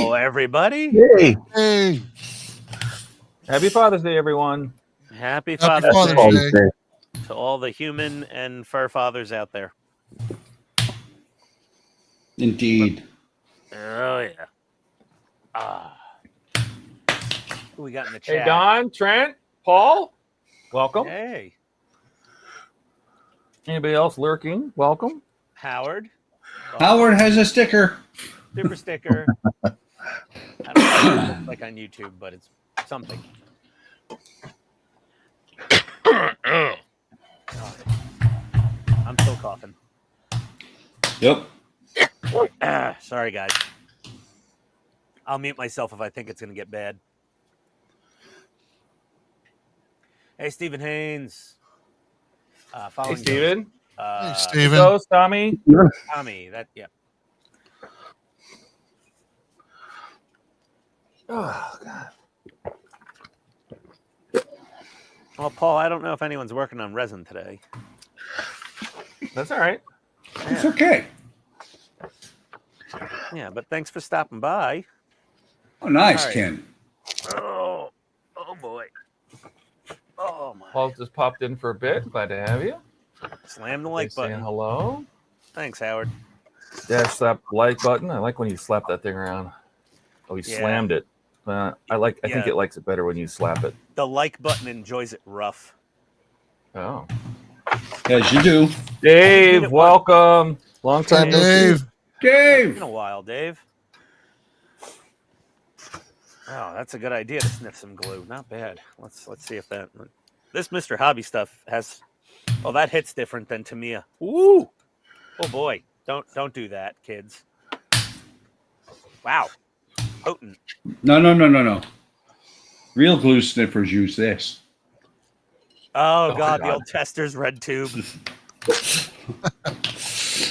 Hello, everybody. Hey. Hey. Happy Father's Day, everyone. Happy Happy Father's Father's Day Day. to all the human and fur fathers out there. Indeed. Oh, yeah. Who we got in the chat? Hey, Don, Trent, Paul, welcome. Hey. Anybody else lurking? Welcome. Howard. Howard has a sticker. Super sticker. I don't know what it looks like on YouTube, but it's something. God. I'm still coughing. Yep. Sorry, guys. I'll mute myself if I think it's going to get bad. Hey, Stephen Haynes. Hey, Steven. Hey, Steven. Ghost, Tommy. Tommy, that, yeah. Oh, God. Well, Paul, I don't know if anyone's working on resin today. That's all right. It's okay. Yeah, but thanks for stopping by. Oh, nice, All right. Ken. Oh boy. Oh my. Paul just popped in for a bit. Glad to have you. Slam the like Saying button. hello. Thanks, Howard. Yeah, slap the like button. I like when you slap that thing around. Oh, he slammed it. I think it likes it better when you slap it. The like button enjoys it rough. Oh. As you do. Dave, welcome. Long time no see. Dave. Dave. It's been a while, Dave. Oh, that's a good idea to sniff some glue. Not bad. Let's see if that. This Mr. Hobby stuff has. Oh, that hits different than Tamiya. Woo! Oh boy, don't do that, kids. Wow, potent. No. Real glue sniffers use this. Oh God, the old tester's red tube.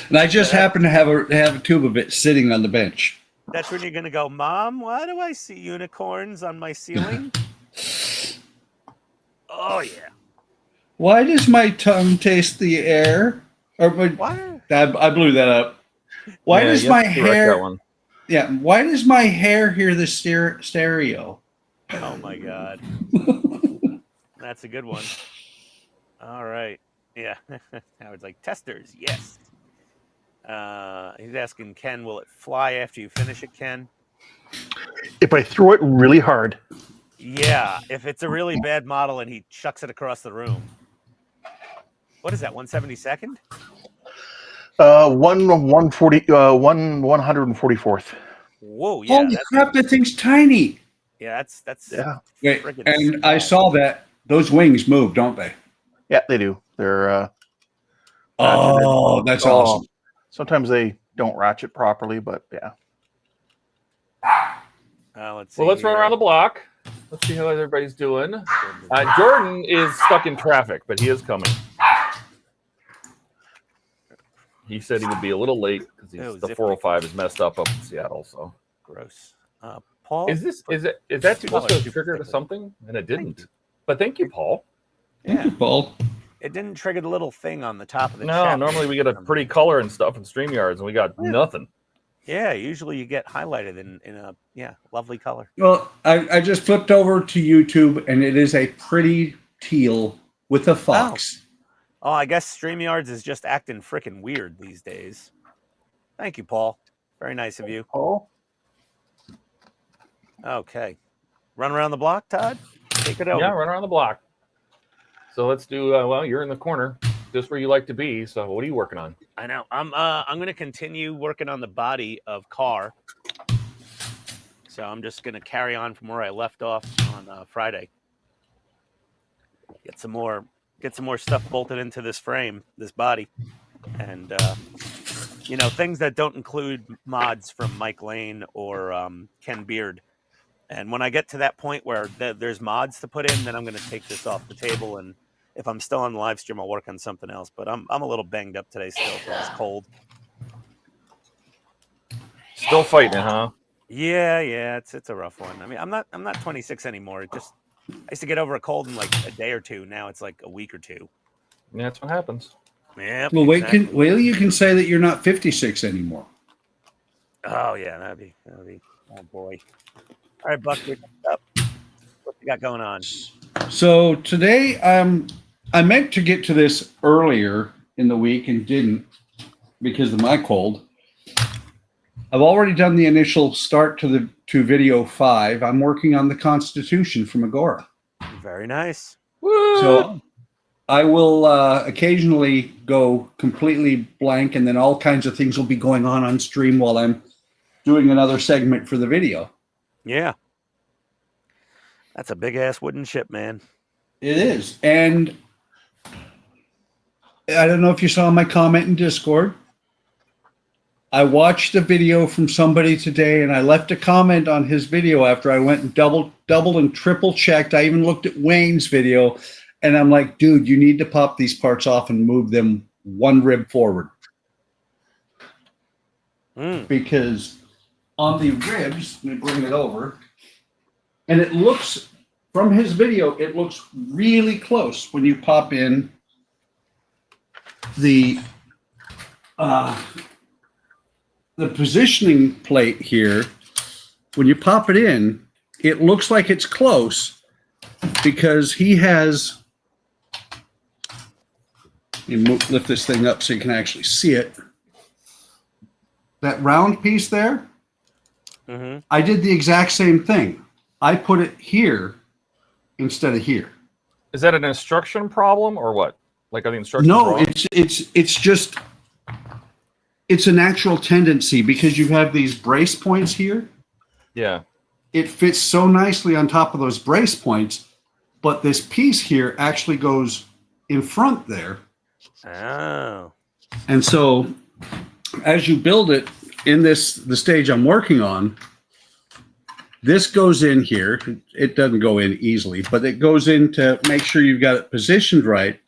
And I just happen to have a tube of it sitting on the bench. That's when you're gonna go, Mom. Why do I see unicorns on my ceiling? Oh yeah. Why does my tongue taste the air? What? I blew that up. Why does my hair? That one. Yeah. Why does my hair hear the stereo? Oh my God. That's a good one. All right. Yeah. Howard's like, testers, yes. He's asking Ken, will it fly after you finish it, Ken? If I throw it really hard. Yeah, if it's a really bad model and he chucks it across the room. What is that, 172nd? 144th. Whoa, yeah. Holy crap, that thing's tiny. Yeah, that's Yeah. Wait, and I saw that. Those wings move, don't they? Yeah, they do. They're oh, that's awesome. Sometimes they don't ratchet properly, but yeah. Let's see. Well, let's run around the block. Let's see how everybody's doing. Jordan is stuck in traffic, but he is coming. He said he would be a little late because the 405 is messed up in Seattle. So gross. Paul, is that supposed to trigger to something? And it didn't. But thank you, Paul. Yeah, Paul. It didn't trigger the little thing on the top of the No, chat. normally we get a pretty color and stuff in StreamYards, and we got nothing. Yeah, usually you get highlighted in a lovely color. Well, I just flipped over to YouTube, and it is a pretty teal with a fox. Oh, I guess StreamYards is just acting freaking weird these days. Thank you, Paul. Very nice of you. Paul? Okay. Run around the block, Todd? Take it over. Yeah, run around the block. So let's do, well, you're in the corner, just where you like to be. So what are you working on? I know. I'm going to continue working on the body of Car. So I'm just going to carry on from where I left off on Friday. Get some more stuff bolted into this frame, this body. And, things that don't include mods from Mike Lane or Ken Beard. And when I get to that point where there's mods to put in, then I'm going to take this off the table. And if I'm still on the live stream, I'll work on something else. But I'm a little banged up today still because it's cold. Still fighting, huh? Yeah, it's a rough one. I mean, I'm not 26 anymore. I used to get over a cold in like a day or two. Now it's like a week or two. Yeah, that's what happens. Yeah. Well, you can say that you're not 56 anymore. Oh yeah, that'd be. Oh boy. All right, Buck, what's up? What you got going on? So today, I meant to get to this earlier in the week and didn't because of my cold. I've already done the initial start to video 5. I'm working on the Constitution from Agora. Very nice. So I will occasionally go completely blank, and then all kinds of things will be going on stream while I'm doing another segment for the video. Yeah. That's a big ass wooden ship, man. It is. And I don't know if you saw my comment in Discord. I watched a video from somebody today, and I left a comment on his video after I went and double and triple checked. I even looked at Wayne's video, and I'm like, dude, you need to pop these parts off and move them one rib forward. Because on the ribs, let me bring it over, and it looks, from his video, it looks really close when you pop in the positioning plate here. When you pop it in, it looks like it's close because he has, lift this thing up so you can actually see it. That round piece there, I did the exact same thing. I put it here instead of here. Is that an instruction problem or what? Like are the instructions No, wrong? it's just, it's a natural tendency because you have these brace points here. Yeah. It fits so nicely on top of those brace points, but this piece here actually goes in front there. Oh. And so as you build it in the stage I'm working on, this goes in here. It doesn't go in easily, but it goes in to make sure you've got it positioned right.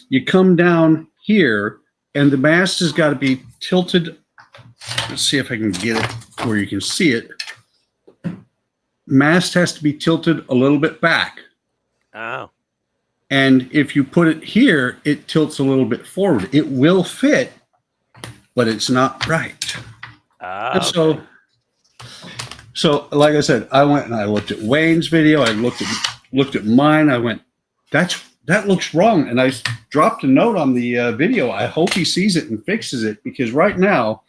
You come down here, and the mast has got to be tilted. Let's see if I can get it where you can see it. Mast has to be tilted a little bit back. Oh. And if you put it here, it tilts a little bit forward. It will fit, but it's not right. Oh. So like I said, I went and I looked at Wayne's video. I looked at mine. I went, that looks wrong. And I dropped a note on the video. I hope he sees it and fixes it, because right now,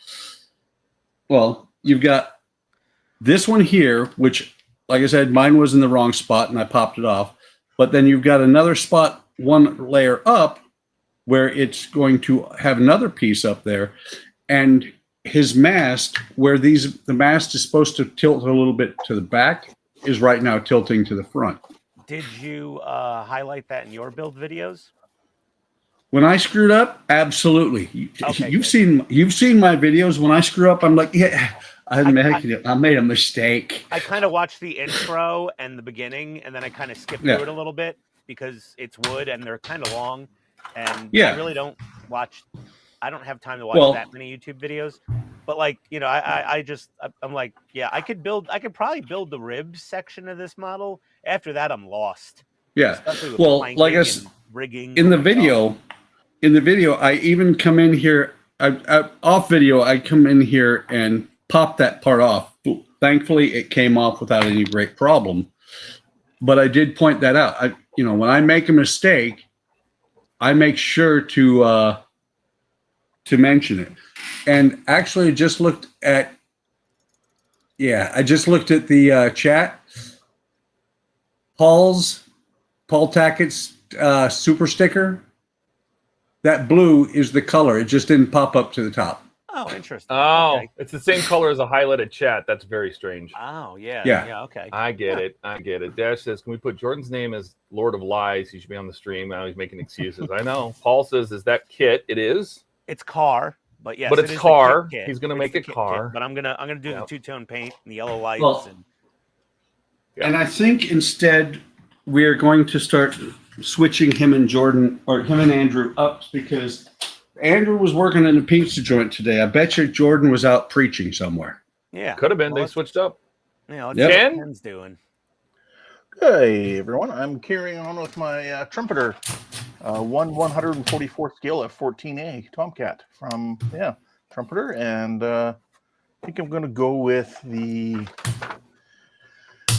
well, you've got this one here, which, like I said, mine was in the wrong spot and I popped it off. But then you've got another spot, one layer up, where it's going to have another piece up there. And his mast, where the mast is supposed to tilt a little bit to the back, is right now tilting to the front. Did you highlight that in your build videos? When I screwed up, absolutely. Okay, you've seen my videos. When I screw up, I'm like, yeah, I made a mistake. I kind of watched the intro and the beginning, and then I kind of skipped through it a little bit because it's wood and they're kind of long, and I really don't watch. I don't have time to watch that many YouTube videos, but like, you know, I'm like, yeah, I could probably build the ribs section of this model. After that, I'm lost. Yeah. Well, like I said, rigging in the video, I even come in here, off video, I come in here and pop that part off. Thankfully, it came off without any great problem. But I did point that out. When I make a mistake, I make sure to mention it. And actually, I just looked at the chat. Paul Tacket's super sticker. That blue is the color. It just didn't pop up to the top. Oh, interesting. Oh, okay. It's the same color as a highlighted chat. That's very strange. Oh, yeah. Yeah. Okay. I get it. Dash says, can we put Jordan's name as Lord of Lies? He should be on the stream. Now he's making excuses. I know. Paul says, is that kit? It is. It's car, but yes. But it's car. He's going to make it car. Kit, but I'm gonna do the two-tone paint and the yellow lights. Well, and I think instead we're going to start switching him and Jordan, or him and Andrew, up, because Andrew was working in a pizza joint today. I bet you Jordan was out preaching somewhere. Yeah. Could have been. They switched up. Yeah. Let's see what Ken's doing. Hey, everyone. I'm carrying on with my Trumpeter 144th scale F14A Tomcat from, Trumpeter. And think I'm going to go with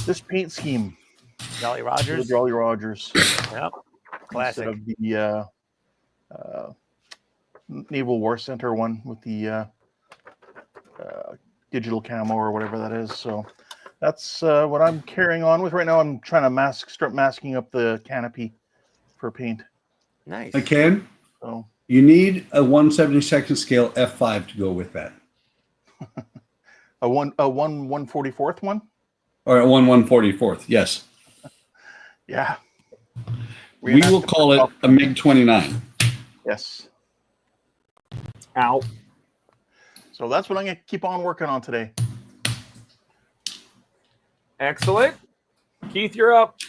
this paint scheme. Jolly The Rogers. Jolly Rogers. Yep. Classic. Instead of the Naval War Center one with the digital camo or whatever that is. So that's what I'm carrying on with right now. I'm trying to start masking up the canopy for paint. Nice. Ken, So you need a 1/72nd scale F5 to go with that. a 1/44th one? Or a 1/144th, yes. Yeah. We will call it a MiG-29. Yes. Ow. So that's what I'm going to keep on working on today. Excellent. Keith, you're up.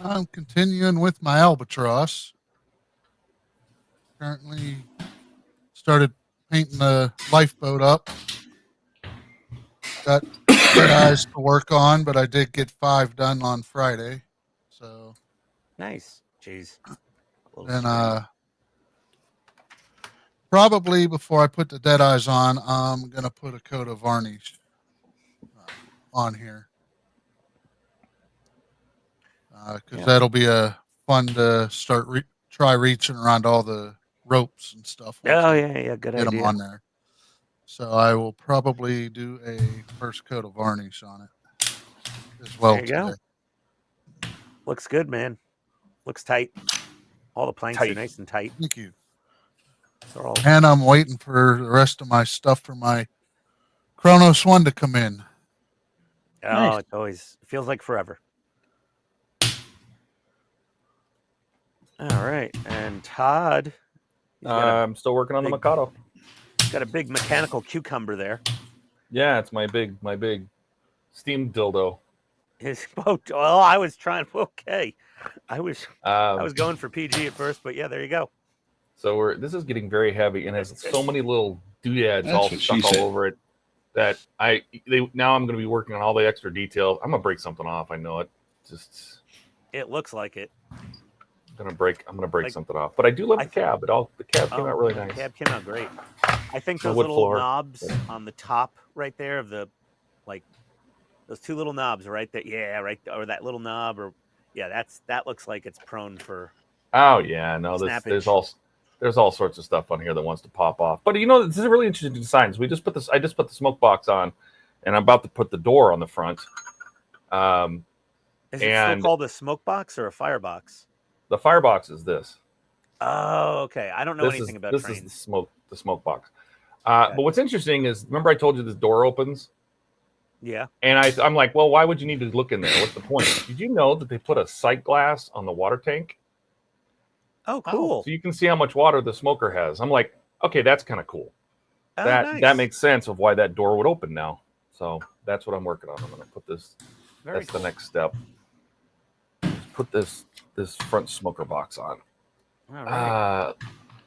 I'm continuing with my Albatross. Currently started painting the lifeboat up. Got good eyes to work on, but I did get 5 done on Friday. So Nice. Jeez. then probably before I put the dead eyes on, I'm gonna put a coat of varnish on here. Because that'll be fun to start try reaching around all the ropes and stuff. Oh yeah, good get idea. them on there. So I will probably do a first coat of varnish on it as well. There you go. Looks good, man. Looks tight. All the planks are nice and tight. Thank you. All... And I'm waiting for the rest of my stuff for my Kronos 1 to come in. Oh, Nice. It feels like forever. All right, and Todd. I'm still working on the Macato. Got a big mechanical cucumber there. Yeah, it's my big steam dildo. His boat. Well, I was trying. Okay, I was going for PG at first, but yeah, there you go. So this is getting very heavy and has so many little doodads all stuck all over it that now I'm going to be working on all the extra details. I'm going to break something off. I know it. It looks like it. I'm gonna break something off, but I do love the cab. The cab came out really nice. The cab came out great. I think The those wood little floor. knobs on the top right there of the, those 2 little knobs right there. Yeah, right, or that little knob, or yeah, that looks like it's prone for. Oh yeah, no, there's all sorts of stuff on here that wants to pop off. But this is a really interesting designs. I just put the smoke box on, and I'm about to put the door on the front. Is it still called a smoke box or a firebox? The firebox is this. Oh, okay. I don't know anything about trains. This is the smoke box. But what's interesting is, remember I told you this door opens? Yeah. And I'm like, well, why would you need to look in there? What's the point? Did you know that they put a sight glass on the water tank? Oh, cool. So you can see how much water the smoker has. I'm like, okay, that's kind of cool. Oh, that nice. makes sense of why that door would open now. So that's what I'm working on. I'm going to put this. That's the next step. Put this front smoker box on. All right.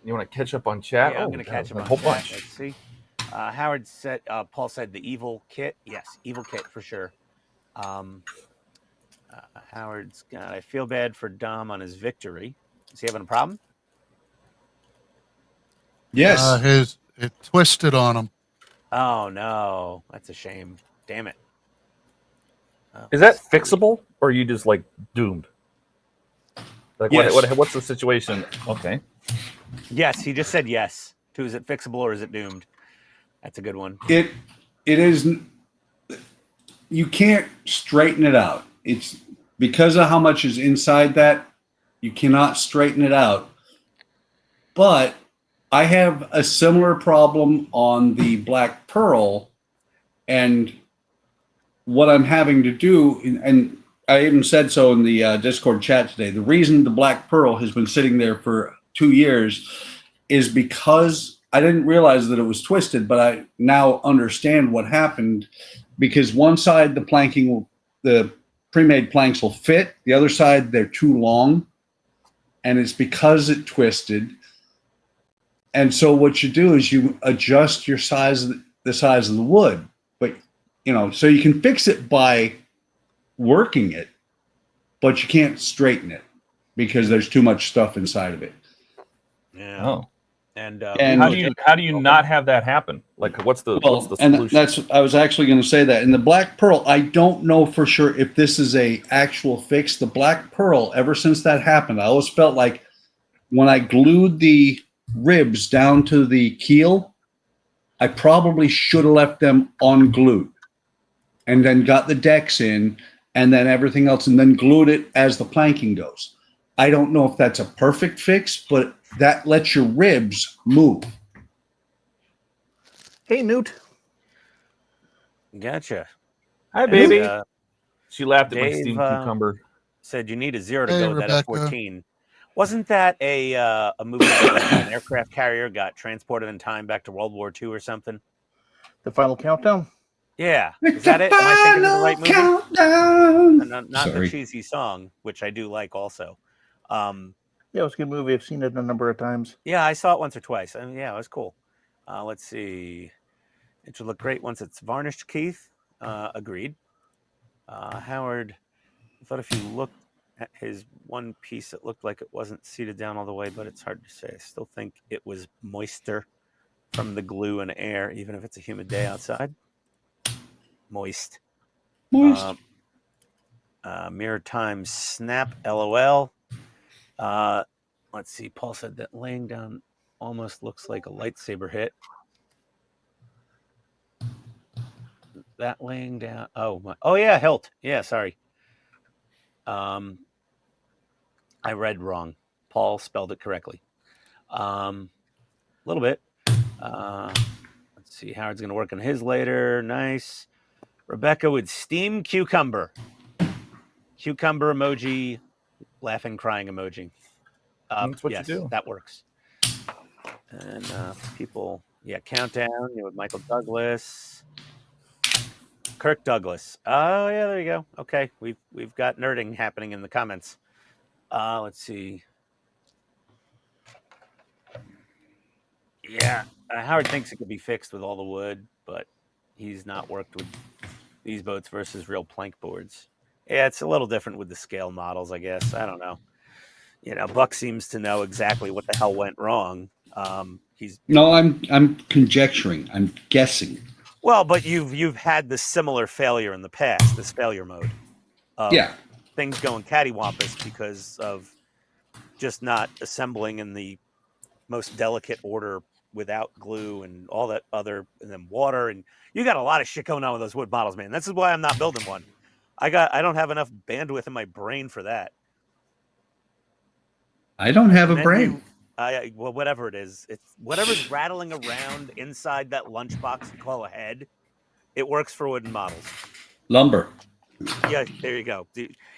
You want to catch up on chat? Yeah, I'm going to catch up on a whole chat. bunch. Let's see. Howard said, Paul said the evil kit. Yes, evil kit for sure. Howard's got, I feel bad for Dom on his victory. Is he having a problem? Yes. It twisted on him. Oh, no. That's a shame. Damn it. Is that fixable, or are you just like doomed? Like Yes. what's the situation? Okay. Yes, he just said yes. To is it fixable or is it doomed? That's a good one. It is. You can't straighten it out. It's because of how much is inside that. You cannot straighten it out. But I have a similar problem on the Black Pearl, and what I'm having to do, and I even said so in the Discord chat today, the reason the Black Pearl has been sitting there for 2 years is because I didn't realize that it was twisted, but I now understand what happened, because one side the pre-made planks will fit, the other side they're too long, and it's because it twisted. And so what you do is you adjust your the size of the wood, but so you can fix it by working it, but you can't straighten it because there's too much stuff inside of it. Yeah. Oh. And how do you not have that happen? Like, what's the and solution? I was actually going to say that in the Black Pearl, I don't know for sure if this is a actual fix. The Black Pearl, ever since that happened, I always felt like when I glued the ribs down to the keel, I probably should have left them unglued and then got the decks in and then everything else and then glued it as the planking goes. I don't know if that's a perfect fix, but that lets your ribs move. Hey, Newt. Gotcha. Hi, baby. And, she laughed at my Dave, steamed cucumber. Said you need a 0 to Hey, go with that Rebecca. F-14. Wasn't that a movie where like, an aircraft carrier got transported in time back to World War II or something? The Final Countdown? Yeah. Is that it? Am I thinking of the right movie? Countdown. Not the cheesy song, which I do like also. Yeah, it was a good movie. I've seen it a number of times. Yeah, I saw it once or twice. I mean, yeah, it was cool. Let's see. It should look great once it's varnished, Keith. Agreed. Howard, I thought if you looked at his one piece, it looked like it wasn't seated down all the way, but it's hard to say. I still think it was moister from the glue and air, even if it's a humid day outside. Moist. Mirror time snap, LOL. Let's see. Paul said that laying down almost looks like a lightsaber hit. That laying down. Oh, my. Oh yeah, hilt. Yeah, sorry. I read wrong. Paul spelled it correctly. A little bit. Let's see. Howard's going to work on his later. Nice. Rebecca with steam cucumber. Cucumber emoji. Laughing, crying emoji. That's what yes, you do. That works. And people, yeah, countdown. You know, with Michael Douglas. Kirk Douglas. Oh yeah, there you go. Okay, we've got nerding happening in the comments. Let's see. Yeah, Howard thinks it could be fixed with all the wood, but he's not worked with these boats versus real plank boards. Yeah, it's a little different with the scale models, I guess. I don't know. You know, Buck seems to know exactly what the hell went wrong. No, I'm conjecturing. I'm guessing. Well, but you've had this similar failure in the past, this failure mode. Yeah. Things going cattywampus because of just not assembling in the most delicate order without glue and all that other, and then water, and you got a lot of shit going on with those wood models, man. This is why I'm not building one. I don't have enough bandwidth in my brain for that. I don't have a brain. Well, whatever it is, it's whatever's rattling around inside that lunchbox you call a head. It works for wooden models. Lumber. Yeah, there you go.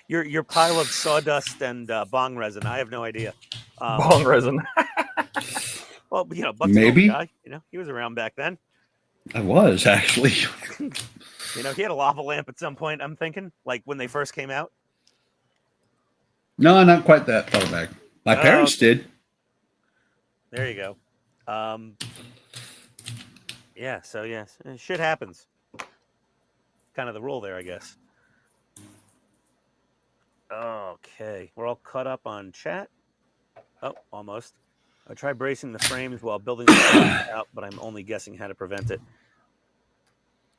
Your pile of sawdust and bong resin. I have no idea. Bong resin. Well, you know, Buck's maybe an old guy. You know, he was around back then. I was actually. You know, he had a lava lamp at some point. I'm thinking, like when they first came out. No, not quite that far back. My parents did. There you go. Yeah. So yes, shit happens. Kind of the rule there, I guess. Okay, we're all caught up on chat. Oh, almost. I tried bracing the frames while building the out, but I'm only guessing how to prevent it.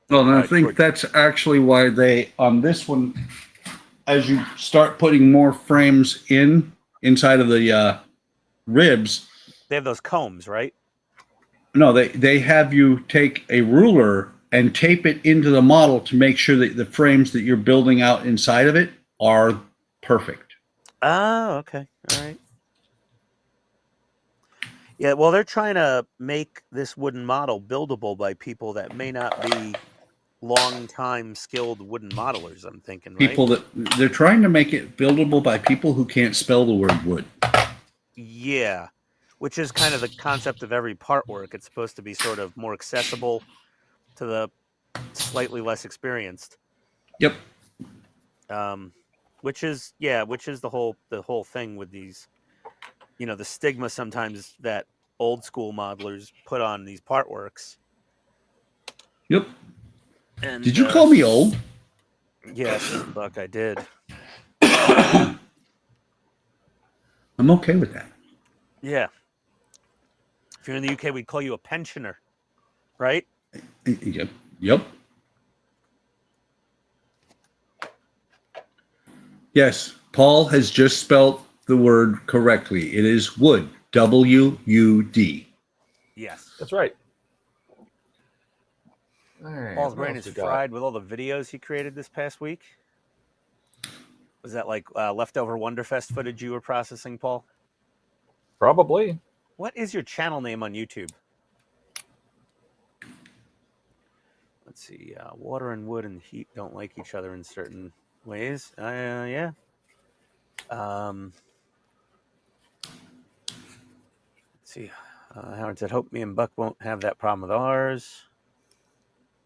Well, and I think that's actually why they, on this one, as you start putting more frames inside of the ribs. They have those combs, right? No, they have you take a ruler and tape it into the model to make sure that the frames that you're building out inside of it are perfect. Oh, okay. All right. Yeah, well, they're trying to make this wooden model buildable by people that may not be long-time skilled wooden modelers, I'm thinking, right? People that they're trying to make it buildable by people who can't spell the word wood. Yeah, which is kind of the concept of every part work. It's supposed to be sort of more accessible to the slightly less experienced. Yep. Which is the whole thing with these, you know, the stigma sometimes that old school modelers put on these part works. Yep. And, did you call me old? Yes, Buck, I did. I'm okay with that. Yeah. If you're in the UK, we'd call you a pensioner, right? Yep. Yes, Paul has just spelled the word correctly. It is wood. W-U-D. Yes. That's right. All right, Paul's what brain else is we got? fried with all the videos he created this past week. Was that like leftover Wonderfest footage you were processing, Paul? Probably. What is your channel name on YouTube? Let's see. Water and wood and heat don't like each other in certain ways. Yeah. Let's see. Howard said, hope me and Buck won't have that problem with ours.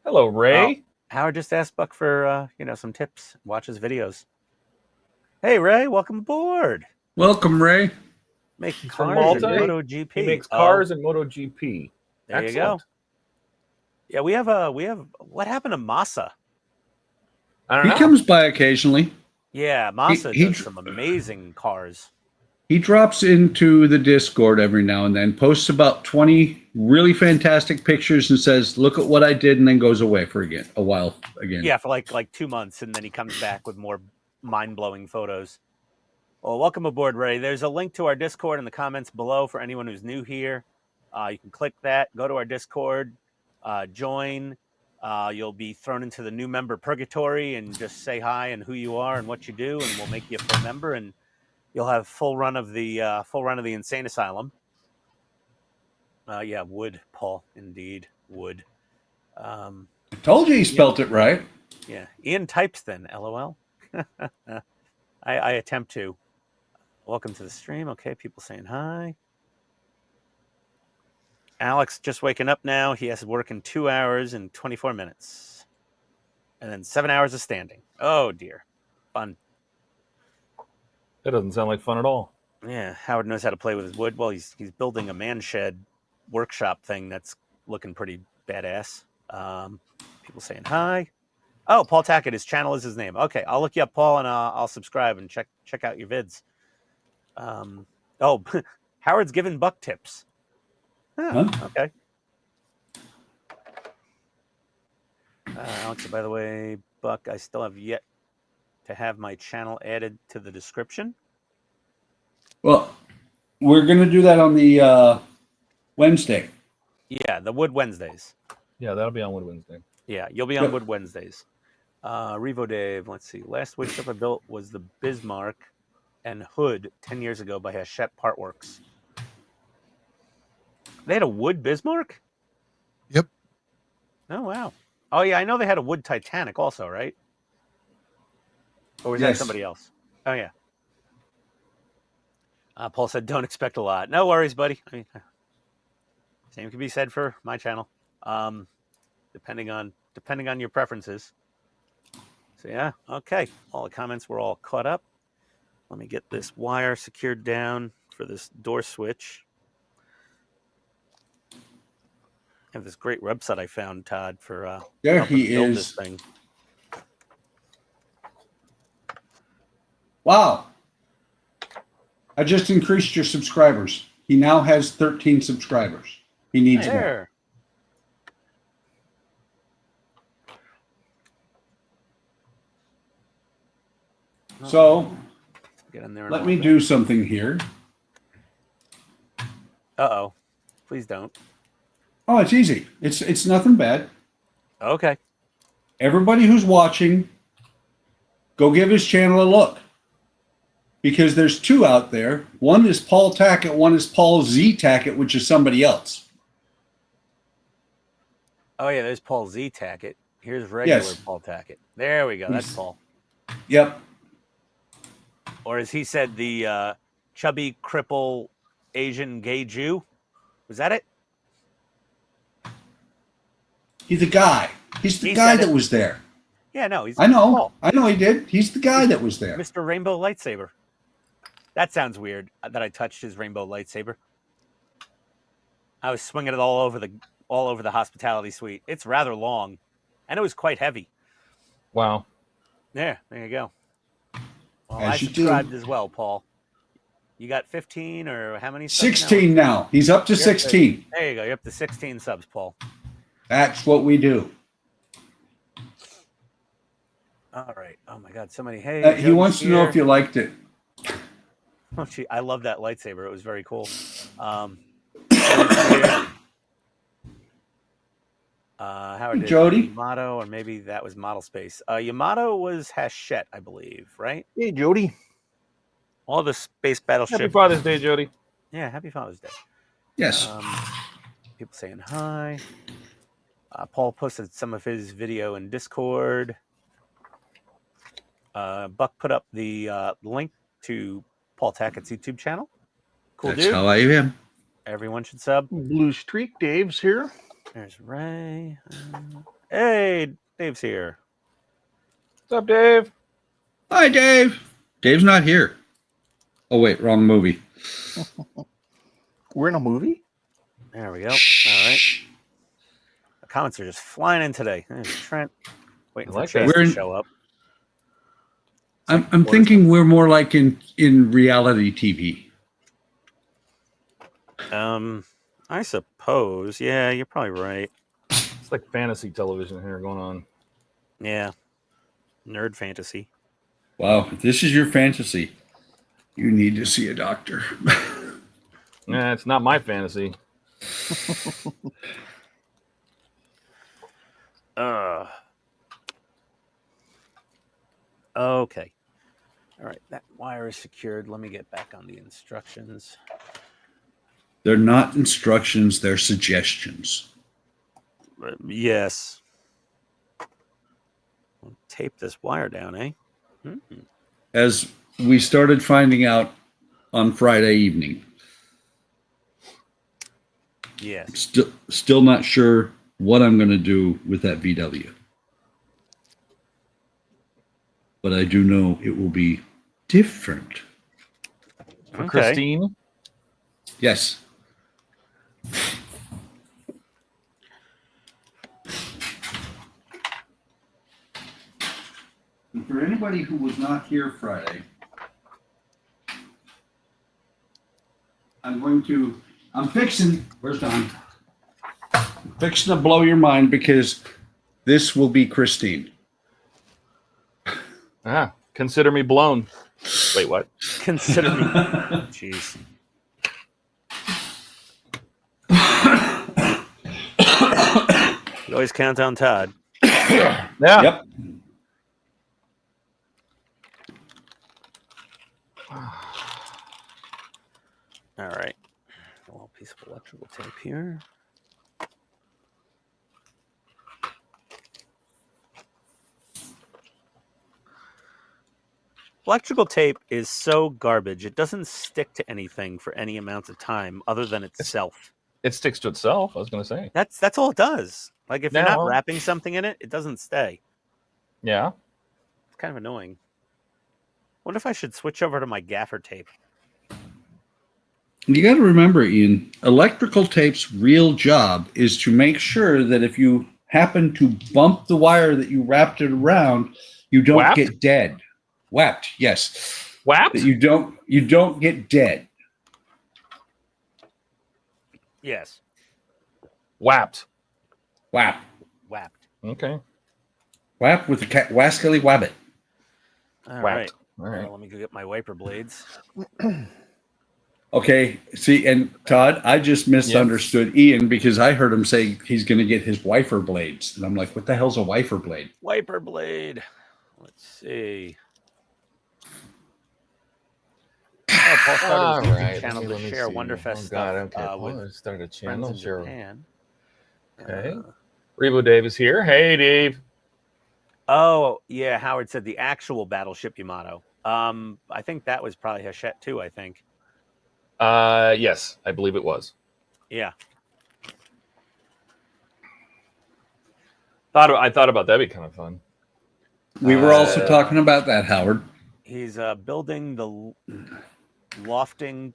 Hello, Ray. Howard just asked Buck for some tips. Watch his videos. Hey, Ray, welcome aboard. Welcome, Ray. Make From cars Malta. and MotoGP. He makes cars and MotoGP. There Excellent. you go. Yeah, we have what happened to Masa? I don't He know. comes by occasionally. Yeah, Masa He does some amazing cars. He drops into the Discord every now and then, posts about 20 really fantastic pictures and says, look at what I did, and then goes away for a while again. Yeah, for like 2 months, and then he comes back with more mind-blowing photos. Well, welcome aboard, Ray. There's a link to our Discord in the comments below for anyone who's new here. You can click that, go to our Discord, join. You'll be thrown into the new member purgatory and just say hi and who you are and what you do, and we'll make you a full member, and you'll have full run of the insane asylum. Yeah, wood, Paul, indeed, wood. I told you he spelt it right. Yeah, Ian types then, LOL. I attempt to. Welcome to the stream. Okay, people saying hi. Alex just waking up now. He has to work in 2 hours and 24 minutes. And then 7 hours of standing. Oh, dear. Fun. That doesn't sound like fun at all. Yeah, Howard knows how to play with his wood. Well, he's building a man shed workshop thing that's looking pretty badass. People saying hi. Oh, Paul Tacket. His channel is his name. Okay, I'll look you up, Paul, and I'll subscribe and check out your vids. Oh, Howard's giving Buck tips. Huh? Okay. Alex, by the way, Buck, I still have yet to have my channel added to the description. Well, we're going to do that on the Wednesday. Yeah, the Wood Wednesdays. Yeah, that'll be on Wood Wednesday. Yeah, you'll be on Wood Wednesdays. Revo Dave, let's see. Last wood ship I built was the Bismarck and Hood 10 years ago by Hachette Partworks. They had a wood Bismarck? Yep. Oh, wow. Oh, yeah, I know they had a wood Titanic also, right? Or was that somebody else? Oh, yeah. Paul said, don't expect a lot. No worries, buddy. I mean, same can be said for my channel. Depending on your preferences. So, yeah, okay. All the comments were all caught up. Let me get this wire secured down for this door switch. I have this great website I found, Todd, for there helping he build is. this thing. Wow. I just increased your subscribers. He now has 13 subscribers. He needs more. There. So Get in there. let me do something here. Uh-oh. Please don't. Oh, it's easy. It's nothing bad. Okay. Everybody who's watching, go give his channel a look. Because there's two out there. One is Paul Tacket, one is Paul Z Tacket, which is somebody else. Oh, yeah, there's Paul Z Tacket. Here's regular Yes. Paul Tacket. There we go. That's Paul. Yep. Or as he said, the chubby, cripple, Asian gay Jew. Was that it? He's the guy. He's the guy that was there. Yeah, no. He's I know. Paul. I know he did. He's the guy that was there. Mr. Rainbow Lightsaber. That sounds weird that I touched his rainbow lightsaber. I was swinging it all over the hospitality suite. It's rather long, and it was quite heavy. Wow. Yeah, there you go. Well, As I you subscribed do. as well, Paul. You got 15 or how many? Subs 16 now. He's up to You're up 16. There you go. You're up to 16 subs, Paul. That's what we do. All right. Oh my God. So many. Hey, He wants to know if you liked it. Oh, gee, I love that lightsaber. It was very cool. Howard did Jody. Yamato, or maybe that was Model Space. Yamato was Hachette, I believe, right? Hey, Jody. All the space battleship. Happy Father's Day, Jody. Yeah, happy Father's Day. Yes. People saying hi. Paul posted some of his video in Discord. Buck put up the link to Paul Tacket's YouTube channel. Cool That's dude. how I am. Everyone should sub. Blue Streak. Dave's here. There's Ray. Hey, Dave's here. What's up, Dave? Hi, Dave. Dave's not here. Oh, wait, wrong movie. We're in a movie? There we go. All right. The comments are just flying in today. There's Trent. Waiting for Chase to show up. I'm thinking we're more like in reality TV. I suppose. Yeah, you're probably right. It's like fantasy television here going on. Yeah. Nerd fantasy. Wow, if this is your fantasy, you need to see a doctor. Nah, it's not my fantasy. Okay. All right, that wire is secured. Let me get back on the instructions. They're not instructions, they're suggestions. Yes. We'll tape this wire down, eh? Mm-hmm. As we started finding out on Friday evening. Yes. Still not sure what I'm going to do with that VW. But I do know it will be different. For Christine? Yes. And for anybody who was not here Friday, where's Don? I'm fixing to blow your mind because this will be Christine. Consider me blown. Wait, what? Consider me. Jeez. You always count on Todd. Yeah. Yep. All right. A little piece of electrical tape here. Electrical tape is so garbage. It doesn't stick to anything for any amount of time other than itself. It sticks to itself, I was going to say. That's all it does. Like if you're not wrapping something in it, it doesn't stay. Yeah. It's kind of annoying. What if I should switch over to my gaffer tape? You got to remember, Ian, electrical tape's real job is to make sure that if you happen to bump the wire that you wrapped it around, you don't get dead. Whapped, yes. Whapped? That you don't get dead. Yes. Whapped. Whap. Whapped. Okay. Whap with the wascally wabbit. All right. All right. Let me go get my wiper blades. Okay, see, and Todd, I just misunderstood Ian because I heard him say he's going to get his wiper blades. And I'm like, what the hell's a wiper blade? Wiper blade. Let's see. Oh, Paul started a YouTube channel to share Wonderfest stuff. Paul started a channel. Japan. Okay. Revo Dave is here. Hey, Dave. Oh, yeah. Howard said the actual battleship Yamato. I think that was probably Hachette too, I think. Yes, I believe it was. Yeah. I thought about that'd be kind of fun. We were also talking about that, Howard. He's building the lofting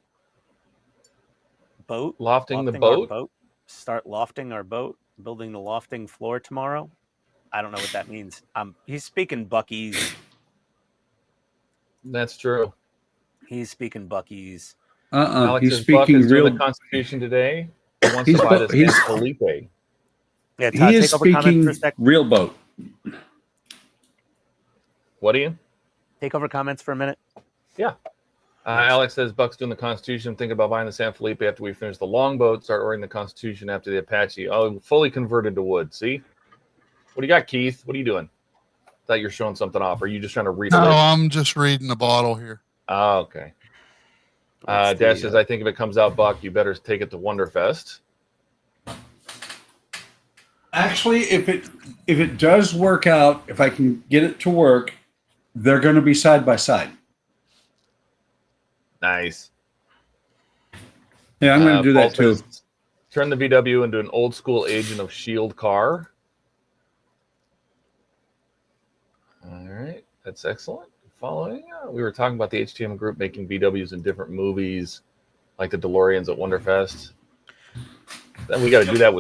boat. Lofting the boat? Start lofting our boat. Building the lofting floor tomorrow. I don't know what that means. He's speaking Bucky's. That's true. He's speaking Bucky's. Alex He's says Buck speaking is doing real. the Constitution today. He wants He's to buy the he's- San Felipe. Yeah, Todd, He is take over comments for speaking a sec. real boat. What are you? Take over comments for a minute. Yeah. Alex says Buck's doing the Constitution. Think about buying the San Felipe after we finish the longboat. Start ordering the Constitution after the Apache. Oh, fully converted to wood. See? What do you got, Keith? What are you doing? Thought you were showing something off. Or are you just trying to read No, it? I'm just reading the bottle here. Oh, okay. What's Dash the, says, I think if it comes out, Buck, you better take it to Wonderfest. Actually, if it does work out, if I can get it to work, they're going to be side by side. Nice. Yeah, I'm going to do that Paul too. says, turn the VW into an old school Agent of S.H.I.E.L.D. car. All right. That's excellent. Following, we were talking about the HTM group making VWs in different movies, like the DeLoreans at Wonderfest. Then we got to do that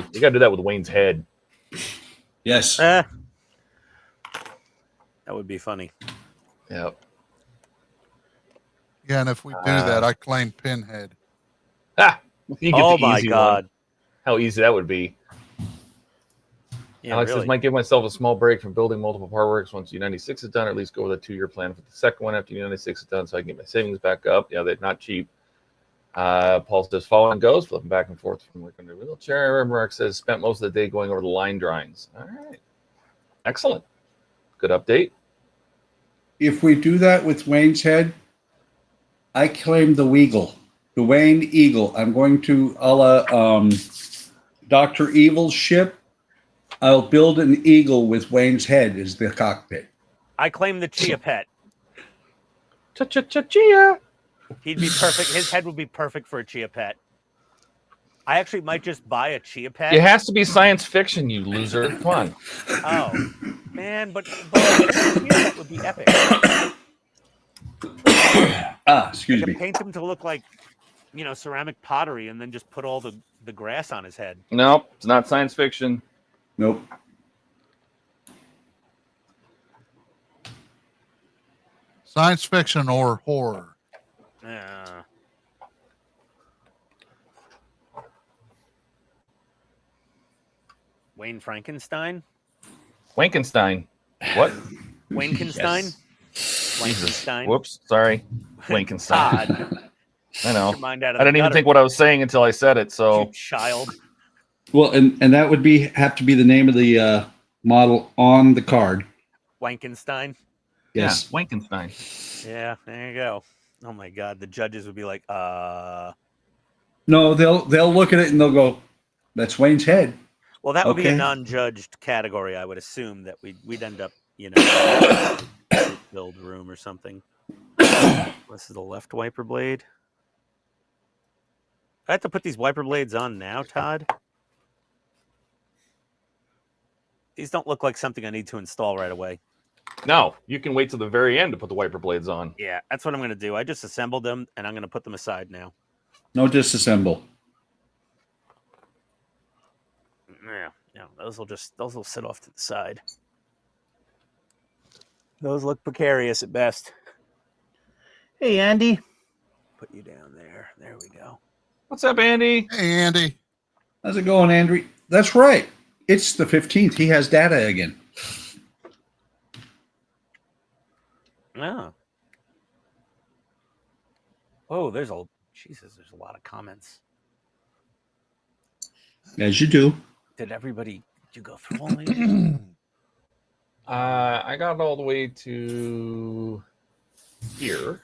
with Wayne's head. Yes. that would be funny. Yep. Yeah, and if we do that, I claim Pinhead. Ah, you get Oh the my easy God. one. How easy that would be. Yeah, Alex really. says, might give myself a small break from building multiple part works once U96 is done, or at least go with a 2-year plan for the second one after U96 is done so I can get my savings back up. Yeah, they're not cheap. Paul says, following goes, flipping back and forth from working in a wheelchair. Mark says, spent most of the day going over the line drawings. All right. Excellent. Good update. If we do that with Wayne's head, I claim the Weagle, the Wayne Eagle. I'm going to, a la Dr. Evil's ship. I'll build an eagle with Wayne's head as the cockpit. I claim the Chia Pet. Chia. He'd be perfect. His head would be perfect for a Chia Pet. I actually might just buy a Chia Pet. It has to be science fiction, you loser. Come on. Oh, man, but a Chia Pet would be epic. Excuse I me. could paint him to look like, ceramic pottery and then just put all the grass on his head. Nope, it's not science fiction. Nope. Science fiction or horror. Wayne Frankenstein? Wankenstein. What? Wankenstein? Jesus. Wankenstein? Whoops. Sorry. Wankenstein. Todd. I know. Your mind out of I the didn't even gutter, think what I was saying until I said it. you So child. Well, and that would have to be the name of the model on the card. Wankenstein? Yes. Yeah, Wankenstein. Yeah, there you go. Oh my God, the judges would be like, No, they'll look at it and they'll go, "That's Wayne's head." Well, that would be a Okay. non-judged category. I would assume that we'd end up, build room or something. This is the left wiper blade. I have to put these wiper blades on now, Todd. These don't look like something I need to install right away. No, you can wait till the very end to put the wiper blades on. Yeah, that's what I'm going to do. I just assembled them, and I'm going to put them aside now. No disassemble. Yeah, those will sit off to the side. Those look precarious at best. Hey, Andy. Put you down there. There we go. What's up, Andy? Hey, Andy. How's it going, Andrew? That's right. It's the 15th. He has data again. Oh. Oh, there's a lot of comments. As you do. Did you go through all these? I got all the way to here.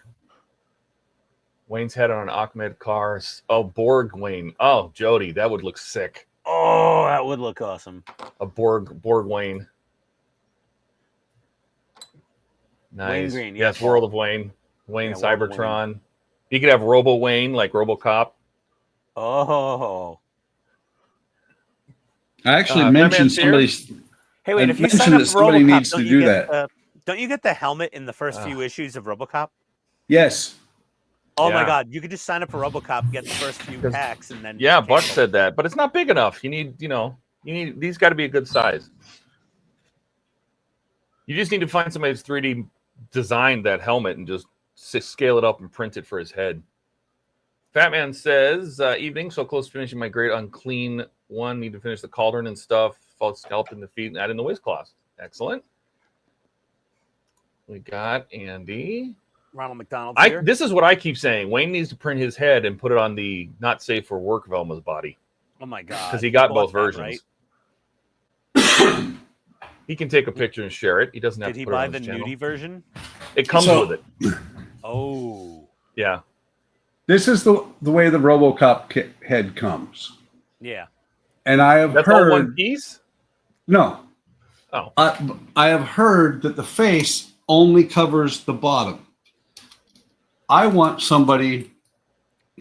Wayne's head on an Ahmed car. Oh, Borg Wayne. Oh, Jody, that would look sick. Oh, that would look awesome. A Borg Wayne. Nice. Wayne Green, yeah. Yes, World of Wayne. Wayne Yeah, World of Cybertron. You could have Robo Wayne, like RoboCop. Oh. I actually Batman's mentioned here? somebody's. Hey, wait, I if you sign mentioned up that for somebody RoboCop, needs to do that. Don't you get the helmet in the first few issues of RoboCop? Yes. Oh my Yeah. God, you could just sign up for RoboCop, get the first few packs, and then Yeah, Buck cancel. said that, but it's not big enough. You need these got to be a good size. You just need to find somebody that's 3D designed that helmet and just scale it up and print it for his head. Fatman says, evening, so close to finishing my great unclean one. Need to finish the cauldron and stuff. Fall scalp in the feet and add in the whiz cloth. Excellent. We got Andy. Ronald McDonald's here. This is what I keep saying. Wayne needs to print his head and put it on the not safe for work Velma's body. Oh my god! Because he got both that, versions. Right? He can take a picture and share it. He doesn't have Did to he put it buy on the his channel. nudie version? It comes So- with it. Oh, Yeah. This is the way the Robocop head comes, yeah. and I have That's all heard. one piece? No, Oh. I have heard that the face only covers the bottom. I want somebody.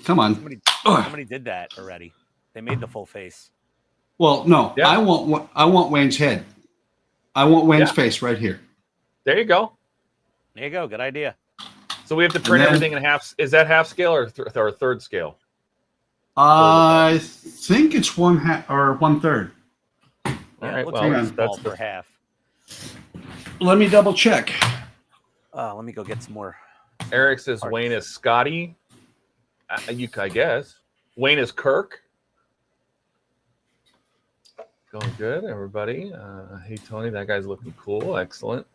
Come on. Somebody did that already. They made the full face. Well, no, Yeah. I want Wayne's head. I want Wayne's face right here. There you go. There you go. Good idea. So we have to print then- everything in half. Is that half scale or third scale? I think it's 1/2 or 1/3. Yeah, All it right. looks Well, very that's small the for half. Let me double check. Let me go get some more. Eric says Parts. Wayne is Scotty. I guess. Wayne is Kirk. Going good, everybody. Hey, Tony, that guy's looking cool. Excellent.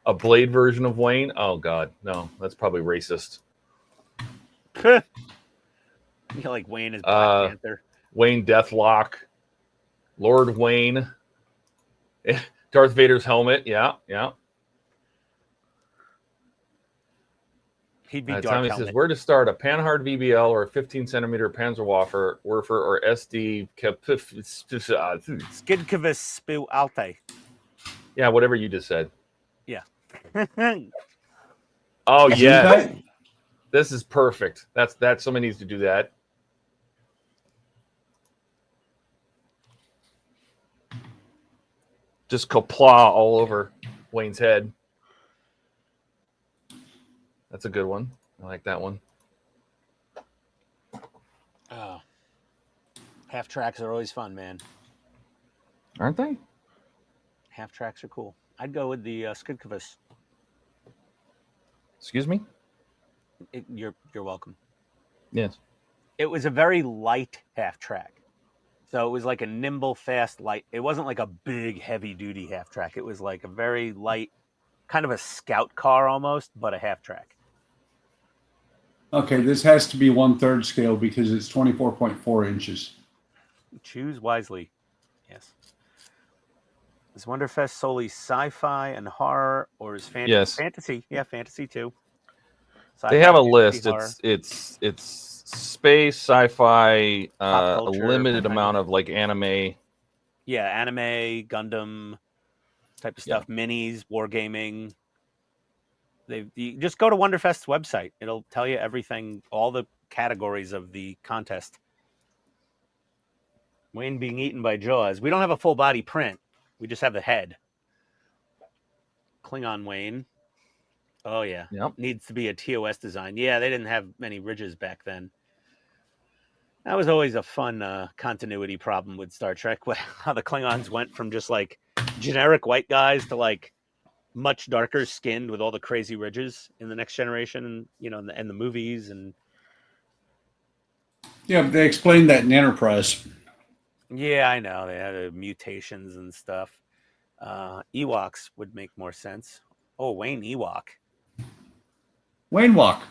A Blade version of Wayne? Oh, God. No, that's probably racist. You know, like Wayne is Black Panther. Wayne Deathlock. Lord Wayne. Darth Vader's helmet. Yeah, yeah. He'd be Dark Tommy Helmet. says, where to start? A Panhard VBL or a 15-centimeter Panzerwerfer or SD? Skidkavus Spu Alte. Yeah, whatever you just said. Yeah. Oh, Isn't yeah. that- This is perfect. That's somebody needs to do that. Just kapla all over Wayne's head. That's a good one. I like that one. Oh. Half tracks are always fun, man. Aren't they? Half tracks are cool. I'd go with the Skidkavus. Excuse me? You're welcome. Yes. It was a very light half track. So it was like a nimble, fast, light. It wasn't like a big, heavy duty half track. It was like a very light, kind of a scout car almost, but a half track. Okay, this has to be 1/3 scale because it's 24.4 inches. Choose wisely. Yes. Is Wonderfest solely sci-fi and horror, or is fantasy? Yes. Fantasy. Yeah, fantasy too. They Sci-fi, have a fantasy, list. horror. It's space, sci-fi, a culture, limited kind of. amount of like anime. Yeah, anime, Gundam type of stuff, minis, wargaming. You just go to Wonderfest's website. It'll tell you everything, all the categories of the contest. Wayne being eaten by Jaws. We don't have a full body print. We just have the head. Klingon Wayne. Oh, yeah. Yep. Needs to be a TOS design. Yeah, they didn't have many ridges back then. That was always a fun continuity problem with Star Trek, how the Klingons went from just like generic white guys to like much darker skinned with all the crazy ridges in the Next Generation, and you know, and the movies. And Yeah, they explained that in Enterprise. yeah, I know they had mutations and stuff. Ewoks would make more sense. Oh, Wayne Ewok. Wayne Walk.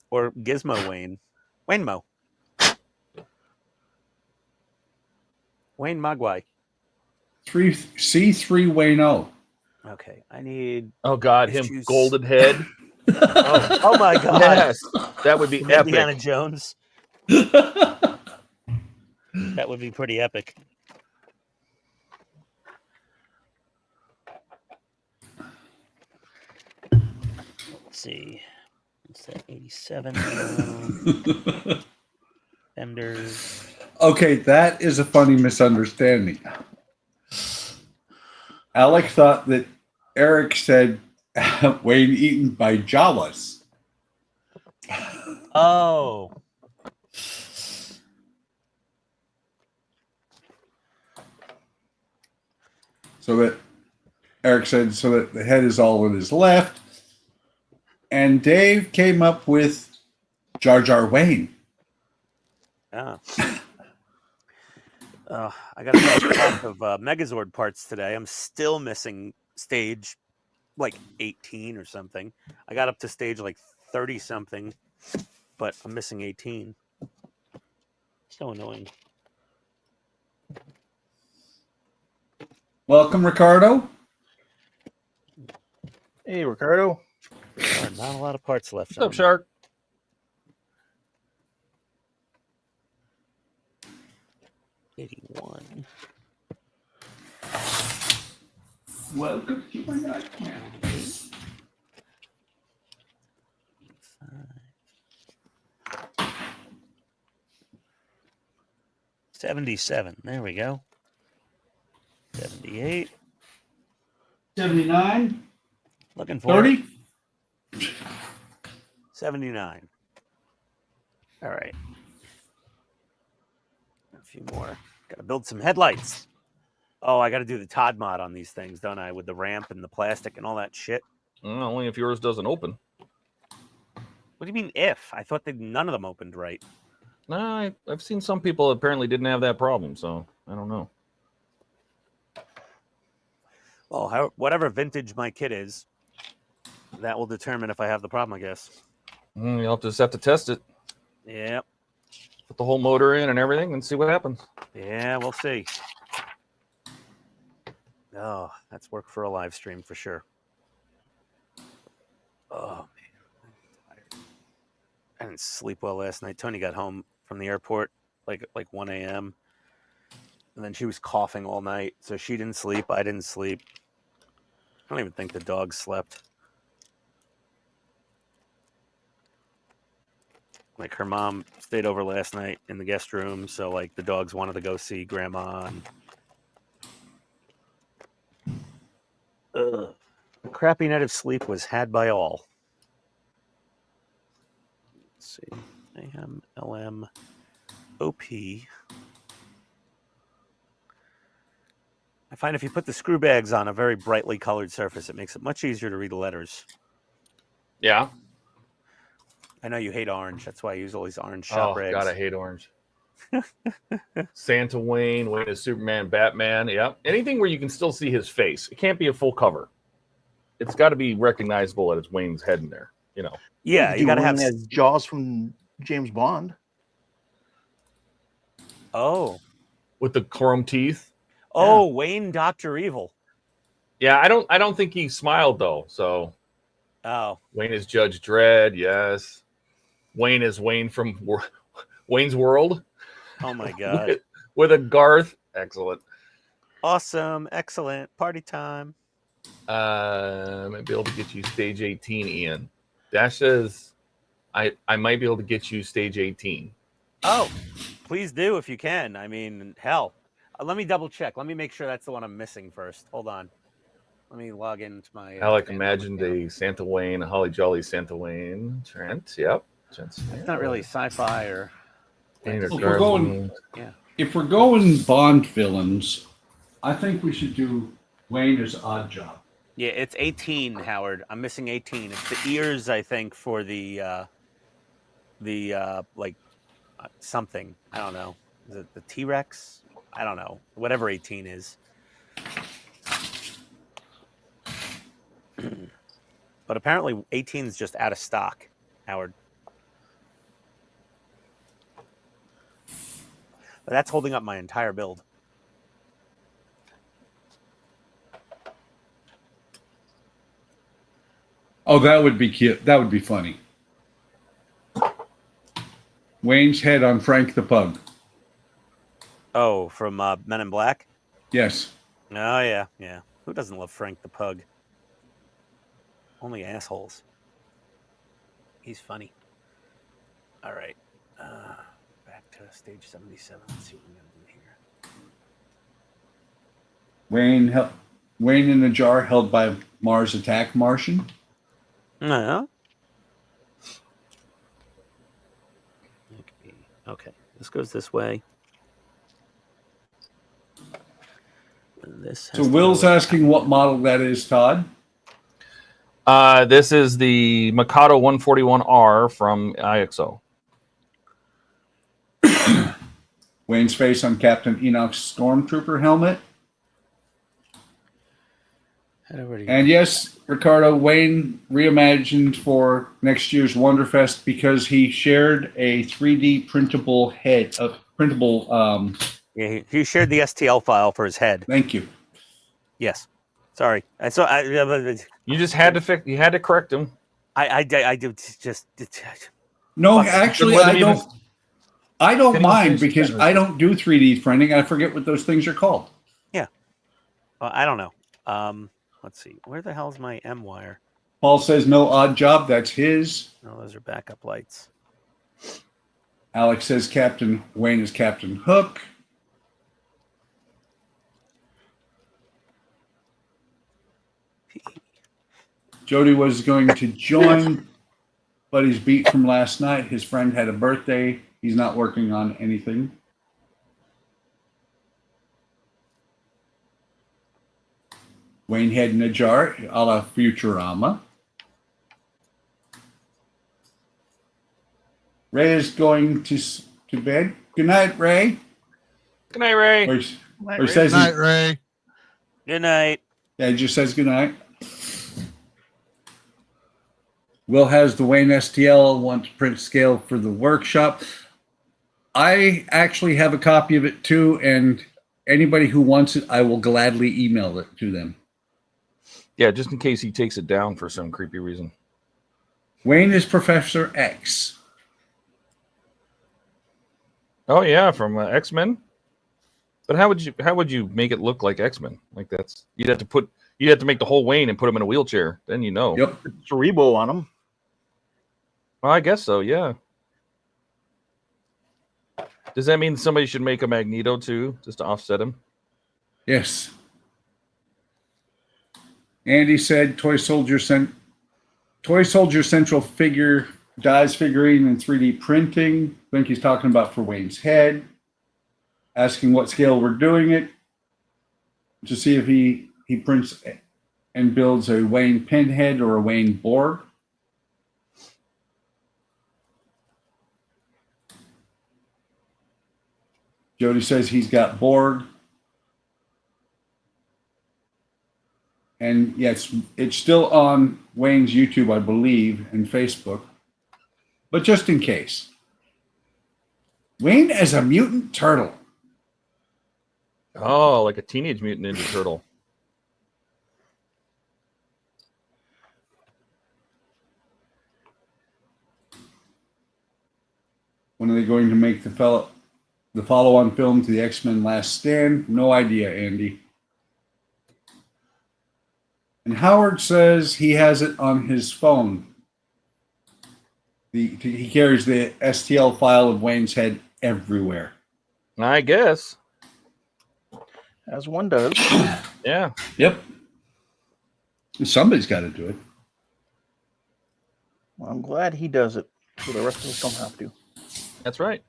Or Gizmo Wayne. Wayne Mo. Wayne Mogwai. C3 Wayne O. Okay, I need. Oh God, Let's him choose- golden head. Oh my God! Yes, that would be Indiana epic. Jones. That would be pretty epic. Let's see. What's that? 87. Fenders. Okay, that is a funny misunderstanding. Alec thought that Eric said Wayne eaten by Jawas. Oh. So that Eric said, so that the head is all that is left. And Dave came up with Jar Jar Wayne. Yeah. I got a fresh pack of Megazord parts today. I'm still missing stage like 18 or something. I got up to stage like 30 something, but I'm missing 18. So annoying. Welcome, Ricardo. Hey, Ricardo. Not a lot of parts left. What's up, Shark? $81. Welcome to my nightmare. 77. There we go. 78. 79. Looking for 30. 79. All right. A few more. Got to build some headlights. Oh, I got to do the Todd mod on these things, don't I? With the ramp and the plastic and all that shit. Only if yours doesn't open. What do you mean if? I thought that none of them opened right. No, I've seen some people apparently didn't have that problem, so I don't know. Well, whatever vintage my kit is, that will determine if I have the problem, I guess. You'll just have to test it. Yep. Put the whole motor in and everything and see what happens. Yeah, we'll see. Oh, that's work for a live stream for sure. Oh, man. I'm tired. I didn't sleep well last night. Tony got home from the airport like 1 a.m. And then she was coughing all night. So she didn't sleep. I didn't sleep. I don't even think the dog slept. Like her mom stayed over last night in the guest room. So like the dogs wanted to go see grandma. And a crappy night of sleep was had by all. Let's see. Mayhem, LM, OP. I find if you put the screw bags on a very brightly colored surface, it makes it much easier to read the letters. Yeah. I know you hate orange. That's why I use all these orange shop rags. God, I hate orange. Santa Wayne, Wayne is Superman, Batman. Yep. Anything where you can still see his face. It can't be a full cover. It's got to be recognizable that it's Wayne's head in there, you know. Yeah, you got to have... as Jaws from James Bond. Oh. With the chrome teeth. Oh, yeah. Wayne Dr. Evil. Yeah, I don't think he smiled though. So oh. Wayne is Judge Dredd, yes. Wayne is Wayne from Wayne's World. Oh my god. with a Garth. Excellent. Awesome. Excellent. Party time. I might be able to get you stage 18, Ian. Dash says I might be able to get you stage 18. Oh, please do if you can. I mean, hell. Let me double check. Let me make sure that's the one I'm missing first. Hold on. Let me log into my... Alec imagined a Santa Wayne, a Holly Jolly Santa Wayne. Trent, yep. It's not really sci-fi or... If we're going Bond villains, I think we should do Wayne as Odd Job. Yeah, it's 18, Howard. I'm missing 18. It's the ears, I think, for the something. I don't know. Is it the T-Rex? I don't know. Whatever 18 is. But apparently 18 is just out of stock, Howard. But that's holding up my entire build. Oh, that would be cute. That would be funny. Wayne's head on Frank the Pug. Oh, from Men in Black? Yes. Oh, yeah, yeah. Who doesn't love Frank the Pug? Only assholes. He's funny. All right. Back to stage 77. Let's see what we're going to do here. Wayne in a jar held by Mars Attack Martian. No. Okay. This goes this way. This So has to Will's go- asking what model that is, Todd. This is the Macato 141R from IXO. Wayne's face on Captain Enoch's Stormtrooper helmet. And yes, Ricardo, Wayne reimagined for next year's Wonderfest because he shared a 3D printable head, Yeah, he shared the STL file for his head. Thank you. Yes. Sorry. You just had to fix. You had to correct him. I did just. No, Fuck, actually, wasn't I don't Didn't mind even because finish I don't do 3D printing. I forget what those things are called. Well, I don't know. Let's see. Where the hell's my M wire? Paul says no odd job. That's his. No, those are backup lights. Alex says Captain Wayne is Captain Hook. Jody was going to join, but he's beat from last night. His friend had a birthday. He's not working on anything. Wayne head in a jar, a la Futurama. Ray is going to bed. Good night, Ray. Good night, Ray. Or Ray. says Good night, Ray. Good night. Yeah, he just says good night. Will has the Wayne STL, want to print scale for the workshop. I actually have a copy of it too, and anybody who wants it, I will gladly email it to them. Yeah, just in case he takes it down for some creepy reason. Wayne is Professor X. Oh yeah, from X-Men. But how would you make it look like X-Men? Like you'd have to make the whole Wayne and put him in a wheelchair. Then you know. Yep. Cerebro on him. Well, I guess so. Yeah. Does that mean somebody should make a Magneto too, just to offset him? Yes. Andy said Toy Soldier Central figure dies figurine and 3D printing. I think he's talking about for Wayne's head. Asking what scale we're doing it to see if he prints and builds a Wayne Pinhead or a Wayne Borg. Jody says he's got Borg. And yes, it's still on Wayne's YouTube, I believe, and Facebook. But just in case. Wayne as a mutant turtle. Oh, like a Teenage Mutant Ninja Turtle. When are they going to make the follow-on film to the X-Men Last Stand? No idea, Andy. And Howard says he has it on his phone. He carries the STL file of Wayne's head everywhere. I guess. As one does. Yeah. Yep. Somebody's got to do it. Well, I'm glad he does it, so the rest of us don't have to. That's right.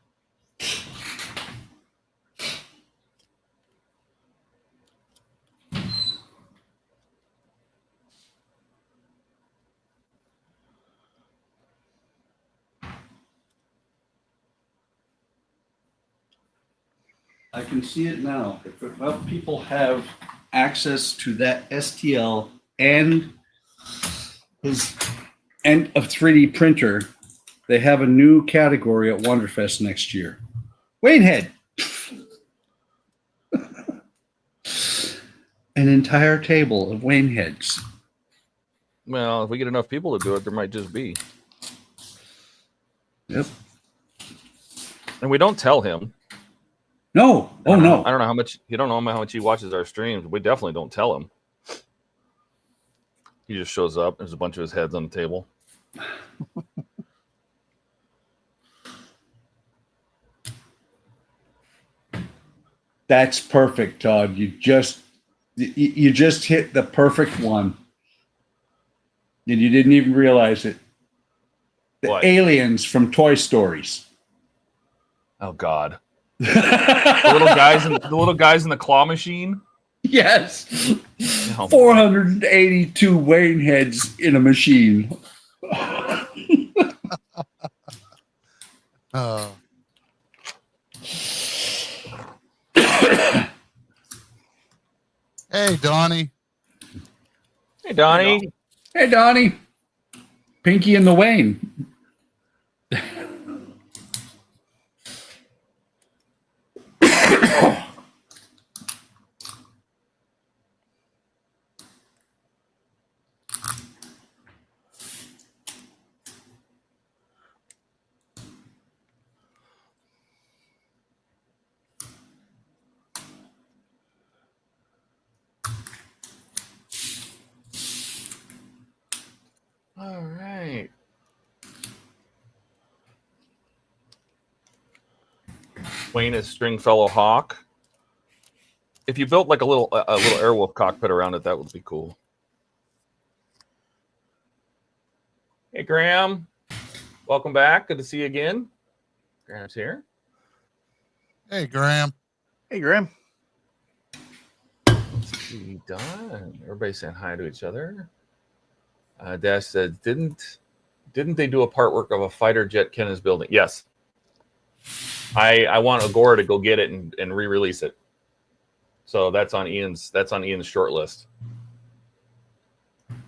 I can see it now. If enough people have access to that STL and his and a 3D printer, they have a new category at Wonderfest next year. Wayne head. An entire table of Wayne heads. Well, if we get enough people to do it, there might just be. Yep. And we don't tell him. No. Oh no. I don't know how much. You don't know how much he watches our streams. We definitely don't tell him. He just shows up. There's a bunch of his heads on the table. That's perfect, Todd. You just hit the perfect one. And you didn't even realize it. The What? aliens from Toy Stories. Oh God. The little guys in the claw machine. Yes. Oh, 482 Wayne heads in a machine. Hey, Donnie. Hey, Donnie. Hey, Donnie. Pinky and the Wayne. All right. Wayne is Stringfellow Hawk. If you built like a little Airwolf cockpit around it, that would be cool. Hey, Graham. Welcome back. Good to see you again. Graham's here. Hey, Graham. Hey, Graham. Let's see, done. Everybody saying hi to each other. Dash said, didn't they do a part work of a fighter jet Ken is building? Yes. I want Agora to go get it and re-release it. So that's on Ian's short list.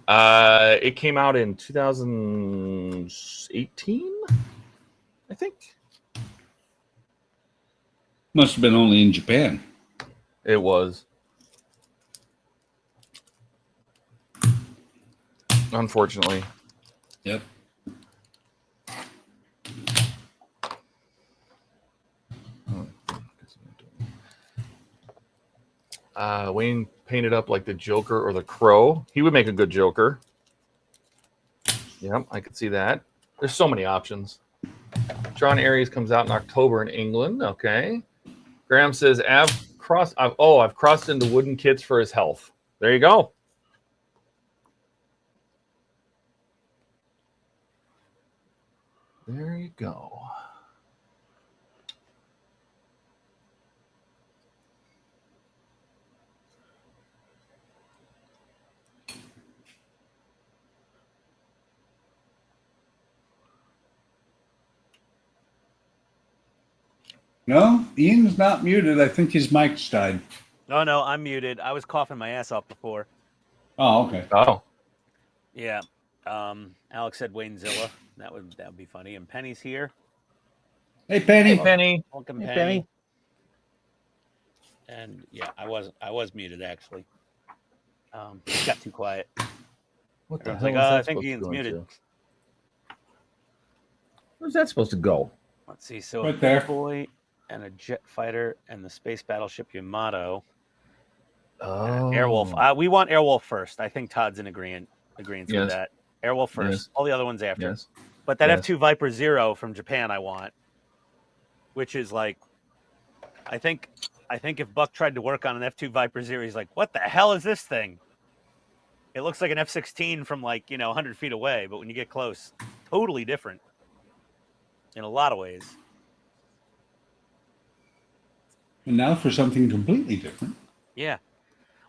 It came out in 2018, I think. Must have been only in Japan. It was. Unfortunately. Yep. Wayne painted up like the Joker or the Crow. He would make a good Joker. Yep, I could see that. There's so many options. John Aries comes out in October in England. Okay. Graham says, I've crossed into wooden kits for his health. There you go. There you go. No, Ian's not muted. I think his mic's died. No, I'm muted. I was coughing my ass off before. Oh, okay. Oh. Yeah. Alex said Waynezilla. That would be funny. And Penny's here. Hey, Penny. Hey, Penny. Welcome, Hey, Penny. Penny. And yeah, I was muted actually. It got too quiet. What the I was hell like, is that I think supposed to Ian's go muted. into? Where's that supposed to go? Let's see. So Right a there. big boy and a jet fighter and the space battleship Yamato. Oh. Airwolf. We want Airwolf first. I think Todd's in agreement Yes. with that. Airwolf first. Yes. All the other ones after. Yes. But that Yes. F2 Viper Zero from Japan I want. Which is like, I think if Buck tried to work on an F2 Viper Zero, he's like, what the hell is this thing? It looks like an F-16 from 100 feet away, but when you get close, totally different in a lot of ways. And now for something completely different. Yeah.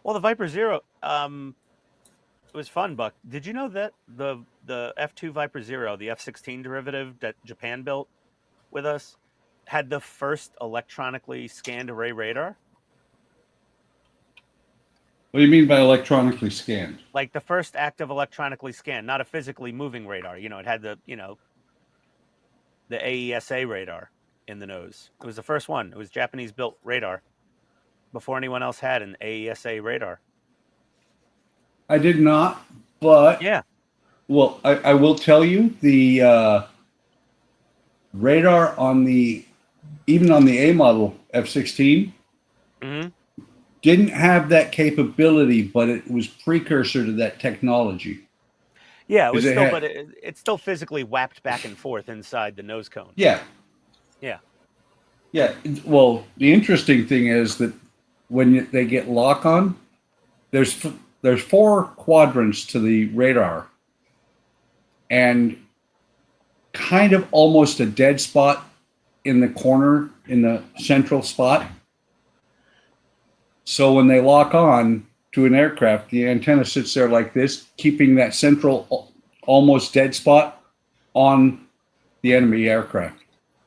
Well, the Viper Zero, it was fun, Buck. Did you know that the F2 Viper Zero, the F-16 derivative that Japan built with us, had the first electronically scanned array radar? What do you mean by electronically scanned? Like the first active electronically scanned, not a physically moving radar. It had the AESA radar in the nose. It was the first one. It was Japanese built radar before anyone else had an AESA radar. I did not, but Yeah. Well, I will tell you the radar on even on the A model F-16 Mm-hmm. didn't have that capability, but it was precursor to that technology. Yeah, it was Is it still, ha- but it's still physically whapped back and forth inside the nose cone. Yeah. Yeah. Yeah. Well, the interesting thing is that when they get lock on, there's 4 quadrants to the radar, and kind of almost a dead spot in the corner, in the central spot. So when they lock on to an aircraft, the antenna sits there like this, keeping that central, almost dead spot on the enemy aircraft.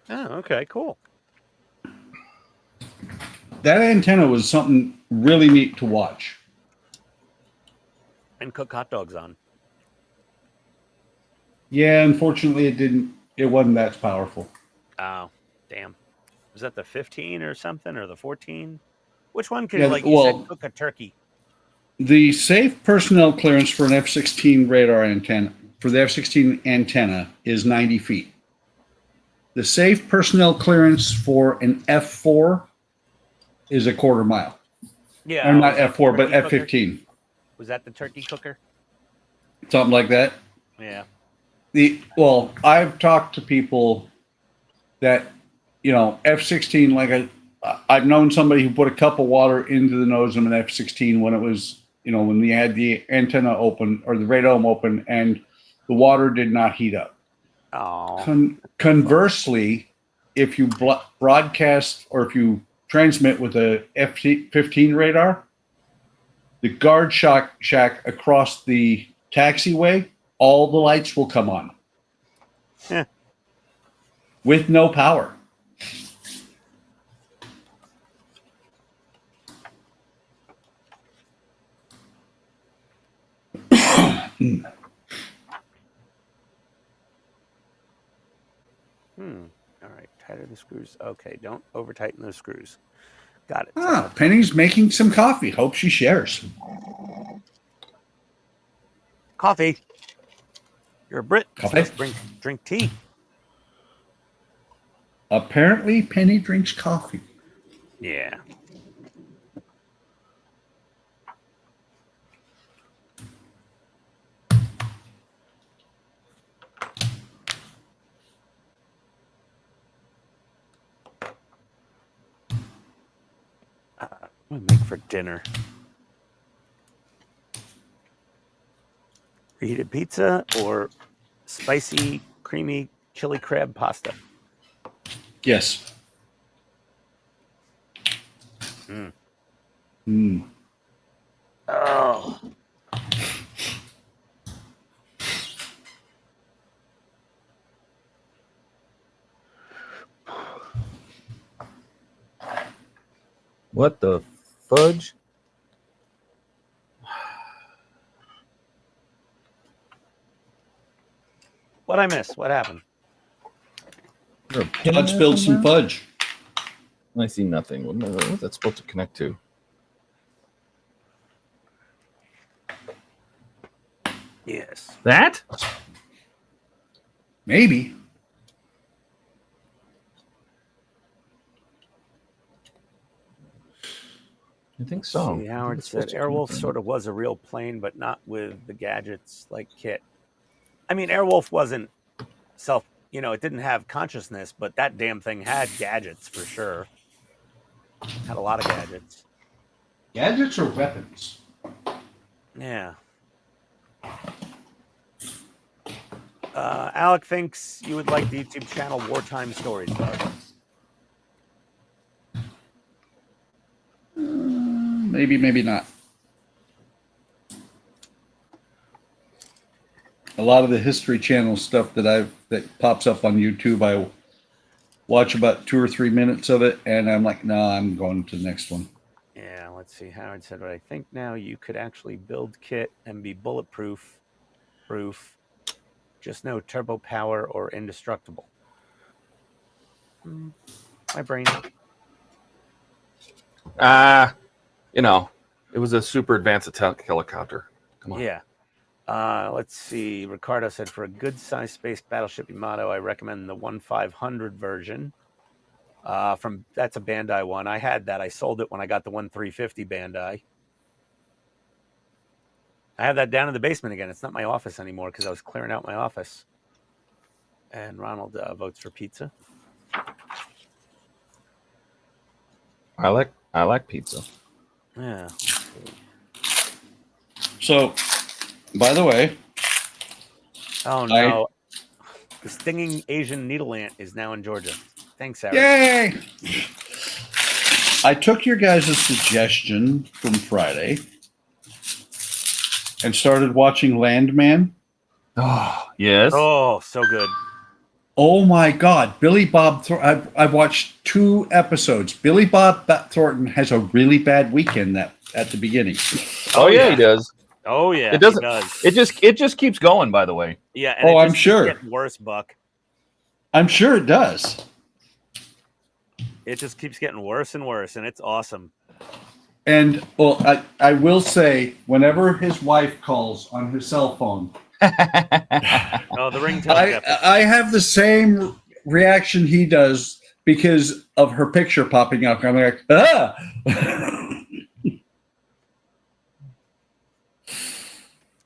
Oh, okay, cool. That antenna was something really neat to watch. And cook hot dogs on. Yeah, unfortunately, it wasn't that powerful. Oh, damn. Was that the 15 or something, or the 14? Which one could, Yeah, like you well, said, cook a turkey? The safe personnel clearance for an F-16 radar antenna, for the F-16 antenna, is 90 feet. The safe personnel clearance for an F-4 is a quarter mile. Yeah. Or not was that F-4, but turkey cooker? F-15. Was that the turkey cooker? Something like that. Yeah. Well, I've talked to people that, F-16, like I've known somebody who put a cup of water into the nose of an F-16 when it was, when we had the antenna open or the radome open and the water did not heat up. Oh. Conversely, if you broadcast or if you transmit with a F-15 radar, the guard shack across the taxiway, all the lights will come on. Yeah. With no power. All right. Tighter the screws. Okay. Don't over tighten those screws. Got it. Ah, Penny's making some coffee. Hope she shares. Coffee. You're a Brit. You're Coffee? supposed to drink tea. Apparently, Penny drinks coffee. Yeah. What do I make for dinner? Reheated pizza or spicy, creamy chili crab pasta? Yes. Oh. What the fudge? What'd I miss? What happened? Todd spilled some fudge. I see nothing. What's that supposed to connect to? Yes. That? Maybe. I think so. See, Howard said Airwolf sort of was a real plane, but not with the gadgets like Kit. I mean, Airwolf wasn't it didn't have consciousness, but that damn thing had gadgets for sure. Had a lot of gadgets. Gadgets or weapons? Yeah. Alec thinks you would like the YouTube channel Wartime Stories, though. Maybe, maybe not. A lot of the History Channel stuff that pops up on YouTube, I watch about 2 or 3 minutes of it, and I'm like, nah, I'm going to the next one. Yeah, let's see. Howard said, but I think now you could actually build Kit and be bulletproof. Just no turbo power or indestructible. My brain. It was a super advanced attack helicopter. Come on. Yeah. Let's see. Ricardo said, for a good-sized space battleship Yamato, I recommend the 1500 version. That's a Bandai one. I had that. I sold it when I got the 1350 Bandai. I have that down in the basement again. It's not my office anymore because I was clearing out my office. And Ronald votes for pizza. I like pizza. Yeah. So, by the way, Oh no. The stinging Asian needle ant is now in Georgia. Thanks, Sarah. yay! I took your guys' suggestion from Friday and started watching Landman. Oh, yes. Oh, so good. Oh my God, Billy Bob Thornton. I've watched 2 episodes. Billy Bob Thornton has a really bad weekend at the beginning. Oh, yeah, he does. Oh yeah, It doesn't. He does. It just keeps going. By the way. Yeah. And Oh, it I'm just keeps sure. getting worse, Buck. I'm sure it does. It just keeps getting worse and worse, and it's awesome. And well, I will say, whenever his wife calls on his cell phone, Oh, the ringtone. I have the same reaction he does because of her picture popping up. I'm like, ah.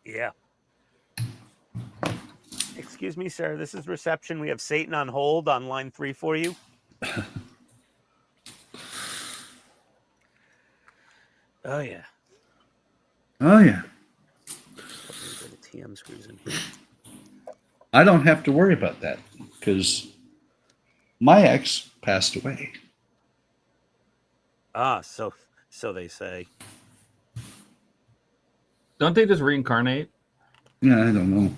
Yeah. Excuse me, sir. This is reception. We have Satan on hold on line 3 for you. Oh yeah. Oh yeah. The TM screws in here. I don't have to worry about that because my ex passed away. Ah, so they say. Don't they just reincarnate? Yeah, I don't know.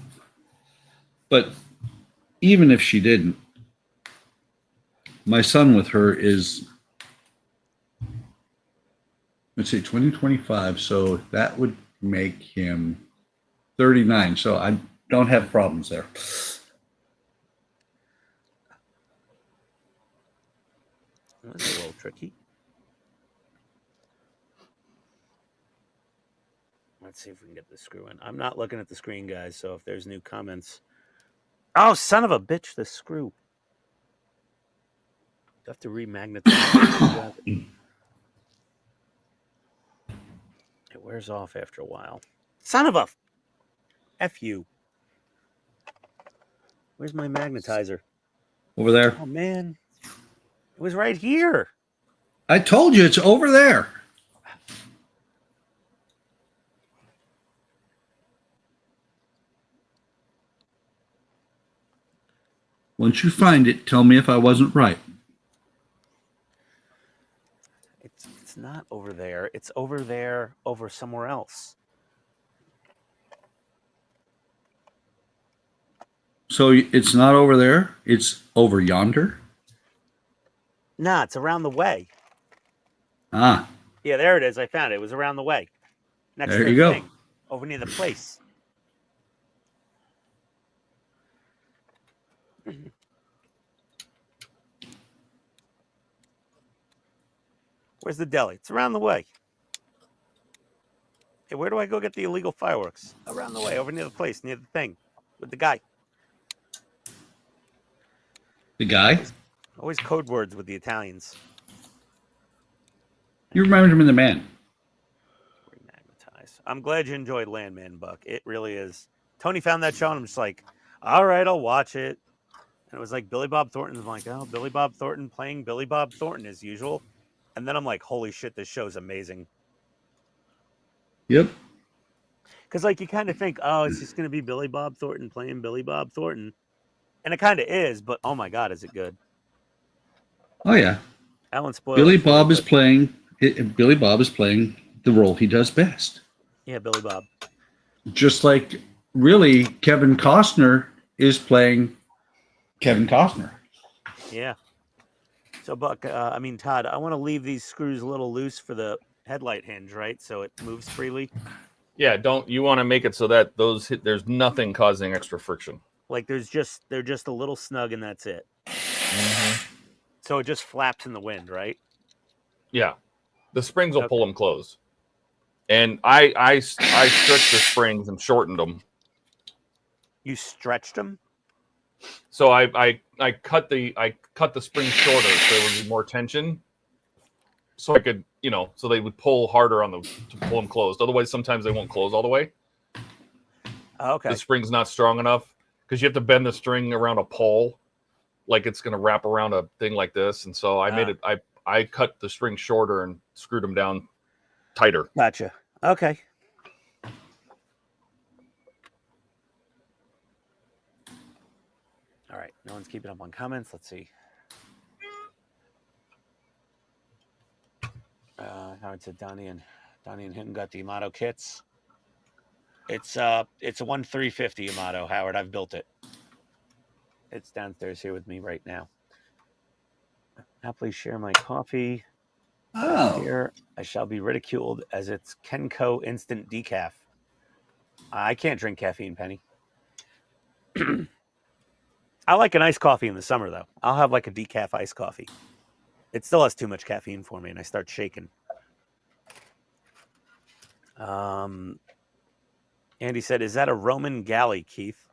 But even if she didn't, my son with her is, let's see, 2025. So that would make him 39. So I don't have problems there. That's a little tricky. Let's see if we can get the screw in. I'm not looking at the screen, guys, so if there's new comments. Oh, son of a bitch, the screw. You have to remagnetize. It wears off after a while. Son of a F you. Where's my magnetizer? Over there. Oh, man. It was right here. I told you it's over there. Once you find it, tell me if I wasn't right. It's not over there. It's over there, over somewhere else. So it's not over there. It's over yonder. Nah, it's around the way. Ah, Yeah, there it is. I found it. It was around the way. Next there to you the go. thing. Over near the place. Where's the deli? It's around the way. Hey, where do I go get the illegal fireworks? Around the way, over near the place, near the thing, with the guy. The guy? Always code words with the Italians. You remember him in The Man. Remagnetize. I'm glad you enjoyed Landman, Buck. It really is. Tony found that show, and I'm just like, all right, I'll watch it. And it was like Billy Bob Thornton. I'm like, oh, Billy Bob Thornton playing Billy Bob Thornton as usual. And then I'm like, holy shit, this show's amazing. Yep. Because, like, you kind of think, oh, it's just going to be Billy Bob Thornton playing Billy Bob Thornton. And it kind of is, but oh my God, is it good? Oh yeah. Alan spoiled Billy it for me, Bob is but- playing. Billy Bob is playing the role he does best. Yeah, Billy Bob. Just like, really, Kevin Costner is playing Kevin Costner. Yeah. So, Buck, Todd, I want to leave these screws a little loose for the headlight hinge, right? So it moves freely. Yeah, you want to make it so that there's nothing causing extra friction. Like they're just a little snug and that's it. So it just flaps in the wind, right? Yeah, the springs will pull them closed. And I stretched the springs and shortened them. You stretched them? So I cut the spring shorter so there would be more tension. So I could, so they would pull harder to pull them closed. Otherwise, sometimes they won't close all the way. Okay. The spring's not strong enough because you have to bend the string around a pole, like it's going to wrap around a thing like this. And so I made it. I cut the string shorter and screwed them down tighter. Gotcha. Okay. All right. No one's keeping up on comments. Let's see. Howard said Donnie and Hinton got the Yamato kits. It's a 1350 Yamato, Howard. I've built it. It's downstairs here with me right now. Happily share my coffee. Oh. Here I shall be ridiculed as it's Kenko instant decaf. I can't drink caffeine, Penny. I like an iced coffee in the summer, though. I'll have like a decaf iced coffee. It still has too much caffeine for me, and I start shaking. Andy said, is that a Roman galley, Keith?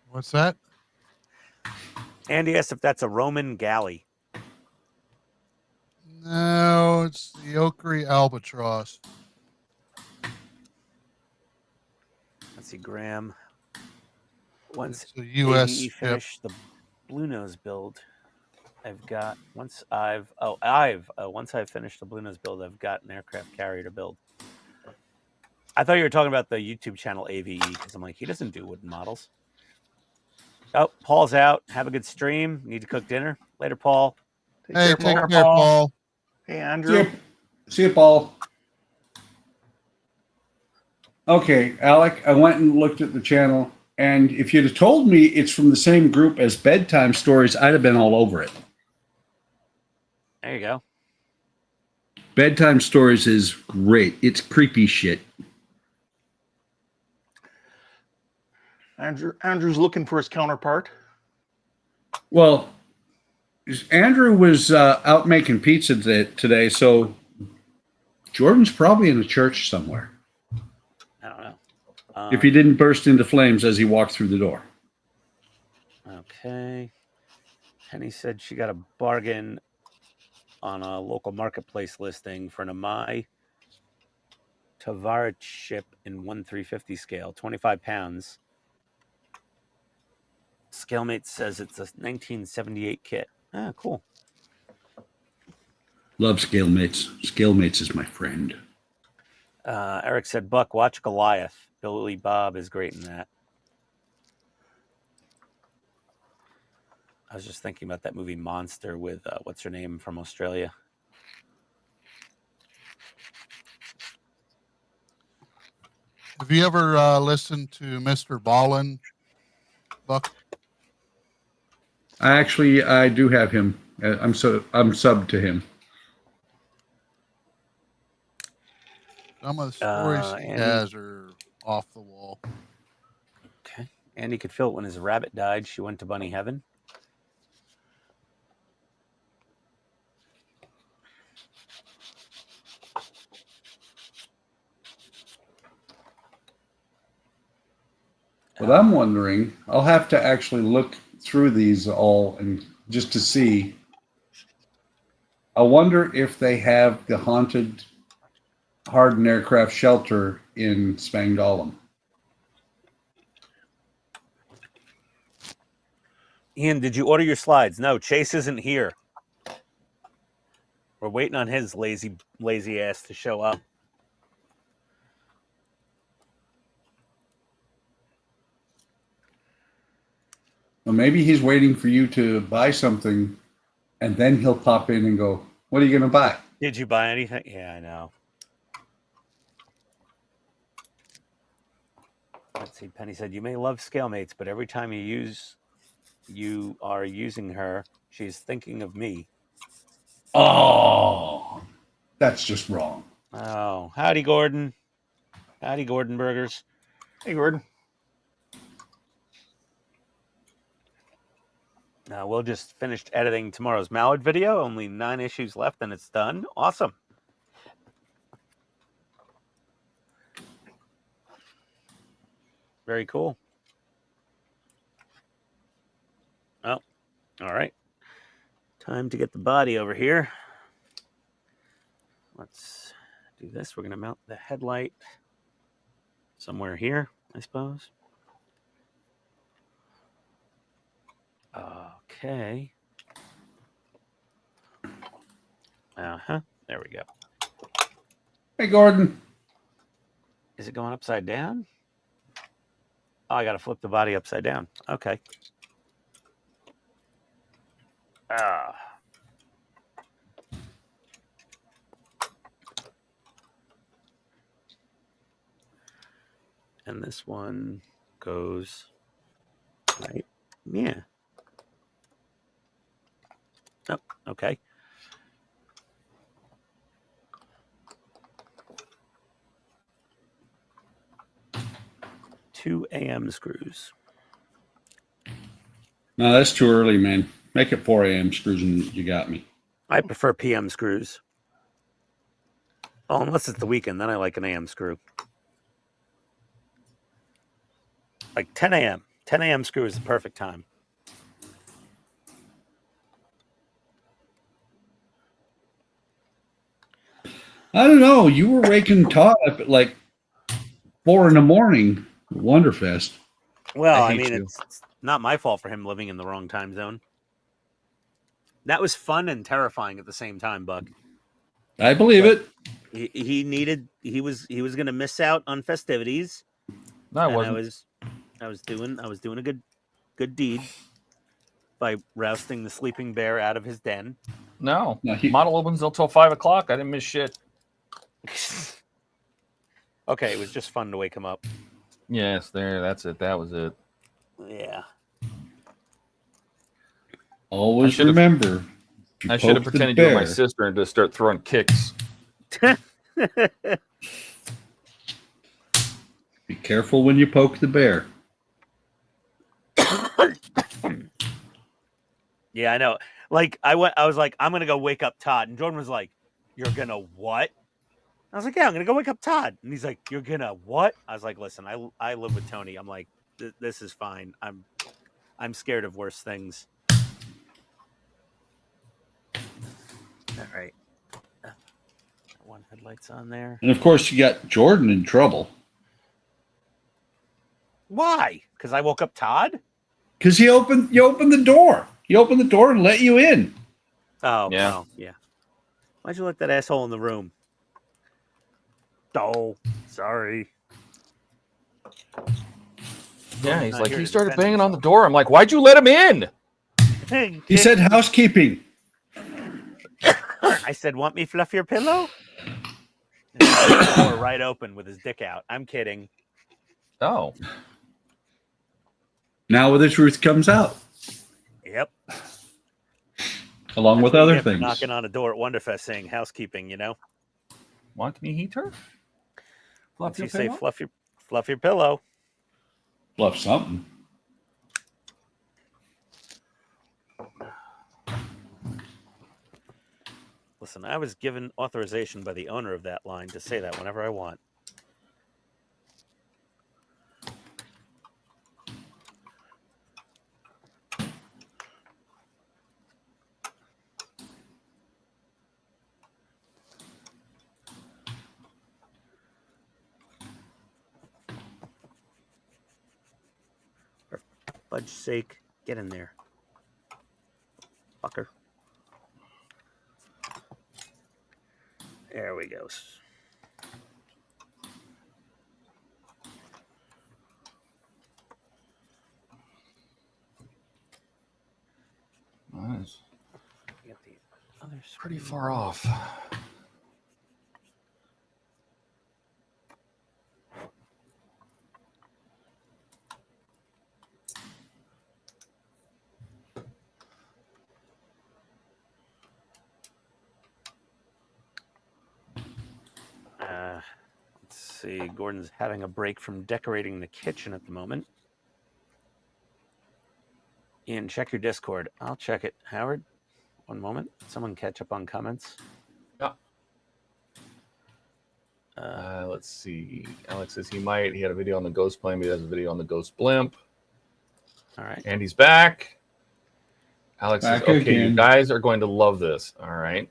What's that? Andy asked if that's a Roman galley. No, it's the Oakry Albatross. Let's see, Graham. Once It's a U.S. AE ship. finish the Blue Nose build, once I've finished the Blue Nose build, I've got an aircraft carrier to build. I thought you were talking about the YouTube channel AVE, because I'm like, he doesn't do wooden models. Oh, Paul's out. Have a good stream. Need to cook dinner. Later, Paul. Hey, take care, Paul. Hey, Andrew. See you, Paul. Okay, Alec, I went and looked at the channel, and if you'd have told me it's from the same group as Bedtime Stories, I'd have been all over it. There you go. Bedtime Stories is great. It's creepy shit. Andrew's looking for his counterpart. Well, Andrew was out making pizza today, so Jordan's probably in a church somewhere. I don't know. If he didn't burst into flames as he walked through the door. Okay. Penny said she got a bargain on a local marketplace listing for an Amai Tavares ship in 1/350 scale, 25 pounds. Scalemate says it's a 1978 kit. Ah, cool. Love Scalemates. Scalemates is my friend. Eric said, Buck, watch Goliath. Billy Bob is great in that. I was just thinking about that movie Monster with, what's her name from Australia? Have you ever listened to Mr. Ballin, Buck? I do have him. I'm subbed to him. Some of the stories he has are off the wall. Okay. Andy could feel it when his rabbit died. She went to bunny heaven. But I'm wondering, I'll have to actually look through these all and just to see. I wonder if they have the haunted hardened aircraft shelter in Spangdahlem. Ian, did you order your slides? No, Chase isn't here. We're waiting on his lazy ass to show up. Well, maybe he's waiting for you to buy something, and then he'll pop in and go, what are you going to buy? Did you buy anything? Yeah, I know. Let's see. Penny said, you may love Scalemates, but every time you are using her, she's thinking of me. Oh, that's just wrong. Oh, howdy, Gordon. Howdy, Gordon Burgers. Hey, Gordon. We'll just finish editing tomorrow's Mallard video. Only 9 issues left, and it's done. Awesome. Very cool. Oh, all right. Time to get the body over here. Let's do this. We're going to mount the headlight somewhere here, I suppose. Okay. There we go. Hey, Gordon. Is it going upside down? Oh, I got to flip the body upside down. Okay. And this one goes right. Yeah. Oh, okay. Two AM screws. No, that's too early, man. Make it 4 a.m. screws and you got me. I prefer PM screws. Oh, unless it's the weekend, then I like an AM screw. Like 10 a.m. 10 a.m. screw is the perfect time. I don't know. You were waking Todd up at like 4 in the morning. Wonderfest. Well, I hate mean, you. it's not my fault for him living in the wrong time zone. That was fun and terrifying at the same time, Buck. I believe But it. he was going to miss out on festivities. No, I And wasn't. I was doing a good deed by rousting the sleeping bear out of his den. No. No, he- Model opens until 5 o'clock. I didn't miss shit. Okay, it was just fun to wake him up. Yes, there. That's it. That was it. Yeah. Always should've- remember. you I should have poke the pretended you were my bear. sister and just start throwing kicks. Be careful when you poke the bear. Yeah, I know. Like I was like, I'm gonna go wake up Todd, and Jordan was like, "You're gonna what?" I was like, "Yeah, I'm gonna go wake up Todd," and he's like, "You're gonna what?" I was like, "Listen, I live with Tony. I'm like, this is fine. I'm scared of worse things." All right, one headlights on there. And of course, you got Jordan in trouble Why? Because I woke up Todd. because you opened the door. You opened the door and let you in. Oh, Yeah. well, yeah. Why'd you let that asshole in the room? Oh, sorry. Yeah, he's Not like, here he to started defend banging on the himself. door. I'm like, why'd you let him in? He said housekeeping. I said, "Want me fluff your pillow?" And he left the door right open with his dick out. I'm kidding. Oh, Now the truth comes out, Yep. along That's with what you other get for things. knocking on a door at Wonderfest saying housekeeping. You know, want me heater? once you say fluff your pillow. Love something. Listen, I was given authorization by the owner of that line to say that whenever I want. For fudge's sake, get in there, fucker. There we go. Nice. Get the other Pretty screen. far off. Let's see. Gordon's having a break from decorating the kitchen at the moment. Ian, check your Discord. I'll check it. Howard, one moment. Someone catch up on comments. Yeah. Let's see. Alex says he might. He had a video on the ghost plane, but he has a video on the ghost blimp. All right. And he's back. Alex says, Back okay, you again. guys are going to love this. All right.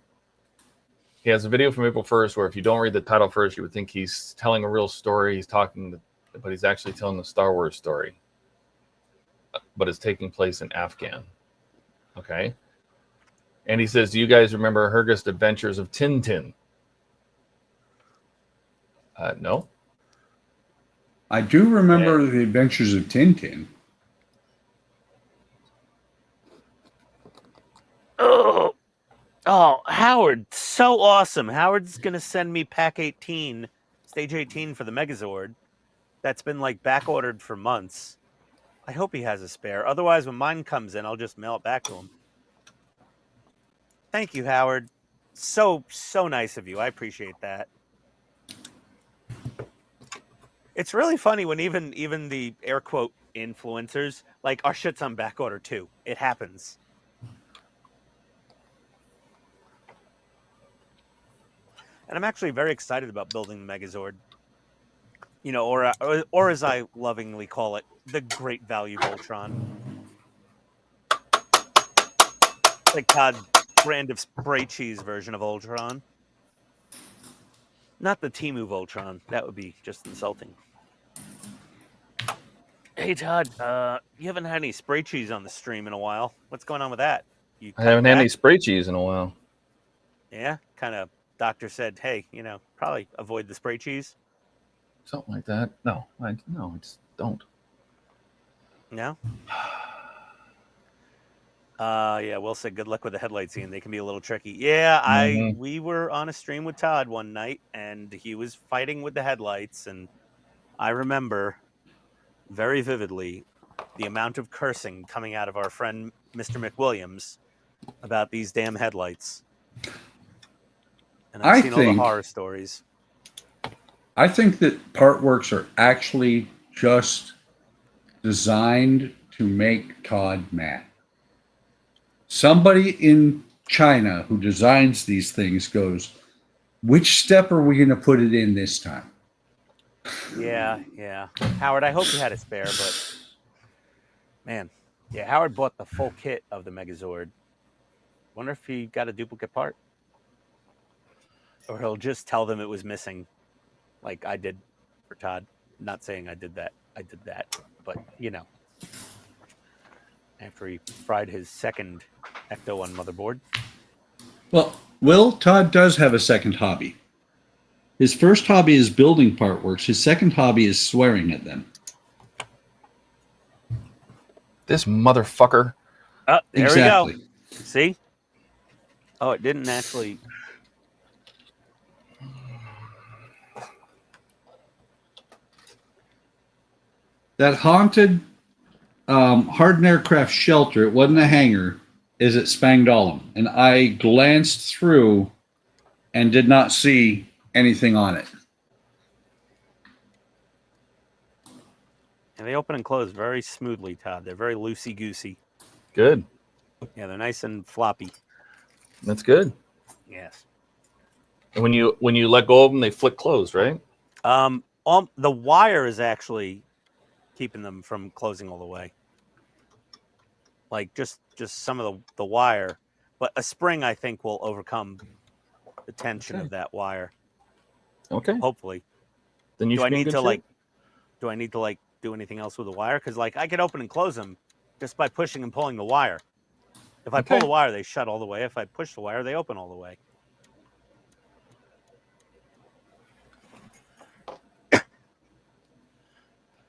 He has a video from April 1st where if you don't read the title first, you would think he's telling a real story. He's talking, but he's actually telling the Star Wars story. But it's taking place in Afghan. Okay. And he says, do you guys remember Hergest Adventures of Tintin? No. I do remember the Adventures of Tintin. Oh, Howard, so awesome. Howard's going to send me pack 18, stage 18 for the Megazord. that's been like back ordered for months. I hope he has a spare. Otherwise, when mine comes in, I'll just mail it back to him. Thank you, Howard. So nice of you. I appreciate that. It's really funny when even the air quote influencers, like, our shit's on back order too. It happens. And I'm actually very excited about building the Megazord. You know, or as I lovingly call it, the Great Value Voltron. Like Todd's brand of spray cheese version of Voltron. Not the Temu Voltron. That would be just insulting. Hey Todd, you haven't had any spray cheese on the stream in a while. What's going on with that? You I haven't had back? any spray cheese in a while. Yeah, kind of. Doctor said, hey, you know, probably avoid the spray cheese. Something like that. No, I just don't. No. Yeah, Will said good luck with the headlight scene. They can be a little tricky. Yeah, we were on a stream with Todd one night and he was fighting with the headlights, and I remember very vividly the amount of cursing coming out of our friend Mr. McWilliams about these damn headlights. And I've seen all the horror stories. I think that part works are actually just designed to make Todd mad. Somebody in China who designs these things goes, which step are we going to put it in this time? Yeah. Howard, I hope you had a spare, but man, yeah, Howard bought the full kit of the Megazord. Wonder if he got a duplicate part. Or he'll just tell them it was missing, like I did for Todd. Not saying I did that. But, you know, after he fried his second Ecto 1 motherboard. Well, Todd does have a second hobby. His first hobby is building part works. His second hobby is swearing at them. This motherfucker. Oh, there Exactly. we go. See? Oh, it didn't actually... That haunted hardened aircraft shelter, it wasn't a hangar, is at Spangdahlem. And I glanced through and did not see anything on it. And they open and close very smoothly, Todd. They're very loosey-goosey. Good. Yeah, they're nice and floppy. That's good. Yes. And when you let go of them, they flick closed, right? The wire is actually keeping them from closing all the way. Like just some of the wire, but a spring I think will overcome the tension of that wire. Okay. Hopefully. Then you do I need to do anything else with the wire? Because like I could open and close them just by pushing and pulling the wire. If I pull the wire, they shut all the way. If I push the wire, they open all the way.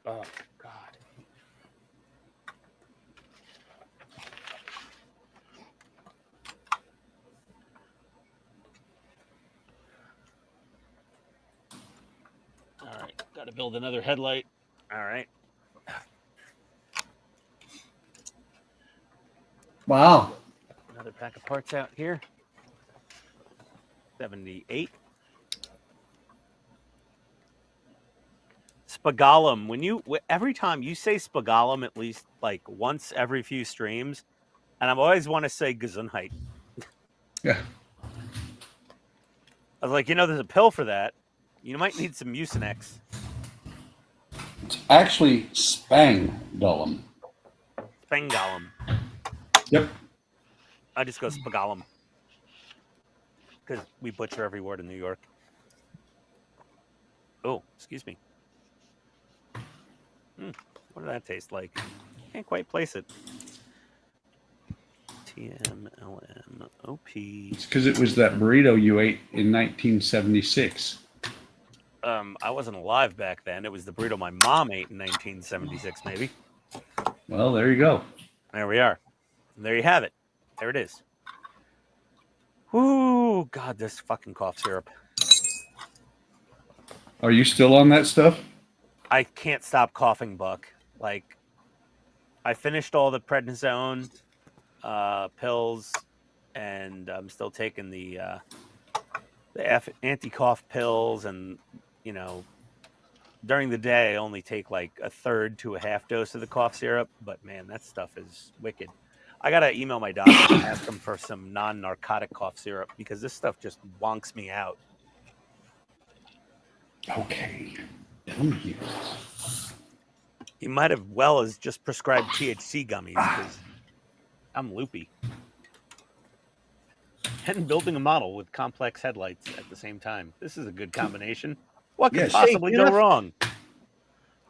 Oh, God. All right. Got to build another headlight. All right. Wow. Another pack of parts out here. 78. Spagalum. Every time you say Spagalum, at least like once every few streams, and I always want to say Gesundheit. Yeah. I was like, there's a pill for that. You might need some Mucinex. It's actually Spangdahlem. Spagalum. Yep. I just go Spagalum. Because we butcher every word in New York. Oh, excuse me. What did that taste like? Can't quite place it. TMLMOP. It's because it was that burrito you ate in 1976. I wasn't alive back then. It was the burrito my mom ate in 1976, maybe. Well, there you go. There we are. And there you have it. There it is. Whoo, God, this fucking cough syrup. Are you still on that stuff? I can't stop coughing, Buck. Like, I finished all the prednisone pills, and I'm still taking the anti-cough pills, and you know, during the day I only take like a third to a half dose of the cough syrup. But man, that stuff is wicked. I gotta email my doctor and ask him for some non-narcotic cough syrup because this stuff just wonks me out. Okay. Down here. He might have well as just prescribed THC gummies because I'm loopy. And building a model with complex headlights at the same time. This is a good combination. What could Yes. possibly Hey, go Kenneth. wrong?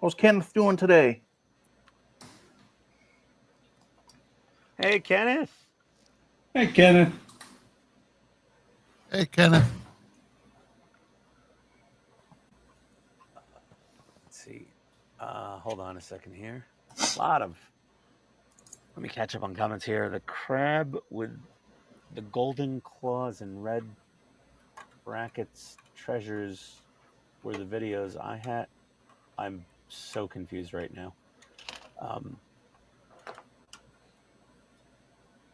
How's Kenneth doing today? Hey, Kenneth. Hey, Kenneth. Hey, Kenneth. Let's see. Hold on a second here. A lot of. Let me catch up on comments here. The crab with the golden claws and red brackets treasures were the videos I had. I'm so confused right now.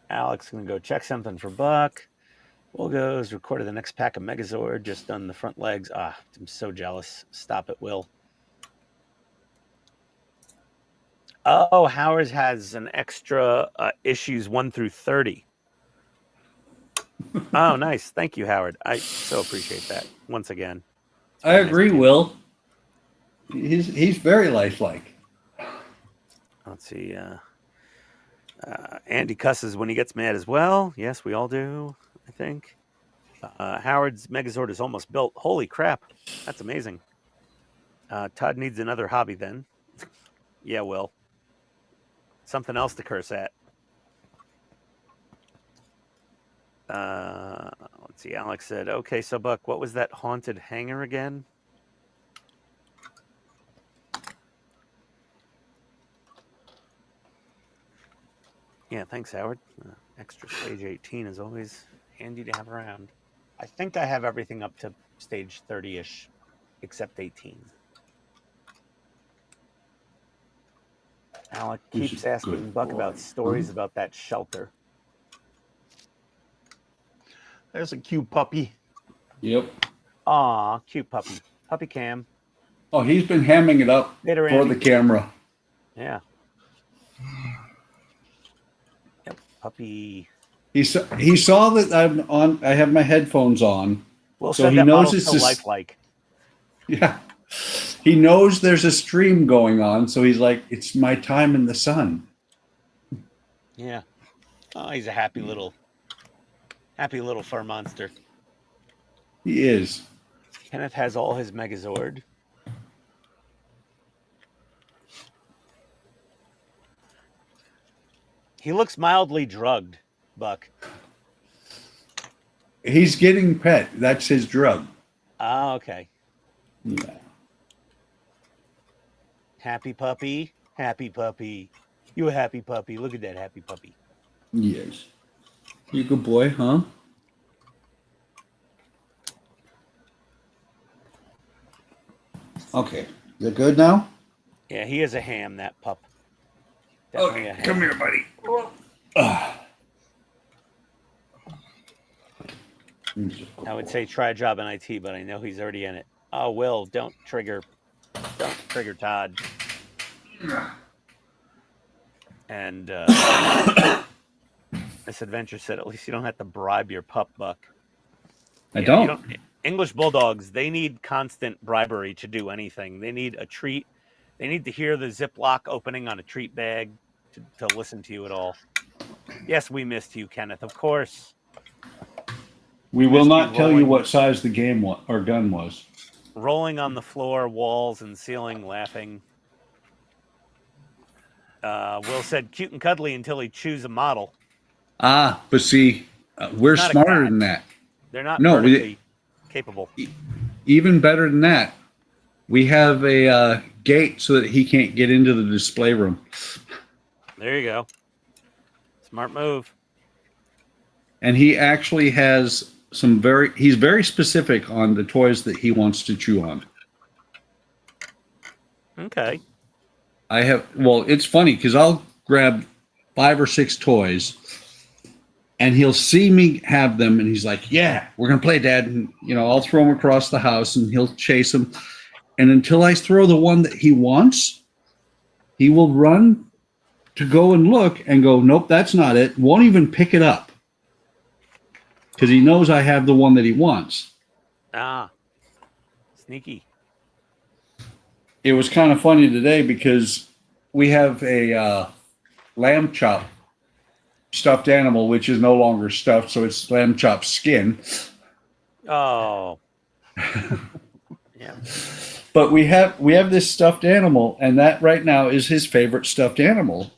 Alex gonna go check something for Buck. Will goes recorded the next pack of Megazord. Just done the front legs. Ah, I'm so jealous. Stop it, Will. Oh, Howard has an extra issues 1 through 30. Oh, nice. Thank you, Howard. I so appreciate that. Once again. It's I very nice agree, of you. Will. He's very lifelike. Let's see. Andy cusses when he gets mad as well. Yes, we all do, I think. Howard's Megazord is almost built. Holy crap. That's amazing. Todd needs another hobby then. Yeah, Will. Something else to curse at. Let's see. Alex said, okay, so Buck, what was that haunted hangar again? Yeah, thanks, Howard. Extra stage 18 is always handy to have around. I think I have everything up to stage 30-ish, except 18. Alec This keeps is asking good Buck boy. about stories about that shelter. There's a cute puppy. Yep. Aw, cute puppy. Puppy cam. Oh, he's been hamming it up Later, for Andy. the camera. Yeah. Yep, puppy. He saw that I'm on. I have my headphones on. Will So said he that knows model's it's so this- lifelike. Yeah. He knows there's a stream going on, so he's like, "It's my time in the sun." Yeah. Oh, he's a happy little fur monster. He is. Kenneth has all his Megazord. He looks mildly drugged, Buck. He's getting pet. That's his drug. Ah, okay. Yeah. Happy puppy. Happy puppy. You a happy puppy. Look at that happy puppy. Yes. You a good boy, huh? Okay. Is it good now? Yeah, he is a ham, that pup. Definitely a ham. Come here, buddy. I would say try a job in IT, but I know he's already in it. Oh, Will, don't trigger Todd. And this adventure said, at least you don't have to bribe your pup, Buck. I Yeah, don't. English bulldogs, they need constant bribery to do anything. They need a treat. They need to hear the Ziploc opening on a treat bag to listen to you at all. Yes, we missed you, Kenneth. Of course. We will Missed you not tell you rolling- what size the game or gun was. Rolling on the floor, walls, and ceiling, laughing. Will said, cute and cuddly until he chews a model. Ah, but see, we're Not a smarter cat. than that. They're not No, vertically capable. Even better than that, we have a gate so that he can't get into the display room. There you go. Smart move. And he actually has he's very specific on the toys that he wants to chew on. Okay. Well, it's funny because I'll grab 5 or 6 toys and he'll see me have them and he's like, yeah, we're going to play, Dad. And, I'll throw them across the house and he'll chase them. And until I throw the one that he wants, he will run to go and look and go, nope, that's not it. Won't even pick it up because he knows I have the one that he wants. Ah, sneaky. It was kind of funny today because we have a lamb chop stuffed animal, which is no longer stuffed, so it's lamb chop skin. Oh. Yeah. But we have this stuffed animal, and that right now is his favorite stuffed animal.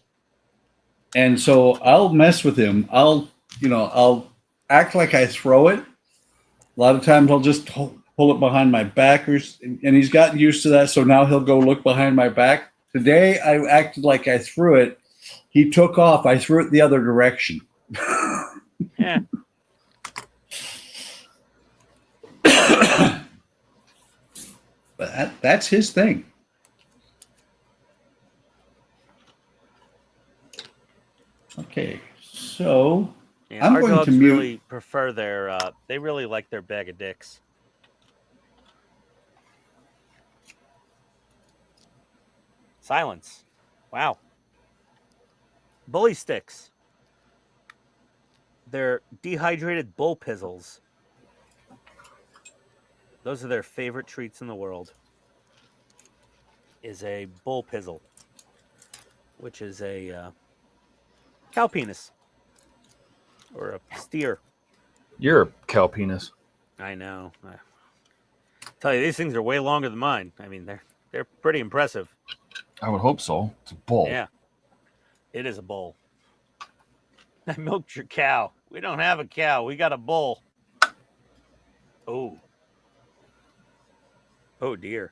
And so I'll mess with him. I'll act like I throw it. A lot of times I'll just pull it behind my back, and he's gotten used to that. So now he'll go look behind my back. Today I acted like I threw it. He took off. I threw it the other direction. Yeah. But that's his thing. Okay, so Yeah, I'm our going dogs to mute. really prefer their. They really like their bag of dicks. Silence. Wow. Bully sticks. They're dehydrated bull pizzles. Those are their favorite treats in the world. Is a bull pizzle, which is a cow penis or a steer. You're a cow penis. I know. I tell you, these things are way longer than mine. I mean, they're pretty impressive. I would hope so. It's a bull. Yeah, it is a bull. I milked your cow. We don't have a cow. We got a bull. Oh. Oh, dear.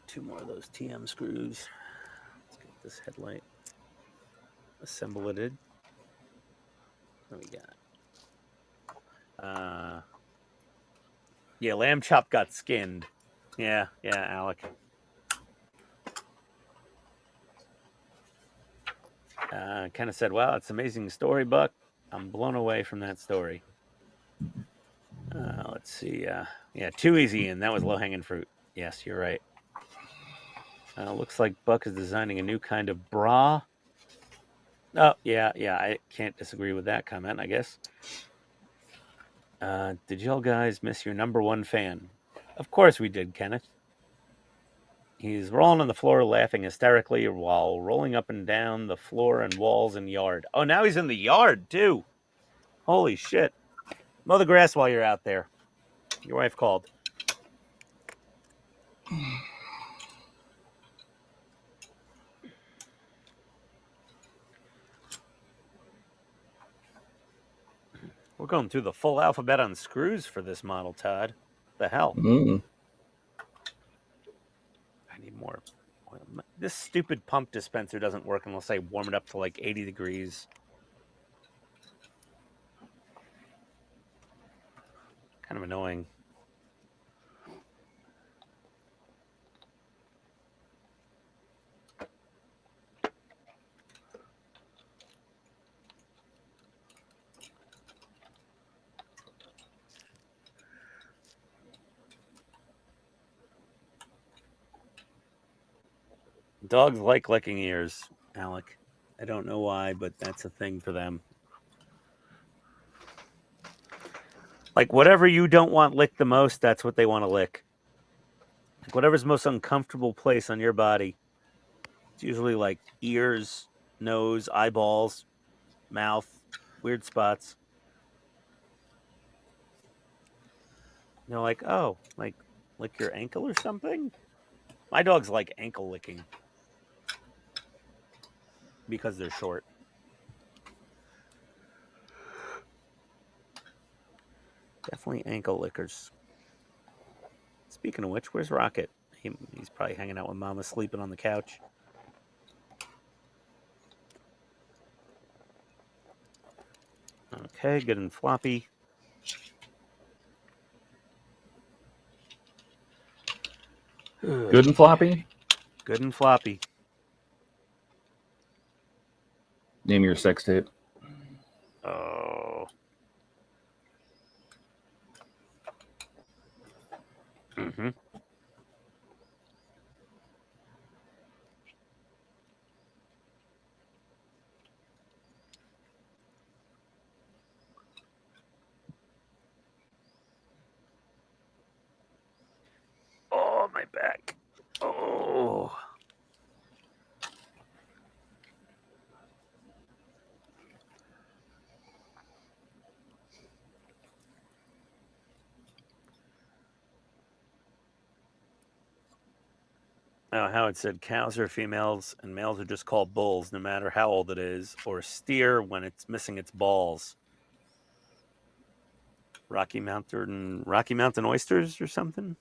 Two more of those TM screws. Let's get this headlight assembleed. What do we got? Yeah, lamb chop got skinned. Yeah, Alec. Kind of said, wow, it's an amazing story, Buck. I'm blown away from that story. Let's see. Yeah, too easy, and that was low-hanging fruit. Yes, you're right. Looks like Buck is designing a new kind of bra. Oh, yeah, I can't disagree with that comment, I guess. Did y'all guys miss your #1 fan? Of course we did, Kenneth. He's rolling on the floor laughing hysterically while rolling up and down the floor and walls and yard. Oh, now he's in the yard, too. Holy shit. Mow the grass while you're out there. Your wife called. We're going through the full alphabet on screws for this model, Todd. The hell? Mm. I need more. This stupid pump dispenser doesn't work unless I warm it up to like 80 degrees. Kind of annoying. Dogs like licking ears, Alec. I don't know why, but that's a thing for them. Like, whatever you don't want licked the most, that's what they want to lick. Like, whatever's most uncomfortable place on your body. It's usually like ears, nose, eyeballs, mouth, weird spots. And they're like, oh, like lick your ankle or something? My dogs like ankle licking. Because they're short. Definitely ankle lickers. Speaking of which, where's Rocket? He's probably hanging out with Mama, sleeping on the couch. Okay, good and floppy. Good and floppy. Good and floppy. Name your sex tape. Oh. Mm-hmm. Oh, my back. Oh. Oh, Howard said cows are females and males are just called bulls, no matter how old it is, or steer when it's missing its balls. Rocky Mountain oysters or something?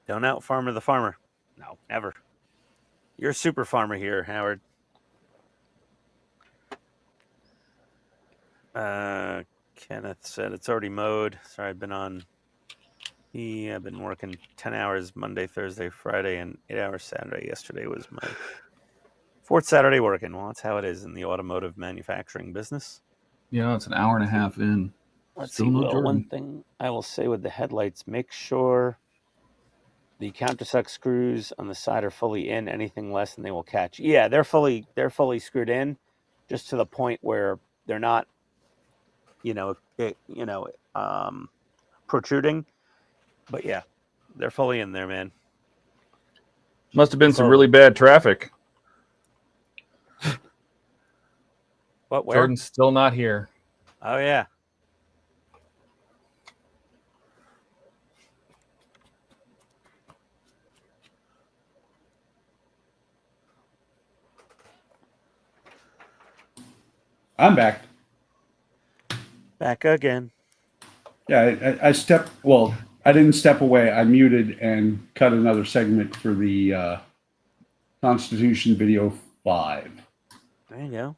Don't out farmer the farmer. No, never. You're a super farmer here, Howard. Kenneth said it's already mowed. Sorry, I've been working 10 hours Monday, Thursday, Friday, and 8 hours Saturday. Yesterday was my fourth Saturday working. Well, that's how it is in the automotive manufacturing business. Yeah, it's an hour and a half in. Let's Still see. no Will, Jordan. one thing I will say with the headlights, make sure the countersunk screws on the side are fully in. Anything less than they will catch. Yeah, they're fully screwed in, just to the point where they're not, protruding. But yeah, they're fully in there, man. Must have been some So- really bad traffic. What? Where? Jordan's still not here. Oh yeah. I'm back. Back again. Yeah, I stepped. Well, I didn't step away. I muted and cut another segment for the Constitution video 5. There you go.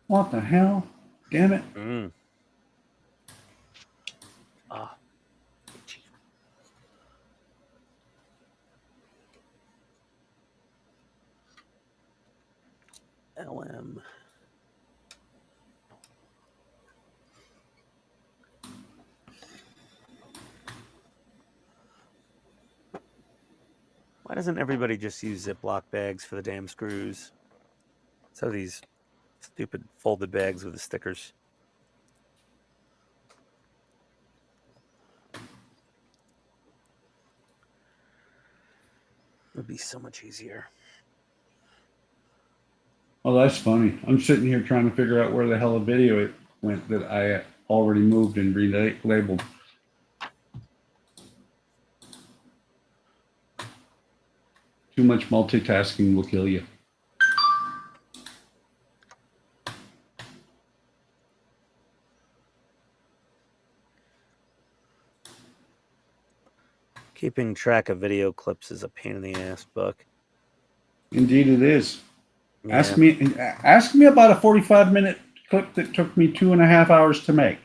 What the hell? Damn it! Mm. LM. Why doesn't everybody just use Ziploc bags for the damn screws? So these stupid folded bags with the stickers. It would be so much easier. Oh, that's funny. I'm sitting here trying to figure out where the hell the video it went that I already moved and relabeled. Too much multitasking will kill you. Keeping track of video clips is a pain in the ass, Buck. Indeed, it is. Yeah. Ask me about a 45-minute clip that took me 2.5 hours to make.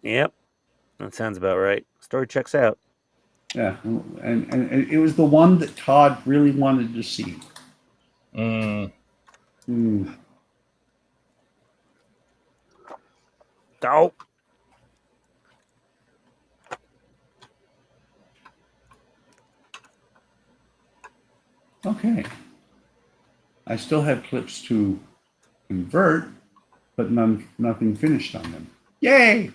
Yep. That sounds about right. Story checks out. Yeah, and it was the one that Todd really wanted to see. Oh, Okay. I still have clips to convert, but nothing finished on them. Yay!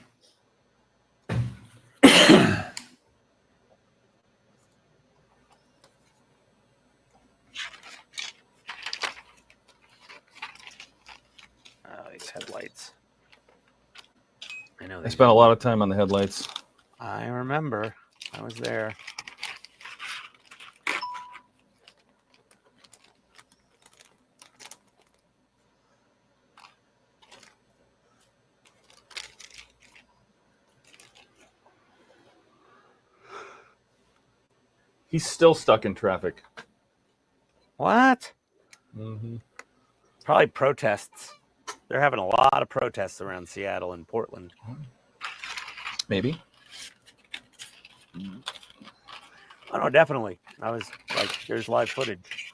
these headlights. I know. I They spent a lot of time on the headlights. I remember. I was there. He's still stuck in traffic. What? Mm-hmm. Probably protests. They're having a lot of protests around Seattle and Portland. Maybe. Oh no, definitely. I was like, there's live footage.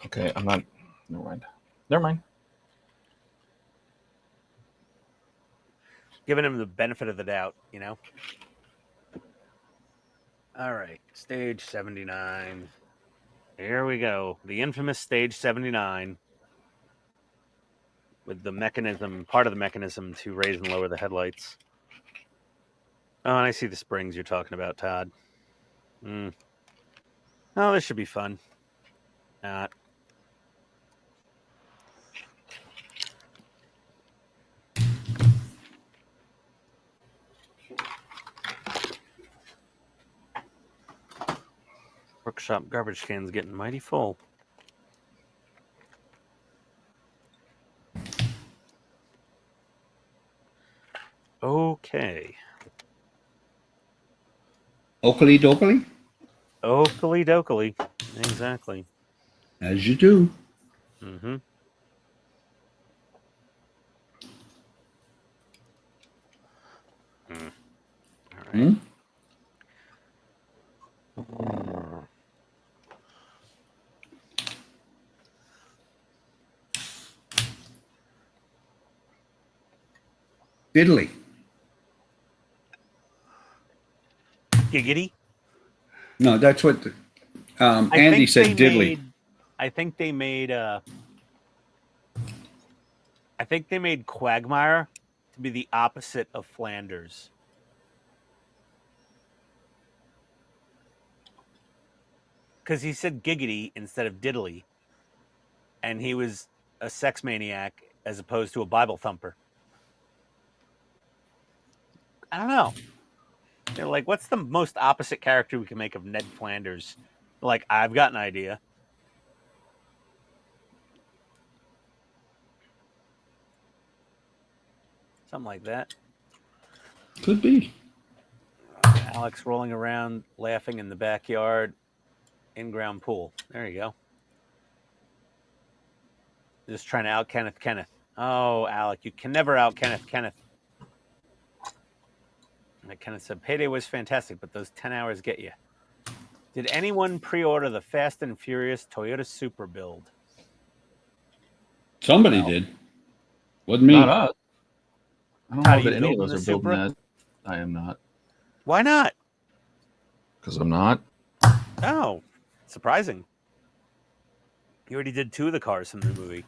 Okay, I'm not. Never mind. Never mind. Giving him the benefit of the doubt, you know. All right, stage 79. Here we go. The infamous stage 79 with the mechanism, part of the mechanism to raise and lower the headlights. Oh, and I see the springs you're talking about, Todd. Oh, this should be fun. Not. Workshop garbage can's getting mighty full. Okay. Oakley dokley, Oakley dokley. Exactly. as you do. Mm-hmm. All right. Hmm? Diddly. Giggity. No, that's what Andy said. Diddly. I think they made Quagmire to be the opposite of Flanders. Because he said giggity instead of diddly. And he was a sex maniac as opposed to a Bible thumper. I don't know. They're like, what's the most opposite character we can make of Ned Flanders? Like, I've got an idea. Something like that. Could be. Alex rolling around, laughing in the backyard, in-ground pool. There you go. Just trying to out Kenneth. Oh, Alec, you can never out Kenneth. Like Kenneth said, payday was fantastic, but those 10 hours get you. Did anyone pre-order the Fast and Furious Toyota Supra build? Somebody did. Wasn't me. Not us. I don't How know do that you any of build us the are building Supra? that. I am not. Why not? Because I'm not. Oh, surprising. You already did 2 of the cars from the movie.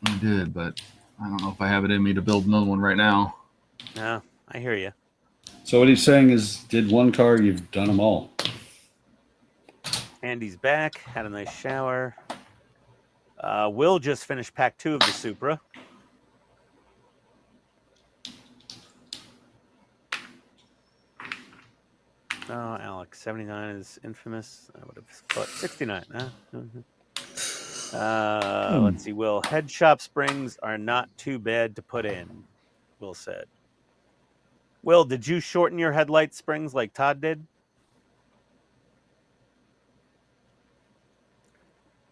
I did, but I don't know if I have it in me to build another one right now. No, I hear you. So what he's saying is, did one car, you've done them all. Andy's back. Had a nice shower. Will just finished pack 2 of the Supra. Oh, Alex, 79 is infamous. I would have thought 69. Let's see. Will, head shop springs are not too bad to put in, Will said. Will, did you shorten your headlight springs like Todd did?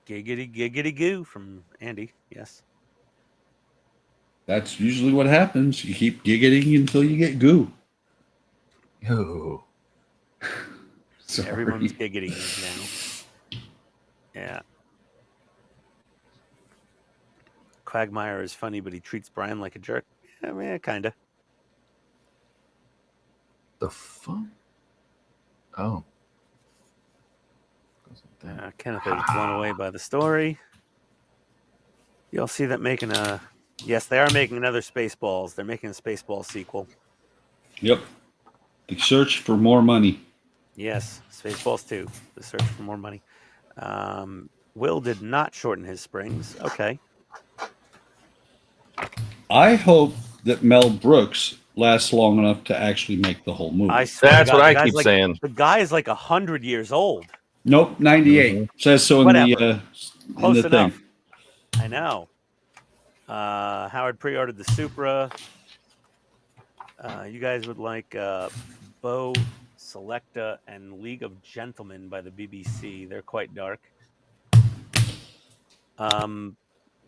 Giggity goo from Andy. Yes. That's usually what happens. You keep giggling until you get goo. Oh. Sorry. Everyone's giggity now. Yeah. Quagmire is funny, but he treats Brian like a jerk. I mean, kind of. The fuck? Oh. Kenneth is blown away by the story. You'll see that making a... Yes, they are making another Spaceballs. They're making a Spaceball sequel. Yep. The search for more money. Yes, Spaceballs 2. The search for more money. Will did not shorten his springs. Okay. I hope that Mel Brooks lasts long enough to actually make the whole movie. I swear That's to God, what the I guy's keep like, saying. The guy is like 100 years old. Nope, 98. Says so in Whatever. the Close enough. thing. I know. Howard pre-ordered the Supra. You guys would like Bo Selecta and League of Gentlemen by the BBC. They're quite dark.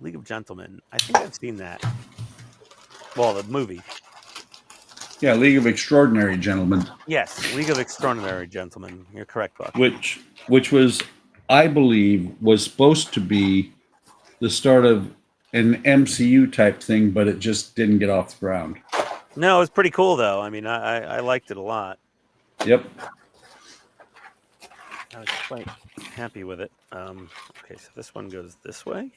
League of Gentlemen. I think I've seen that. Well, the movie. Yeah, League of Extraordinary Gentlemen. Yes, League of Extraordinary Gentlemen. You're correct, Buck. Which was, I believe, was supposed to be the start of an MCU type thing, but it just didn't get off the ground. No, it was pretty cool though. I mean, I liked it a lot. Yep. I was quite happy with it. Okay, so this one goes this way.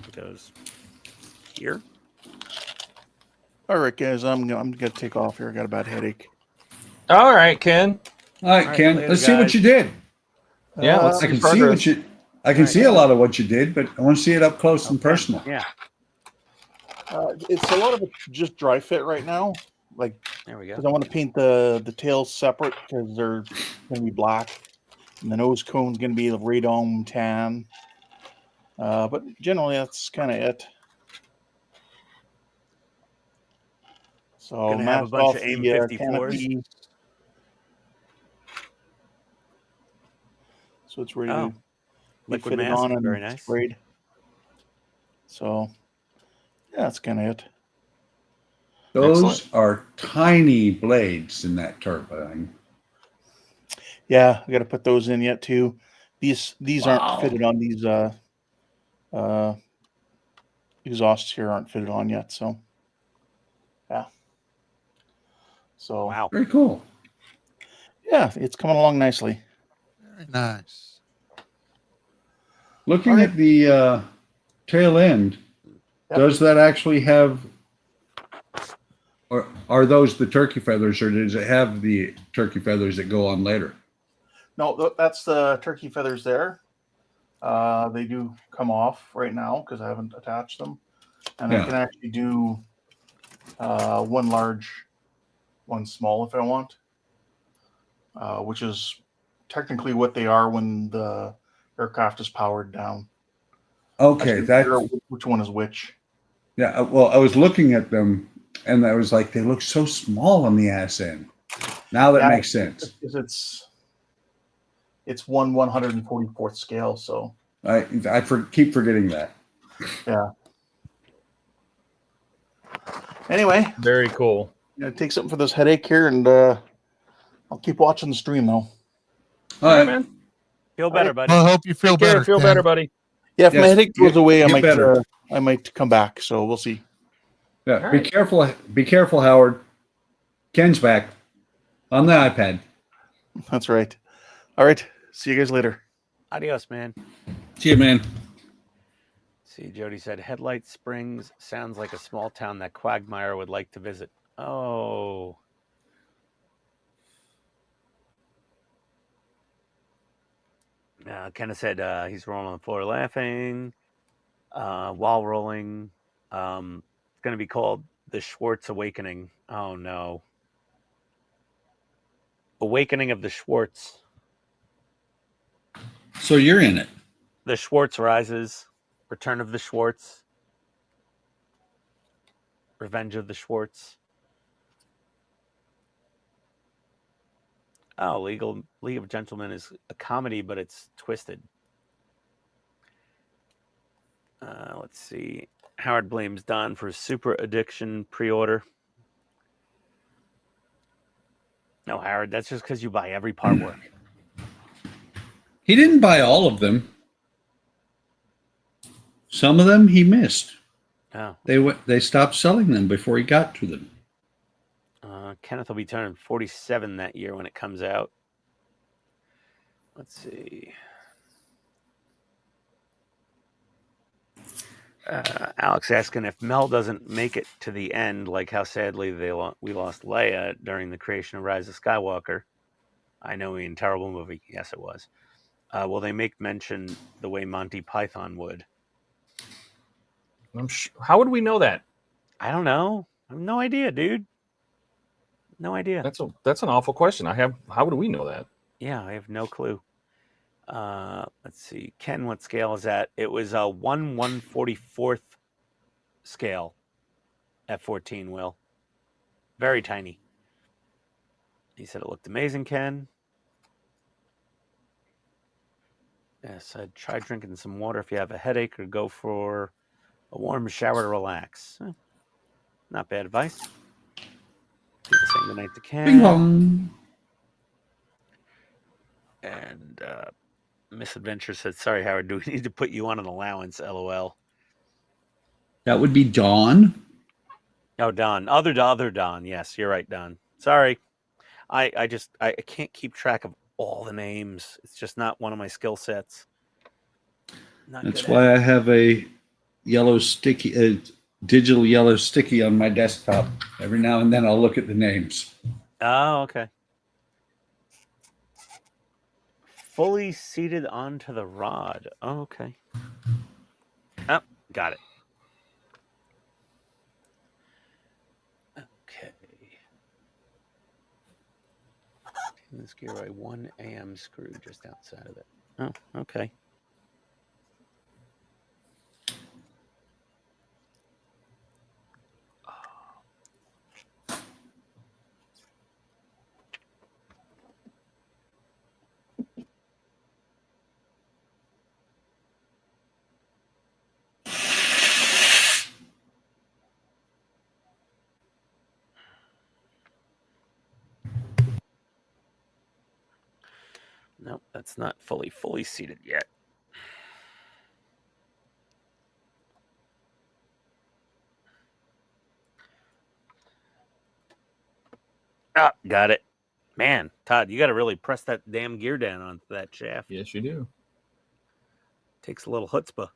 It goes here. All right, guys, I'm gonna take off here. I got a bad headache. All right, Ken. All right, right, Ken. later, Let's see what guys. you did. Yeah, let's I see can see progress. what you. I can see a lot of what you did, but I want to see it up close and personal. Yeah, It's a lot of it just dry fit right now, like there we because go. I want to paint the tails separate because they're gonna be black, and the nose cone's gonna be the radome tan. But generally, that's kind of it. So Gonna have a mask bunch off of AIM the 54s. canopy, so it's ready Oh, to be liquid fitted mask, on and very nice. sprayed. So yeah, that's kind of it. Those are tiny blades in that turbine. Yeah, I got to put those in yet too. These Wow. aren't fitted on. These exhausts here aren't fitted on yet. So yeah. So Wow. Very cool. yeah, it's coming along nicely. Very nice. Looking All right. at the tail end, Yep. does that actually have, or are those the turkey feathers, or does it have the turkey feathers that go on later? No, that's the turkey feathers there. They do come off right now because I haven't attached them, and Yeah. I can actually do one large, one small if I want, which is technically what they are when the aircraft is powered down. I Okay, just didn't that figure out which one is which. yeah. Well, I was looking at them, and I was like, they look so small on the ass end. Now that Yeah, makes sense. Because it's 1/144th scale, so Keep forgetting that. yeah. Anyway, Very cool. gonna take something for this headache here, and I'll keep watching the stream though. All All right, right, man. Feel better, right. buddy. Well, I hope you feel Take care. better. Feel Ken. better, buddy. Yeah, if my Yes, headache goes away, get better. I might come back. So we'll see. Yeah, All be right. careful. Be careful, Howard. Ken's back on the iPad. That's right. All right. See you guys later. Adios, man. See you, man. See, Jody said Headlight Springs sounds like a small town that Quagmire would like to visit. Oh. Kenneth said he's rolling on the floor laughing while rolling. It's going to be called The Schwartz Awakening. Oh, no. Awakening of the Schwartz. So you're in it. The Schwartz Rises. Return of the Schwartz. Revenge of the Schwartz. Oh, League of Gentlemen is a comedy, but it's twisted. Let's see. Howard blames Don for super addiction pre-order. No, Howard, that's just because you buy every part work. He didn't buy all of them. Some of them he missed. Oh. They stopped selling them before he got to them. Kenneth will be turning 47 that year when it comes out. Let's see. Alex asking if Mel doesn't make it to the end, like how sadly we lost Leia during the creation of Rise of Skywalker. I know, Ian, terrible movie. Yes, it was. Will they make mention the way Monty Python would? How would we know that? I don't know. I have no idea, dude. No idea. That's an awful question. How would we know that? Yeah, I have no clue. Let's see. Ken, what scale is that? It was a 1/144th scale F-14, Will. Very tiny. He said it looked amazing, Ken. Yes, I'd try drinking some water if you have a headache, or go for a warm shower to relax. Not bad advice. People saying goodnight to Ken. Bing bong. And Misadventure said, sorry, Howard, do we need to put you on an allowance? LOL. That would be Dawn. Oh, Don. Other Don. Yes, you're right, Don. Sorry. I can't keep track of all the names. It's just not one of my skill sets. That's why I have a yellow sticky, digital yellow sticky on my desktop. Every now and then I'll look at the names. Oh, okay. Fully seated onto the rod. Oh, okay. Oh, got it. Okay. This gear by 1 AM screw just outside of it. Oh, okay. Nope, that's not fully seated yet. Ah, got it. Man, Todd, you got to really press that damn gear down onto that shaft. Yes, you do. Takes a little chutzpah.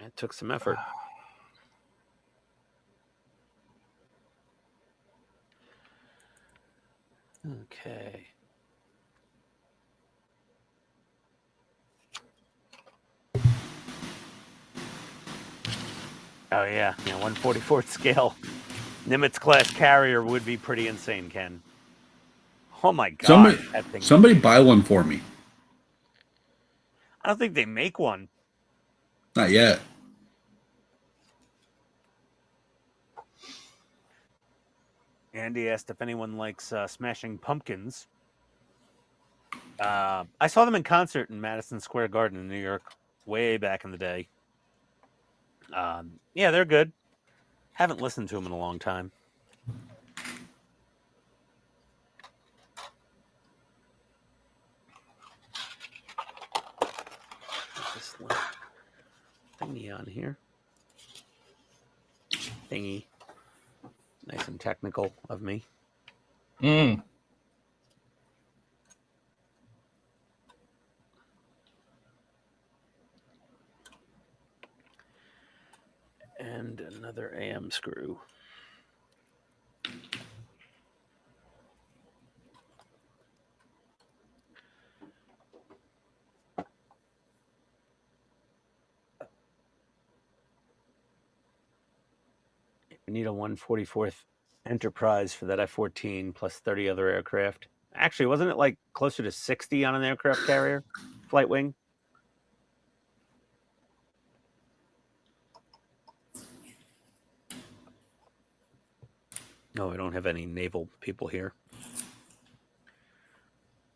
It took some effort. Okay. Oh, yeah. 144th scale. Nimitz class carrier would be pretty insane, Ken. Oh, my God. Somebody buy one for me. I don't think they make one. Not yet. Andy asked if anyone likes Smashing Pumpkins. I saw them in concert in Madison Square Garden in New York way back in the day. Yeah, they're good. Haven't listened to them in a long time. This little thingy on here. Thingy. Nice and technical of me. Mm. And another AM screw. We need a 144th Enterprise for that F-14 plus 30 other aircraft. Actually, wasn't it like closer to 60 on an aircraft carrier? Flight wing? No, I don't have any naval people here.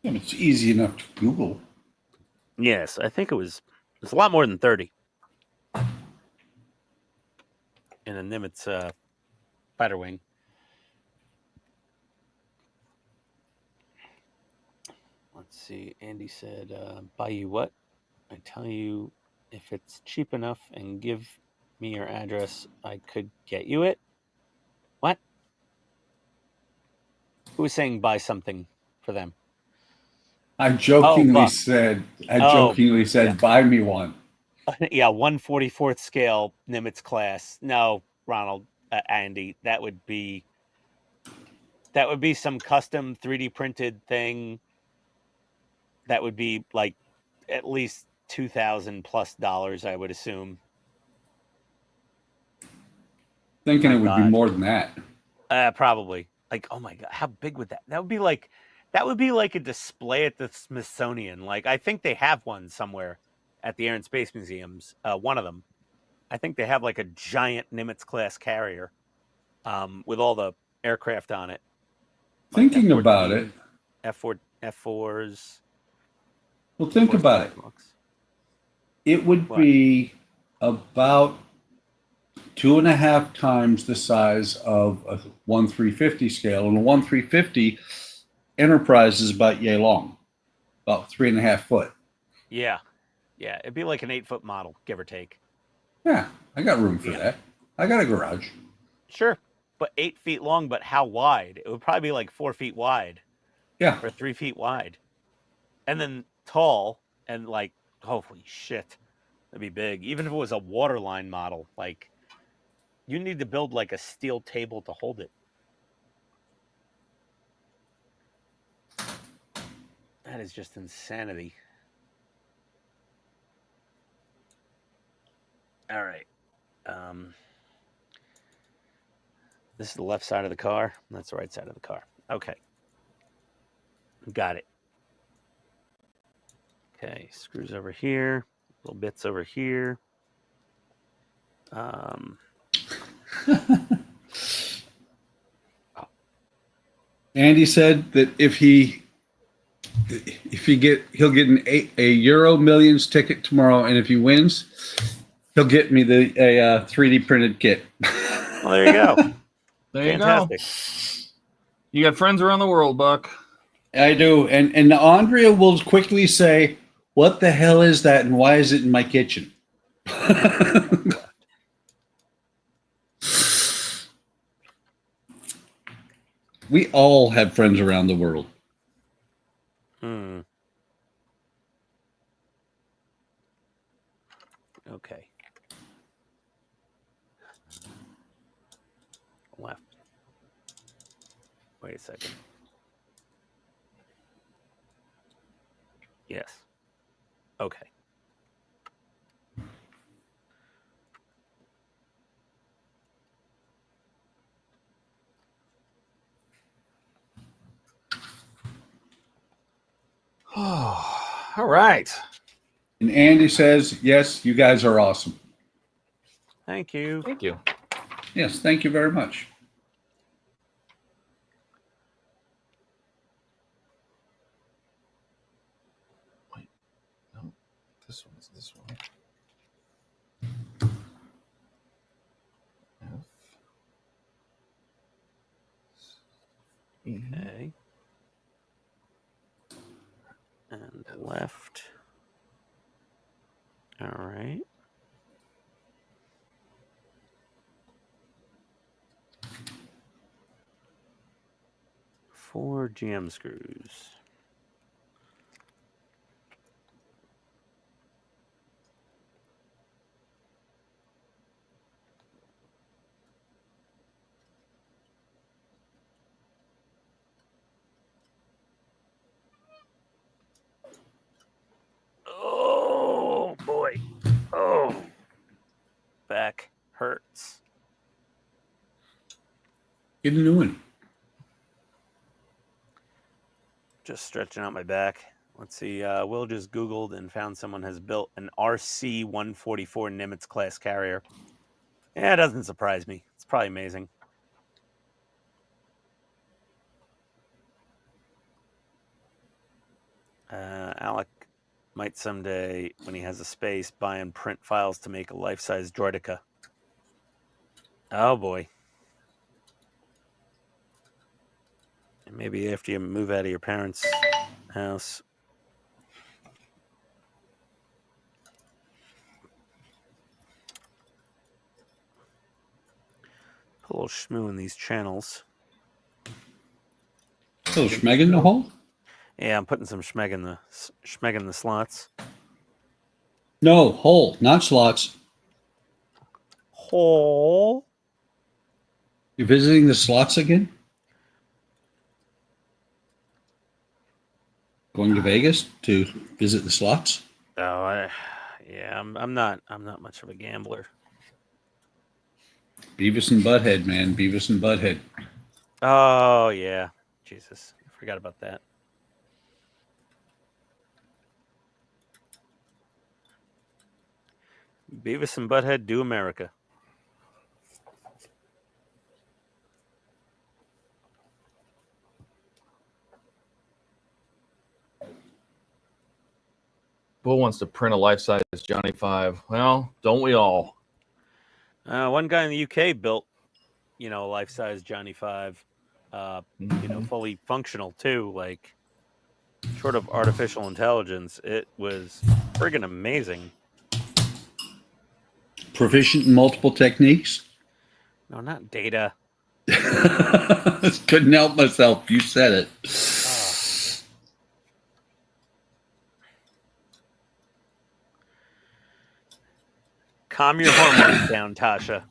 Yeah, it's easy enough to Google. Yes, I think it's a lot more than 30. In a Nimitz fighter wing. Let's see. Andy said, buy you what? I tell you, if it's cheap enough and give me your address, I could get you it. What? Who was saying buy something for them? I jokingly said, yeah. buy me one. Yeah, 144th scale Nimitz class. No, Ronald, Andy, that would be some custom 3D printed thing. That would be like at least $2,000+ I would assume. Thinking it would be more than that. Probably. Like, oh my God, how big would that? That would be like a display at the Smithsonian. Like, I think they have one somewhere at the Air and Space Museums. One of them, I think they have like a giant Nimitz class carrier with all the aircraft on it. Like Thinking about it. F4s. Well, think about it. It would be about 2.5 times the size of a 1/350 scale, and a 1/350 Enterprise is about yay long, about 3.5 foot. Yeah, it'd be like an 8-foot model, give or take. Yeah, I got room for that. I got a garage. Sure, but 8 feet long. But how wide? It would probably be like 4 feet wide. Yeah, or 3 feet wide, and then tall, and like, holy shit, that'd be big. Even if it was a waterline model, like, you need to build like a steel table to hold it. That is just insanity. All right. This is the left side of the car. That's the right side of the car. Okay. Got it. Okay, screws over here, little bits over here. Andy said that he'll get a Euro Millions ticket tomorrow, and if he wins, he'll get me a 3D printed kit. Well, there you go. There you Fantastic. go. You got friends around the world, Buck. I do, and Andrea will quickly say, "What the hell is that, and why is it in my kitchen?" We all have friends around the world. Okay. Left. Wait a second. Yes. Okay. All right. And Andy says, "Yes, you guys are awesome." Thank you. Thank you. Yes, thank you very much. This one's this one. Okay. And left. All right. Four GM screws. Oh boy. Oh. Back hurts. Get a new one. Just stretching out my back. Let's see. Will just Googled and found someone has built an RC-144 Nimitz class carrier. Yeah, it doesn't surprise me. It's probably amazing. Alec might someday, when he has a space, buy and print files to make a life-size Droideka. Oh boy. And maybe after you move out of your parents' house. Put a little schmoo in these channels. So schmeg in the hole? Yeah, I'm putting some schmeg in the slots. No, hole, not slots. Hole. You visiting the slots again? Going to Vegas to visit the slots? Oh, I'm not much of a gambler. Beavis and Butthead, man. Beavis and Butthead. Oh yeah, Jesus, I forgot about that. Beavis and Butthead do America. Bull wants to print a life-size Johnny 5. Well, don't we all? One guy in the UK built, a life-size Johnny 5, fully functional too, like short of artificial intelligence. It was friggin' amazing. Proficient in multiple techniques. No, not data. Couldn't help myself. You said it. Calm your hormones down, Tasha.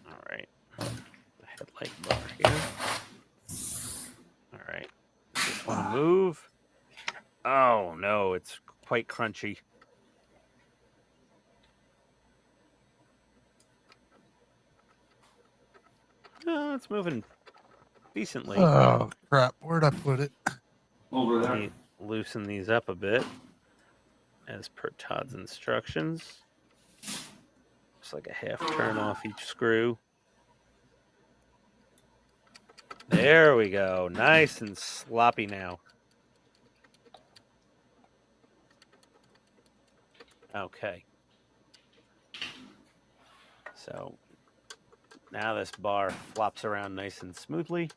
All right. The headlight bar here. All right. Just want to move. Oh, no. It's quite crunchy. Oh, it's moving decently. Oh, crap. Where'd I put it? Over Let me loosen these up a bit as per Todd's instructions. Just like a half turn off each screw. There we go. Nice and sloppy now. Okay. So now this bar flops around nice and smoothly.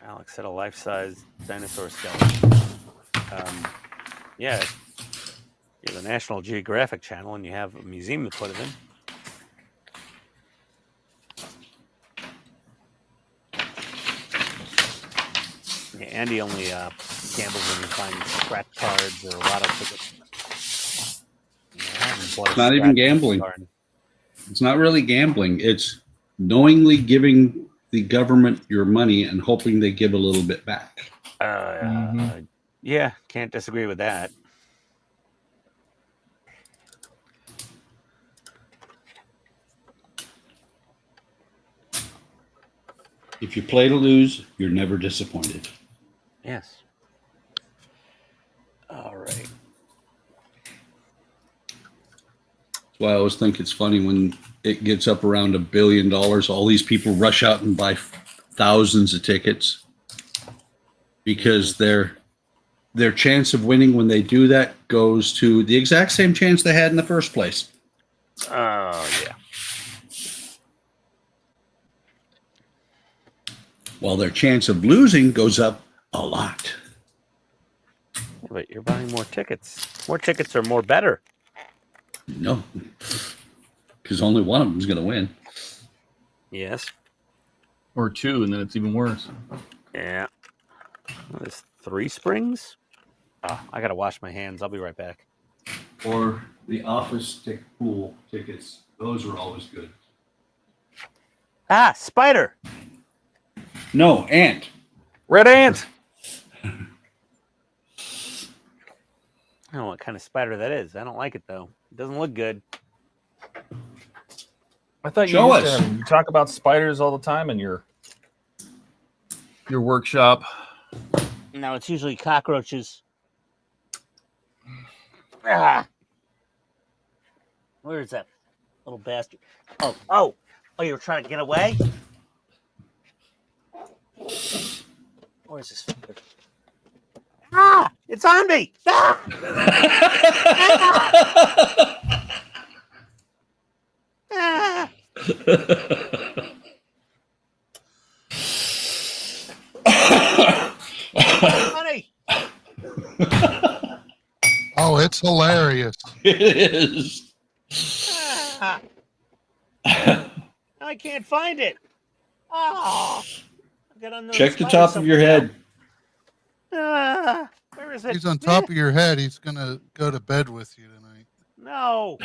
Alex had a life-size dinosaur skeleton. Yeah, you're the National Geographic Channel and you have a museum to put it in. Yeah, Andy only gambles when he finds scratch cards or lotto tickets. It's not even gambling. It's not really gambling. It's knowingly giving the government your money and hoping they give a little bit back. Yeah, can't disagree with that. If you play to lose, you're never disappointed. Yes. All right. That's why I always think it's funny when it gets up around $1 billion, all these people rush out and buy thousands of tickets because their chance of winning when they do that goes to the exact same chance they had in the first place. Oh, yeah. While their chance of losing goes up a lot. But you're buying more tickets. More tickets are more better. No, because only one of them is going to win. Yes. Or two, and then it's even worse. Yeah. Oh, there's 3 springs? Oh, I got to wash my hands. I'll be right back. Or the office pool tickets. Those are always good. Ah, spider. No, ant. Red ant. I don't know what kind of spider that is. I don't like it, though. It doesn't look good. I thought Show used to us. you talk about spiders all the time in your workshop. No, it's usually cockroaches. Ah. Where is that little bastard? Oh, you were trying to get away? Where is this? Ah, it's on me! Ah! Ah! Honey! Oh, it's hilarious. It is. Ah! I can't find it. Oh, Check the top of your head. Where is it? He's on top of your head. He's going to go to bed with you tonight. No.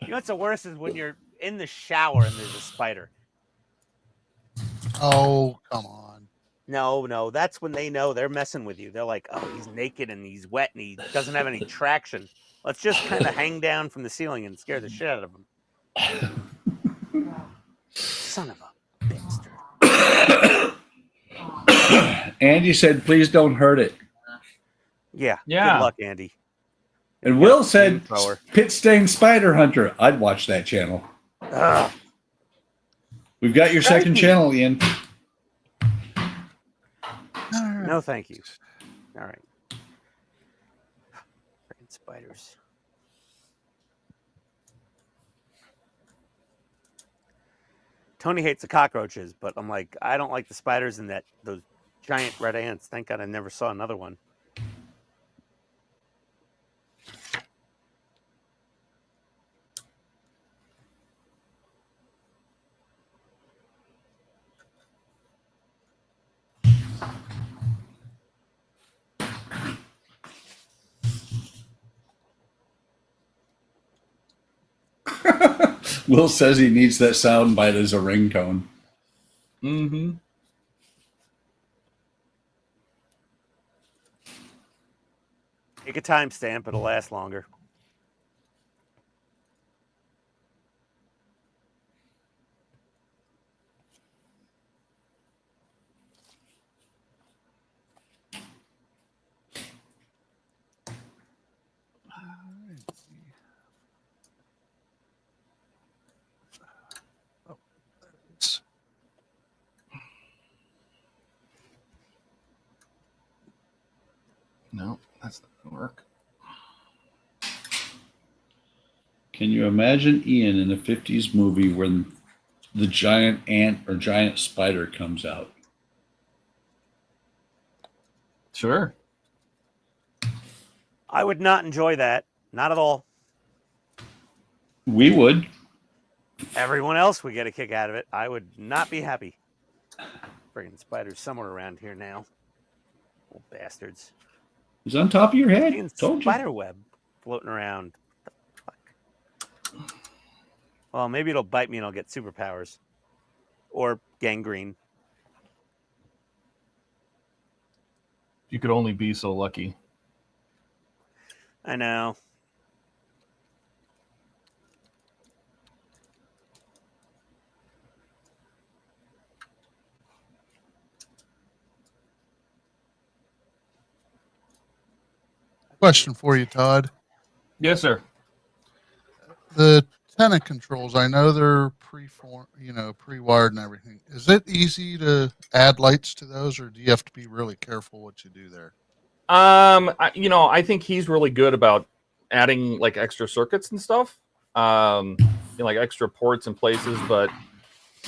You know what's the worst is when you're in the shower and there's a spider. Oh, come on. No, that's when they know they're messing with you. They're like, oh, he's naked and he's wet and he doesn't have any traction. Let's just kind of hang down from the ceiling and scare the shit out of him. Son of a bastard. Andy said, please don't hurt it. Yeah. Yeah. Good luck, Andy. And Will said, Flamethrower. PITSTAIN Spider Hunter. I'd watch that channel. Ugh. We've got your second channel, Ian. No, thank you. All right. Freaking spiders. Tony hates the cockroaches, but I'm like, I don't like the spiders and those giant red ants. Thank God I never saw another one. Will says he needs that sound bite as a ringtone. Mm-hmm. Take a timestamp, it'll last longer. No, that's not gonna work. Can you imagine Ian in a 50s movie when the giant ant or giant spider comes out? Sure. I would not enjoy that. Not at all. We would. Everyone else would get a kick out of it. I would not be happy. Friggin' spiders somewhere around here now. Old bastards. It's on top of your head. Seeing Told you. spider web floating around. What the fuck? Well, maybe it'll bite me and I'll get superpowers. Or gangrene. You could only be so lucky. I know. Question for you, Todd. Yes, sir. The tenant controls, I know they're pre-wired and everything. Is it easy to add lights to those, or do you have to be really careful what you do there? I think he's really good about adding like extra circuits and stuff, like extra ports and places. But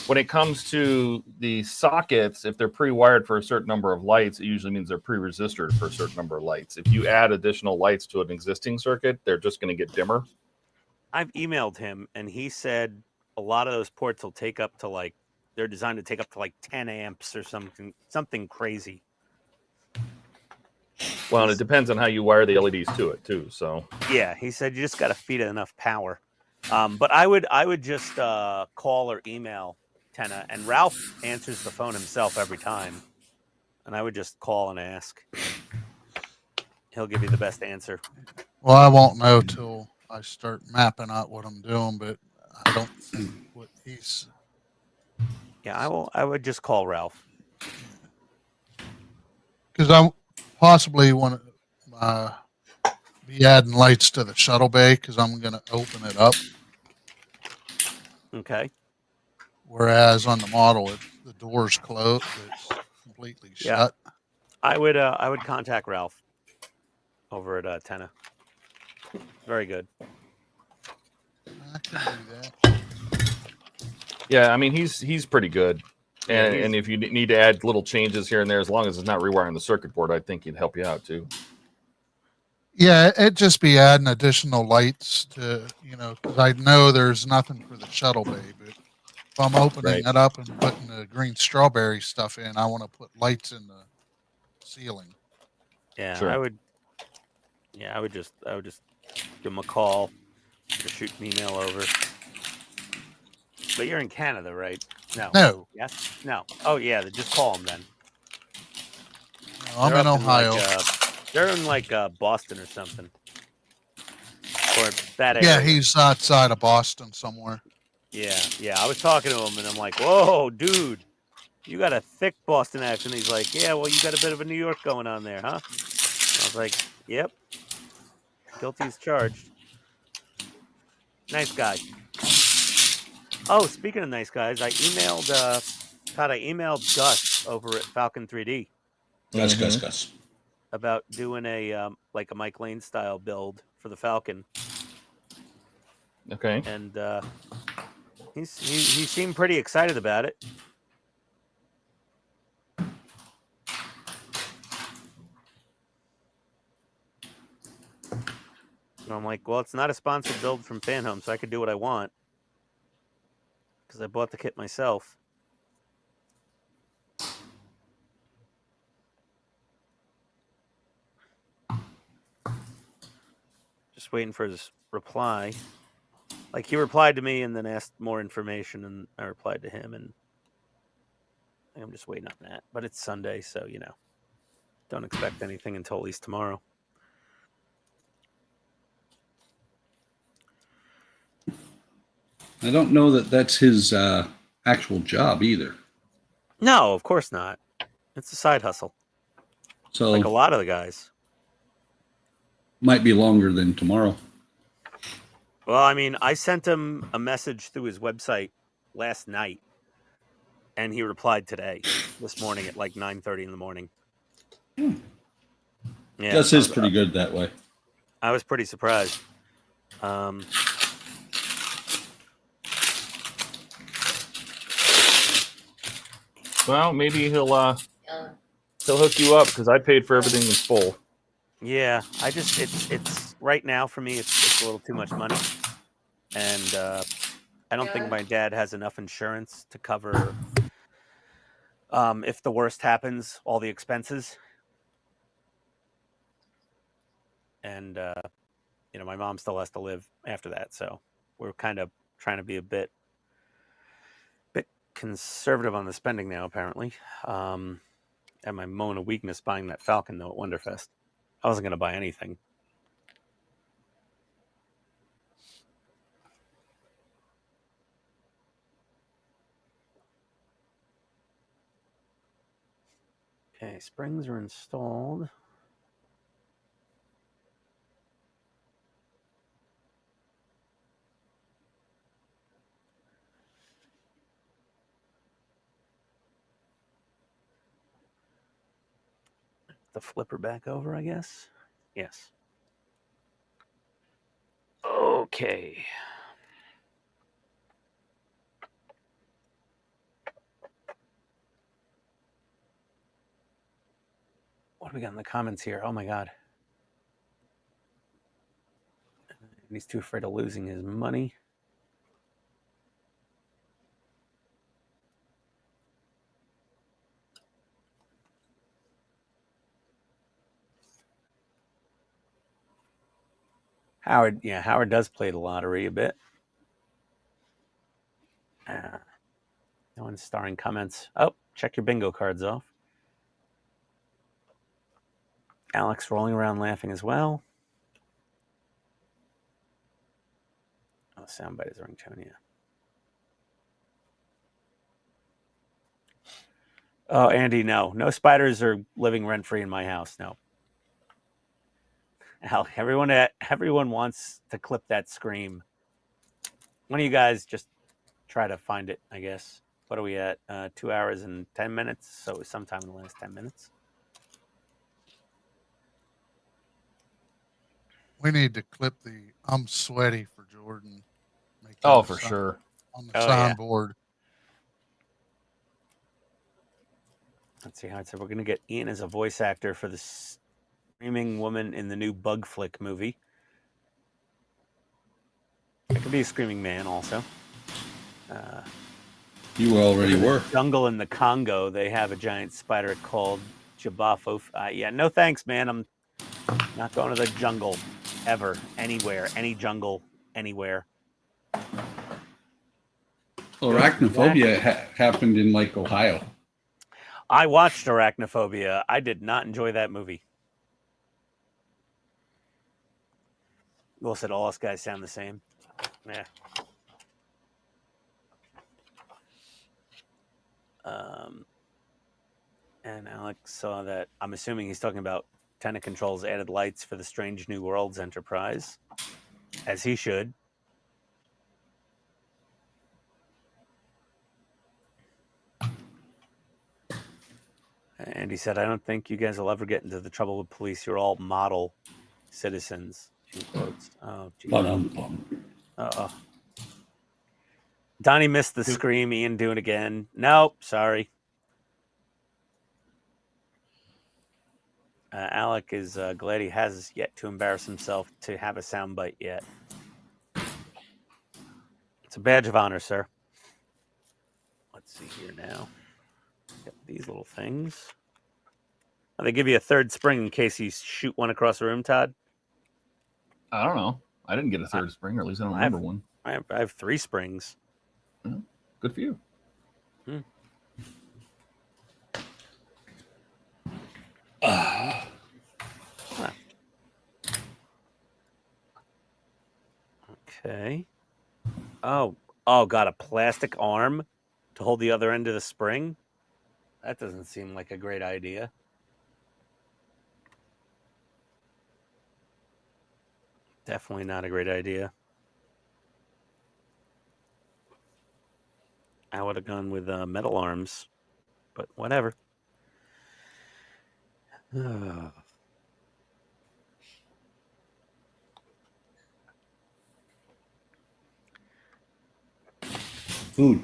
when it comes to the sockets, if they're pre-wired for a certain number of lights, it usually means they're pre-resistored for a certain number of lights. If you add additional lights to an existing circuit, they're just going to get dimmer. I've emailed him and he said a lot of those ports will take up to they're designed to take up to 10 amps or something crazy. Well, and it depends on how you wire the LEDs to it too. So yeah, he said you just got to feed it enough power. But I would just call or email Tenna, and Ralph answers the phone himself every time. And I would just call and ask. He'll give you the best answer. Well, I won't know till I start mapping out what I'm doing, but I don't think what he's. Yeah, I would just call Ralph. Because I possibly want to be adding lights to the shuttle bay because I'm going to open it up. Okay. Whereas on the model, the door's closed, it's completely shut. I would contact Ralph over at Tenna. Very good. I can do that. yeah, I mean he's pretty good. And if you need to add little changes here and there, as long as it's not rewiring the circuit board, I think he'd help you out too. Yeah, it'd just be adding additional lights to, because I know there's nothing for the shuttle bay, but if I'm opening it up and putting the green strawberry stuff in, I want to put lights in the ceiling. Yeah, Sure. I would just give him a call or shoot an email over. But you're in Canada, right? No. No. Yes? No. Oh yeah, then just call him then. I'm They're in up Ohio. They're in like Boston or something, or that area. Yeah, he's outside of Boston somewhere. Yeah. I was talking to him, and I'm like, "Whoa, dude, you got a thick Boston accent." He's like, "Yeah, well, you got a bit of a New York going on there, huh?" I was like, "Yep, guilty as charged." Nice guy. Oh, speaking of nice guys, I emailed Todd. I emailed Gus over at Falcon 3D Gus. about doing a like a Mike Lane style build for the Falcon, Okay. and he seemed pretty excited about it. And I'm like, well, it's not a sponsored build from Fan Home, so I could do what I want because I bought the kit myself. Just waiting for his reply. Like, he replied to me and then asked more information, and I replied to him, and I'm just waiting on that. But it's Sunday, so, you know, don't expect anything until at least tomorrow. I don't know that that's his actual job either. No, of course not. It's a side hustle, So like a lot of the guys. might be longer than tomorrow. Well, I mean, I sent him a message through his website last night, and he replied today, this morning at like 9:30 in the morning. Yeah, Gus is pretty good that way. I was pretty surprised. Well, maybe he'll hook you up because I paid for everything in full. Yeah, I just it's right now for me it's a little too much money, and I don't think my dad has enough insurance to cover if the worst happens, all the expenses. And you know, my mom still has to live after that, so we're kind of trying to be a bit conservative on the spending now, apparently. And my moment of weakness buying that Falcon though at Wonderfest. I wasn't going to buy anything. Okay, springs are installed. The flipper back over, I guess. Yes. Okay. What do we got in the comments here? Oh my God. He's too afraid of losing his money. Howard, yeah, Howard does play the lottery a bit. No one's starring comments. Oh, check your bingo cards off. Alex rolling around laughing as well. Oh, soundbite is ringtone, yeah. Oh, Andy, no. No spiders are living rent-free in my house, no. Hell, everyone wants to clip that scream. One of you guys just try to find it, I guess. What are we at? 2 hours and 10 minutes, so sometime in the last 10 minutes. We need to clip the "I'm sweaty" for Jordan. Make that Oh, a for sign sure. on the Oh, yeah. soundboard. Let's see how it said. We're going to get Ian as a voice actor for the screaming woman in the new Bug Flick movie. It could be a screaming man also. You already were. Jungle in the Congo, they have a giant spider called Jabafo. Yeah, no thanks, man. I'm not going to the jungle ever, anywhere, any jungle, anywhere. Arachnophobia happened in like Ohio. I watched Arachnophobia. I did not enjoy that movie. Will said all us guys sound the same. Yeah. And Alex saw that. I'm assuming he's talking about Tenet Control's added lights for the Strange New Worlds Enterprise, as he should. And he said, I don't think you guys will ever get into the trouble with police. You're all model citizens. In quotes. Oh, geez. Uh-oh. Donnie missed the scream. Ian, do it again. Nope, sorry. Alec is glad he has yet to embarrass himself to have a soundbite yet. It's a badge of honor, sir. Let's see here now. Got these little things. Oh, they give you a third spring in case you shoot one across the room, Todd? I don't know. I didn't get a third spring, or at least I don't remember one. I have 3 springs. Yeah, good for you. Okay. Oh, got a plastic arm to hold the other end of the spring? That doesn't seem like a great idea. Definitely not a great idea. I would have gone with metal arms, but whatever. Food.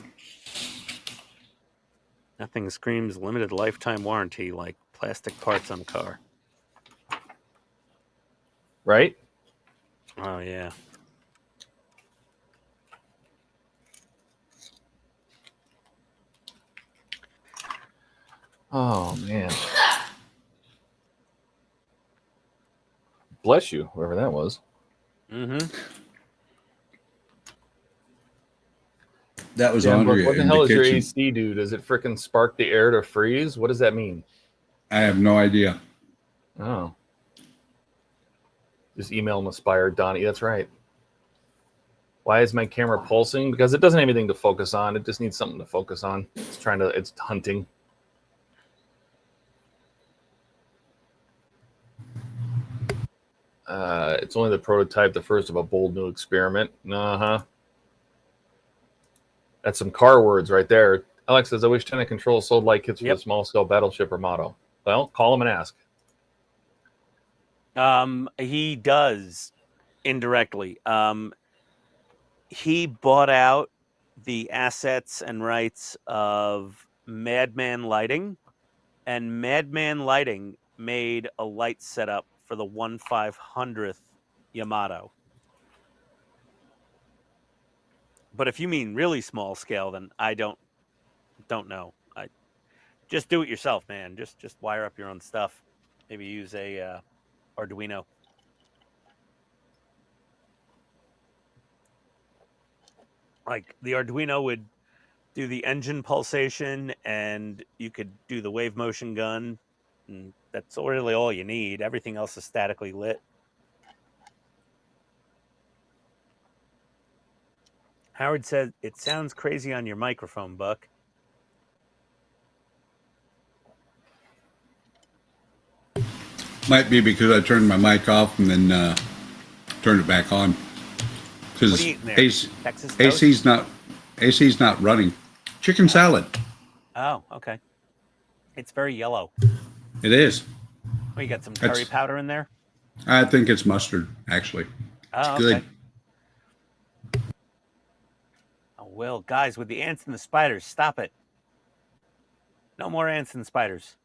Nothing screams limited lifetime warranty like plastic parts on a car. Right? Oh, yeah. Oh, man. Bless you, whoever that was. Mm-hmm. That was Yeah, Andrea what the in hell the is your kitchen. AC do? Does it frickin' spark the air to freeze? What does that mean? I have no idea. Oh. Just email Aspire, Donnie. That's right. Why is my camera pulsing? Because it doesn't have anything to focus on. It just needs something to focus on. It's hunting. It's only the prototype, the first of a bold new experiment. Uh-huh. That's some car words right there. Alex says, I wish Tenet Control sold light kits for the small scale battleship or motto. Well, call him and ask. He does indirectly. He bought out the assets and rights of Madman Lighting, and Madman Lighting made a light setup for the 1/500th Yamato. But if you mean really small scale, then I don't know. I just do it yourself, man. Just wire up your own stuff. Maybe use a Arduino. Like the Arduino would do the engine pulsation, and you could do the wave motion gun, and that's really all you need. Everything else is statically lit. Howard said, it sounds crazy on your microphone, Buck. Might be because I turned my mic off and then turned it back on. What Because are you eating there? Texas toast? AC's not running. Chicken salad. Oh, okay. It's very yellow. It is. Oh, you got some curry powder in there? I think it's mustard, actually. Oh, It's okay. good. Oh, well, guys, with the ants and the spiders, stop it. No more ants and spiders.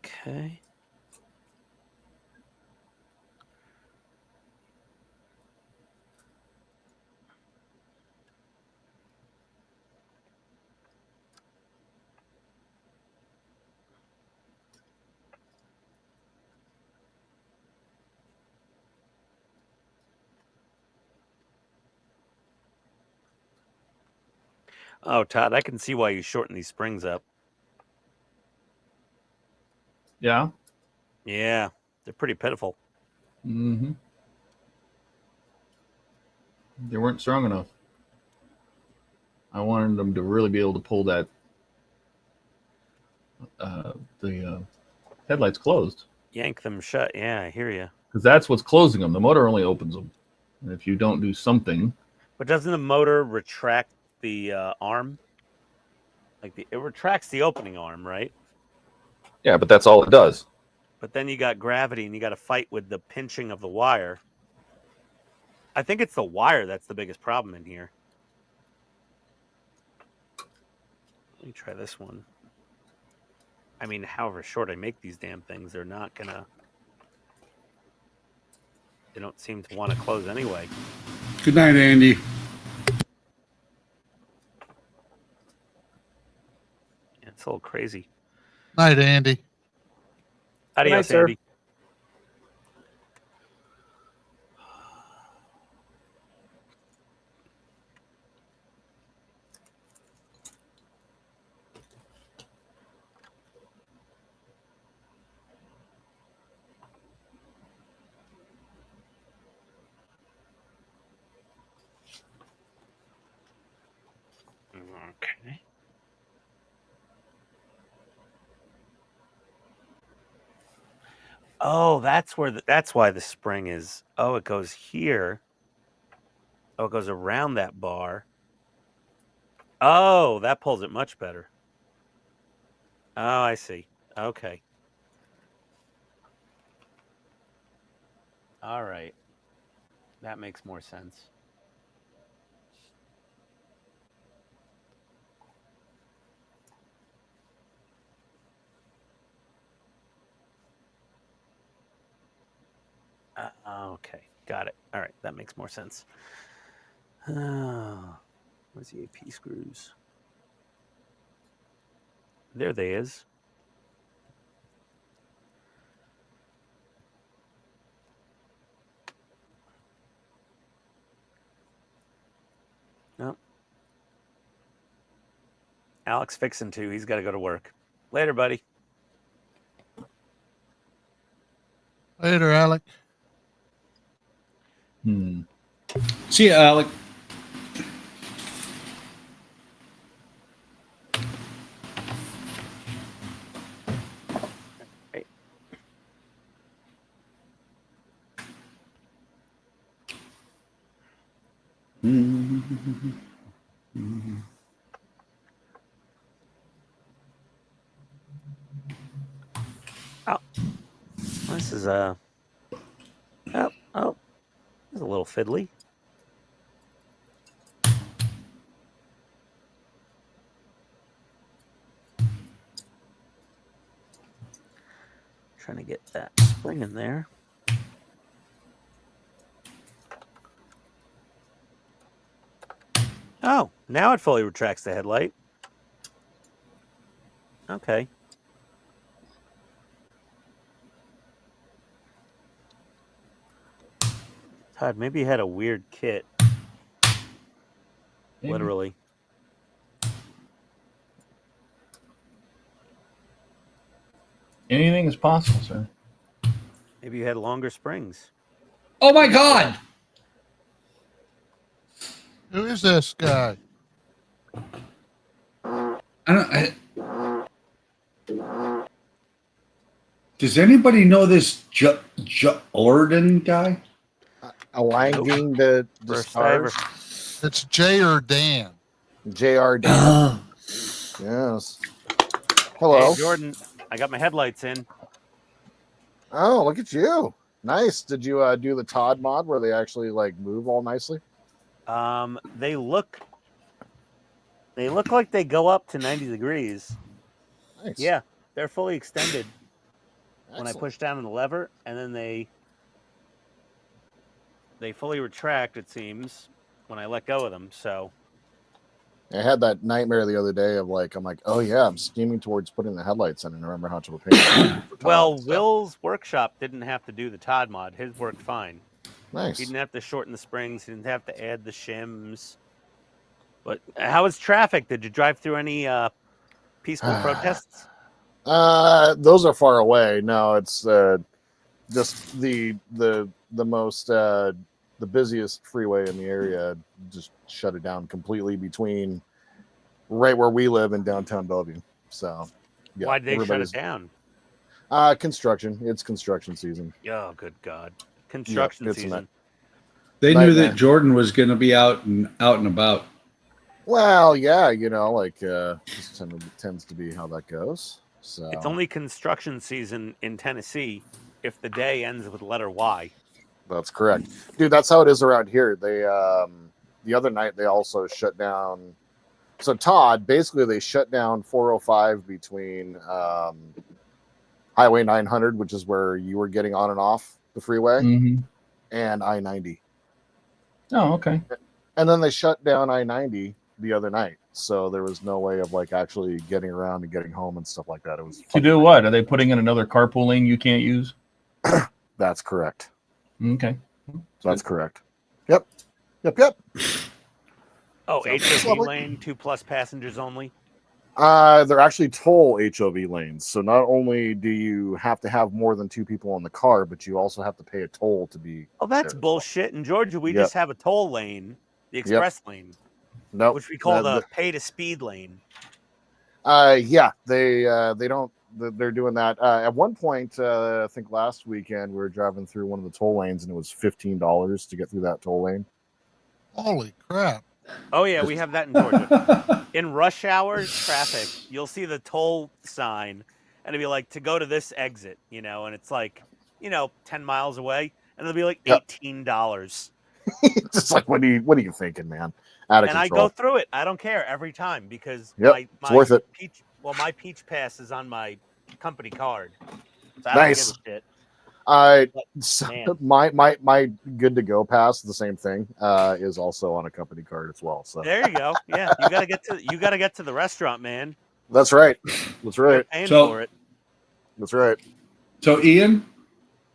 Okay. Oh, Todd, I can see why you shorten these springs up. Yeah. Yeah, they're pretty pitiful. Mm-hmm. They weren't strong enough. I wanted them to really be able to pull that the headlights closed. Yank them shut. Yeah, I hear you. Because that's what's closing them. The motor only opens them. And if you don't do something, But doesn't the motor retract the arm? Like it retracts the opening arm, right? yeah, but that's all it does. But then you got gravity and you got to fight with the pinching of the wire. I think it's the wire that's the biggest problem in here. Let me try this one. I mean, however short I make these damn things, they're not gonna... They don't seem to want to close anyway. Good night, Andy. Yeah, it's a little crazy. Night, Andy. Adios, sir. Andy. Okay. Oh, that's where that's why the spring is. Oh, it goes here. Oh, it goes around that bar. Oh, that pulls it much better. Oh, I see. Okay. All right. That makes more sense. Okay, got it. All right, that makes more sense. Where's the AP screws? There they is. Nope. Alex fixing too. He's got to go to work. Later, buddy. Later, Alec. See you, Alec. Hey. Oh, this is a. Oh, this is a little fiddly. Trying to get that spring in there. Oh, now it fully retracts the headlight. Okay. Todd, maybe you had a weird kit. Maybe. Literally. Anything is possible, sir. Maybe you had longer springs. Oh my God! Who is this guy? Does anybody know this Jordan guy? Aligning the First ever. stars. It's Jay or Dan. J.R. Dan. Yes. Hello. Hey, Jordan, I got my headlights in. Oh, look at you. Nice. Did you do the Todd mod where they actually like move all nicely? They look like they go up to 90 degrees. Nice. Yeah, they're fully extended when I Excellent. push down on the lever, and then they fully retract, it seems, when I let go of them. So I had that nightmare the other day of like, I'm like, oh yeah, I'm scheming towards putting the headlights in and remember how much of a pain. for Todd, well, so. Will's workshop didn't have to do the Todd mod. His worked fine. Nice. He didn't have to shorten the springs. He didn't have to add the shims. But how was traffic? Did you drive through any peaceful protests? Those are far away. No, it's just the most the busiest freeway in the area. Just shut it down completely between right where we live in downtown Bellevue. So yeah, Why did they shut it down? Construction. It's construction season. Oh, good God! Construction it's season. They knew Nightmare. that Jordan was going to be out and about. Well, yeah, like this tends to be how that goes. So It's only construction season in Tennessee if the day ends with letter Y. that's correct, dude. That's how it is around here. They the other night they also shut down. So Todd, basically they shut down 405 between Highway 900, which is where you were getting on and off the freeway, and I-90. Oh, okay. And then they shut down I-90 the other night, so there was no way of like actually getting around and getting home and stuff like that. It was To do what? Are they putting in another carpool lane you can't use? That's correct. Okay. That's correct. Yep. Oh, So- HOV lane, 2+ passengers only. They're actually toll HOV lanes. So not only do you have to have more than 2 people in the car, but you also have to pay a toll to be. Oh, that's there. bullshit. In Georgia, we Yep. just have a toll lane, the express lane, No, which we call the pay-to-speed lane. yeah, they don't. They're doing that. At one point, I think last weekend we were driving through one of the toll lanes, and it was $15 to get through that toll lane. Holy crap. Oh, yeah, we have that in Georgia. In rush hour traffic, you'll see the toll sign, and it'll be like, to go to this exit, and it's like, 10 miles away, and it'll be like Yep. $18. Just like, what are you thinking, man? Out of And I control. go through it. I don't care every time because Yep, it's worth it. my Peach Pass is on my company card. So I Nice. don't give a shit. So Man. my good to go pass, the same thing, is also on a company card as well. So There you go. Yeah, you gotta get to the restaurant, man. that's right. That's You're right. paying So- for it. That's right. So, Ian,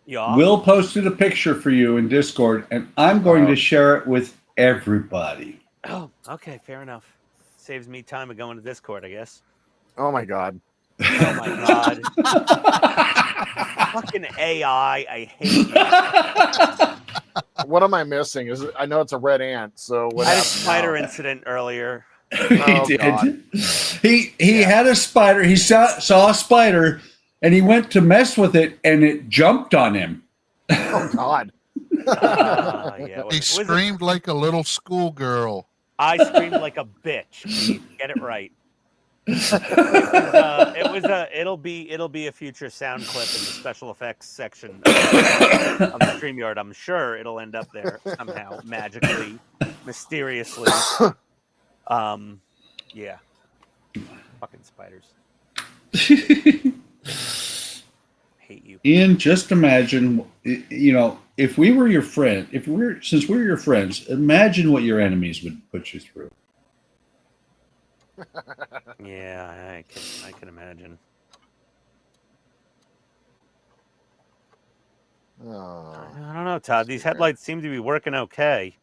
Yeah. Will posted a picture for you in Discord, and I'm going Oh. to share it with everybody. Oh, okay, fair enough. Saves me time of going to Discord, I guess. Oh my god. Oh my god. Fucking AI, I hate you. What am I missing? I know it's a red ant. So what I had a happened spider now? incident earlier. He Oh, did. God. He had a spider. He saw a spider, and he went to mess with it, and it jumped on him. Oh god. Yeah, He screamed like a little schoolgirl. I screamed like a bitch. Pete. Get it right. It'll be a future sound clip in the special effects section of the StreamYard. I'm sure it'll end up there somehow, magically, mysteriously. Yeah. Fucking spiders. Hate you. Ian, just imagine, if we were your friend, since we're your friends, imagine what your enemies would put you through. Yeah, I can imagine. Oh. I don't know, Todd. These headlights seem to be working okay.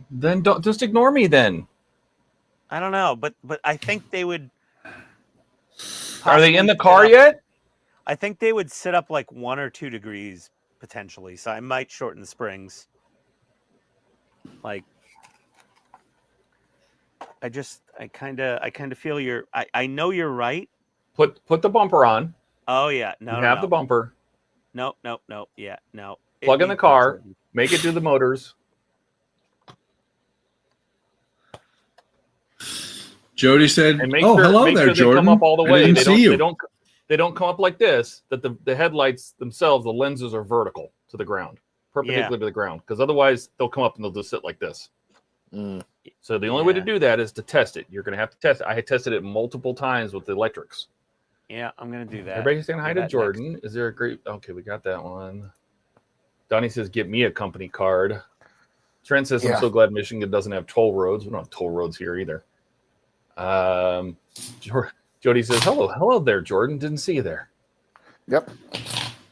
Then don't just ignore me then. I don't know, but I think they would. Are they in the possibly car sit up- yet? I think they would sit up like 1 or 2 degrees potentially, so I might shorten the springs. Like, I kind of feel I know you're right. Put the bumper on. Oh yeah, no, You no, have no. the bumper. No, yeah, no. It Plug in the needs car. to- Make it do the motors. Jody said, And make "Oh, sure, hello make there, sure they Jordan. come up all the I way. didn't They see you." They don't come up like this. That the headlights themselves, the lenses are vertical to the ground, perpendicular to the ground. Because otherwise, they'll come up and they'll just sit like this. Mm. So the only way to Yeah. do that is to test it. You're going to have to test it. I had tested it multiple times with the electrics. Yeah, I'm gonna do that. Everybody saying hi Do to that next. Jordan. Is there a great? Okay, we got that one. Donnie says, "Get me a company card." Trent says, Yeah. "I'm so glad Michigan doesn't have toll roads. We don't have toll roads here either." Jody says, "Hello there, Jordan. Didn't see you there." Yep.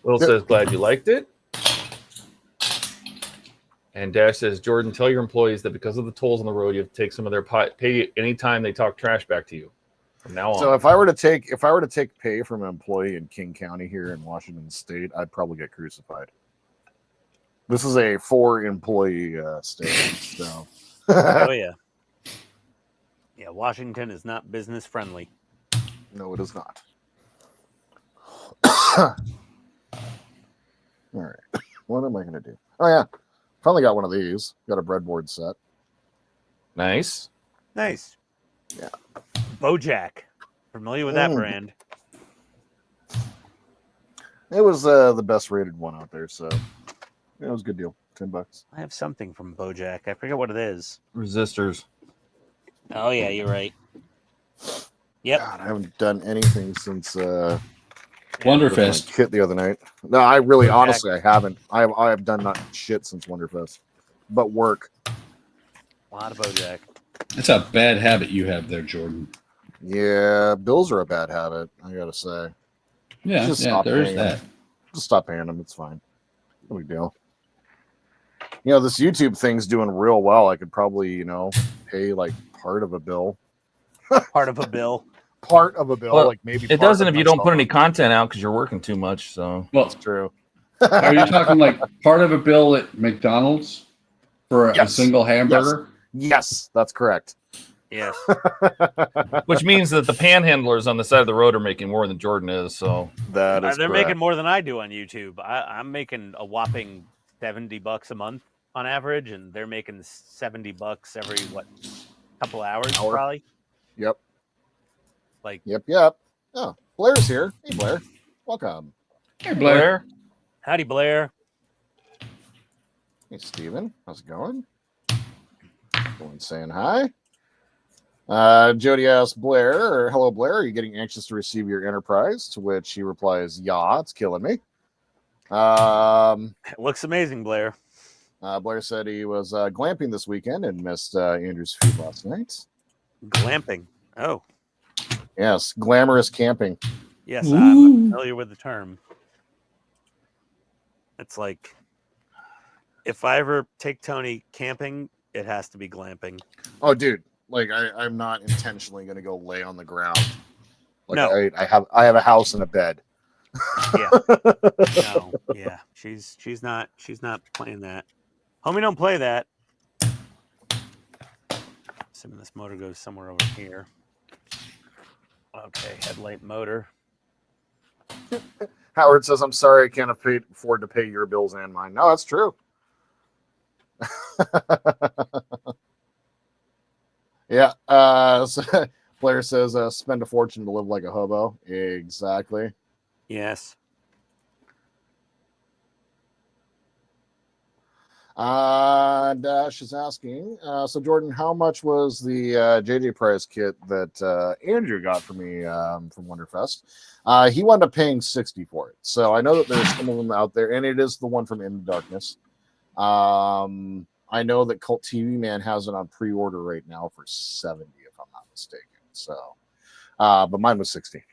Will Yep. says, "Glad you liked it." And Dash says, Jordan, tell your employees that because of the tolls on the road, you have to take some of their pay anytime they talk trash back to you from now on. So if I were to take pay from an employee in King County here in Washington State, I'd probably get crucified. This is a 4-employee state, so. Oh yeah. Yeah, Washington is not business friendly. No, it is not. All right. What am I going to do? Oh, yeah. Finally got one of these. Got a breadboard set. Nice. Nice. Yeah. BoJack. Familiar with that brand? It was the best rated one out there, so yeah, it was a good deal. $10. I have something from BoJack. I forget what it is. Resistors. Oh yeah, you're right. Yep. God, I haven't done anything since Wonderfest. kit the other night. No, I really, BoJack. honestly, I haven't. I have done not shit since Wonderfest, but work. A lot of BoJack. That's a bad habit you have there, Jordan. Yeah, bills are a bad habit. I gotta say. Yeah, Just yeah, stop there's paying that. Just stop paying them. It's fine. No big deal. You know, this YouTube thing's doing real well. I could probably, pay like part of a bill. Part of a bill. Part of a bill, Well, like maybe. It part doesn't of if you don't myself. put any content out because you're working too much. So Well, That's true. are you talking like part of a bill at McDonald's for a Yes. single hamburger? Yes, that's correct. Yes. which means that the panhandlers on the side of the road are making more than Jordan is. So That is They're correct. making more than I do on YouTube. I'm making a whopping $70 a month on average, and they're making $70 every couple hours probably. Yep. Like Yep. Oh, Blair's here. Hey, Blair. Welcome. Hey, Blair. howdy, Blair. Hey, Steven. How's it going? Going saying hi. Jody asks Blair, hello, Blair. Are you getting anxious to receive your Enterprise? To which he replies, yeah, it's killing me. It looks amazing, Blair. Blair said he was glamping this weekend and missed Andrew's feed last night. Glamping. Oh, Yes, glamorous camping. yes, Ooh. I'm familiar with the term. It's like if I ever take Tony camping, it has to be glamping. Oh, dude, like I'm not intentionally going to go lay on the ground. Like, No. I have a house and a bed. Yeah. No. Yeah. She's not playing that. Homie, don't play that. Assuming this motor goes somewhere over here. Okay, headlight motor. Howard says, I'm sorry, I can't afford to pay your bills and mine. No, that's true. Yeah. So Blair says, spend a fortune to live like a hobo. Exactly. Yes. Dash is asking, so Jordan, how much was the JJ Prize kit that Andrew got for me from Wonderfest? He wound up paying $60 for it. So I know that there's some of them out there, and it is the one from In the Darkness. I know that Cult TV Man has it on pre-order right now for $70, if I'm not mistaken. So, but mine was $60.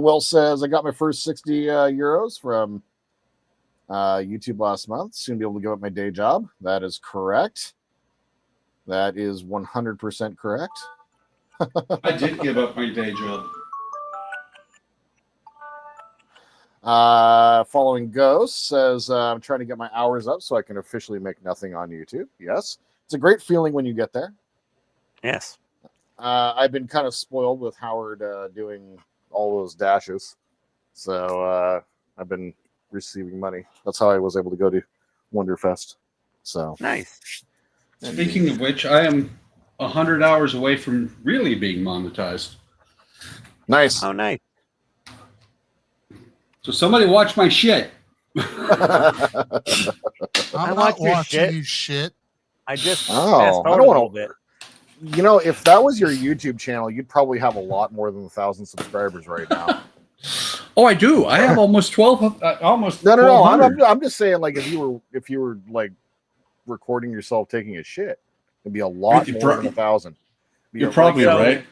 Will says, I got my first 60 euros from YouTube last month. Soon be able to give up my day job. That is correct. That is 100% correct. I did give up my day job. Following Ghost says, I'm trying to get my hours up so I can officially make nothing on YouTube. Yes. It's a great feeling when you get there. Yes. I've been kind of spoiled with Howard doing all those dashes. So I've been receiving money. That's how I was able to go to Wonderfest. So Nice. Speaking of which, I am 100 hours away from really being monetized. nice. Oh, nice. So somebody watch my shit. I'm I not watch your watching shit. you shit. I just Oh, fast I forward don't a wanna- little bit. You know, if that was your YouTube channel, you'd probably have a lot more than 1,000 subscribers right now. Oh, I do. I have almost 12. Almost. No. 1,200. I'm just saying, like, if you were like recording yourself taking a shit, it'd be a lot You're more pro- than 1,000. Be You're a- probably so- right. it'd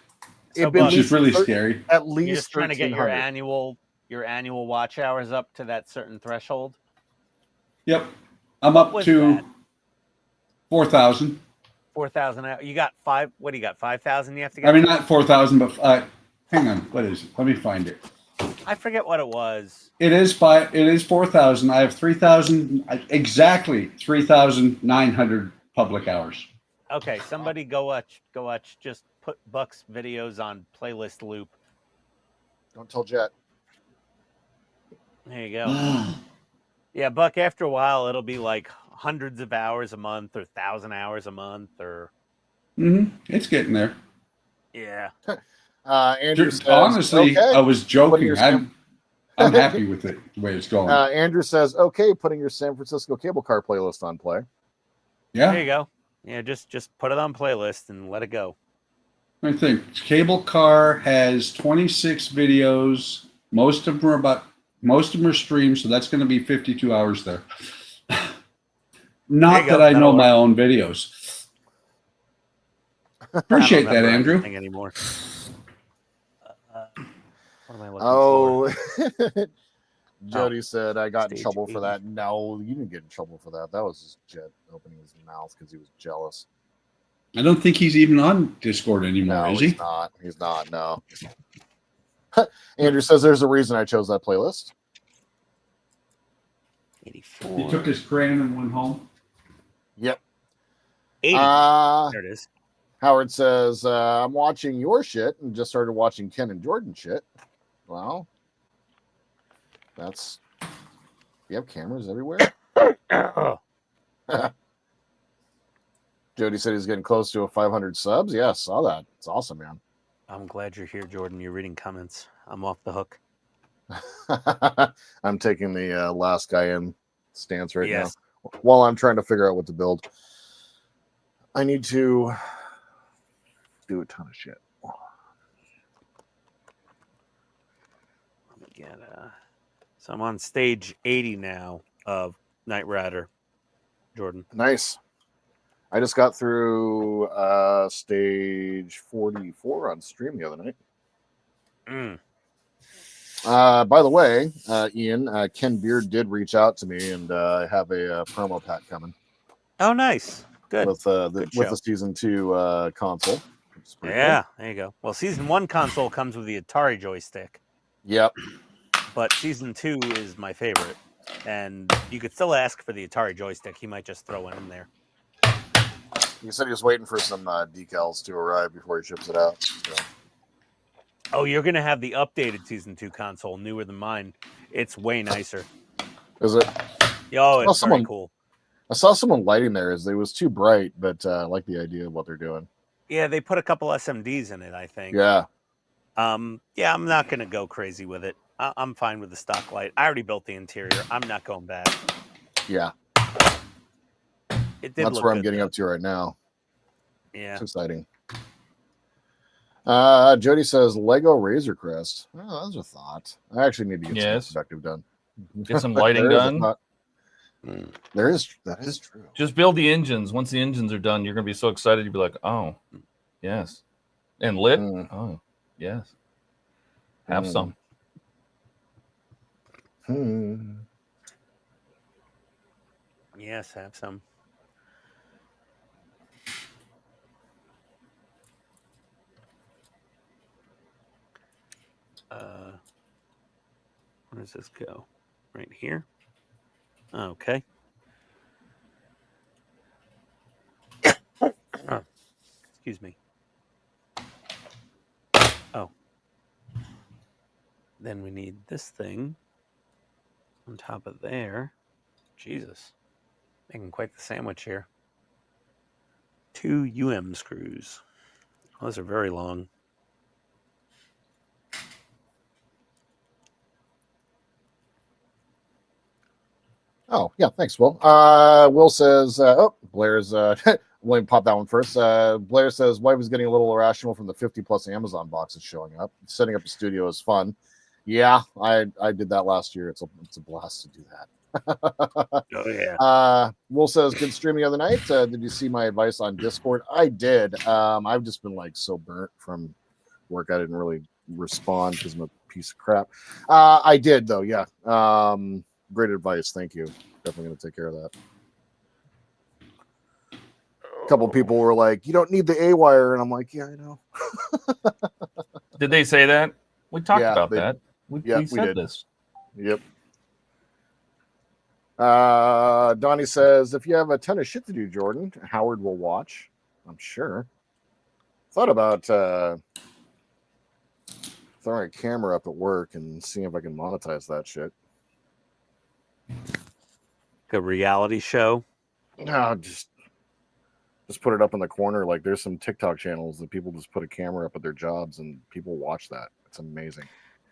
so be at Buck, Which is really least scary. At least You're just trying to get your 1,300. annual watch hours up to that certain threshold. Yep. I'm What up was to that? 4,000. 4,000. You got five. What do you got? 5,000. You have to get. I mean, not 4,000, but hang on. What is it? Let me find it. I forget what it was. It is 4,000. I have 3,000, exactly 3,900 public hours. Okay, somebody go watch. Go watch. Just put Buck's videos on playlist loop. Don't tell Jet. There you go. Yeah, Buck. After a while, it'll be like hundreds of hours a month or 1,000 hours a month or. It's getting there. Yeah. Andrew says, Honestly, okay. I was joking. your I'm happy with it the way it's going. Andrew says, okay, putting your San Francisco cable car playlist on play. Yeah. There you go. Yeah, just put it on playlist and let it go. I think Cable Car has 26 videos. Most of them are streamed, so that's going to be 52 hours there. Not that I know my own videos. Appreciate that, Andrew. Anymore. What am I looking Oh, Jody said I got in Stage trouble for 80. that. No, you didn't get in trouble for that. That was just Jet opening his mouth because he was jealous. I don't think he's even on Discord anymore, No, is he's he? not. He's not. No. Andrew says there's a reason I chose that playlist. 84. He took his crane and went home. Yep. 80. There There it is. Howard says I'm watching your shit and just started watching Ken and Jordan shit. Well, that's you have cameras everywhere. Jody said he's getting close to 500 subs. Yeah, saw that. It's awesome, man. I'm glad you're here, Jordan. You're reading comments. I'm off the hook. I'm taking the last guy in stance right Yes. now while I'm trying to figure out what to build. I need to do a ton of shit. Let me get so I'm on stage 80 now of Knight Rider, Jordan. Nice. I just got through stage 44 on stream the other night. By the way, Ian, Ken Beard did reach out to me, and I have a promo pack coming. Oh, nice. Good. With the season 2 console. Yeah, there you go. Well, season 1 console comes with the Atari joystick. Yep. But season 2 is my favorite. And you could still ask for the Atari joystick. He might just throw it in there. He said he was waiting for some decals to arrive before he ships it out. So. Oh, you're going to have the updated season 2 console, newer than mine. It's way nicer. Is it? Oh, it's very cool. I saw someone lighting there. It was too bright, but I like the idea of what they're doing. Yeah, they put a couple SMDs in it, I think. Yeah. Yeah, I'm not going to go crazy with it. I'm fine with the stock light. I already built the interior. I'm not going back. Yeah. It did. That's where I'm getting up to right now. Yeah. It's exciting. Jody says Lego Razor Crest. Oh, that's a thought. I actually need to get some perspective done. Get some lighting done. That is true. Just build the engines. Once the engines are done, you're gonna be so excited. You'll be like, "Oh, yes," and lit. Oh, yes. Have some. Yes, have some. Where does this go? Right here. Okay. Excuse me. Oh. Then we need this thing on top of there. Jesus. Making quite the sandwich here. 2 screws. Those are very long. Oh, yeah, thanks, Will. Will says, Blair's, let me pop that one first. Blair says, wife is getting a little irrational from the 50+ Amazon boxes showing up. Setting up a studio is fun. Yeah, I did that last year. It's a blast to do that. Oh, yeah. Will says, good stream the other night. Did you see my advice on Discord? I did. I've just been like so burnt from work. I didn't really respond because I'm a piece of crap. I did though. Yeah. Great advice. Thank you. Definitely going to take care of that. A couple people were like, "You don't need the A wire," and I'm like, "Yeah, I know." Did they say that? We talked Yeah, about they- that. We we said did. this. Yep. Donnie says, "If you have a ton of shit to do, Jordan, Howard will watch. I'm sure." Thought about throwing a camera up at work and seeing if I can monetize that shit. A reality show. No, just put it up in the corner. Like there's some TikTok channels that people just put a camera up at their jobs and people watch that. It's amazing.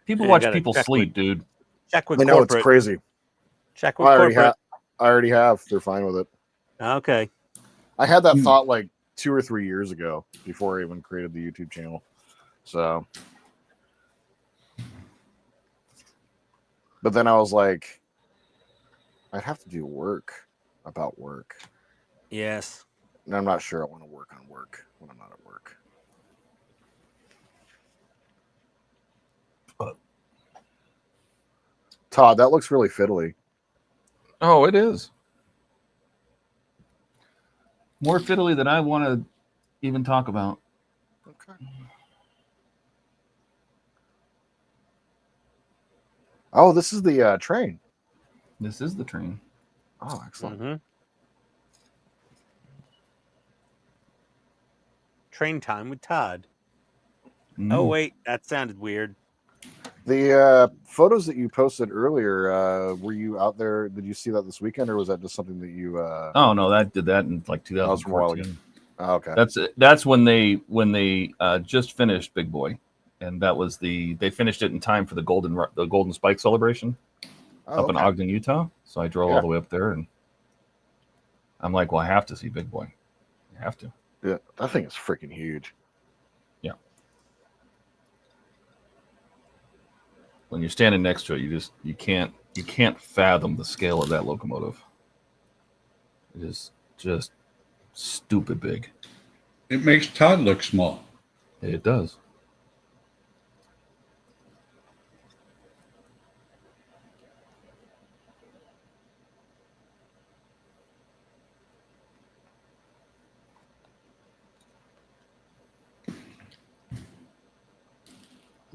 People You watch gotta people check sleep, with- dude. Check with I know, it's corporate. crazy. Check with I already corporate. have. They're fine with it. Okay. I had that thought like 2 or 3 years ago before I even created the YouTube channel. So, but then I was like, I'd have to do work about work. Yes. And I'm not sure I want to work on work when I'm not at work. Todd, that looks really fiddly. Oh, it is. More fiddly than I want to even talk about. Okay. Oh, this is the train. This is the train. Oh, excellent. Mm-hmm. Train time with Todd. Oh wait, that sounded weird. The photos that you posted earlier, were you out there? Did you see that this weekend, or was that just something that you? Oh no, that did that in like That was from a while ago. 2014. Oh, okay. That's when they just finished Big Boy, and that was they finished it in time for the Golden Spike celebration up in Ogden, Utah. So I drove all the way up there, and I'm like, well, I have to see Big Boy. I have to. Yeah, that thing is freaking huge. Yeah. When you're standing next to it, you can't fathom the scale of that locomotive. It is just stupid big. It makes Todd look small. It does.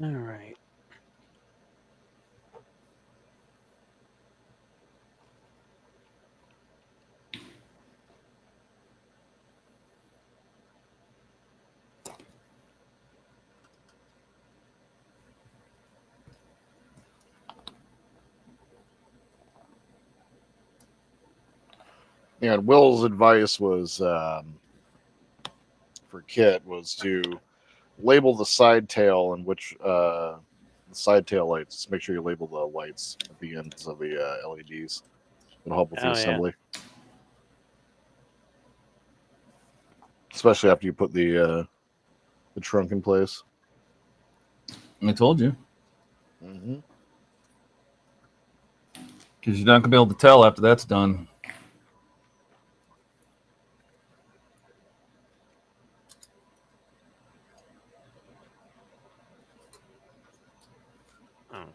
All right. Yeah, and Will's advice was for Kit was to label the side tail and which the side tail lights. Make sure you label the lights at the ends of the LEDs. It'll help with the assembly, especially after you put the trunk in place. I told you. Mm-hmm. Because you're not gonna be able to tell after that's done.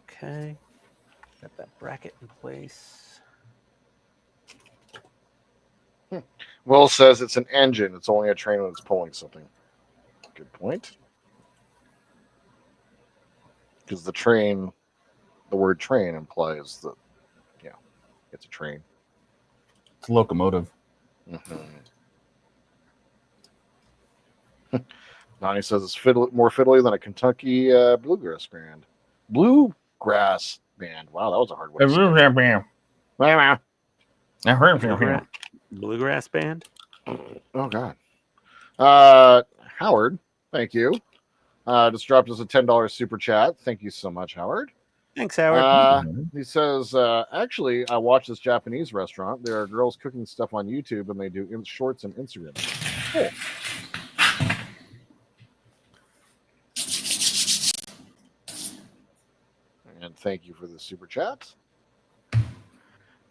Okay. Got that bracket in place. Will says it's an engine. It's only a train when it's pulling something. Good point. Because the train, the word train implies that, yeah, it's a train. It's a locomotive. Mm-hmm. Donnie says it's more fiddly than a Kentucky bluegrass band. Bluegrass band. Wow, that was a hard one. Bluegrass band. Oh God. Howard, thank you. Just dropped us a $10 super chat. Thank you so much, Howard. Thanks, Howard. He says, actually, I watch this Japanese restaurant. There are girls cooking stuff on YouTube, and they do shorts and Instagram. Cool. And thank you for the super chat.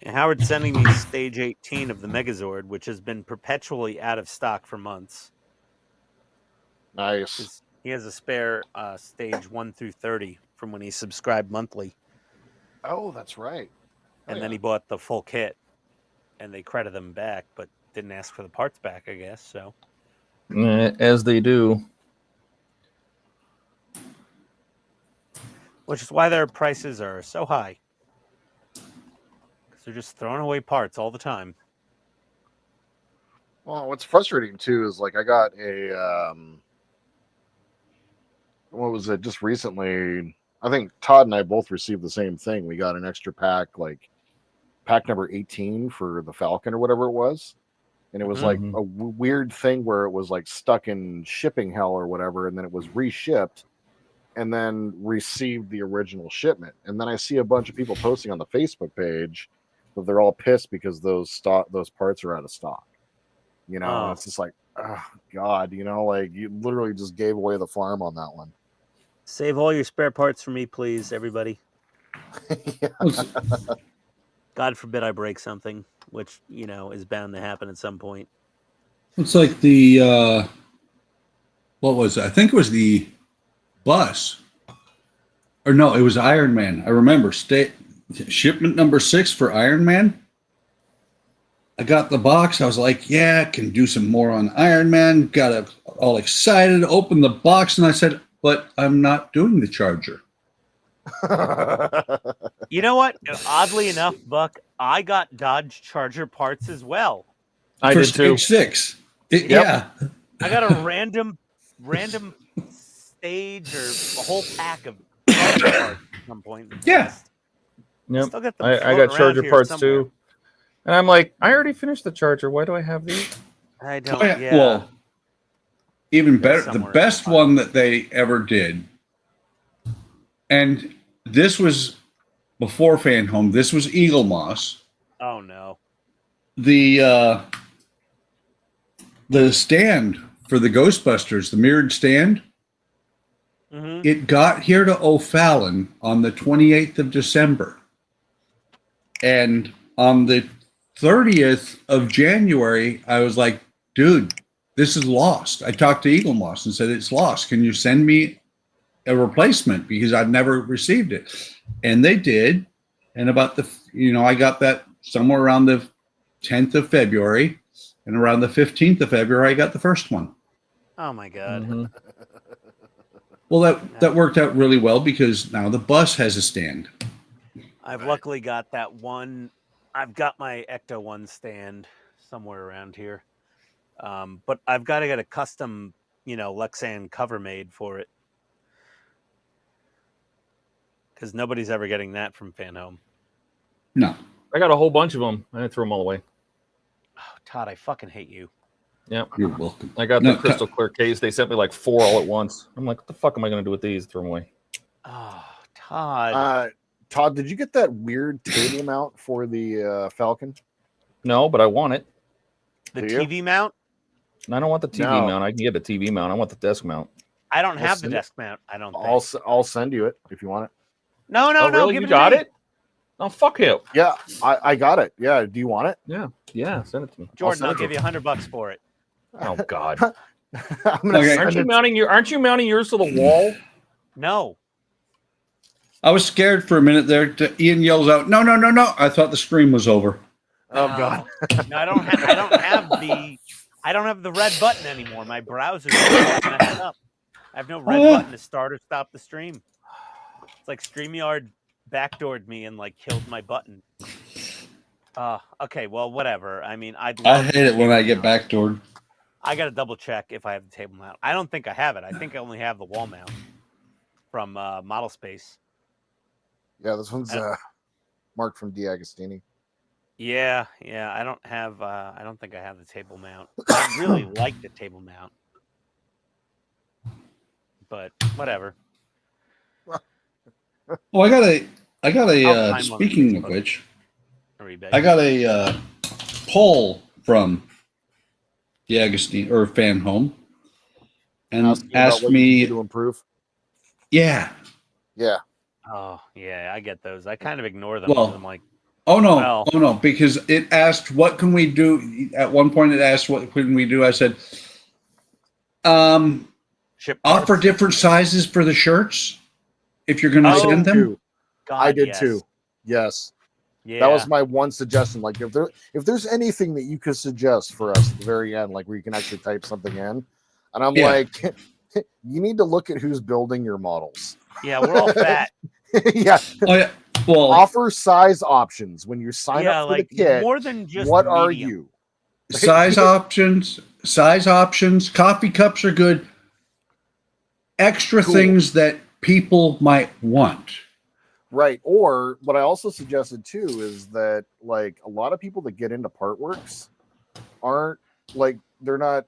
And Howard's sending me stage 18 of the Megazord, which has been perpetually out of stock for months. Nice. He has a spare stage 1 through 30 from when he subscribed monthly. Oh, that's right. And then he bought the full kit, and they credit him back, but didn't ask for the parts back, I guess. So As they do. which is why their prices are so high. Because they're just throwing away parts all the time. Well, what's frustrating too is like I got a what was it just recently? I think Todd and I both received the same thing. We got an extra pack, like pack number 18 for the Falcon or whatever it was. And it was like a weird thing where it was like stuck in shipping hell or whatever, and then it was reshipped and then received the original shipment. And then I see a bunch of people posting on the Facebook page that they're all pissed because those parts are out of stock. You know, and it's just like, oh God, you know, like you literally just gave away the farm on that one. Save all your spare parts for me, please, everybody. God forbid I break something, which, you know, is bound to happen at some point. It's like the, what was it? I think it was the bus. Or no, it was Iron Man. I remember shipment number 6 for Iron Man. I got the box. I was like, yeah, I can do some more on Iron Man. Got all excited, opened the box, and I said, but I'm not doing the charger. You know what? Oddly enough, Buck, I got Dodge Charger parts as well. I did too. Stage 6. Yep. Yeah. I got a random stage or a whole pack of Charger parts at some point. Yeah. Yep. Still got them I floating got around Charger here parts somewhere. too. And I'm like, I already finished the Charger. Why do I have these? I don't. Oh, yeah. Yeah. Well, even better, the somewhere best in the one that they ever did, and this was before Fan Home. This was Eagle Moss. Oh no. The stand for the Ghostbusters, the mirrored stand, it got here to O'Fallon on the 28th of December. And on the 30th of January, I was like, dude, this is lost. I talked to Eagle Moss and said, it's lost. Can you send me a replacement? Because I've never received it. And they did. And about I got that somewhere around the 10th of February. And around the 15th of February, I got the first one. Oh my God. Well, that worked out really well because now the bus has a stand. I've luckily got that one. I've got my Ecto 1 stand somewhere around here. But I've got to get a custom, Lexan cover made for it. Because nobody's ever getting that from Fan Home. No. I got a whole bunch of them. I threw them all away. Oh, Todd, I fucking hate you. Yep. You're welcome. I got the crystal clear case. They sent me like 4 all at once. I'm like, what the fuck am I going to do with these? Throw them away. Oh, Todd. Todd, did you get that weird table mount for the Falcon? No, but I want it. The TV mount? I don't want the TV mount. I can get a TV mount. I want the desk mount. I don't have the desk mount. I don't think. I'll send you it if you want it. No, Oh, really? give You it got to me. it? Oh, fuck him. Yeah, I got it. Yeah, do you want it? Yeah, send it to me. Jordan, I'll give you $100 for it. Oh God. I'm gonna Okay. Aren't you mounting yours to the wall? No. I was scared for a minute there. Ian yells out, "No, no, no, no." I thought the stream was over. Oh God. No, I don't have the red button anymore. My browser's messed up. I have no red button to start or stop the stream. It's like StreamYard backdoored me and like killed my button. Okay, well, whatever. I mean, I hate it when I get backdoored. I got to double check if I have the table mount. I don't think I have it. I think I only have the wall mount from Model Space. Yeah, this one's marked from D'Agostini. Yeah. I don't have. I don't think I have the table mount. I really like the table mount, but whatever. Oh, I got a. I'll find one Speaking on of Facebook. which, Or eBay. I got a poll from D'Agostini or Fan Home, and Ask you about asked what you me. need to improve. Yeah. Yeah. Oh yeah, I get those. I kind of ignore them. Well, I'm like, Oh no! Well- Oh no! Because it asked, "What can we do?" At one point, it asked, "What can we do?" I said, ship "Offer parts. different sizes for the shirts if you're going to Oh, send them." Too. God, I did yes. too. Yes. Yeah. That was my one suggestion. Like if there's anything that you could suggest for us at the very end, like where you can actually type something in, and I'm Yeah. like, you need to look at who's building your models. Yeah, we're all fat. Yeah. Oh yeah. Well, Offer size options when you sign Yeah, up for like the kit. more than just What are medium. you? size options, coffee cups are good. Extra Cool. things that people might want. Right. Or what I also suggested too is that like a lot of people that get into part works aren't like they're not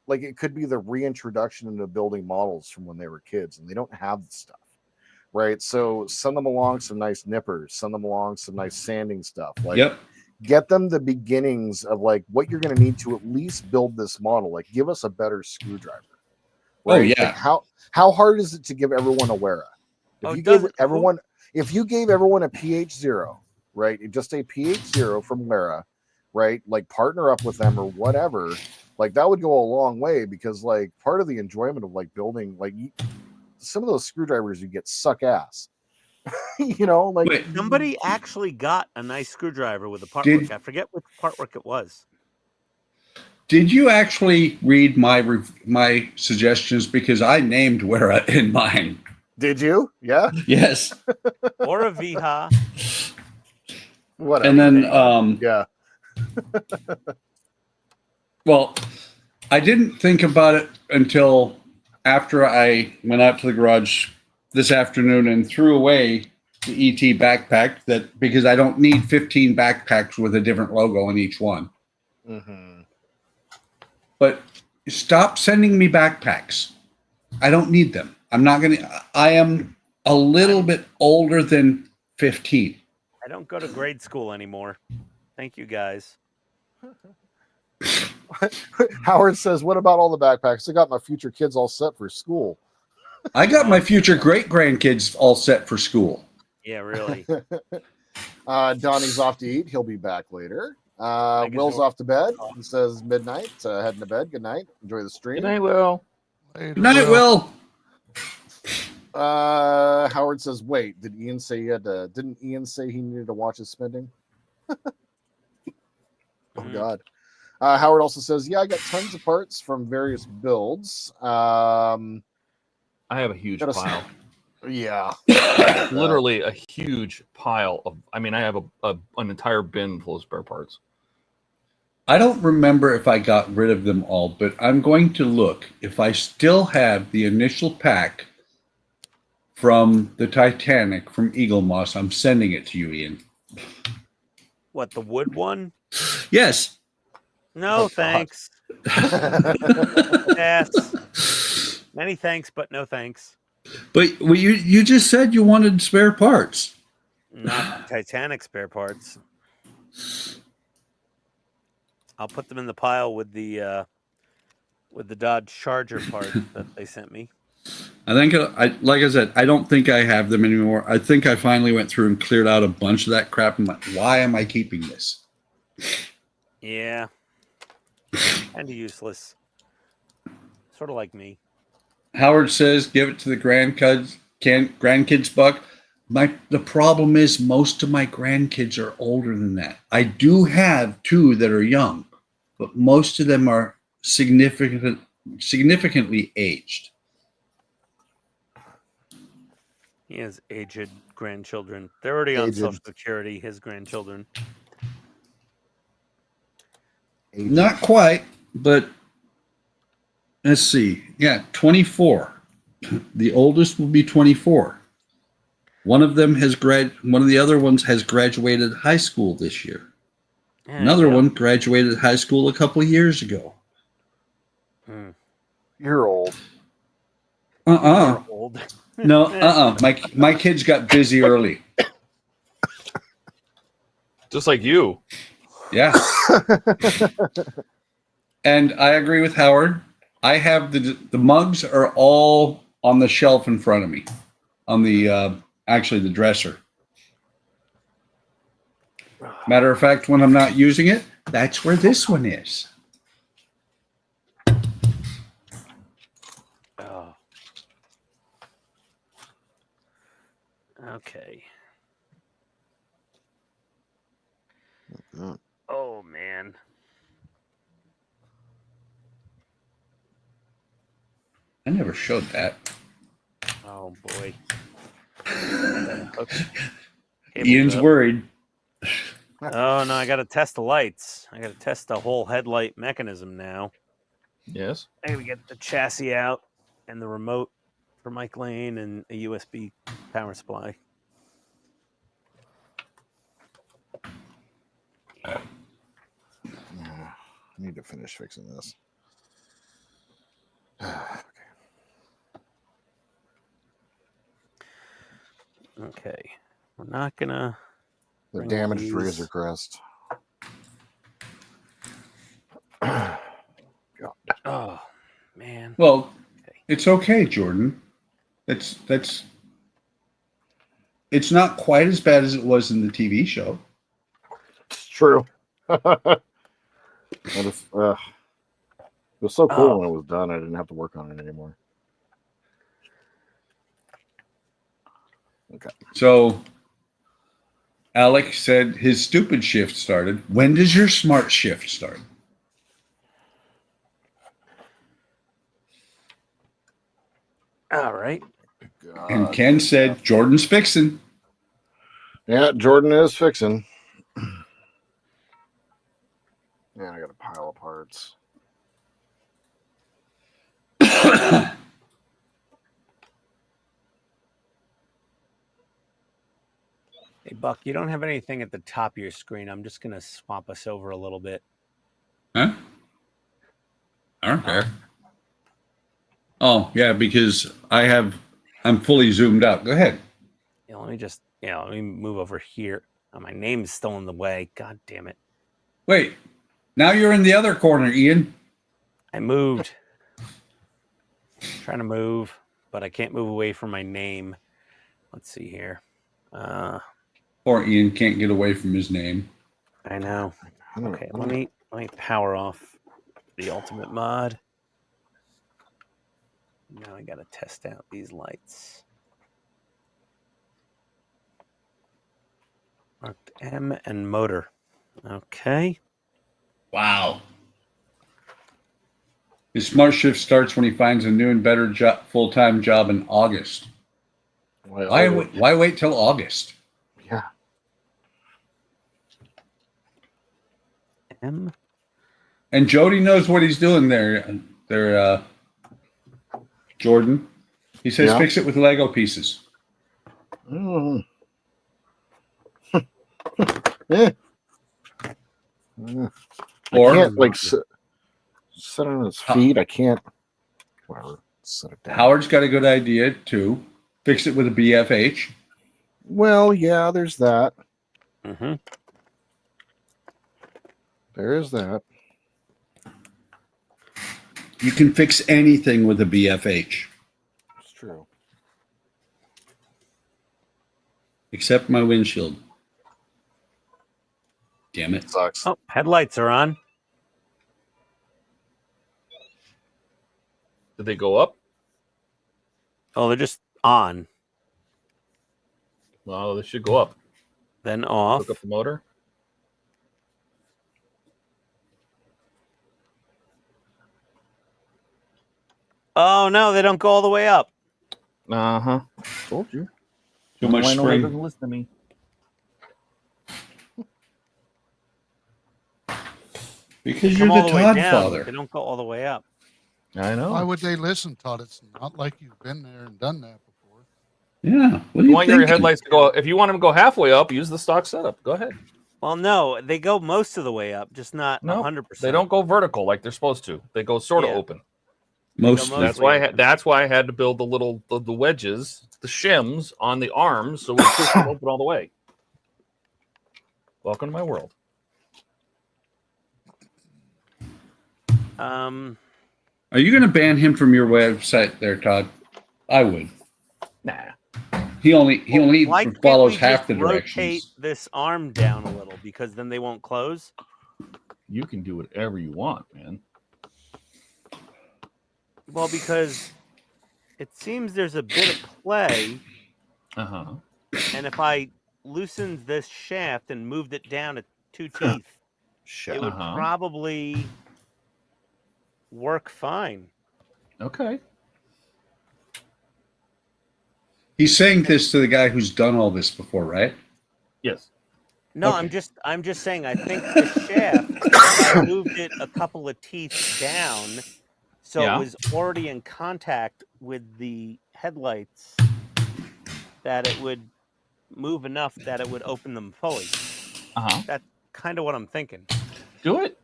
like it could be the reintroduction into building models from when they were kids and they don't have the stuff. Right. So send them along some nice nippers, send them along some nice sanding stuff. Like Yep. get them the beginnings of like what you're gonna need to at least build this model. Like give us a better screwdriver. Oh, Right? yeah. Like how hard is it to give everyone a Wera? If Oh, you does gave it- everyone if you gave everyone a PH0, right? Just a PH0 from Wera, right? Like partner up with them or whatever, like that would go a long way because like part of the enjoyment of like building like some of those screwdrivers you get suck ass. You know, like Wait. Somebody actually got a nice screwdriver with a part Did- work. I forget which part work it was. Did you actually read my suggestions? Because I named Wera in mine. did you? Yeah. Yes. Or a Viha. Whatever. And then yeah. well, I didn't think about it until after I went out to the garage this afternoon and threw away the ET backpack because I don't need 15 backpacks with a different logo on each one. Mm-hmm. But stop sending me backpacks. I don't need them. I am a little bit older than 15. I don't go to grade school anymore. Thank you, guys. Howard says, "What about all the backpacks? I got my future kids all set for school." I got my future great grandkids all set for school. Yeah, really. Donnie's off to eat. He'll be back later. I guess Will's we'll- off to bed. He says midnight. Heading to bed. Good night. Enjoy the stream. Good night, Will. Good night, Will. Howard says, "Wait, did Ian say he had to? Didn't Ian say he needed to watch his spending?" Oh Mhm. God. Howard also says, "Yeah, I got tons of parts from various builds. I have a huge Gotta pile. Yeah, Literally a huge pile of. I mean, I have an entire bin full of spare parts. I don't remember if I got rid of them all, but I'm going to look. If I still have the initial pack from the Titanic from Eagle Moss, I'm sending it to you, Ian. What, the wood one? Yes. No, God. thanks. Yes. Many thanks, but no thanks. But you just said you wanted spare parts. Not Titanic spare parts. I'll put them in the pile with the Dodge Charger part that they sent me. I think, like I said, I don't think I have them anymore. I think I finally went through and cleared out a bunch of that crap. I'm like, why am I keeping this? Yeah. Kind of useless. Sort of like me. Howard says, give it to the grandkids, Buck. The problem is most of my grandkids are older than that. I do have 2 that are young, but most of them are significantly aged. He has aged grandchildren. They're already on Aged. Social Security, his grandchildren. Not quite, but let's see. Yeah, 24. The oldest will be 24. One of them one of the other ones has graduated high school this year. Yeah, Another yeah. one graduated high school a couple of years ago. Hmm. You're old. They're old. No, my kids got busy early. Just like you. Yeah. And I agree with Howard. I have the mugs are all on the shelf in front of me, on the actually the dresser. Matter of fact, when I'm not using it, that's where this one is. Oh. Okay. man. I never showed that. Oh boy. Ian's worried. Oh no, I gotta test the lights. I gotta test the whole headlight mechanism now. Yes. I gotta get the chassis out and the remote for Mike Lane and a USB power supply. I need to finish fixing this. Okay. We're not gonna The bring damaged these- Razor Crest. Oh man. Well, it's okay, Jordan. It's not quite as bad as it was in the TV show. It's true. It was so cool when it was done. I didn't have to work on it anymore. Okay. So Alec said his stupid shift started. When does your smart shift start? All right. And Ken said Jordan's fixing. Yeah, Jordan is fixing. Yeah, I got a pile of parts. Hey Buck, you don't have anything at the top of your screen. I'm just gonna swap us over a little bit. Huh? I don't care. Oh, yeah, because I'm fully zoomed out. Go ahead. Yeah, let me move over here. Oh, my name's still in the way. God damn it. Wait. Now you're in the other corner, Ian. I moved. Trying to move, but I can't move away from my name. Let's see here. Or Ian can't get away from his name. I know. Okay, let me power off the ultimate mod. Now I gotta test out these lights. Marked M and motor. Okay. Wow. His smart shift starts when he finds a new and better full-time job in August. Why wait till August? Yeah. M. And Jody knows what he's doing there. Jordan. He says fix it with Lego pieces. Mm. Yeah. Or I can't like sit on his feet. I can't. Whatever. Set it down. Howard's got a good idea too. Fix it with a BFH. Well, yeah, there's that. Mm-hmm. There is that. You can fix anything with a BFH. It's true. Except my windshield. Damn it. Sucks. Oh, headlights are on. Did they go up? Oh, they're just on. Well, they should go up. Then off. Hook up the motor. Oh no, they don't go all the way up. Uh-huh. Told you. Too much Why no one spring. doesn't listen to me? Because you're Come all the way Todd down. father. They don't go all the way up. I know. Why would they listen, Todd? It's not like you've been there and done that before. Yeah. What do You you want your thinking? headlights to go. If you want them to go halfway up, use the stock setup. Go ahead. Well, no, they go most of the way up, just not No, 100%. They don't go vertical like they're supposed to. They go sort of Yeah. open. Most Go That's mostly why. open. That's why I had to build the wedges, the shims on the arms, so we push them open all the way. Welcome to my world. Are you going to ban him from your website there, Todd? I would. Nah. He only why can't follows we half just the rotate directions. this arm down a little, because then they won't close. You can do whatever you want, man. Well, because it seems there's a bit of play, Uh-huh. and if I loosened this shaft and moved it down to 2 teeth, Shit. it would probably work fine. Okay. He's saying this to the guy who's done all this before, right? Yes. No, Okay. I'm just saying. I think the shaft, if I moved it a couple of teeth down, so Yeah. it was already in contact with the headlights, that it would move enough that it would open them fully. That's kind of what I'm thinking. Do it.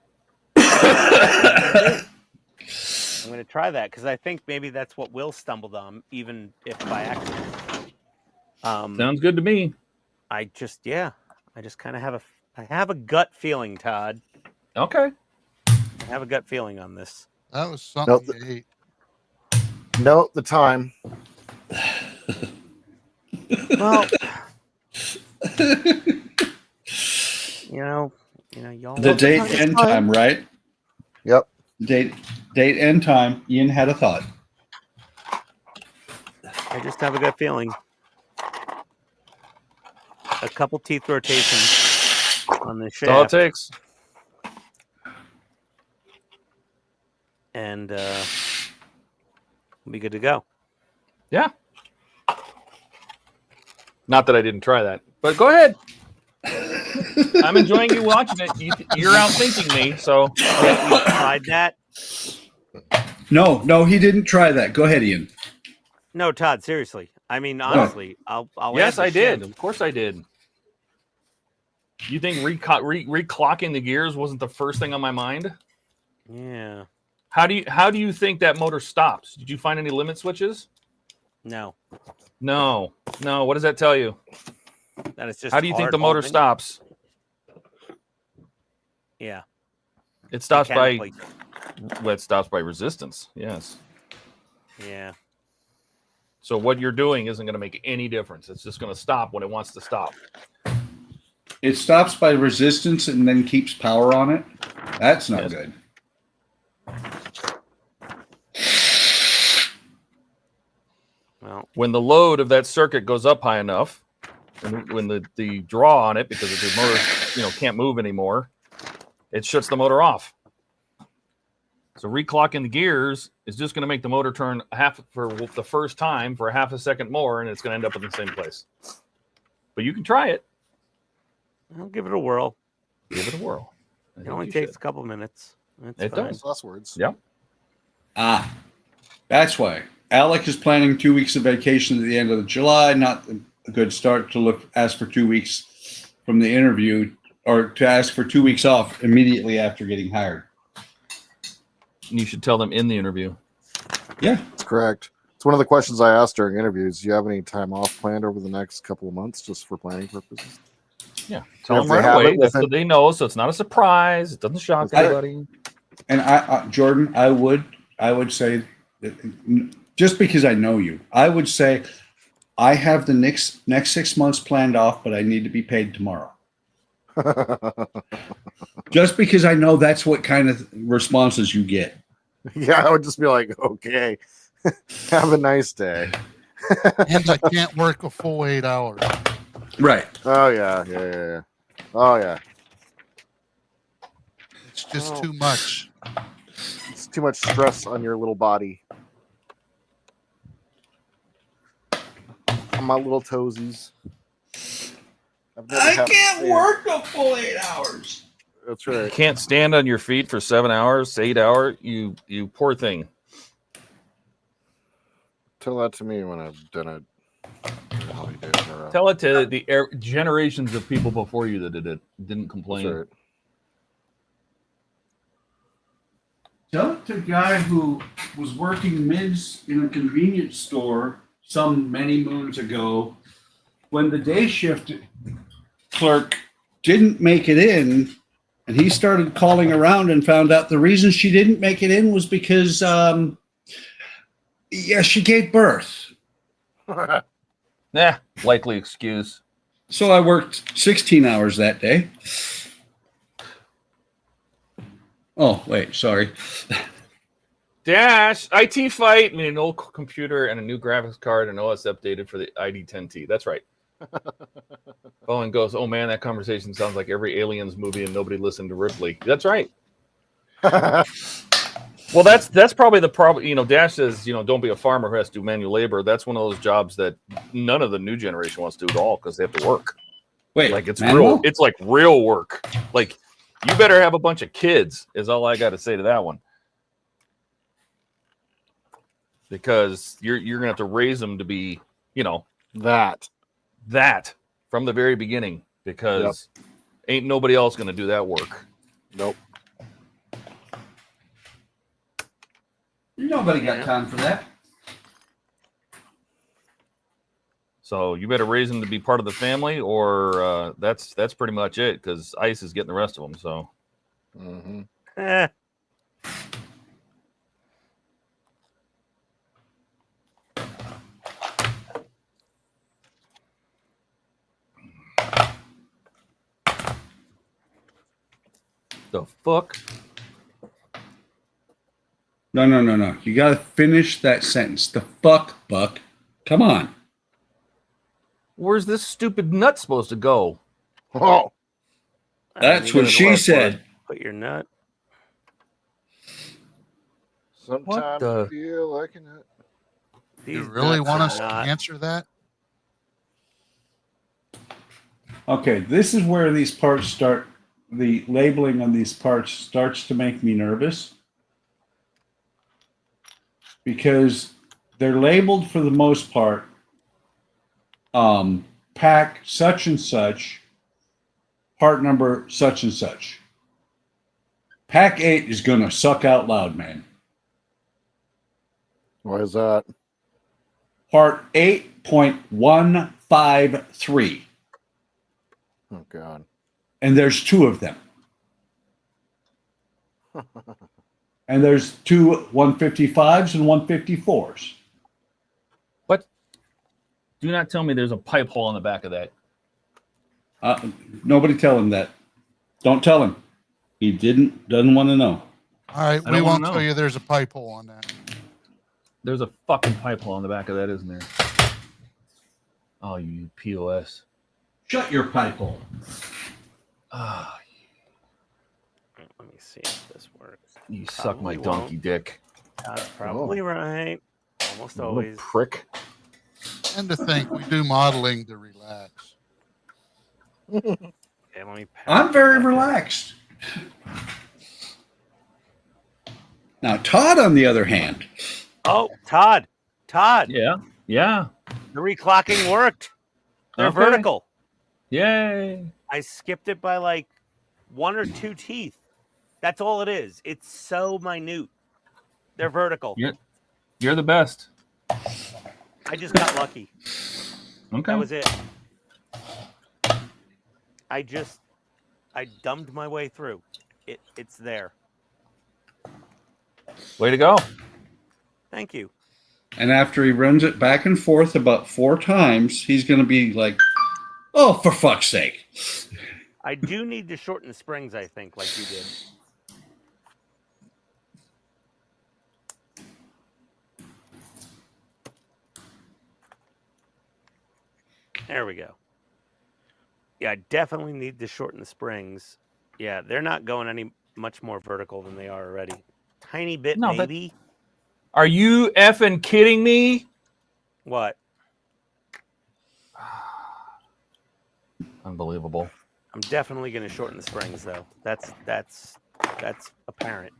I'm going to try that because I think maybe that's what Will stumbled on, even if by accident. Sounds good to me. I just kind of have a gut feeling, Todd. Okay. I have a gut feeling on this. That was something you ate. Note the time. Well, y'all. The date and time, right? Yep. Date and time. Ian had a thought. I just have a gut feeling. A couple teeth rotations on the That's all it shaft, takes. and we'll be good to go. Yeah. Not that I didn't try that, but go ahead. I'm enjoying you watching it. You're outthinking me, so. You tried that? No, he didn't try that. Go ahead, Ian. No, Todd. Seriously. I mean, honestly, I'll. Yes, add the I did. shift. Of course, I did. You think reclocking the gears wasn't the first thing on my mind? Yeah. How do you think that motor stops? Did you find any limit switches? No. No. What does that tell you? That is just. How do you think hard the motor holding. stops? Yeah. It stops by. Mechanically. Well, it stops by resistance. Yes. Yeah. So what you're doing isn't going to make any difference. It's just going to stop when it wants to stop. It stops by resistance and then keeps power on it. That's not Yes. good. Well, When the load of that circuit goes up high enough, when the draw on it, because the motor can't move anymore, it shuts the motor off. So reclocking the gears is just going to make the motor turn for the first time for a half a second more, and it's going to end up in the same place. But you can try it. I'll give it a whirl. Give it a whirl. It only takes a couple minutes. It fine. does. Last words. Yep. That's why. Alec is planning 2 weeks of vacation at the end of July. Not a good start to ask for 2 weeks from the interview, or to ask for 2 weeks off immediately after getting hired. You should tell them in the interview. Yeah. That's correct. It's one of the questions I asked during interviews. Do you have any time off planned over the next couple of months just for planning purposes? Yeah. Tell If them they right have away. it That's within- what they know, so it's not a surprise. It doesn't shock anybody. And Jordan, I would say that, just because I know you, I would say I have the next 6 months planned off, but I need to be paid tomorrow. Just because I know that's what kind of responses you get. Yeah, I would just be like, okay, have a nice day. And I can't work a full 8 hours. Right. Oh, yeah. Oh, yeah. It's just too much. It's too much stress on your little body. On my little toesies. I can't work a full 8 hours. That's You right. can't stand on your feet for 7 hours, 8 hours. You poor thing. Tell that to me when I've done it. How many days in a row. Tell it to the generations of people before you that didn't That's complain. right. Tell it to the guy who was working mids in a convenience store some many moons ago when the day shift clerk didn't make it in, and he started calling around and found out the reason she didn't make it in was because she gave birth. Nah, likely excuse. So I worked 16 hours that day. Oh, wait, sorry. Dash, IT fight, I mean, an old computer and a new graphics card and OS updated for the ID10T. That's right. Fallen goes, oh man, that conversation sounds like every Aliens movie and nobody listened to Ripley. That's right. Well, that's probably the problem. You know, Dash says, you know, don't be a farmer who has to do manual labor. That's one of those jobs that none of the new generation wants to do at all because they have to work. Wait, Like it's manual? real. It's like real work. Like you better have a bunch of kids. Is all I got to say to that one. Because you're gonna have to raise them to be, you know, that from the very beginning. Because ain't nobody else gonna do that work. Nope. Nobody got time for that. So you better raise them to be part of the family, or that's pretty much it. Because ICE is getting the rest of them. So. Mm-hmm. Eh. The fuck? No. You got to finish that sentence. The fuck, Buck. Come on. Where's this stupid nut supposed to go? Oh, That's You what gotta she know said. Put your nut. sometimes the- I feel like a nut. You These really nuts want are us to not- answer that? Okay, this is where these parts start. The labeling on these parts starts to make me nervous because they're labeled for the most part pack such and such, part number such and such. Pack 8 is going to suck out loud, man. Why is that? Part 8.153. Oh God. And there's 2 of them. And there's 2 155s and 154s. What? Do not tell me there's a pipe hole in the back of that. Nobody tell him that. Don't tell him. He doesn't want to know. All right, I we don't won't wanna tell know. you there's a pipe hole on that. There's a fucking pipe hole in the back of that, isn't there? Oh, you POS. Shut your pipe hole. Ah, Let me see if this works. you suck my Probably donkey dick. That's probably right. Almost Little always. prick. And to think we do modeling to relax. Okay, let me I'm very relaxed. Now, Todd, on the other hand, Oh, Todd. Yeah. Yeah. The reclocking worked. They're Okay. vertical. Yay. I skipped it by like 1 or 2 teeth. That's all it is. It's so minute. They're vertical. Yeah. You're the best. I just got lucky. Okay. That was it. I dumbed my way through. It's there. Way to go. Thank you. and after he runs it back and forth about 4 times, he's going to be like, oh, for fuck's sake. I do need to shorten the springs, I think, like you did. There we go. Yeah, I definitely need to shorten the springs. Yeah, they're not going any much more vertical than they are already. Tiny bit, No, but- maybe. Are you effing kidding me? What? Unbelievable. I'm definitely going to shorten the springs, though. That's apparent.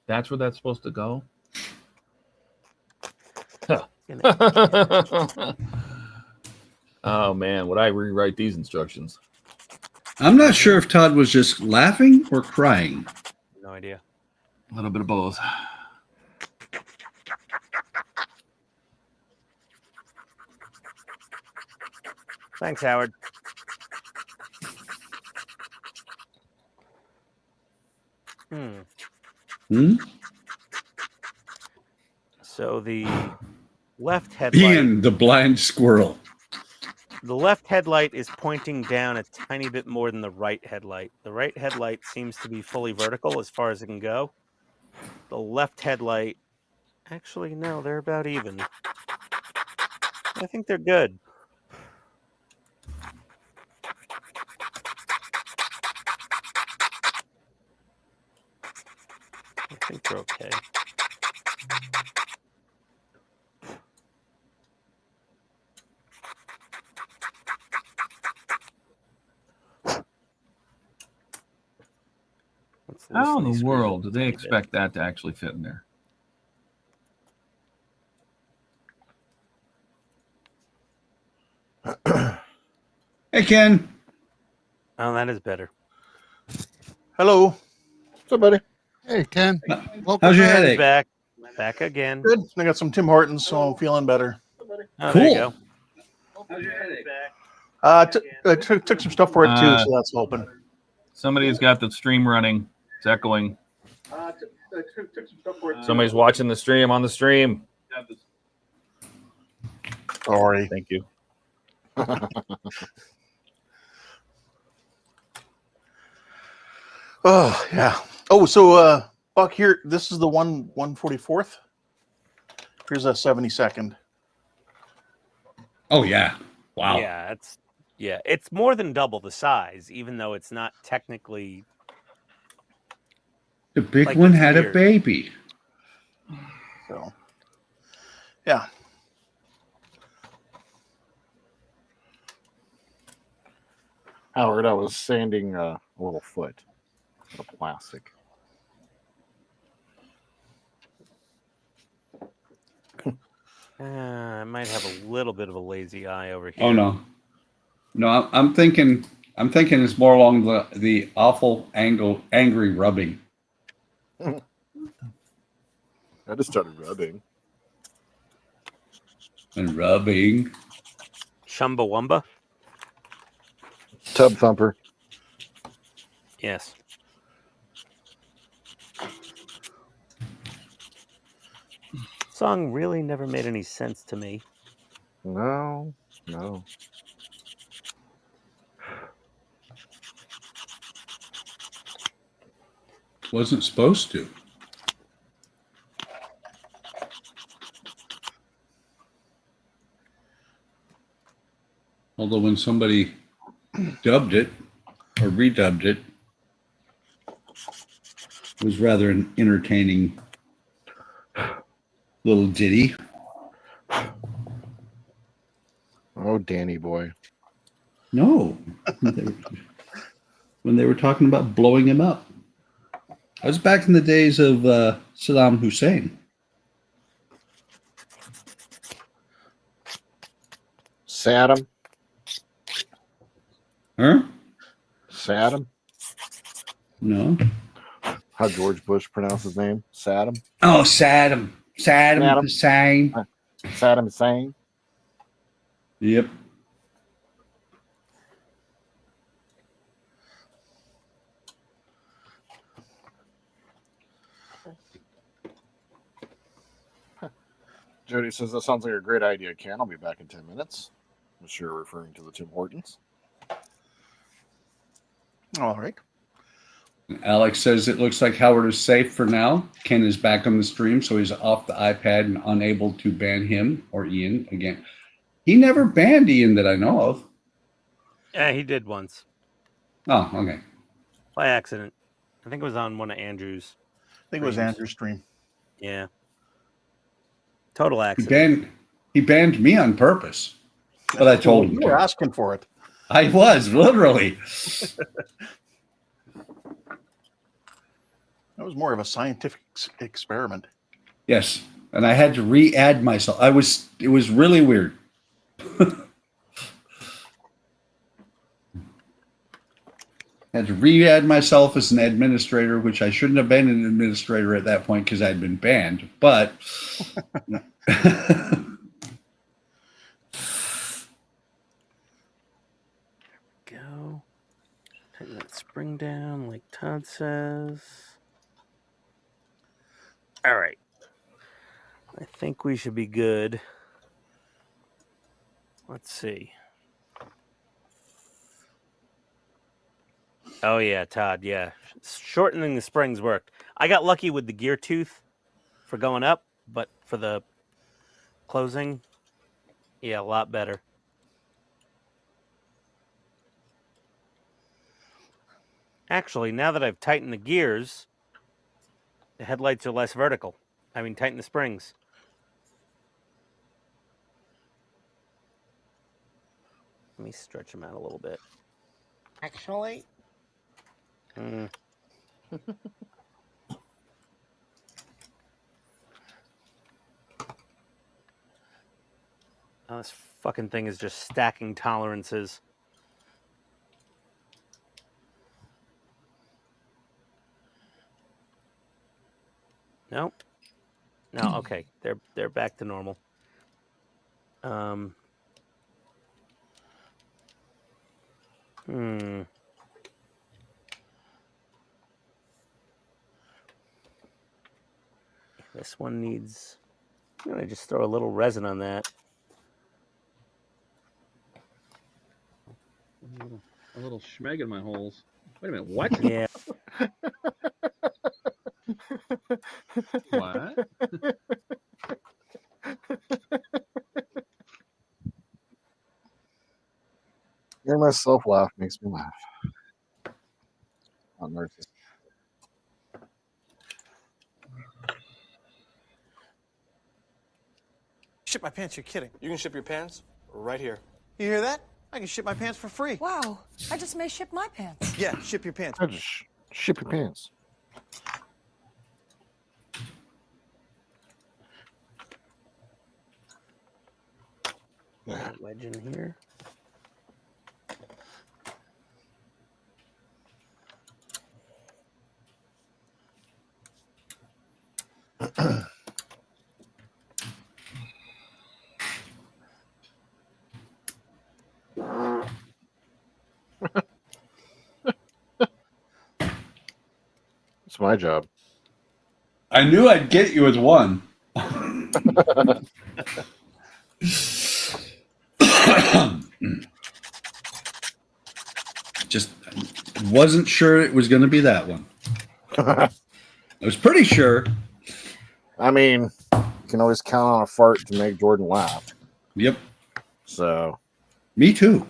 That's where that's supposed to go? Oh, man. Would I rewrite these instructions? I'm not sure if Todd was just laughing or crying. No idea. A little bit of both. Thanks, Howard. Hmm? So the left headlight, Being the blind squirrel. The left headlight is pointing down a tiny bit more than the right headlight. The right headlight seems to be fully vertical as far as it can go. The left headlight, actually, no, they're about even. I think they're good. I think they're okay. How in the world do they expect that to actually fit in there? Hey, Ken. Oh, that is better. Hello. What's up, buddy? Hey, Ken. Welcome How's your back. headache? Back again. Good. I got some Tim Hortons, so I'm feeling better. Oh, there you Cool. go. Took some stuff for it too, so that's helping. Somebody's got the stream running. It's echoing. Somebody's watching the stream on the stream. Sorry. Thank you. Oh yeah. Oh, so Buck, here. This is the 144th. Here's a 72nd. Oh yeah. Wow. Yeah, it's more than double the size, even though it's not technically. The big Like, one it's had a weird. baby. So, yeah. Howard, I was sanding a little foot of plastic. I might have a little bit of a lazy eye over here. Oh no. No, I'm thinking it's more along the awful angry rubbing. I just started rubbing. And rubbing. Chumbawamba? Tub thumper. Yes. Song really never made any sense to me. No. Wasn't supposed to. Although when somebody dubbed it or redubbed it, it was rather an entertaining little ditty. Oh, Danny boy. No. When they were talking about blowing him up. I was back in the days of Saddam Hussein. Saddam. Huh? Saddam. No. How George Bush pronounced his name? Saddam. Oh, Saddam Hussein. Saddam Hussein. Yep. Jody says that sounds like a great idea, Ken. I'll be back in 10 minutes. I'm sure you're referring to the Tim Hortons. All right. Alex says it looks like Howard is safe for now. Ken is back on the stream, so he's off the iPad and unable to ban him or Ian again. He never banned Ian that I know of. Yeah, he did once. Oh, okay. By accident. I think it was on one of Andrew's. I think it was Andrew's stream. Yeah. Total accident. He banned me on purpose. But I told him You were to. asking for it. I was, literally. That was more of a scientific experiment. Yes. And I had to re-add myself. It was really weird. Had to re-add myself as an administrator, which I shouldn't have been an administrator at that point because I'd been banned. But Go. Take that spring down like Todd says. All right. I think we should be good. Let's see. Oh yeah, Todd. Yeah, shortening the springs worked. I got lucky with the gear tooth for going up, but for the closing, yeah, a lot better. Actually, now that I've tightened the gears, the headlights are less vertical. I mean, tighten the springs. Let me stretch them out a little bit. Actually, Mm. Oh, this fucking thing is just stacking tolerances. Nope. No, okay. They're back to normal. Hmm. This one needs. I'm gonna just throw a little resin on that. A little schmeg in my holes. Wait a minute, what? Yeah. What? Hearing myself laugh makes me laugh. Not narcissistic. Ship my pants, you're kidding. You can ship your pants right here. You hear that? I can ship my pants for free. Wow, I just may ship my pants. Yeah, ship your pants. I just ship your pants. Wedge in here. It's my job. I knew I'd get you with one. Just wasn't sure it was going to be that one. I was pretty sure. I mean, you can always count on a fart to make Jordan laugh. Yep. So, Me too.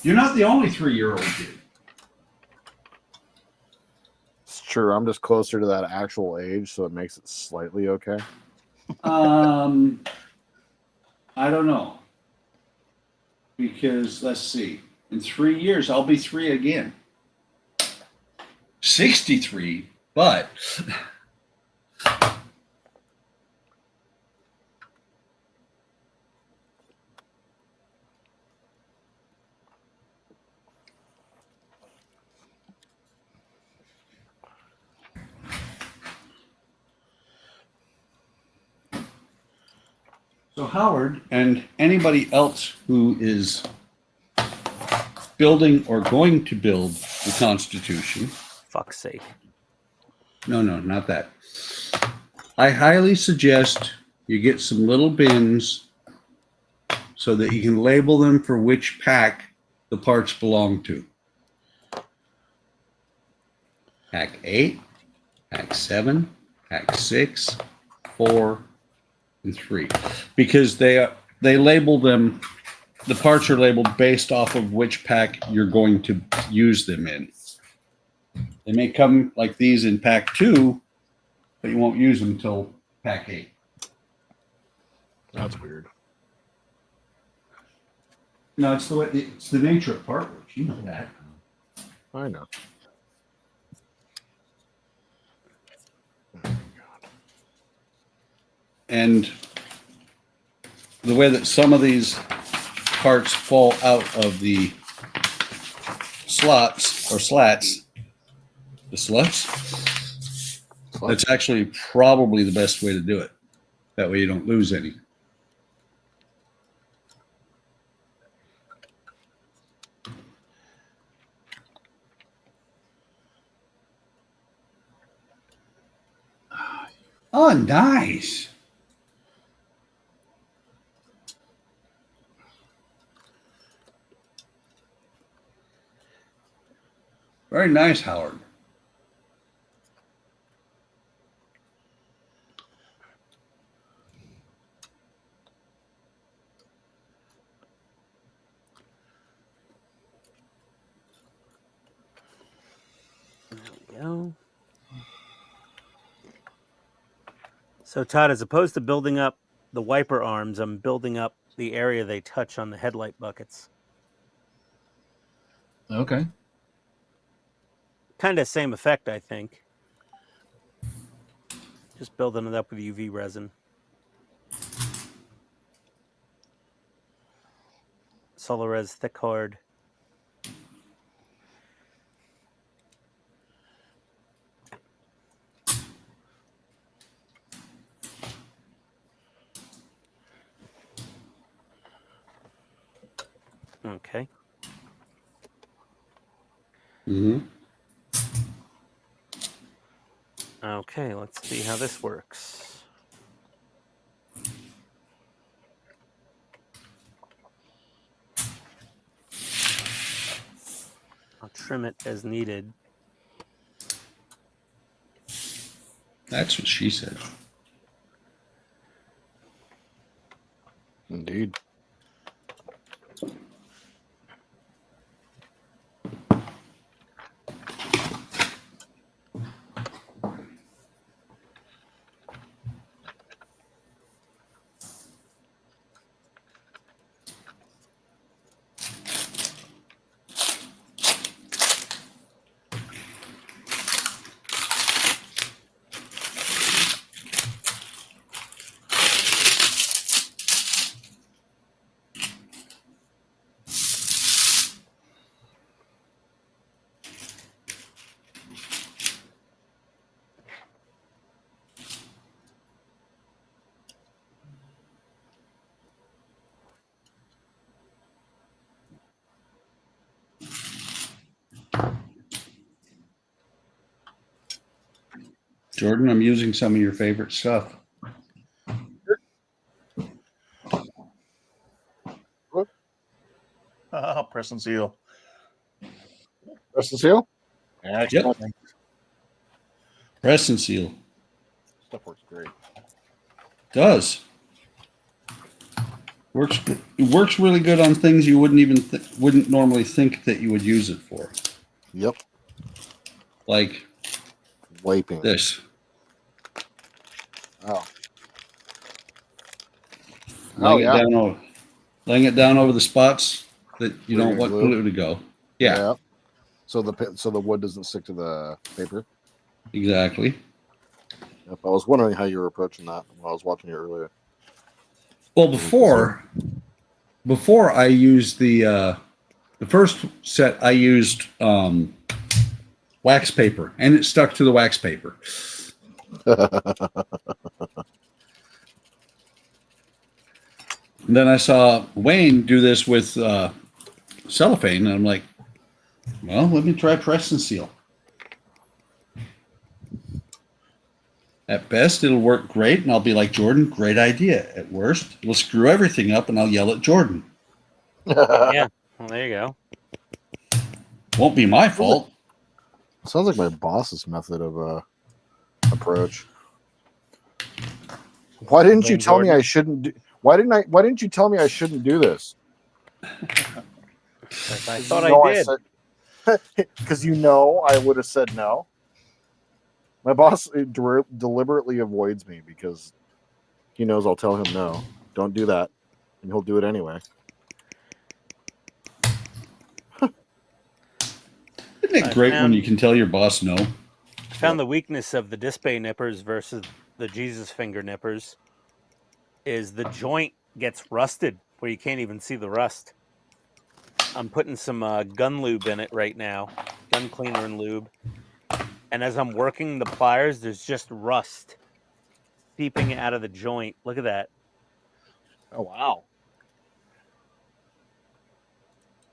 You're not the only 3-year-old kid. it's true. I'm just closer to that actual age, so it makes it slightly okay. I don't know. Because, let's see. In 3 years, I'll be 3 again. 63, but... So Howard and anybody else who is building or going to build the Constitution, Fuck's sake. no, not that. I highly suggest you get some little bins so that you can label them for which pack the parts belong to. Pack 8, pack 7, pack 6, 4, and 3, because they label them. The parts are labeled based off of which pack you're going to use them in. They may come like these in pack 2, but you won't use them until pack 8. That's weird. No, it's the nature of part work. You know that. I know. And the way that some of these parts fall out of the slots or slats, the sluts, that's actually probably the best way to do it. That way you don't lose any. Oh, nice. Very nice, Howard. There we go. So Todd, as opposed to building up the wiper arms, I'm building up the area they touch on the headlight buckets. Okay. Kind of same effect, I think. Just building it up with UV resin. Solarez thick hard. Okay. Mm-hmm. Okay, let's see how this works. I'll trim it as needed. That's what she said. Indeed. Jordan, I'm using some of your favorite stuff. Press and seal. Press and seal? Yep. Press and seal. Stuff works great. Does. It works really good on things you wouldn't normally think that you would use it for. Yep. Like Wiping. this. Oh. Laying it down over the spots that you Where don't your want glue? glue to go. Yeah, So the wood doesn't stick to the paper. exactly. Yep. I was wondering how you were approaching that when I was watching you earlier. Well, before I used the first set, I used wax paper, and it stuck to the wax paper. And then I saw Wayne do this with cellophane, and I'm like, well, let me try press and seal. At best, it'll work great, and I'll be like, Jordan, great idea. At worst, it'll screw everything up, and I'll yell at Jordan. Yeah, well, there you go. Won't be my fault. Sounds like my boss's method of approach. Why didn't you tell me I shouldn't do? Why didn't you tell me I shouldn't do this? I thought I did. Because I would have said no. My boss deliberately avoids me because he knows I'll tell him no. Don't do that, and he'll do it anyway. Isn't it great when you can tell your boss no? I found the weakness of the Display nippers versus the Jesus finger nippers is the joint gets rusted where you can't even see the rust. I'm putting some gun lube in it right now, gun cleaner and lube. And as I'm working the pliers, there's just rust seeping out of the joint. Look at that. Oh, wow.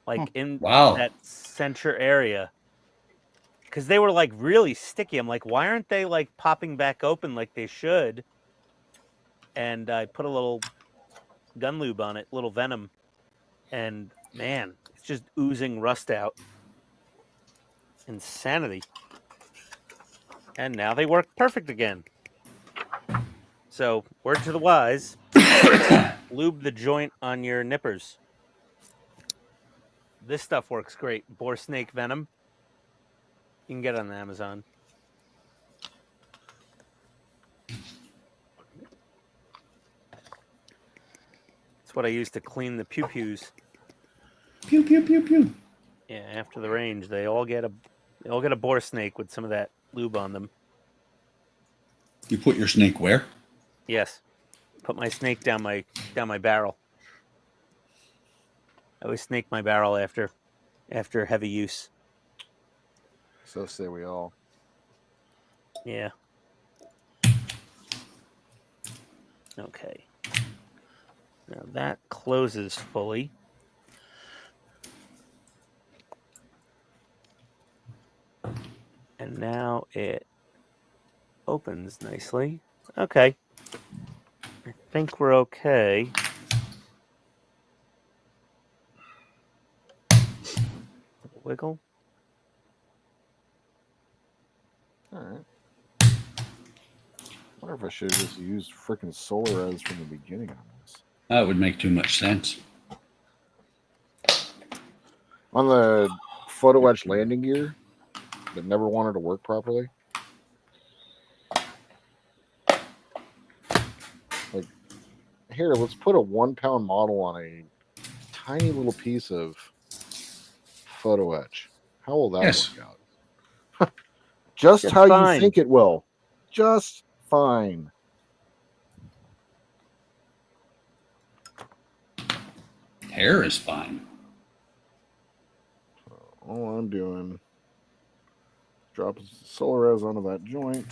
Like in Wow. that center area. Because they were like really sticky. I'm like, why aren't they like popping back open like they should? And I put a little gun lube on it, little venom. And man, it's just oozing rust out. Insanity. And now they work perfect again. So, word to the wise, lube the joint on your nippers. This stuff works great. Boar snake venom. You can get it on Amazon. It's what I use to clean the pew-pews. Pew pew pew pew. Yeah, after the range, they all get a boar snake with some of that lube on them. You put your snake where? Yes. Put my snake down my barrel. I always snake my barrel after heavy use. So say we all. Yeah. Okay. Now that closes fully. And now it opens nicely. Okay. I think we're okay. Wiggle. All right. I wonder if I should have just used freaking solar res from the beginning on this. That would make too much sense. On the photo etch landing gear that never wanted to work properly. Like, here, let's put a 1 pound model on a tiny little piece of photo etch. How will that work out? Just how you think it will. Just fine. Hair is fine. All I'm doing, drop solar res onto that joint.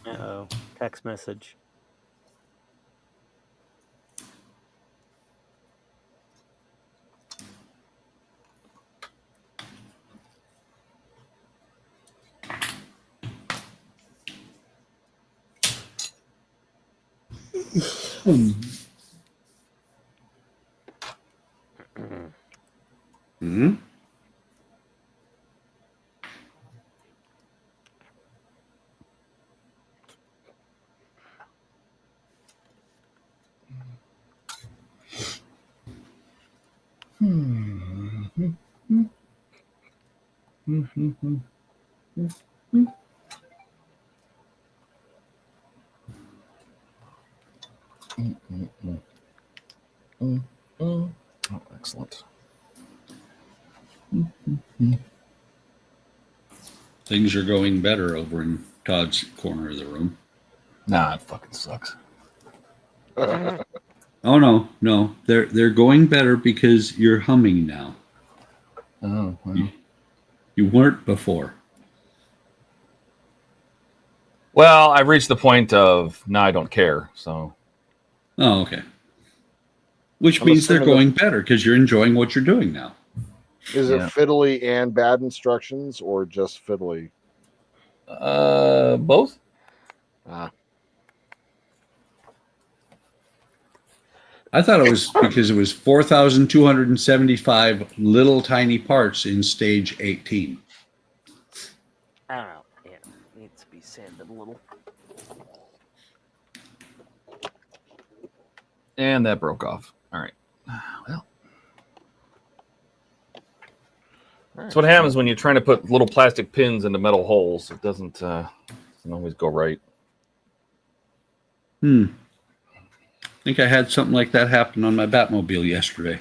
Uh-oh. Text message. Hmm? Oh, excellent. Things are going better over in Todd's corner of the room. Nah, it fucking sucks. Oh no, they're going better because you're humming now. Oh, well. You weren't before. Well, I've reached the point of now I don't care. So. Oh, okay. Which I'm means they're assuming going better because you're enjoying what you're doing now. Is it fiddly and bad instructions or just fiddly? Both. Ah. I thought it was because it was 4,275 little tiny parts in stage 18. I don't know. Yeah, it needs to be sanded a little. And that broke off. All right. Well. That's what happens when you're trying to put little plastic pins into metal holes. It doesn't always go right. I think I had something like that happen on my Batmobile yesterday.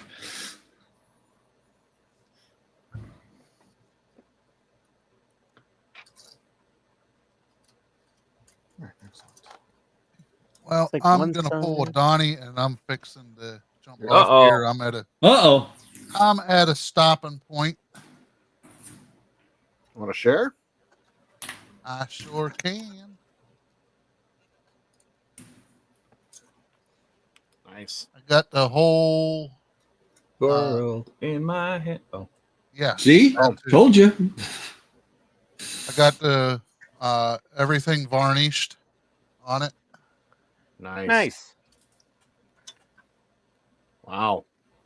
Well, like I'm one going to pull a side. Donnie, and I'm fixing to jump Uh-oh. off here. I'm at a stopping point. Want to share? I sure can. Nice. I got the whole. World in my head. Oh, Yeah. See, that too. told you. I got the everything varnished on it. Nice. Nice. Wow.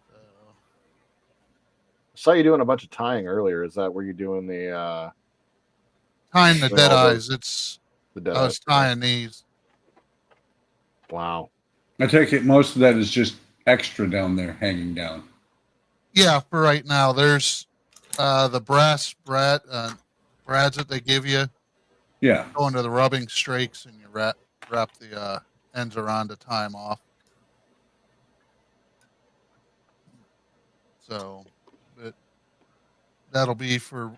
So, I saw you doing a bunch of tying earlier. Is that where you're doing the tying the Doing dead all eyes. those- It's dead I was eyes? tying these. Wow. I take it most of that is just extra down there, hanging down. Yeah, for right now. There's the brass brads that they give you. Yeah. Go into the rubbing strakes and you wrap the ends around to tie them off. So, but that'll be for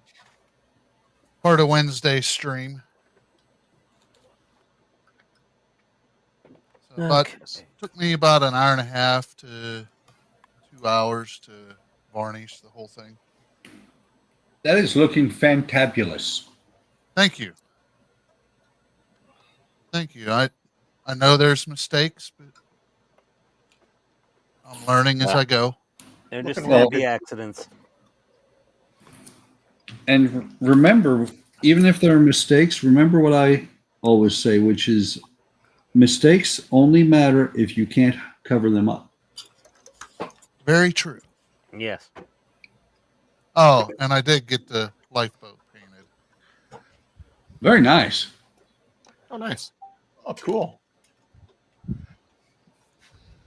part of Wednesday's stream. So, but it took me about an hour and a half to 2 hours to varnish the whole thing. That is looking fantabulous. Thank you. Thank you. I know there's mistakes, but I'm learning as I go. They're just Looking real happy good. accidents. And remember, even if there are mistakes, remember what I always say, which is mistakes only matter if you can't cover them up. Very true. Yes. Oh, and I did get the lifeboat painted. Very nice. Oh, nice. Oh, cool.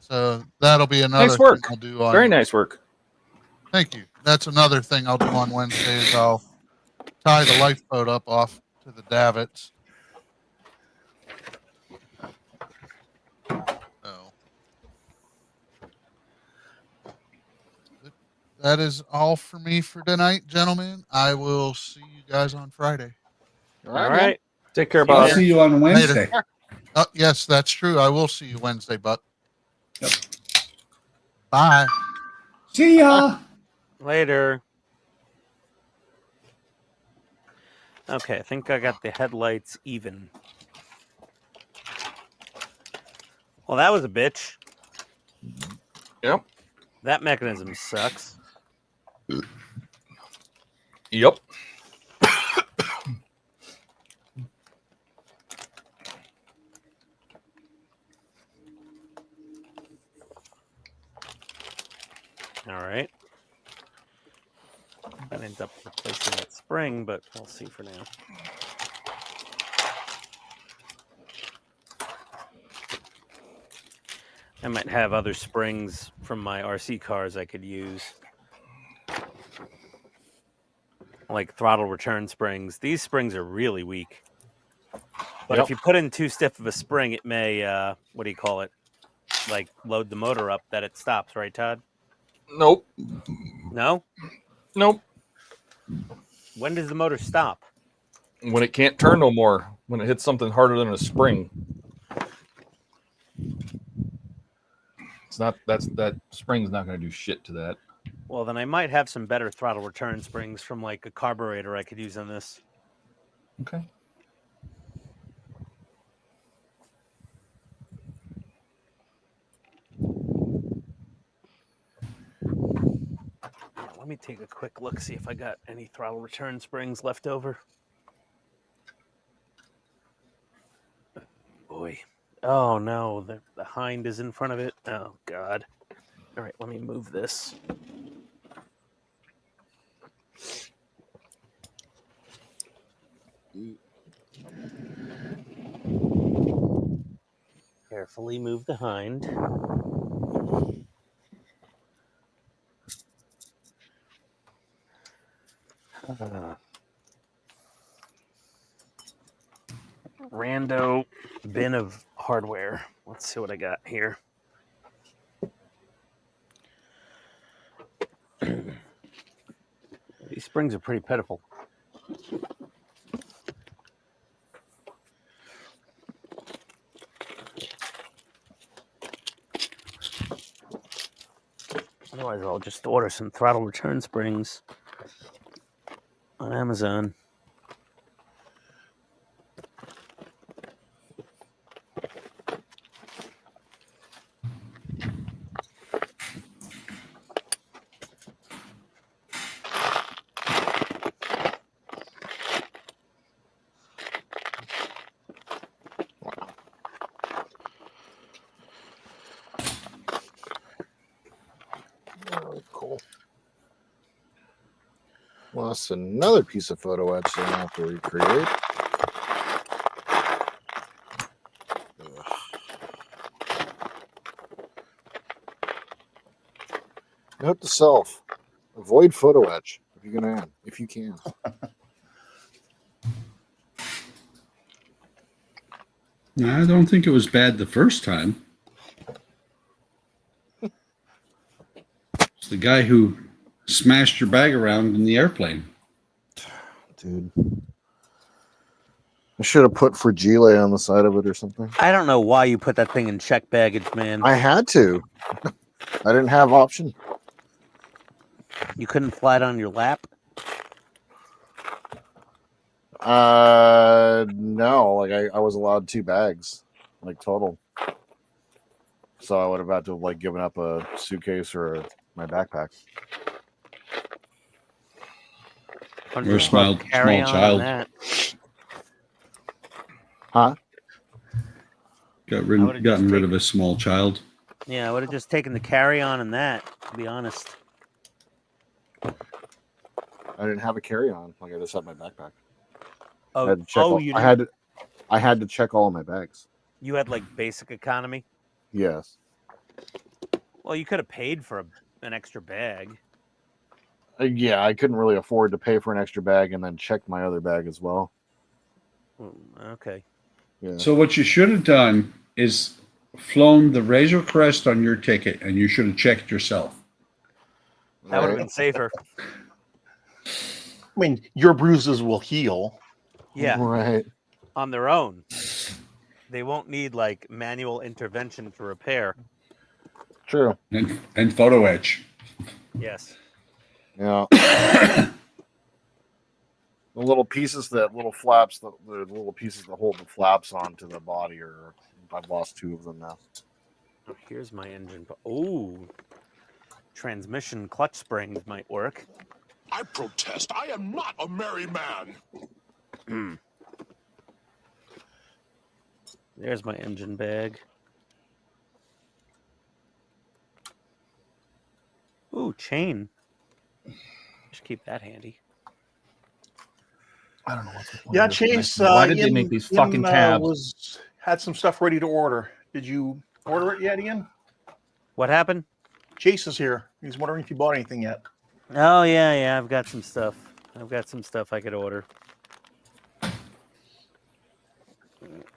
So that'll be another nice work. thing I'll do on. Very nice work. Thank you. That's another thing I'll do on Wednesday is I'll tie the lifeboat up off to the davits. So that is all for me for tonight, gentlemen. I will see you guys on Friday. All right. Take care, I'll Bob. see you on Wednesday. Oh, yes, that's true. I will see you Wednesday, Buck. Yep. Bye. See ya. Later. Okay, I think I got the headlights even. Well, that was a bitch. Yep. That mechanism sucks. Yep. All right. That ends up replacing that spring, but we'll see for now. I might have other springs from my RC cars I could use. Like throttle return springs. These springs are really weak. But if you put in too stiff of a spring, it may, what do you call it? Like load the motor up that it stops, right, Todd? Nope. No? Nope. When does the motor stop? When it can't turn no more. When it hits something harder than a spring. It's not. That spring's not going to do shit to that. Well, then I might have some better throttle return springs from like a carburetor I could use on this. Okay. Let me take a quick look, see if I got any throttle return springs left over. Boy. Oh, no. The hind is in front of it. Oh, God. All right, let me move this. Carefully move the hind. Rando bin of hardware. Let's see what I got here. These springs are pretty pitiful. Otherwise, I'll just order some throttle return springs on Amazon. Well, that's another piece of photo etch that I have to recreate. Note to self: avoid photo etch if you can. If you can. I don't think it was bad the first time. It's the guy who smashed your bag around in the airplane. Dude. I should have put Fragile on the side of it or something. I don't know why you put that thing in check baggage, man. I had to. I didn't have option. You couldn't fly it on your lap? No, like I was allowed 2 bags, like total. So I would have had to have like given up a suitcase or my backpack. Or a small child. Huh? Gotten rid of a small child. Yeah, I would have just taken the carry-on and that, to be honest. I didn't have a carry-on. Like I just had my backpack. Oh, I had to check I had to check all of my bags. You had like basic economy? Yes. Well, you could have paid for an extra bag. Yeah, I couldn't really afford to pay for an extra bag and then check my other bag as well. Okay. Yeah. So what you should have done is flown the Razor Crest on your ticket, and you should have checked yourself. That would have been safer. I mean, your bruises will heal. Yeah. Right. On their own. They won't need like manual intervention to repair. True. And photo etch. Yes. Yeah. The little pieces little flaps, the little pieces that hold the flaps onto the body, or I've lost 2 of them now. Oh, here's my engine. Oh, transmission clutch springs might work. I protest. I am not a merry man. There's my engine bag. Ooh, chain. Just keep that handy. I don't know what's the point. Yeah, Chase. Why did they make these fucking tabs? Had some stuff ready to order. Did you order it yet, Ian? What happened? Chase is here. He's wondering if you bought anything yet. Oh yeah, I've got some stuff. I've got some stuff I could order.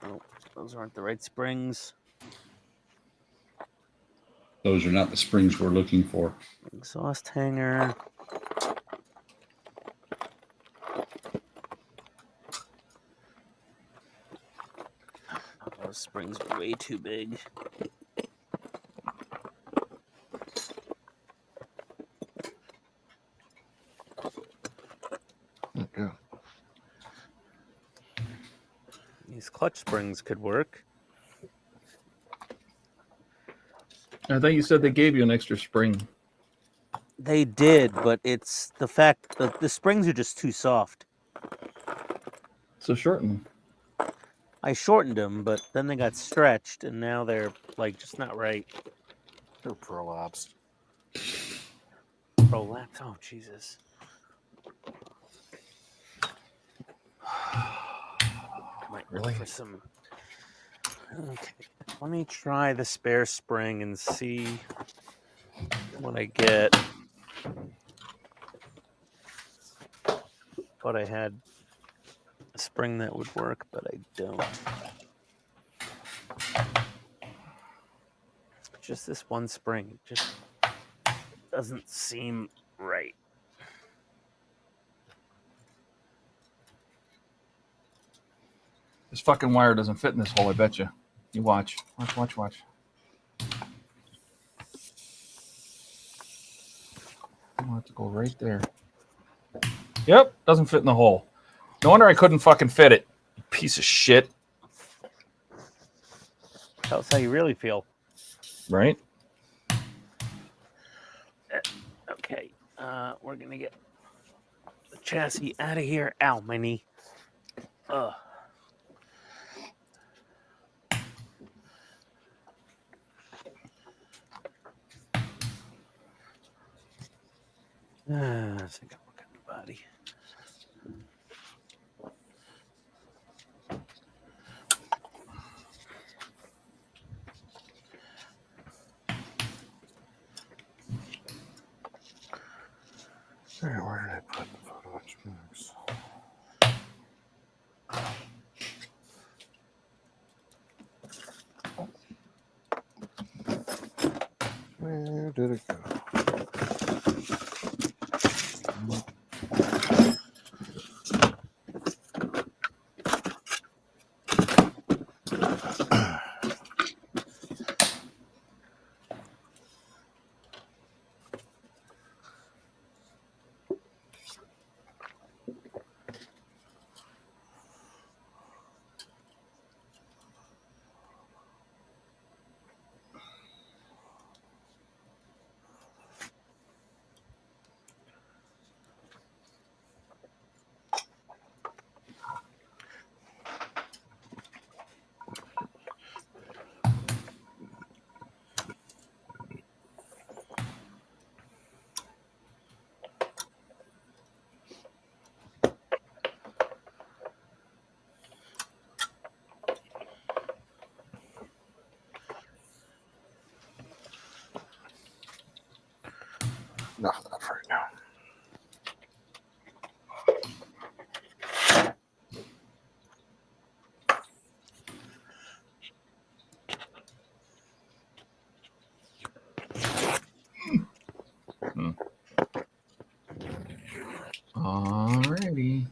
Oh, those aren't the right springs. Those are not the springs we're looking for. Exhaust hanger. Those springs are way too big. Okay. These clutch springs could work. I thought you said they gave you an extra spring. They did, but it's the fact that the springs are just too soft. So shorten them. I shortened them, but then they got stretched, and now they're like just not right. They're prolapsed. Prolapsed? Oh, Jesus. Might really? For some. Okay, let me try the spare spring and see what I get. Thought I had a spring that would work, but I don't. Just this one spring just doesn't seem right. This fucking wire doesn't fit in this hole, I bet you. You watch. Watch. I want it to go right there. Yep, doesn't fit in the hole. No wonder I couldn't fucking fit it. You piece of shit. Tell us how you really feel. Right? Okay, we're gonna get the chassis out of here. Ow, my knee. Ugh. I think I'm looking at the body. Where did I put the photo box? Where did it go? No, not right now. Alrighty.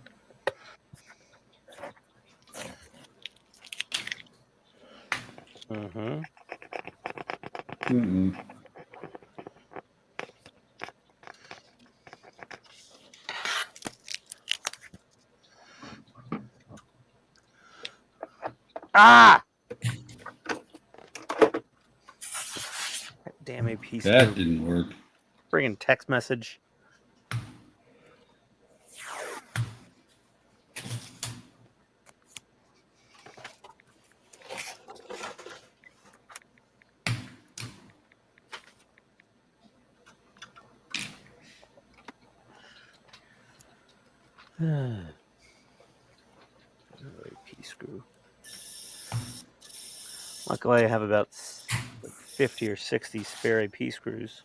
Mm-hmm. Mm-mm. Ah! Damn AP screw. That didn't work. Friggin' text message. AP screw. Luckily, I have about 50 or 60 spare AP screws.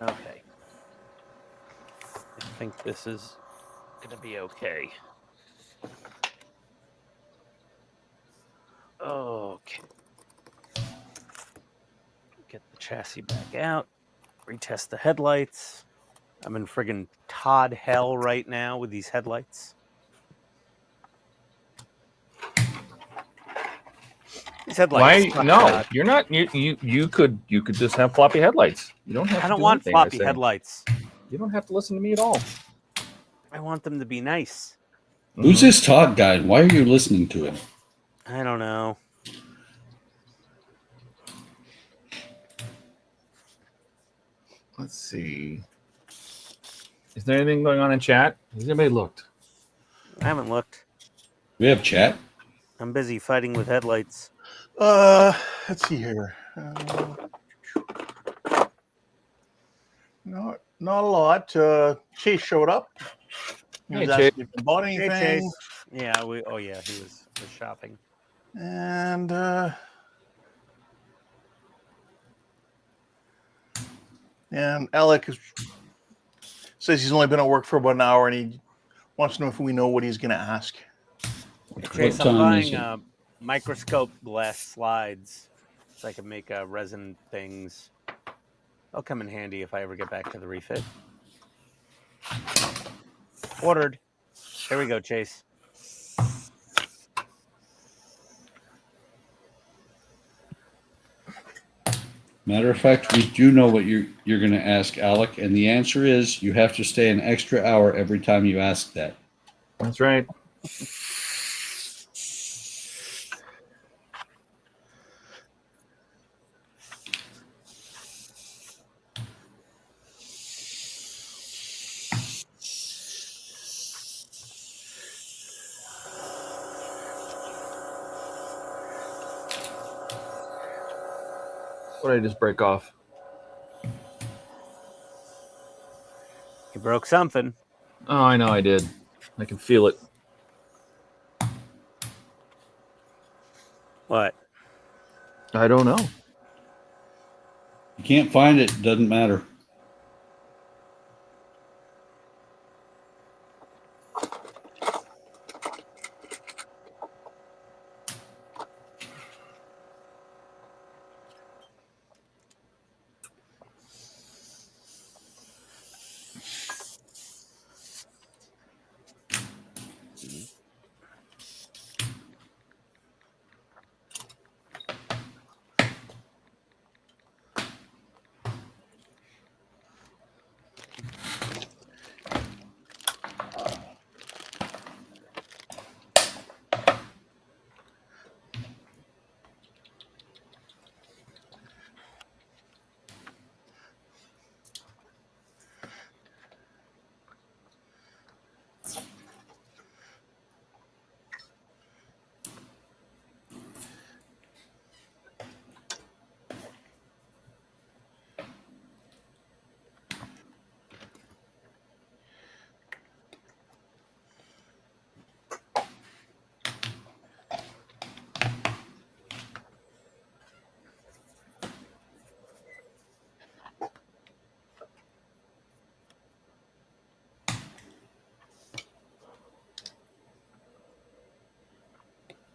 Okay. I think this is going to be okay. Okay. Get the chassis back out. Retest the headlights. I'm in friggin' Todd hell right now with these headlights. These headlights. Why? No, you're not. You could just have floppy headlights. You don't have. I to don't do want anything, I floppy say. headlights. You don't have to listen to me at all. I want them to be nice. Who's this Todd guy? Why are you listening to him? I don't know. Let's see. Is there anything going on in chat? Has anybody looked? I haven't looked. We have chat. I'm busy fighting with headlights. Let's see here. Not a lot. Chase showed up. He Hey, was Chase. asking if he bought anything. Hey, Chase. Yeah, he was shopping. And Alec says he's only been at work for about an hour, and he wants to know if we know what he's going to ask. Hey, Chase, I'm buying microscope glass slides so I can make resin things. They'll come in handy if I ever get back to the refit. Ordered. There we go, Chase. Matter of fact, we do know what you're going to ask, Alec, and the answer is you have to stay an extra hour every time you ask that. That's right. What did I just break off? You broke something. Oh, I know I did. I can feel it. What? I don't know. You can't find it, doesn't matter.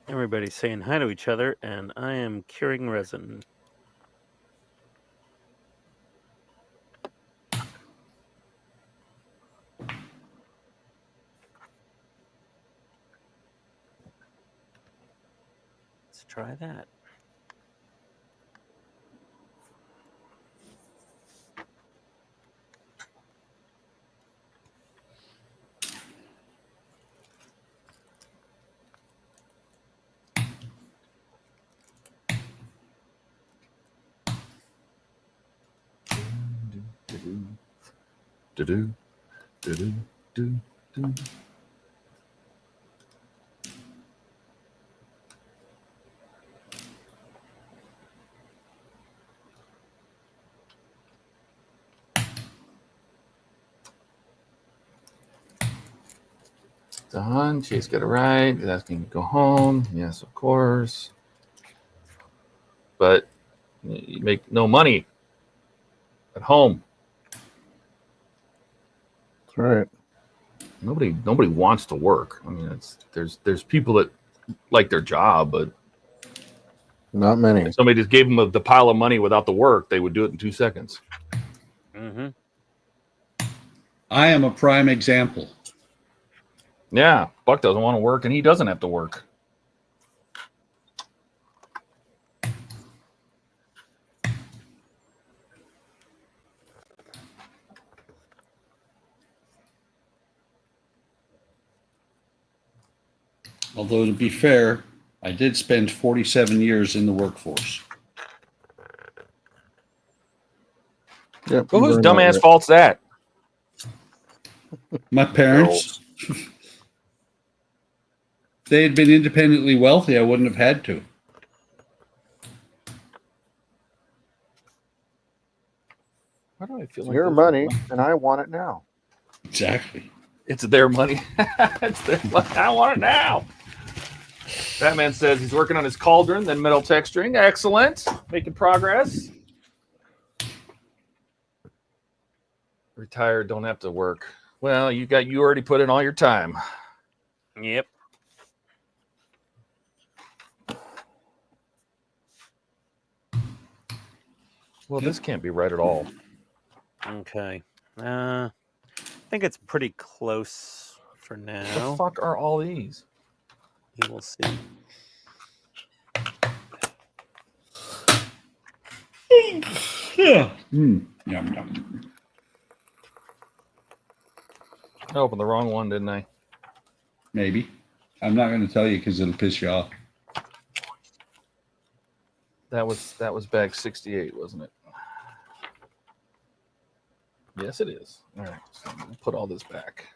Everybody's saying hi to each other, and I am curing resin. Let's try that. Done. Chase got it right. He's asking to go home. Yes, of course. But you make no money at home. That's right. Nobody wants to work. I mean, there's people that like their job, but Not many. if somebody just gave them the pile of money without the work, they would do it in 2 seconds. Mm-hmm. I am a prime example. Yeah, Buck doesn't want to work, and he doesn't have to work. Although, to be fair, I did spend 47 years in the workforce. Yep. Well, whose burned out dumbass right. fault's that? My parents, if they had been independently wealthy, I wouldn't have had to. Why do I feel It's like your those- money, and I want it now. Exactly. It's their money. It's their money. I want it now. Batman says he's working on his cauldron, then metal texturing. Excellent. Making progress. Retired, don't have to work. Well, you already put in all your time. Yep. Well, this can't be right at all. Okay. I think it's pretty close for The now. fuck are all these? We will see. Yeah. Yum, yum. I opened the wrong one, didn't I? Maybe. I'm not going to tell you because it'll piss you off. That was bag 68, wasn't it? Yes, it is. All right, so I'm gonna put all this back.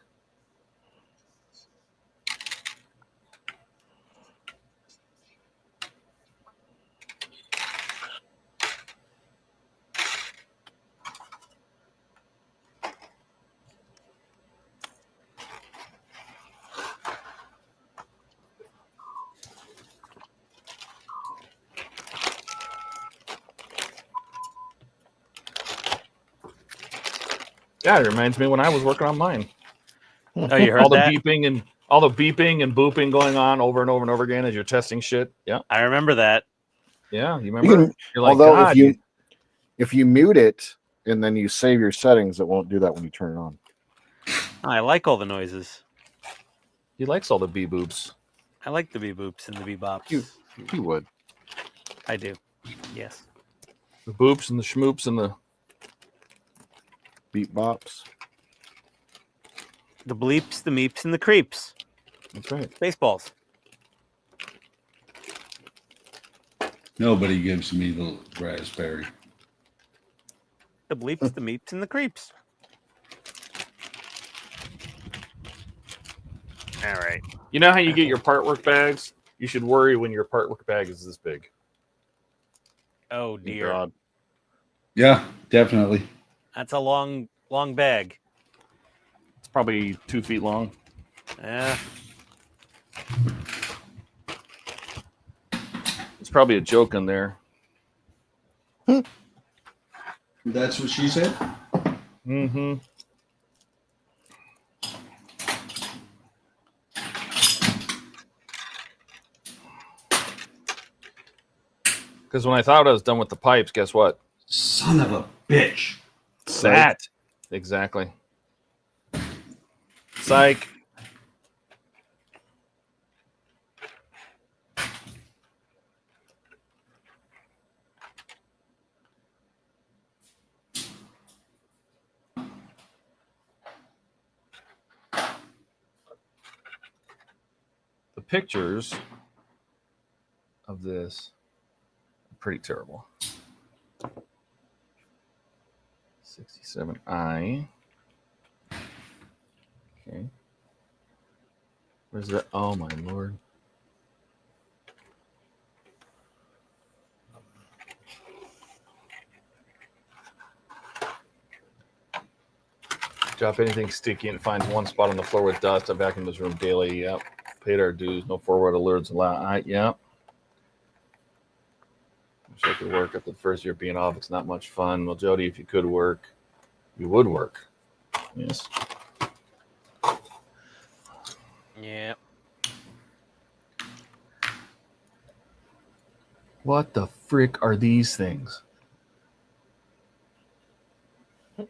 Yeah, it reminds me when I was working on mine. Oh, you heard all the that? beeping and booping going on over and over and over again as you're testing shit. Yeah, I remember that. yeah. You You remember? can, You're like, although God, if you mute it and then you save your settings, it won't do that when you turn it on. I like all the noises. he likes all the bee boops. I like the bee boops and the bee bops. You would. I do. Yes. The boops and the schmoops and the Beat bops. The bleeps, the meeps, and the creeps. that's right. Baseballs. Nobody gives me the raspberry. The bleeps, the meeps, and the creeps. All right. You know how you get your part work bags? You should worry when your part work bag is this big. Oh dear. God. Yeah, definitely. That's a long bag. It's probably 2 feet long. Yeah. It's probably a joke in there. That's what she said? Mm-hmm. Because when I thought I was done with the pipes, guess what? Son of a bitch. That. Exactly. Psych. The pictures of this are pretty terrible. 67i. Okay. Where's that? Oh my lord. Drop anything sticky and it finds one spot on the floor with dust. I vacuum this room daily. Yep. Paid our dues. No forward alerts allowed. Yep. Wish I could work after the first year being off. It's not much fun. Well, Jody, if you could work, you would work. Yes. Yeah. What the frick are these things? Things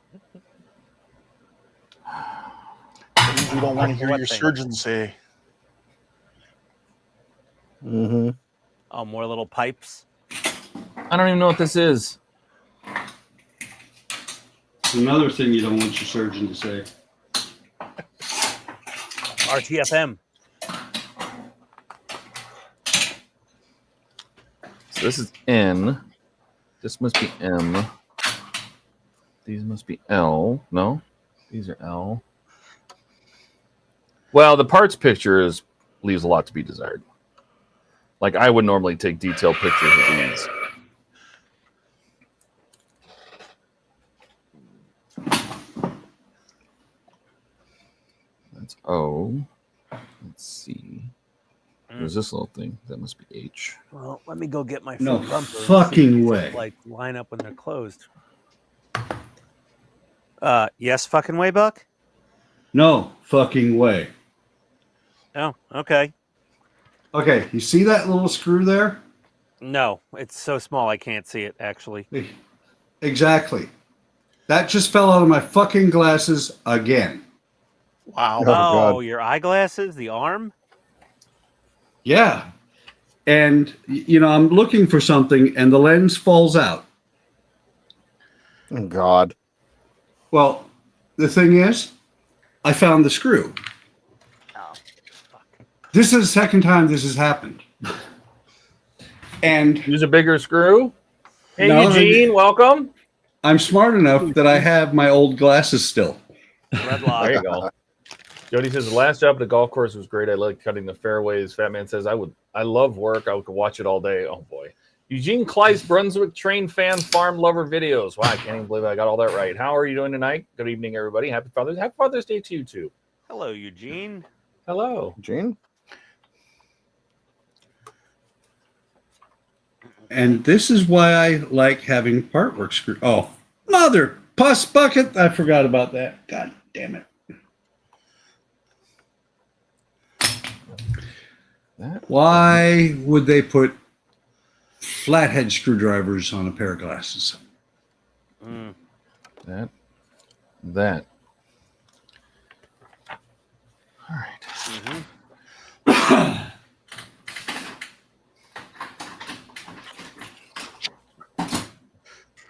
you don't want to hear your surgeon say. Mm-hmm. Oh, more little pipes. I don't even know what this is. It's another thing you don't want your surgeon to say. RTFM. So this is N. This must be M. These must be L. No, these are L. Well, the parts picture leaves a lot to be desired. Like I would normally take detailed pictures of these. That's O. Let's see. There's this little thing. That must be H. Well, let me go get my No front bumper and fucking see if these, way. like line up when they're closed. Yes, fucking way, Buck. No fucking way. Oh, okay. Okay, you see that little screw there? No, it's so small I can't see it. Actually. Exactly. That just fell out of my fucking glasses again. Wow. Oh, God. Your eyeglasses, the arm. Yeah. And, you know, I'm looking for something and the lens falls out. Oh, God. Well, the thing is, I found the screw. Oh, fuck. This is the second time this has happened. And Use a bigger screw. Hey, No, Eugene, welcome. I'm smart enough that I have my old glasses still. Red There lock. you go. Jody says the last job at the golf course was great. I like cutting the fairways. Fat Man says I love work. I could watch it all day. Oh boy. Eugene Kleiss, Brunswick train fan, farm lover videos. Wow, I can't even believe I got all that right. How are you doing tonight? Good evening, everybody. Happy Father's Day to you too. Hello, Eugene. Hello. Gene? And this is why I like having part work screw. Oh, mother Pus bucket. I forgot about that. God damn it. Why would they put flathead screwdrivers on a pair of glasses? That. All right.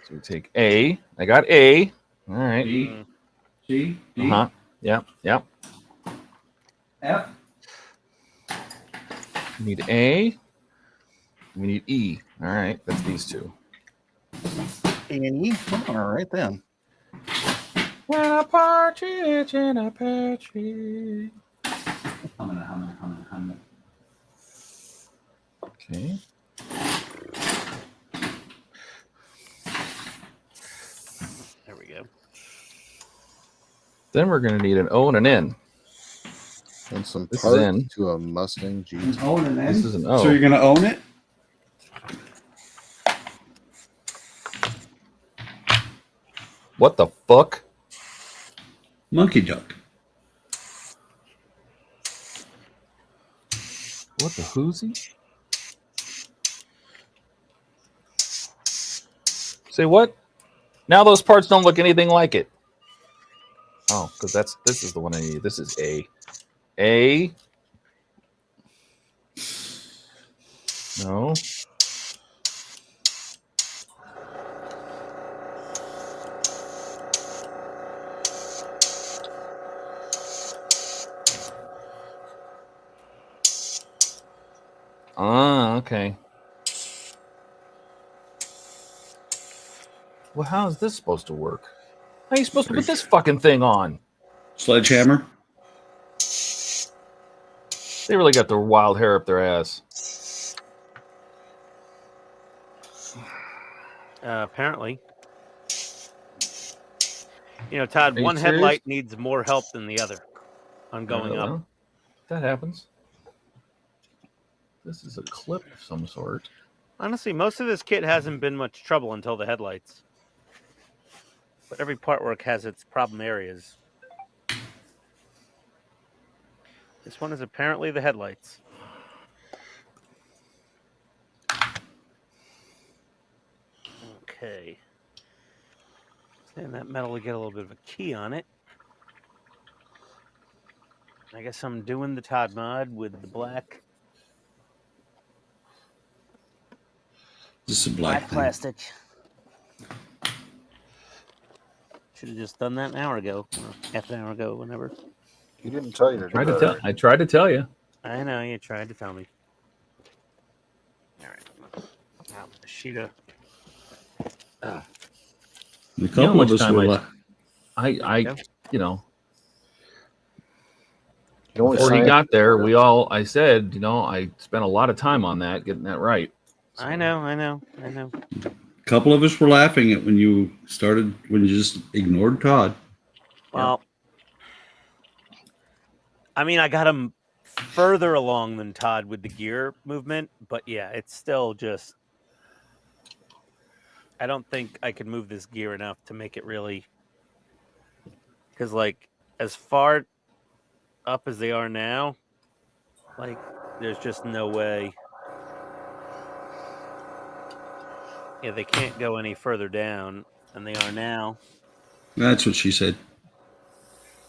So we take A. I got A. All right. D. C. D. Uh-huh. Yep. Yep. F. We need A. We need E. All right. That's these two. A and E. All right then. When a partridge in a pear tree. Humming. Okay. There we go. Then we're going to need an O and an N. And some This is parts N. to a Mustang GT. An O and an N? This is an O. So you're going to own it? What the fuck? Monkey duck. What the whoozy? Say what? Now those parts don't look anything like it. Oh, because this is the one I need. This is A. A. No. Ah, okay. Well, how is this supposed to work? How are you supposed to put this fucking thing on? Sledgehammer. They really got their wild hair up their ass. Apparently. You know, Todd, Are you one serious? headlight needs more help than the other on going up. Well, that happens. This is a clip of some sort. Honestly, most of this kit hasn't been much trouble until the headlights. But every part work has its problem areas. This one is apparently the headlights. Okay. And that metal will get a little bit of a key on it. I guess I'm doing the Todd Mod with the black. This is a black thing. Plastic. Should have just done that an hour ago, or half an hour ago, whenever. He didn't tell you to do that. I tried to tell you. I know, you tried to tell me. All right. Now, the sheet of... A couple of us were you know, You only before he signed- got there, I said, you know, I spent a lot of time on that, getting that right. I know. A couple of us were laughing at when you just ignored Todd. Well, I mean, I got him further along than Todd with the gear movement, but yeah, it's still just... I don't think I could move this gear enough to make it really... Because, like, as far up as they are now, like, there's just no way... Yeah, they can't go any further down than they are now. That's what she said.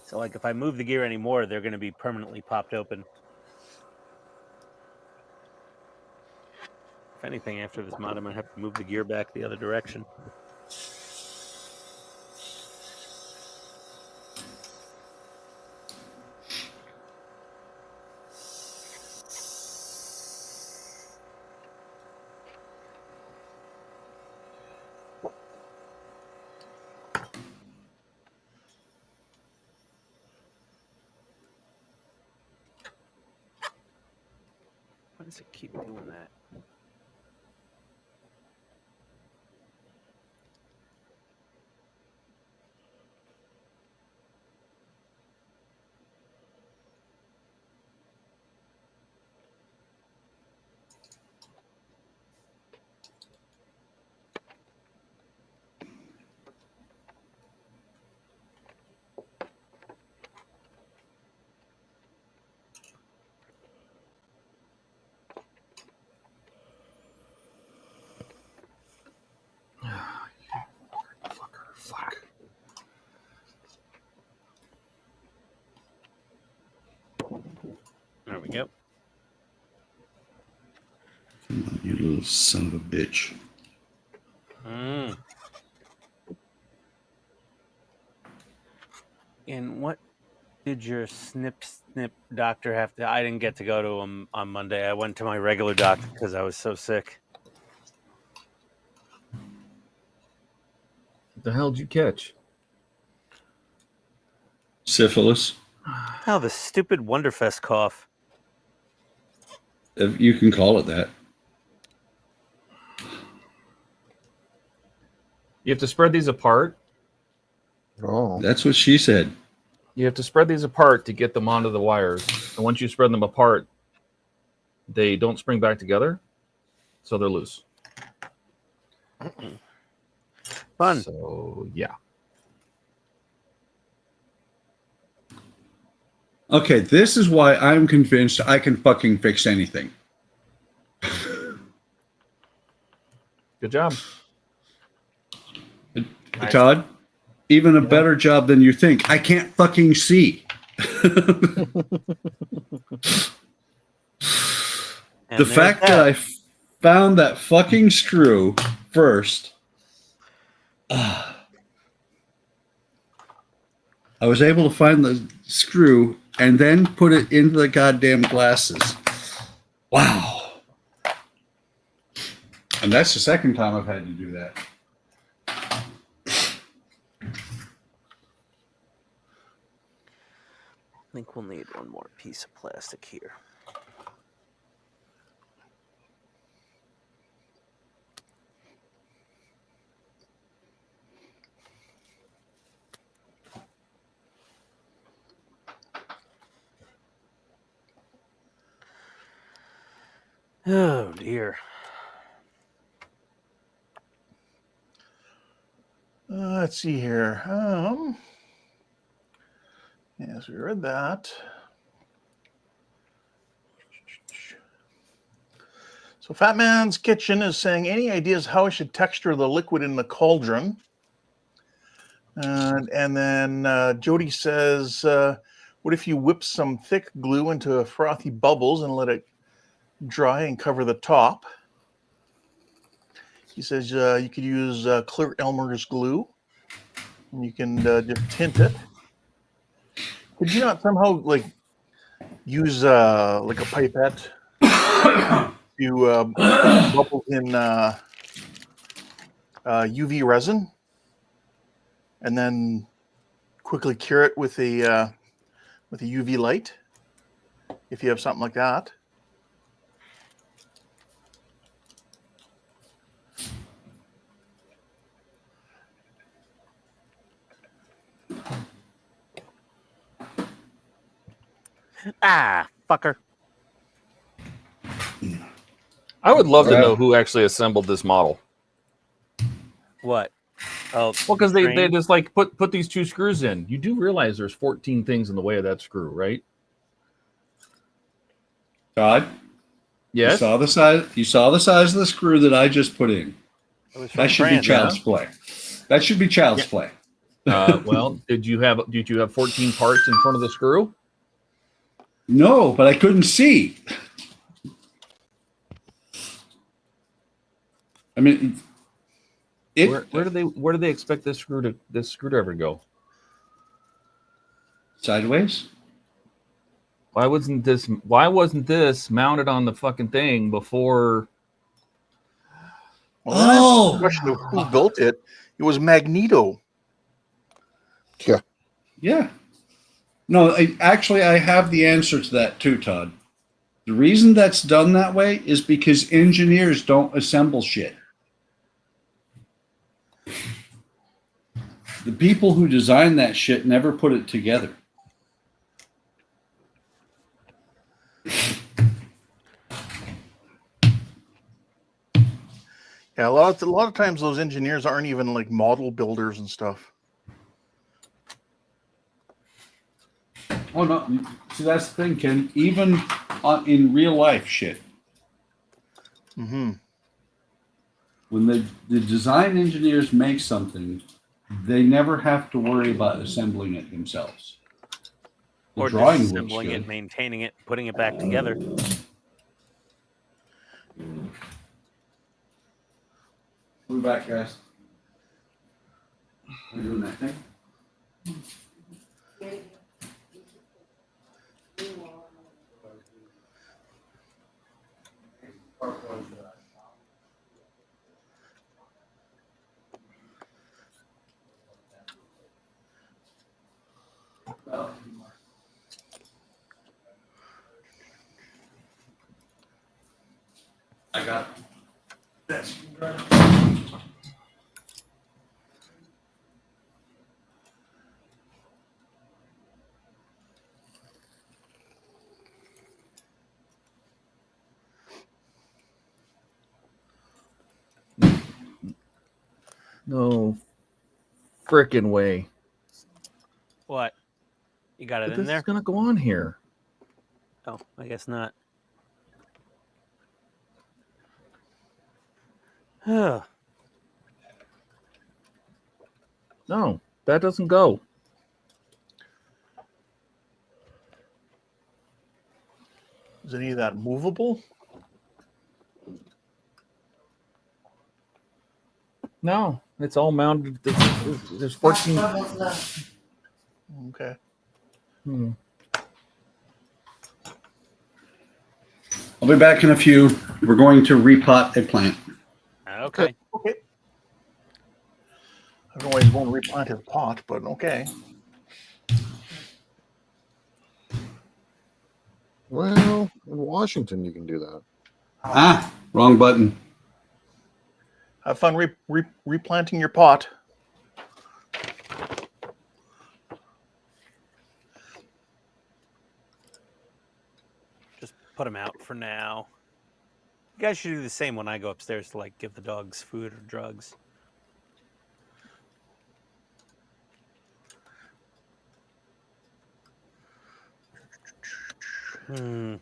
So, like, if I move the gear anymore, they're going to be permanently popped open. If anything, after this mod, I'm going to have to move the gear back the other direction. Why does it keep doing that? Come on, you little son of a bitch. Mm. And what did your snip doctor have to? I didn't get to go to him on Monday. I went to my regular doctor because I was so sick. What the hell did you catch? Syphilis. Oh, the stupid Wonderfest cough. If you can call it that. You have to spread these apart. Oh, That's what she said. You have to spread these apart to get them onto the wires. And once you spread them apart, they don't spring back together, so they're loose. Fun. So, yeah. Okay, this is why I'm convinced I can fucking fix anything. Good job. Nice. Todd, even a better job than you think. I can't fucking see. The fact that I found that fucking screw first, I was able to find the screw and then put it into the goddamn glasses. Wow. And that's the second time I've had to do that. I think we'll need one more piece of plastic here. Oh dear. Let's see here. Yes, we read that. So Fat Man's Kitchen is saying, any ideas how I should texture the liquid in the cauldron? And then Jody says, what if you whip some thick glue into frothy bubbles and let it dry and cover the top? He says you could use clear Elmer's glue, and you can just tint it. Could you not somehow like use like a pipette to bubbles in UV resin, and then quickly cure it with a UV light, if you have something like that? Ah, fucker. I would love to know who actually assembled this model. What? Oh, Well, because they train? just like put these two screws in. You do realize there's 14 things in the way of that screw, right? Todd? Yes. You saw the size. You saw the size of the screw that I just put in. That should be child's play. That should be child's play. Well, did you have 14 parts in front of the screw? No, but I couldn't see. I mean, Where do they expect this screwdriver to go? Sideways. Why wasn't this mounted on the fucking thing before? Well, that's the question of who built it. It was Magneto. Yeah. No, I have the answer to that too, Todd. The reason that's done that way is because engineers don't assemble shit. The people who design that shit never put it together. Yeah, a lot of times those engineers aren't even like model builders and stuff. Oh no! See, that's the thing, Ken. Even in real life shit, Mm-hmm. when the design engineers make something, they never have to worry about assembling it themselves. The Or drawing looks disassembling good. it, maintaining it, putting it back together. be back, guys. I'm doing that thing. I got that. No frickin' way. What? You got it But in this there? is gonna go on here. Oh, I guess not. Oh, No, that doesn't go. Is any of that movable? No, it's all mounted. There's 14. Okay. Hmm. I'll be back in a few. We're going to repot a plant. okay. Okay. I don't know why he's going to replant his pot, but okay. Well, in Washington, you can do that. Ah, wrong button. Have fun replanting your pot. Just put them out for now. You guys should do the same when I go upstairs to like give the dogs food or drugs. Hmm.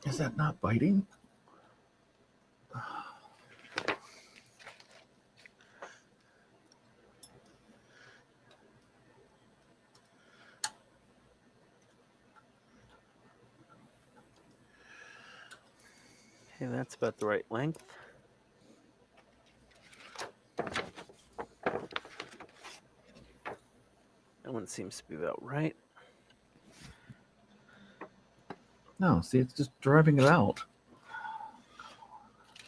Is that not biting? Okay, that's about the right length. That one seems to be about right. No, see, it's just driving it out.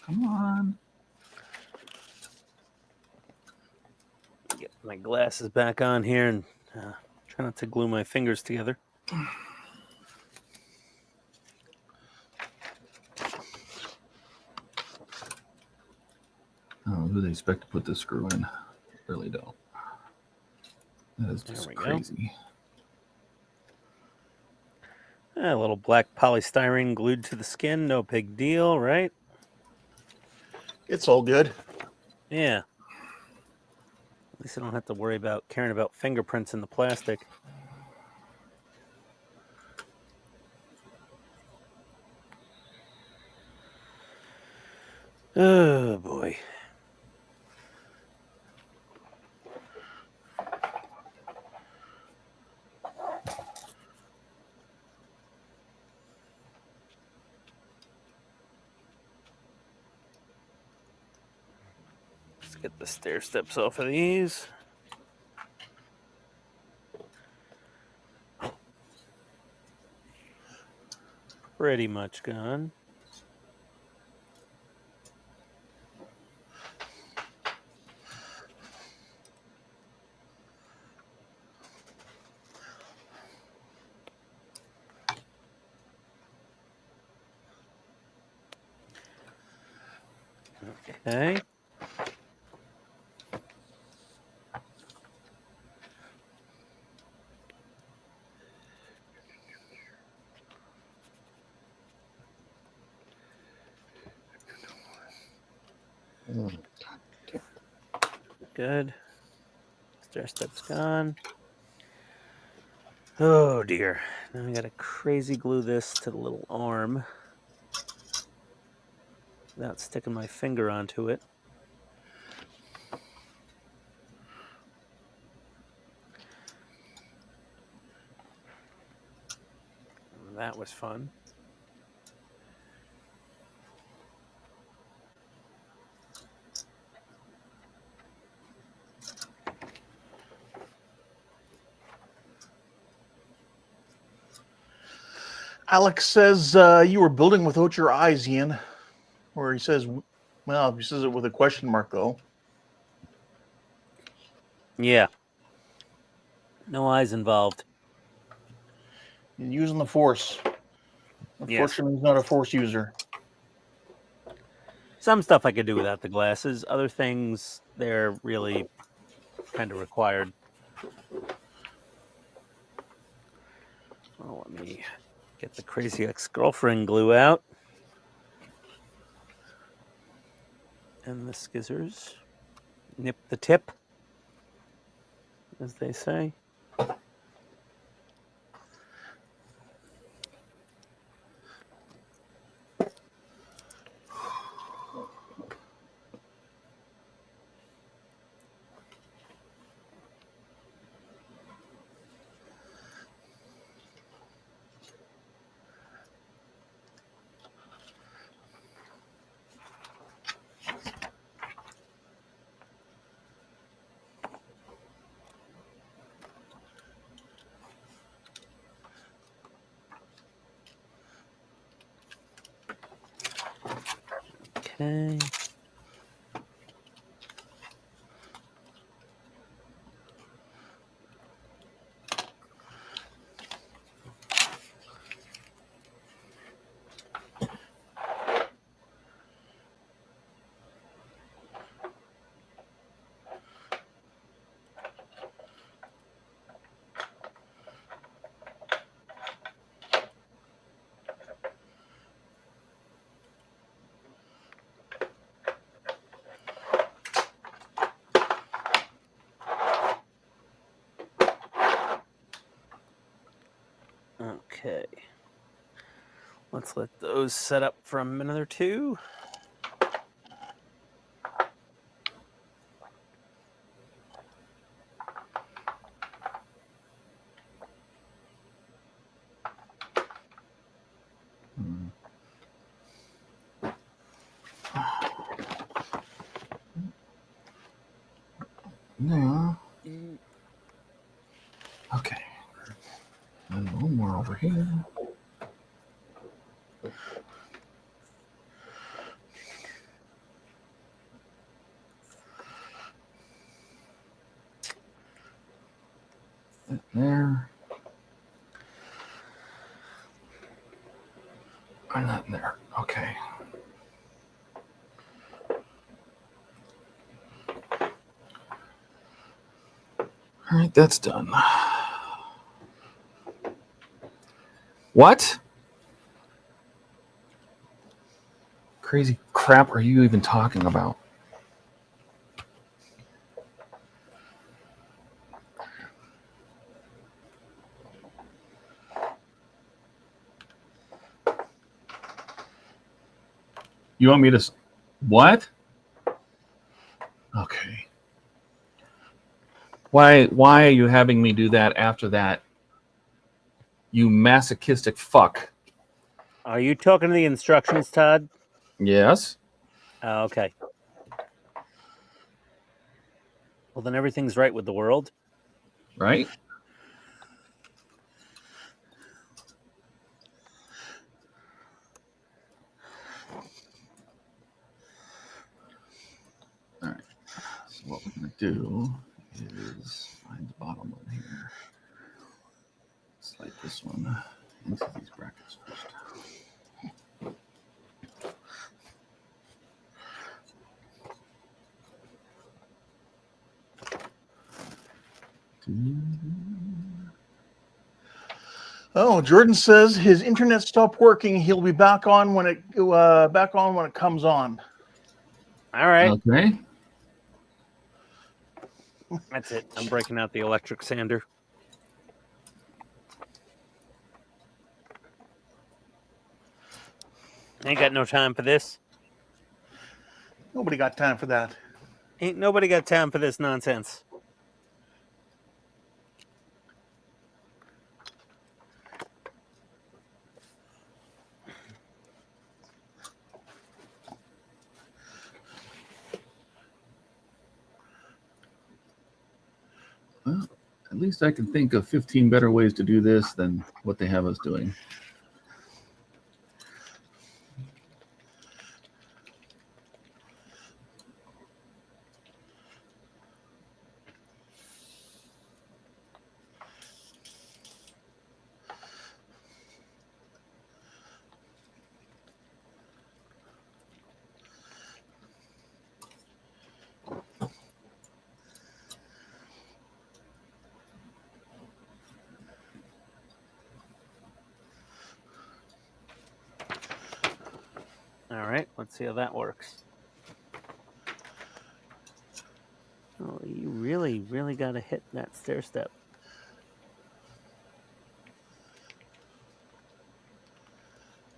Come on. Get my glasses back on here and try not to glue my fingers together. Oh, who do they expect to put this screw in? Really don't. That is There just we go. crazy. A little black polystyrene glued to the skin, no big deal, right? It's all good. Yeah. At least I don't have to worry about caring about fingerprints in the plastic. Oh boy. Let's get the stair steps off of these. Pretty much gone. Okay. Good. Stair steps gone. Oh dear. Now I gotta crazy glue this to the little arm without sticking my finger onto it. That was fun. Alex says you were building without your eyes, Ian. Or he says, well, he says it with a question mark, though. Yeah. No eyes involved. He's using the Force. Unfortunately, he's not a Force user. Some stuff I could do without the glasses. Other things, they're really kind of required. Well, let me get the Crazy Ex-Girlfriend glue out. And the skizzers. Nip the tip, as they say. Okay. Okay. Let's let those set up for a minute or two. Yeah. Okay. And one more over here. That there. I'm not in there. Okay. All right, that's done. What? Crazy crap are you even talking about? You want me to... What? Okay. Why are you having me do that after that? You masochistic fuck. Are you talking to the instructions, Todd? Yes. Oh, okay. Well, then everything's right with the world. Right? All right. So what we're going to do is find the bottom one here. Slide this one into these brackets first. Oh, Jordan says his internet stopped working. He'll be back on when it comes on. All right. Okay. That's it. I'm breaking out the electric sander. Ain't got no time for this. Nobody got time for that. Ain't nobody got time for this nonsense. Well, at least I can think of 15 better ways to do this than what they have us doing. All right, let's see how that works. Oh, you really got to hit that stair step.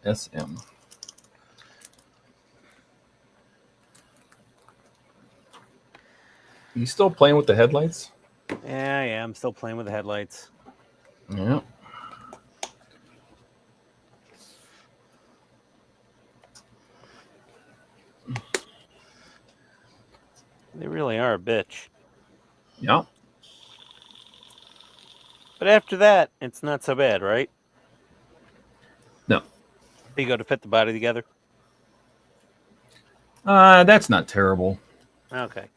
SM. You still playing with the headlights? Yeah, I'm still playing with the headlights. Yeah. They really are a bitch. Yeah. But after that, it's not so bad, right? No. You go to fit the body together. That's not terrible. Okay.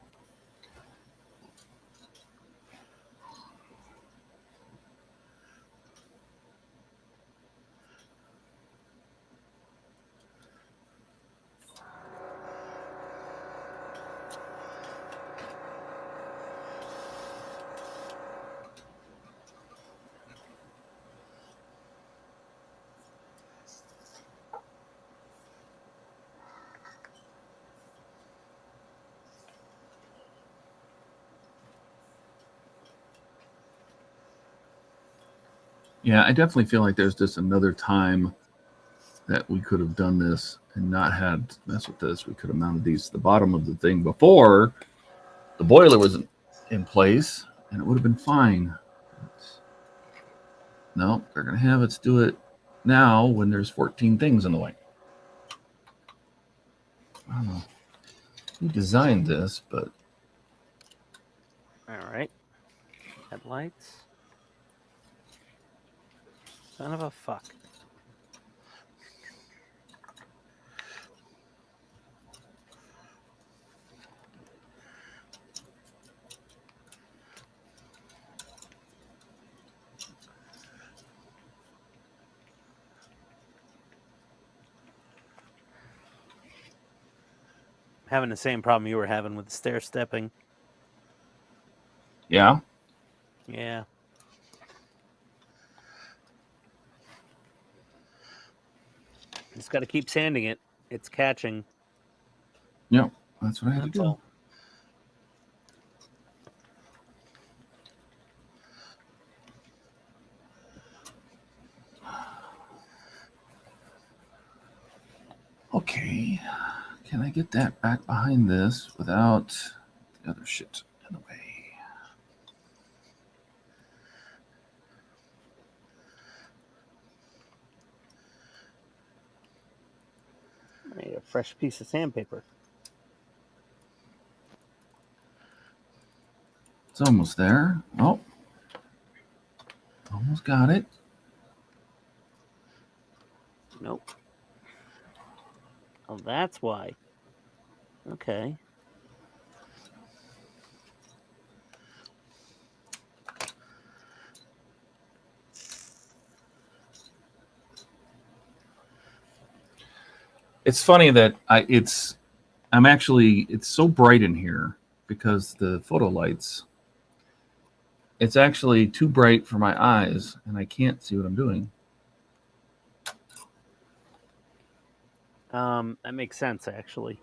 Yeah, I definitely feel like there's just another time that we could have done this and not had to mess with this. We could have mounted these to the bottom of the thing before the boiler was in place, and it would have been fine. No, they're going to have us do it now when there's 14 things in the way. I don't know. We designed this, but... All right. Headlights. Son of a fuck. Having the same problem you were having with the stair stepping. Yeah? Yeah. Just got to keep sanding it. It's catching. Yeah, that's what I had to do. All. Okay. Can I get that back behind this without the other shit in the way? I need a fresh piece of sandpaper. It's almost there. Oh. Almost got it. Nope. Oh, that's why. Okay. It's funny that it's so bright in here because the photo lights. It's actually too bright for my eyes, and I can't see what I'm doing. That makes sense, actually.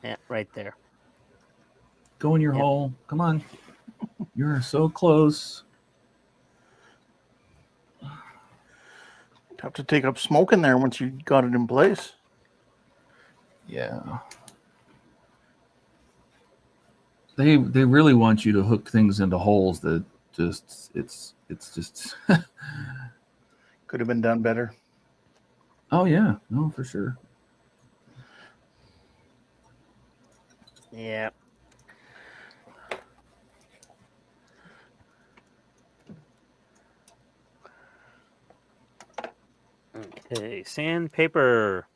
Yeah, right there. Go in your hole. Come on. You're so close. Have to take up smoke in there once you got it in place. Yeah. They really want you to hook things into holes that just it's just Could have been done better. Oh yeah, no, for sure. Yeah. Okay, sandpaper.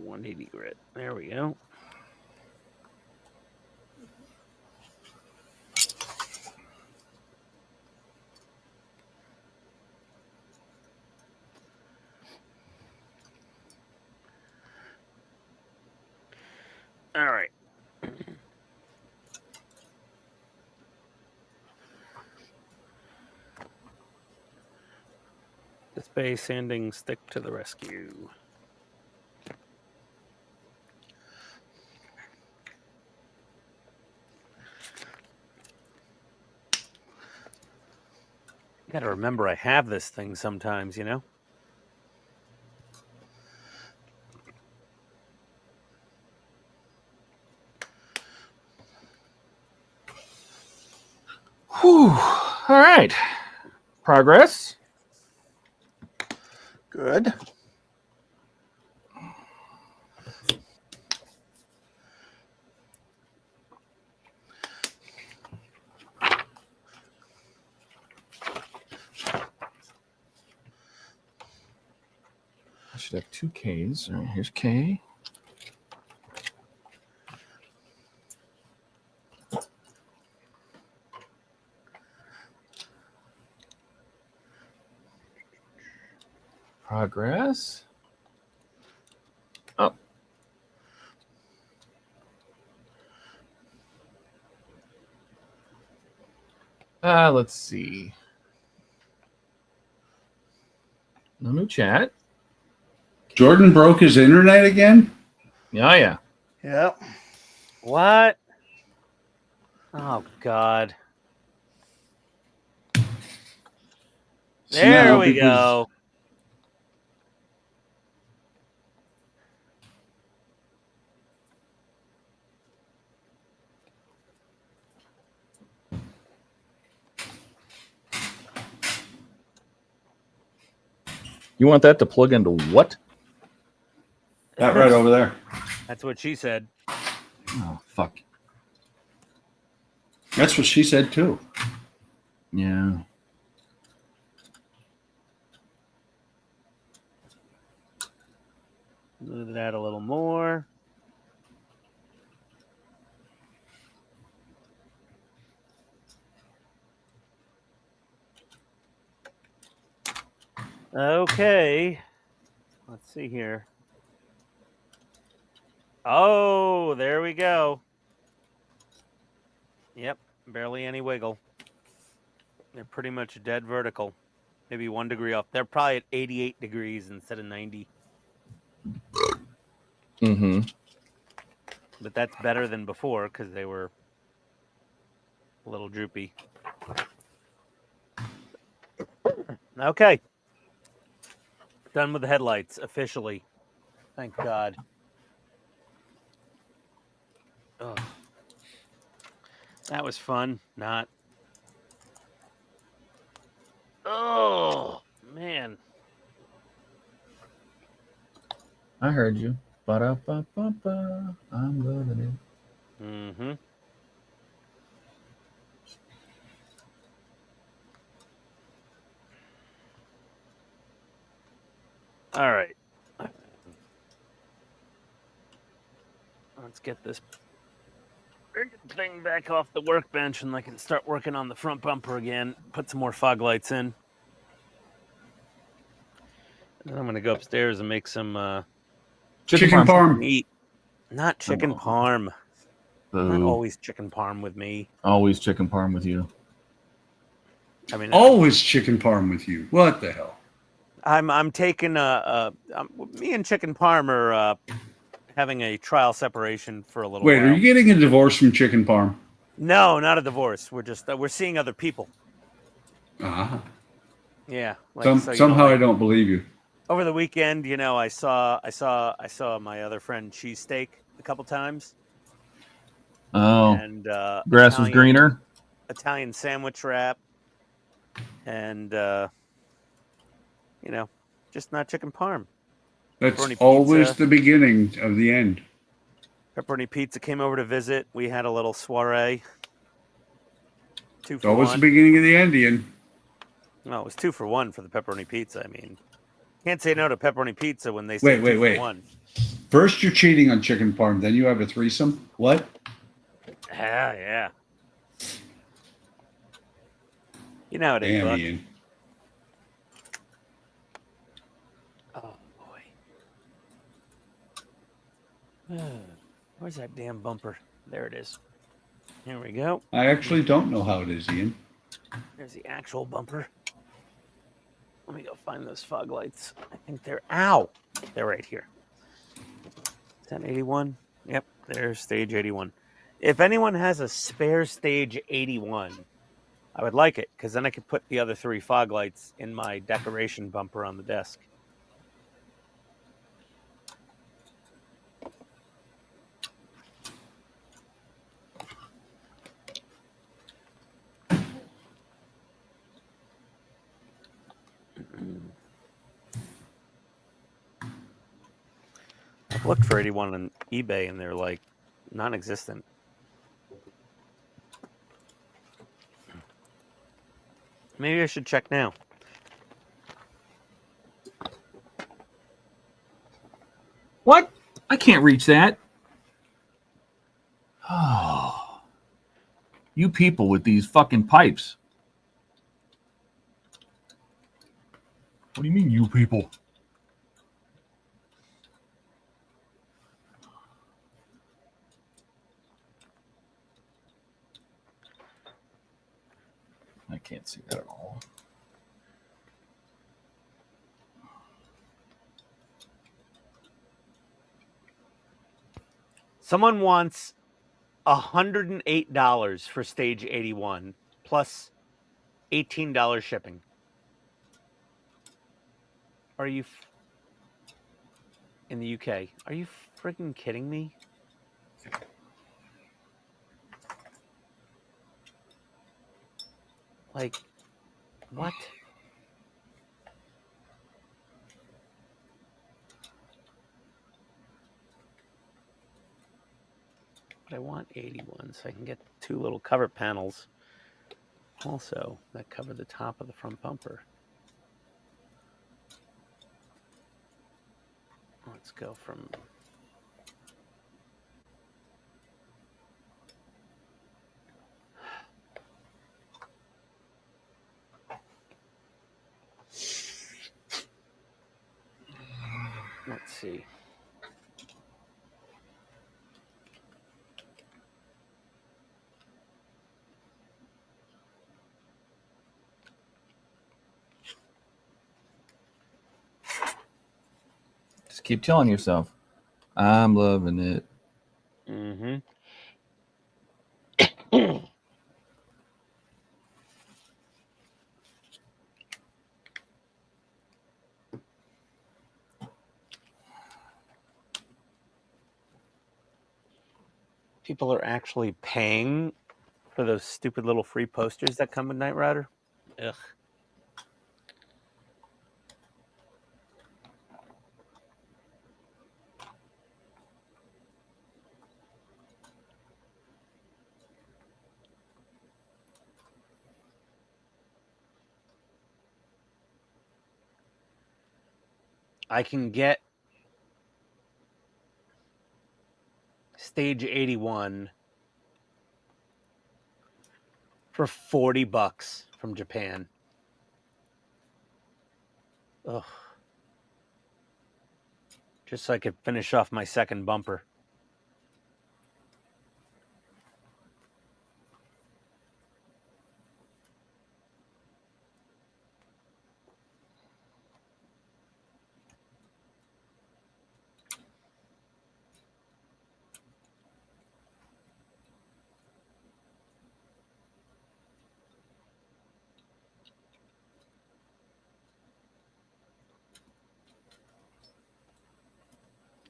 .180 grit. There we go. All right. Display sanding stick to the rescue. Got to remember I have this thing sometimes, you know? Whew. All right. Progress. Good. I should have 2 Ks. All right, here's K. Progress. Oh. Let's see. No new chat. Jordan broke his internet again? Yeah, yeah. Yep. What? Oh, God. There No, we because- go. You want that to plug into what? That right over there. That's what she said. Oh, fuck. That's what she said too. Yeah. Move that a little more. Okay. Let's see here. Oh, there we go. Yep, barely any wiggle. They're pretty much dead vertical. Maybe 1 degree off. They're probably at 88 degrees instead of 90. Mm-hmm. But that's better than before because they were a little droopy. Okay. Done with the headlights officially. Thank God. Ugh. That was fun. Not. Oh, man. I heard you. Ba-da-ba-ba-ba. I'm loving it. Mm-hmm. All right. Let's get this thing back off the workbench and I can start working on the front bumper again. Put some more fog lights in. And I'm going to go upstairs and make some Chicken something parm. to eat. Not chicken Oh. parm. Not Boo. always chicken parm with me. Always chicken parm with you. I mean, Always chicken parm with you. What the hell? I'm taking me and chicken parm are having a trial separation for a little Wait, while. are you getting a divorce from chicken parm? No, not a divorce. We're just we're seeing other people. Ah. Yeah. Somehow I don't believe you. Over the weekend, you know, I saw my other friend Cheesesteak a couple times. Oh. And grass was greener. Italian sandwich wrap, and you know, just not chicken parm. That's Pepperoni always pizza. the beginning of the end. Pepperoni Pizza came over to visit. We had a little soiree. 2 It's for always 1. the beginning of the end, Ian. No, it was 2 for 1 for the pepperoni pizza. I mean, can't say no to pepperoni pizza when they say 2 for 1. First you're cheating on chicken parm, then you have a threesome? What? Yeah. You know how it is, Damn, Buck. Ian. Oh boy. Where's that damn bumper? There it is. Here we go. I actually don't know how it is, Ian. There's the actual bumper. Let me go find those fog lights. I think they're, ow! They're right here. Is that 81? Yep, there's stage 81. If anyone has a spare stage 81, I would like it, because then I could put the other 3 fog lights in my decoration bumper on the desk. I've looked for 81 on eBay, and they're like non-existent. Maybe I should check now. What? I can't reach that. Oh, you people with these fucking pipes. What do you mean, you people? I can't see that at all. Someone wants $108 for stage 81 plus $18 shipping. Are you in the UK? Are you freaking kidding me? Like, what? But I want 81 so I can get 2 little cover panels also that cover the top of the front bumper. Let's go from... Let's see. Just keep telling yourself, I'm loving it. Mm-hmm. People are actually paying for those stupid little free posters that come with Knight Rider. Ugh. I can get stage 81 for $40 from Japan. Ugh. Just so I could finish off my second bumper.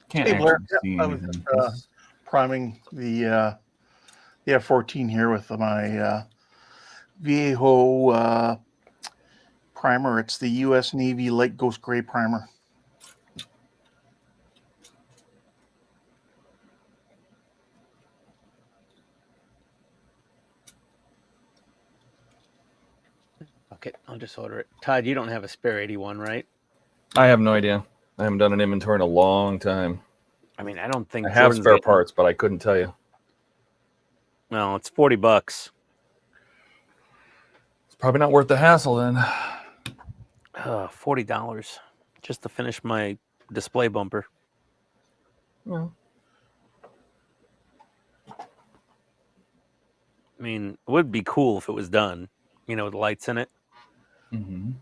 Can't Hey, Blair, actually see I was anything. priming the F-14 here with my Viejo primer. It's the U.S. Navy Light Ghost Gray primer. Okay, I'll just order it. Todd, you don't have a spare 81, right? I have no idea. I haven't done an inventory in a long time. I mean, I don't think I have Jordan's spare getting... parts, but I couldn't tell you. No, it's $40. It's probably not worth the hassle then. $40 just to finish my display bumper. Well, I mean, it would be cool if it was done, you know, with lights in it. Mm-hmm.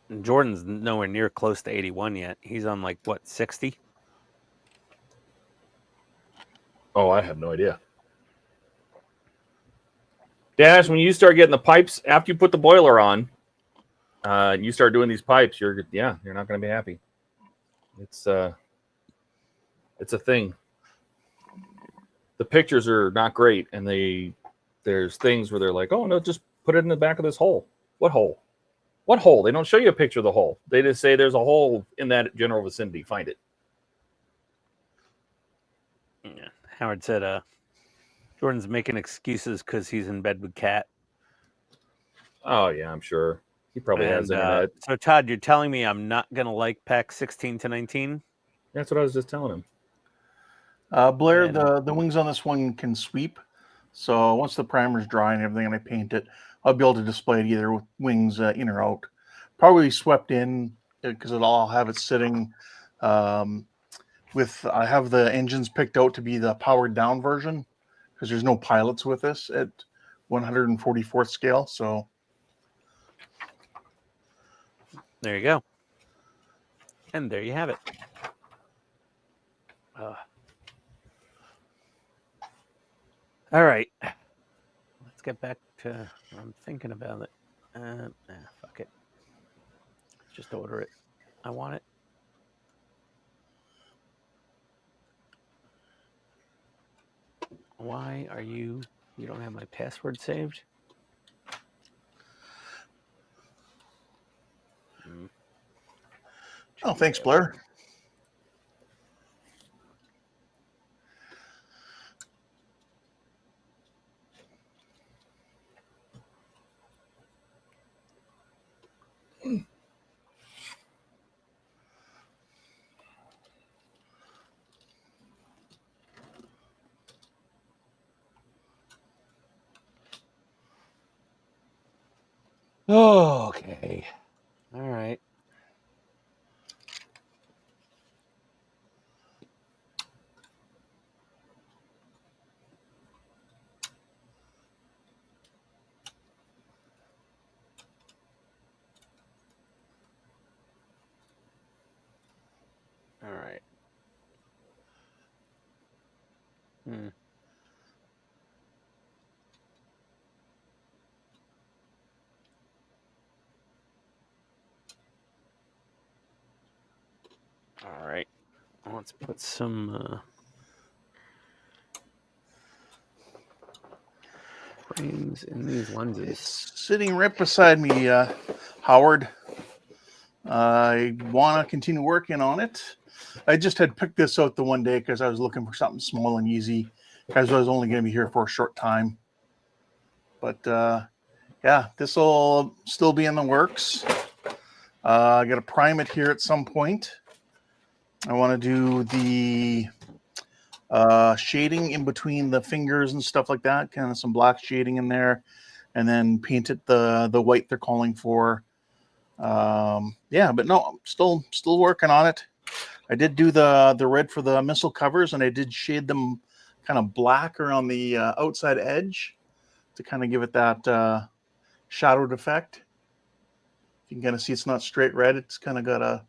And Jordan's nowhere near close to 81 yet. He's on like what, 60? Oh, I have no idea. Dash, when you start getting the pipes after you put the boiler on, you start doing these pipes, you're not going to be happy. It's a thing. The pictures are not great, and there's things where they're like, oh no, just put it in the back of this hole. What hole? What hole? They don't show you a picture of the hole. They just say there's a hole in that general vicinity. Find it. Yeah. Howard said, Jordan's making excuses because he's in bed with Kat. Oh yeah, I'm sure he probably has internet. So Todd, you're telling me I'm not gonna like pack 16 to 19? That's what I was just telling him. Blair, And- the wings on this one can sweep. So once the primer's dry and everything and I paint it, I'll be able to display it either with wings in or out. Probably swept in because I'll have it sitting with, I have the engines picked out to be the powered down version because there's no pilots with this at 144th scale. So There you go. And there you have it. All right. Let's get back to, I'm thinking about it. Fuck it. Just order it. I want it. Why are you don't have my password saved? oh, thanks, Blair. Okay. All right. All right. All right. Let's put some frames in these lenses. It's sitting right beside me, Howard. I want to continue working on it. I just had picked this out the one day because I was looking for something small and easy because I was only going to be here for a short time. But yeah, this will still be in the works. I got to prime it here at some point. I want to do the shading in between the fingers and stuff like that, kind of some black shading in there, and then paint it the white they're calling for. Yeah, but no, I'm still working on it. I did do the red for the missile covers, and I did shade them kind of black around the outside edge to kind of give it that shadowed effect. You can kind of see it's not straight red. It's kind of got a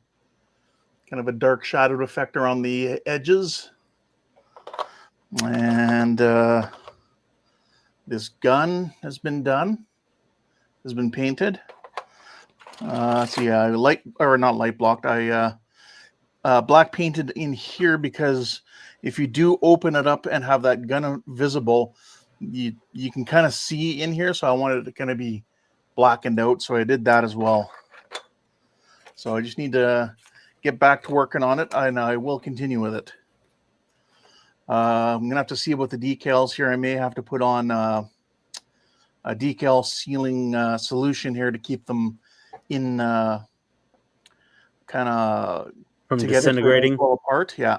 dark shadowed effect around the edges. And this gun has been done, has been painted. So yeah, not light blocked. I black painted in here because if you do open it up and have that gun visible, you can kind of see in here. So I wanted it to kind of be blackened out. So I did that as well. So I just need to get back to working on it, and I will continue with it. I'm gonna have to see about the decals here. I may have to put on a decal sealing solution here to keep them in kind of From together disintegrating. so they don't fall apart. Yeah.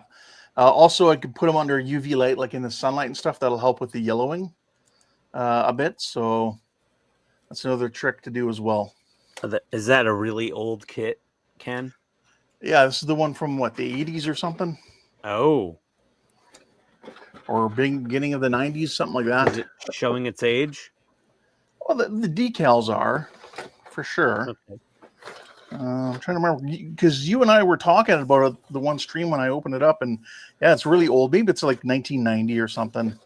Also, I could put them under UV light, like in the sunlight and stuff. That'll help with the yellowing a bit. So that's another trick to do as well. Is that a really old kit, Ken? Yeah, this is the one from what, the 80s or something, Oh, or beginning of the 90s, something like that. is it showing its age? Well, the decals are for sure. Okay. I'm trying to remember because you and I were talking about the one stream when I opened it up, and yeah, it's really old. Maybe it's like 1990 or something.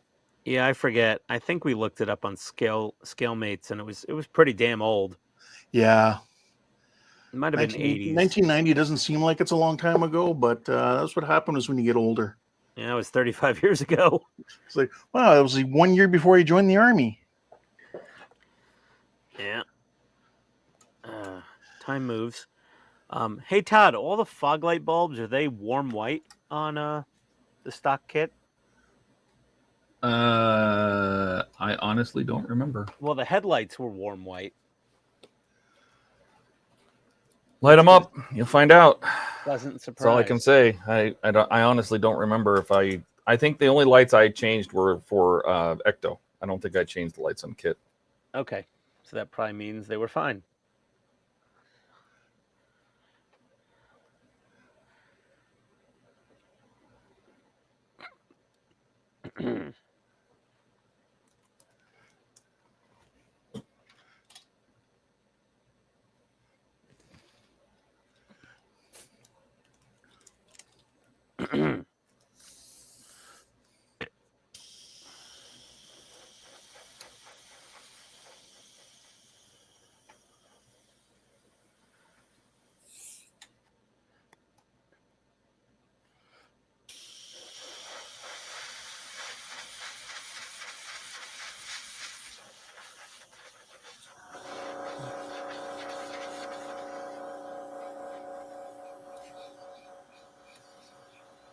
Yeah, I forget. I think we looked it up on Scalemates, and it was pretty damn old. Yeah, It might have been 80s. 1990 doesn't seem like it's a long time ago, but that's what happens when you get older. Yeah, it was 35 years ago. It's like, wow, it was 1 year before you joined the army. Yeah. Time moves. Hey Todd, all the fog light bulbs, are they warm white on the stock kit? I honestly don't remember. Well, the headlights were warm white. Light them up. You'll find out. Pleasant surprise. That's all I can say. I honestly don't remember if I think the only lights I changed were for Ecto. I don't think I changed the lights on kit. Okay, so that probably means they were fine.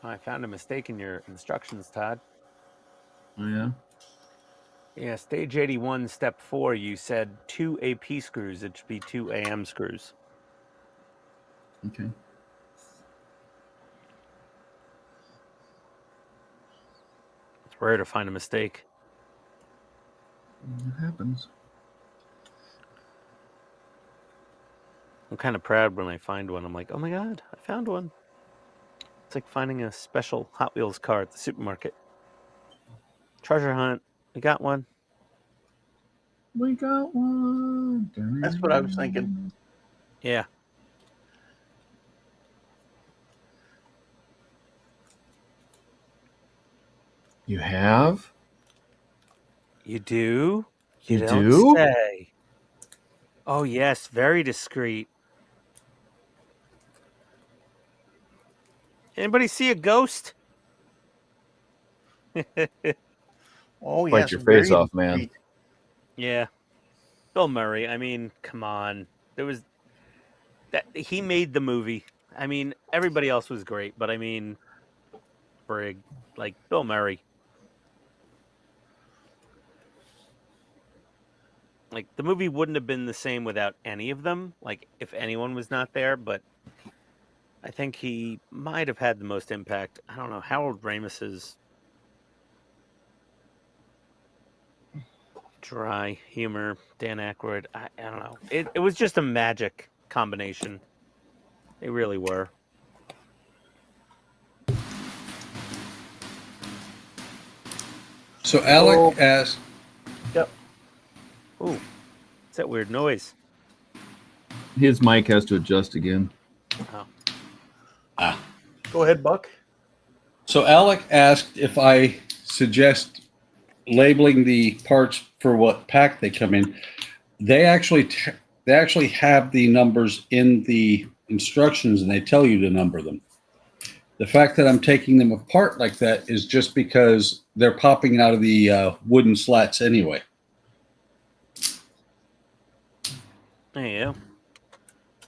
I found a mistake in your instructions, Todd. Oh, yeah? Yeah, stage 81, step 4, you said 2 AP screws. It should be 2 AM screws. Okay. It's rare to find a mistake. It happens. I'm kind of proud when I find one. I'm like, oh my God, I found one. It's like finding a special Hot Wheels car at the supermarket. Treasure hunt. We got one. We got one. That's what I was thinking. Yeah. You have? You do? You don't do? say. Oh, yes. Very discreet. Anybody see a ghost? Oh, Bite yes, your face very off, man. discreet. Yeah. Bill Murray. I mean, come on. There was that he made the movie. I mean, everybody else was great, but I mean, Brig, like Bill Murray. Like the movie wouldn't have been the same without any of them. Like if anyone was not there, but I think he might have had the most impact. I don't know. Harold Ramis's dry humor, Dan Aykroyd. I don't know. It was just a magic combination. They really were. So Alec asked, Yep. Ooh, what's that weird noise? His mic has to adjust again. Oh. Go ahead, Buck. so Alec asked if I suggest labeling the parts for what pack they come in. They actually have the numbers in the instructions, and they tell you to number them. The fact that I'm taking them apart like that is just because they're popping out of the wooden slats anyway. There you go.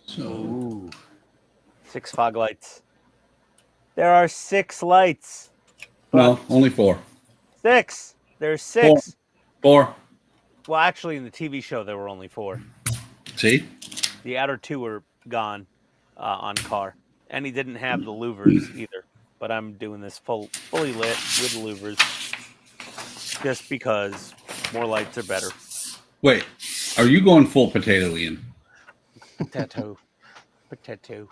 So Ooh. 6 fog lights. There are 6 lights. no, only 4. 6. There's 6. 4. Well, actually, in the TV show, there were only 4. See? The outer 2 were gone on car. And he didn't have the louvers either. But I'm doing this fully lit with the louvers. Just because more lights are better. Wait, are you going full potato, Ian? Potato. Potato.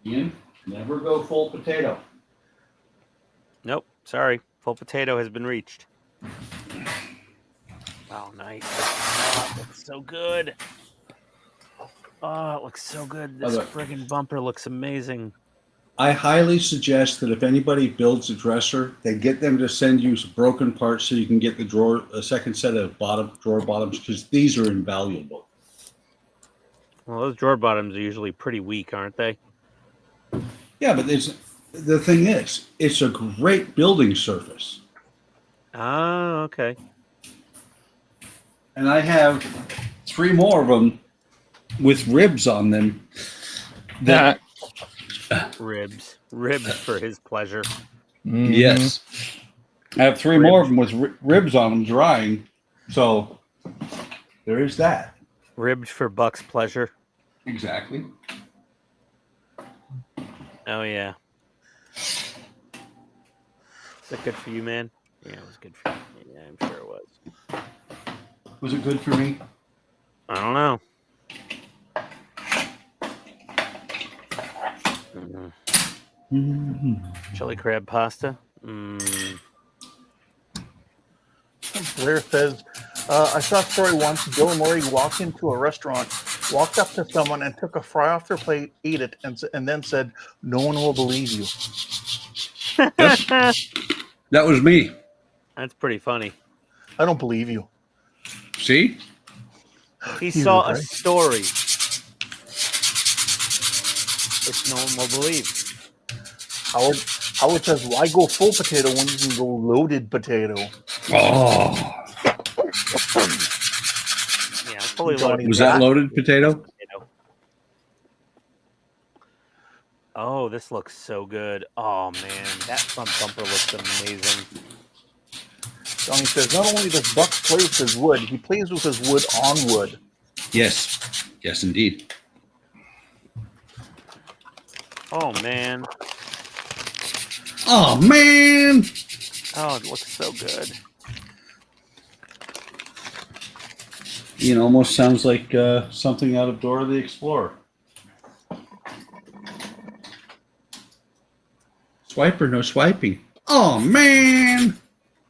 Ian, never go full potato. Nope. Sorry. Full potato has been reached. Oh, nice. Oh, it looks so good. Oh, it looks so good. This friggin' bumper looks amazing. I highly suggest that if anybody builds a dresser, they get them to send you some broken parts so you can get a second set of drawer bottoms, because these are invaluable. Well, those drawer bottoms are usually pretty weak, aren't they? Yeah, but the thing is, it's a great building surface. Oh, okay. And I have 3 more of them with ribs on them. Ribs for his pleasure. Yes. I have 3 more of them with ribs on them drying. So there is that. Ribs for Buck's pleasure. Exactly. Oh, yeah. Is that good for you, man? Yeah, it was good for you. Yeah, I'm sure it was. Was it good for me? I don't know. Chili crab pasta. Blair says, I saw a story once. Bill and Lori walked into a restaurant, walked up to someone and took a fry off their plate, ate it, and then said, "No one will believe you." Yes. That was me. That's pretty funny. I don't believe you. See? He saw a story, which no one will believe. Howard says, why go full potato when you can go loaded potato? Oh. Yeah, fully loaded. Was that loaded potato? Oh, this looks so good. Oh, man. That front bumper looks amazing. Donnie says, not only does Buck play with his wood, he plays with his wood on wood. Yes. Yes, indeed. Oh, man. Oh, man. Oh, it looks so good. It almost sounds like something out of Dora the Explorer. Swipe or no swiping? Oh, man.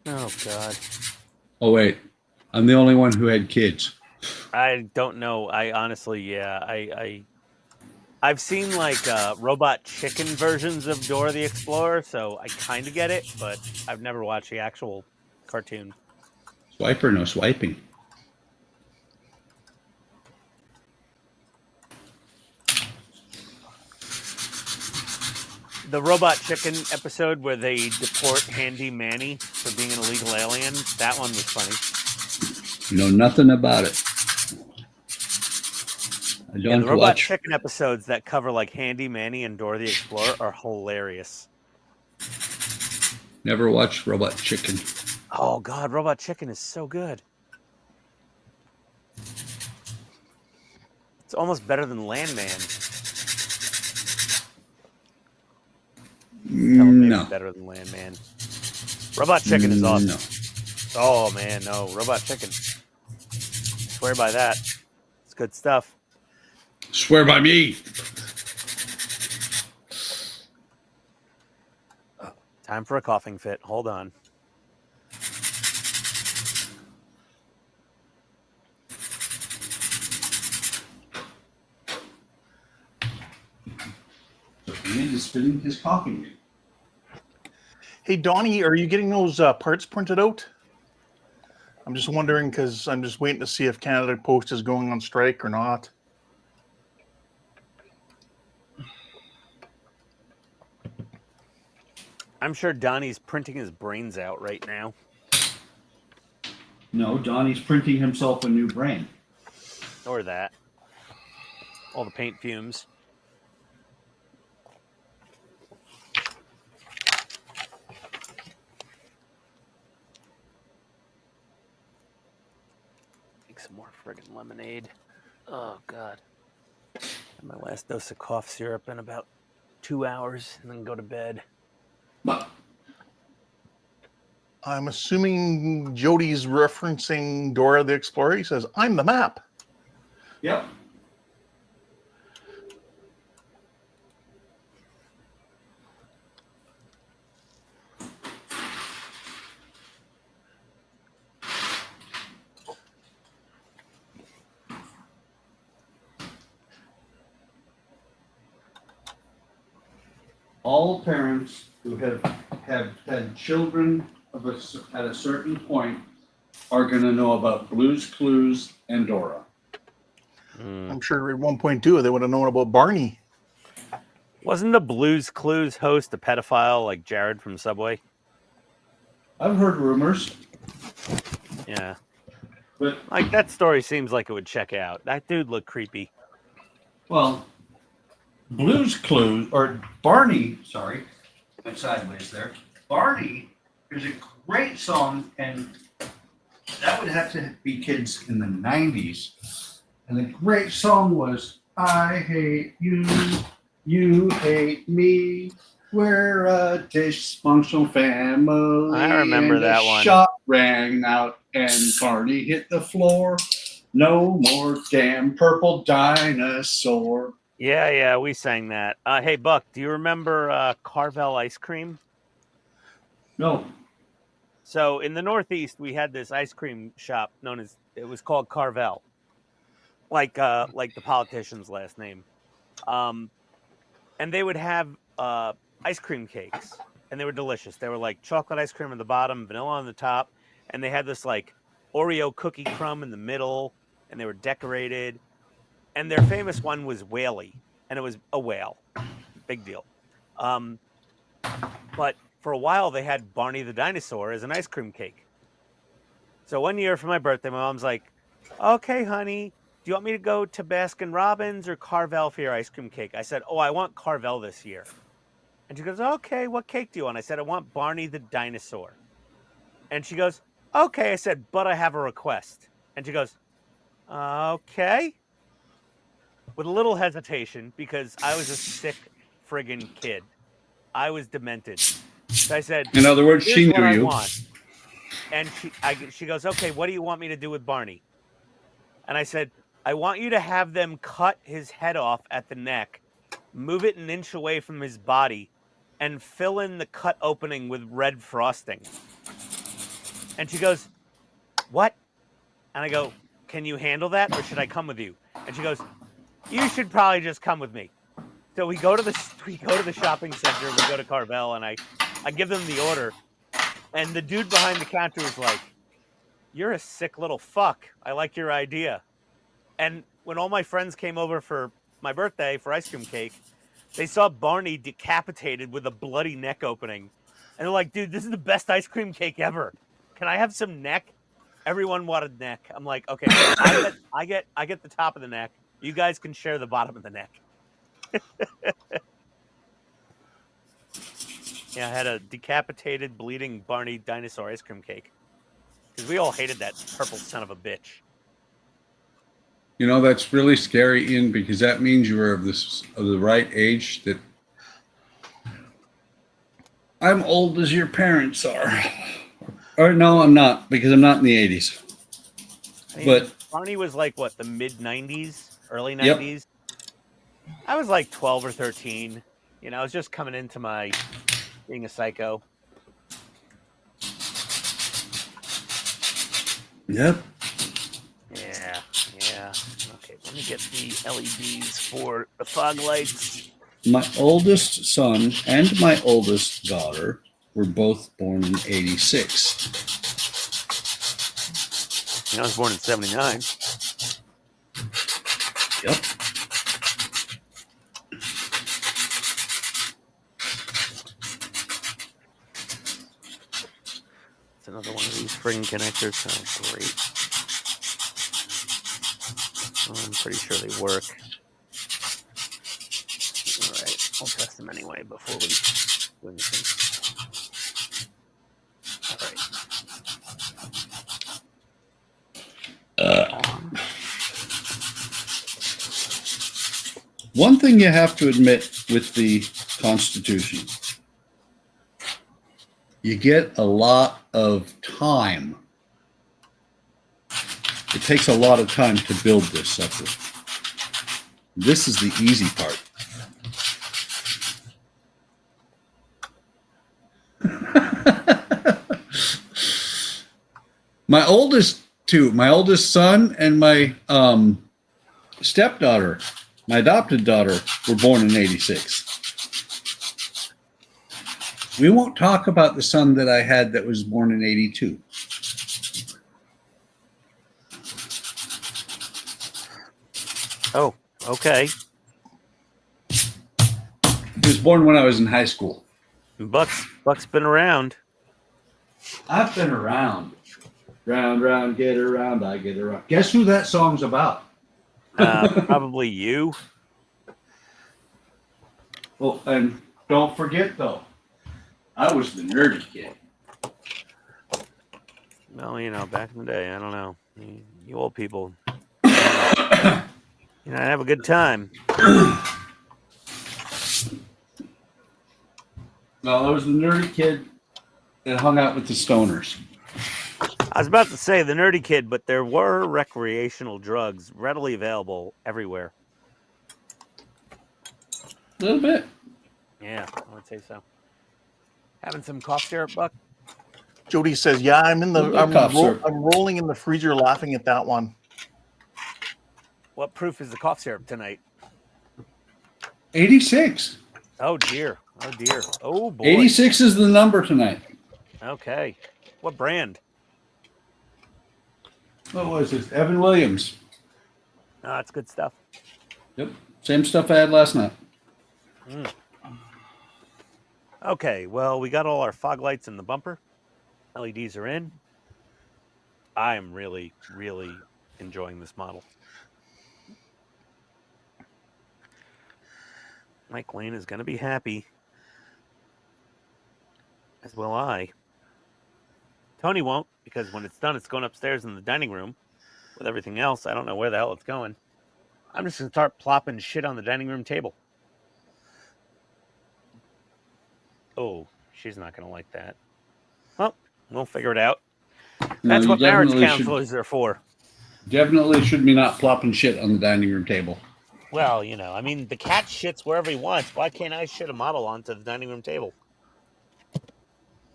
Oh, God. Oh, wait. I'm the only one who had kids. I don't know. I honestly, yeah. I've seen like robot chicken versions of Dora the Explorer, so I kind of get it, but I've never watched the actual cartoon. Swipe or no swiping? The Robot Chicken episode where they deport Handy Manny for being an illegal alien, that one was funny. Know nothing about it. I don't The Robot watch. Chicken episodes that cover like Handy Manny and Dora the Explorer are hilarious. Never watched Robot Chicken. Oh, God, Robot Chicken is so good. It's almost better than Landman. No. Better than Landman. Robot Chicken is awesome. No. Oh, man, no. Robot Chicken. Swear by that. It's good stuff. Swear by me. Time for a coughing fit. Hold on. So Ian is spitting his coughing. Hey, Donnie, are you getting those parts printed out? I'm just wondering because I'm just waiting to see if Canada Post is going on strike or not. I'm sure Donnie's printing his brains out right now. No, Donnie's printing himself a new brain. Or that. All the paint fumes. Make some more friggin' lemonade. Oh, God. Have my last dose of cough syrup in about 2 hours and then go to bed. I'm assuming Jody's referencing Dora the Explorer. He says, I'm the map. Yep. all parents who have had children at a certain point are going to know about Blue's Clues and Dora. I'm sure at 1.2 they would have known about Barney. Wasn't the Blues Clues host a pedophile like Jared from Subway? I've heard rumors. Yeah. But like that story seems like it would check out. That dude looked creepy. Well, Blue's Clues, or Barney, sorry, went sideways there. Barney is a great song, and that would have to be kids in the 90s. And the great song was, I hate you, you hate me, we're a dysfunctional family. I remember and that the one. Shot rang out, and Barney hit the floor. No more damn purple dinosaur. Yeah, we sang that. Hey, Buck, do you remember Carvel ice cream? No. So in the Northeast, we had this ice cream shop it was called Carvel, like the politician's last name, and they would have ice cream cakes, and they were delicious. They were like chocolate ice cream on the bottom, vanilla on the top, and they had this like Oreo cookie crumb in the middle, and they were decorated. And their famous one was Whaley, and it was a whale, big deal. But for a while, they had Barney the dinosaur as an ice cream cake. So one year for my birthday, my mom's like, "Okay, honey, do you want me to go to Baskin Robbins or Carvel for your ice cream cake?" I said, "Oh, I want Carvel this year." And she goes, "Okay, what cake do you want?" I said, "I want Barney the dinosaur." And she goes, "Okay." I said, "But I have a request." And she goes, "Okay." With a little hesitation, because I was a sick friggin' kid. I was demented. So I said, in other words, "Here's she what knew I you. want." And she goes, "Okay, what do you want me to do with Barney?" And I said, "I want you to have them cut his head off at the neck, move it an inch away from his body, and fill in the cut opening with red frosting." And she goes, "What?" And I go, "Can you handle that, or should I come with you?" And she goes, "You should probably just come with me." So we go to the shopping center, we go to Carvel, and I give them the order. And the dude behind the counter was like, "You're a sick little fuck. I like your idea." And when all my friends came over for my birthday for ice cream cake, they saw Barney decapitated with a bloody neck opening. And they're like, "Dude, this is the best ice cream cake ever. Can I have some neck?" Everyone wanted neck. I'm like, "Okay, I get the top of the neck. You guys can share the bottom of the neck." Yeah, I had a decapitated, bleeding Barney dinosaur ice cream cake. Because we all hated that purple son of a bitch. You know, that's really scary, Ian, because that means you are of the right age. That I'm old as your parents are. Or no, I'm not, because I'm not in the 80s. I mean, But Barney was like, what, the mid-90s? Early Yep. 90s? I was like 12 or 13. You know, I was just coming into my being a psycho. Yep. Yeah. Okay, let me get the LEDs for the fog lights. My oldest son and my oldest daughter were both born in 86. I was born in 79. Yep. It's another one of these friggin' connectors. Oh, great. Oh, I'm pretty sure they work. All right, I'll test them anyway before we do anything. All right. One thing you have to admit with the Constitution, you get a lot of time. It takes a lot of time to build this sucker. This is the easy part. My oldest son and my stepdaughter, my adopted daughter, were born in 86. We won't talk about the son that I had that was born in 82. Oh, okay. He was born when I was in high school. Buck's been around. I've been around. Round, round, get around, I get around. Guess who that song's about? Probably you. Well, and don't forget, though, I was the nerdy kid. Well, you know, back in the day, I don't know. You old people, you know, have a good time. No, I was the nerdy kid that hung out with the stoners. I was about to say the nerdy kid, but there were recreational drugs readily available everywhere. A little bit. Yeah, I would say so. Having some cough syrup, Buck? Jody says, "Yeah, I'm cough syrup. I'm rolling in the freezer, laughing at that one." What proof is the cough syrup tonight? 86. Oh dear. Oh dear. Oh boy. 86 is the number tonight. Okay. What brand? What was this? Evan Williams. Oh, that's good stuff. Yep. Same stuff I had last night. Okay, well, we got all our fog lights in the bumper. LEDs are in. I'm really, really enjoying this model. Mike Lane is going to be happy. As will I. Tony won't, because when it's done, it's going upstairs in the dining room with everything else. I don't know where the hell it's going. I'm just going to start plopping shit on the dining room table. Oh, she's not going to like that. Well, we'll figure it out. That's what marriage counselors are for. Definitely should be not plopping shit on the dining room table. Well, you know, I mean, the cat shits wherever he wants. Why can't I shit a model onto the dining room table?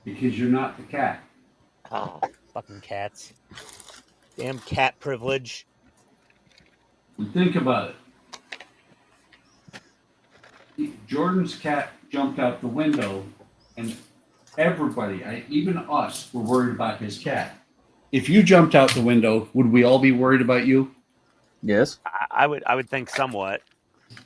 Because you're not the cat. Oh, fucking cats. Damn cat privilege. Think about it. Jordan's cat jumped out the window, and everybody, even us, were worried about his cat. If you jumped out the window, would we all be worried about you? Yes. I would think somewhat.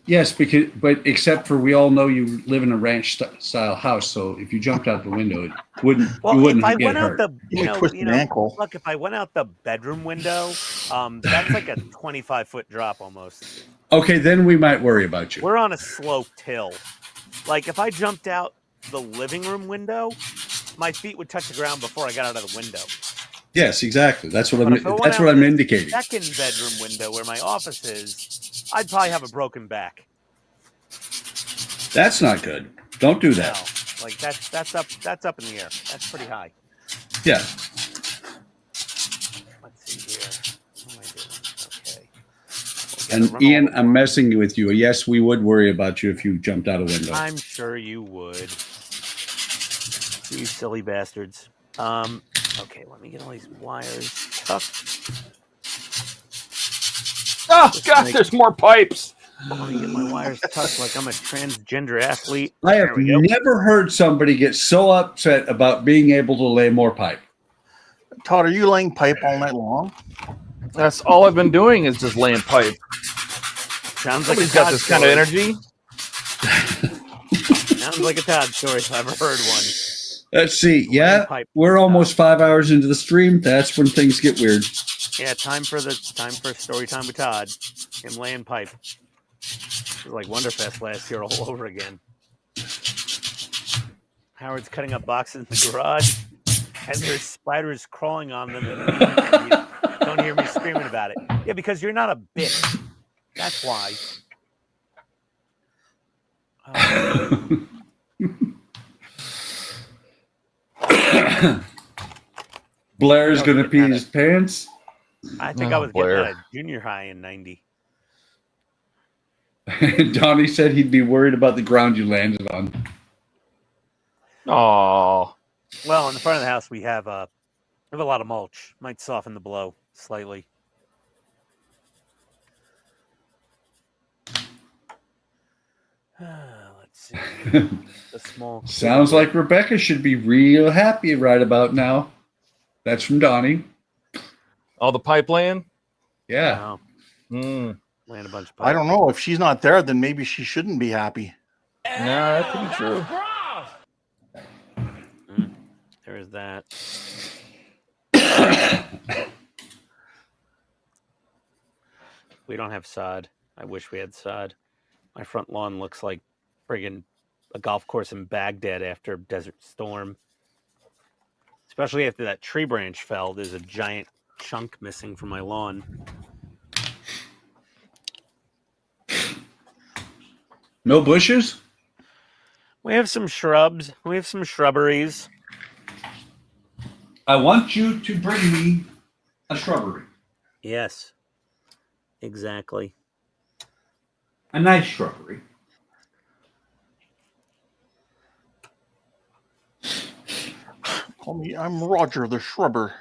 Yes, but except for we all know you live in a ranch style house, so if you jumped out the window, you wouldn't if I get went hurt. out the, Twist an ankle. look, if I went out the bedroom window, that's like a 25-foot drop almost. Okay, then we might worry about you. We're on a sloped hill. Like if I jumped out the living room window, my feet would touch the ground before I got out of the window. Yes, exactly. That's what But if I went that's out what I'm the indicating. Second bedroom window where my office is, I'd probably have a broken back. That's not good. Don't do that. No, like that's up in the air. That's pretty high. Yeah. Let's see here. What am I doing? Okay. And Ian, I'm messing with you. Yes, we would worry about you if you jumped out a window. I'm sure you would. You silly bastards. Okay, let me get all these wires tucked. Oh God, there's more pipes. Let me get my wires tucked like I'm a transgender athlete. I have never heard somebody get so upset about being able to lay more pipe. Todd, are you laying pipe all night long? That's all I've been doing is just laying pipe. Sounds like He's got this kind of energy. Sounds like a Todd story if I've ever heard one. Let's see. Yeah, we're almost 5 hours into the stream. That's when things get weird. Yeah, time for story time with Todd. Him laying pipe. It was like Wonderfest last year all over again. Howard's cutting up boxes in the garage, and there's spiders crawling on them. And you don't hear me screaming about it. Yeah, because you're not a bitch. That's why. Blair's going to pee his pants. I think I was getting out of junior high in 90. Donnie said he'd be worried about the ground you landed on. Oh. Well, in the front of the house, we have a lot of mulch. Might soften the blow slightly. Let's The small. Sounds like Rebecca should be real happy right about now. That's from Donnie. Oh, the pipe laying? Yeah. Wow. Mm. Laying a bunch of I don't know. If she's not there, then maybe she shouldn't be happy. Yeah, that could be true. There is that. We don't have sod. I wish we had sod. My front lawn looks like friggin' a golf course in Baghdad after a desert storm. Especially after that tree branch fell, there's a giant chunk missing from my lawn. No bushes? We have some shrubs. We have some shrubberies. I want you to bring me a shrubbery. Yes. Exactly. A nice shrubbery. Call me, I'm Roger the Shrubber.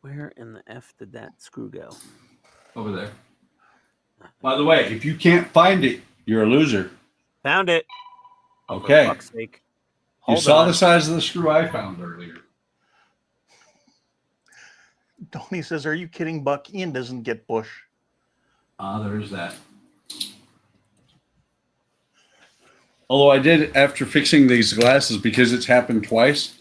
Where in the F did that screw go? Over there. By the way, if you can't find it, you're a loser. Found it. Okay. For fuck's sake. You Hold saw on. the size of the screw I found earlier. Donnie says, "Are you kidding? Buck Ian doesn't get bush." There's that. Although I did, after fixing these glasses, because it's happened twice,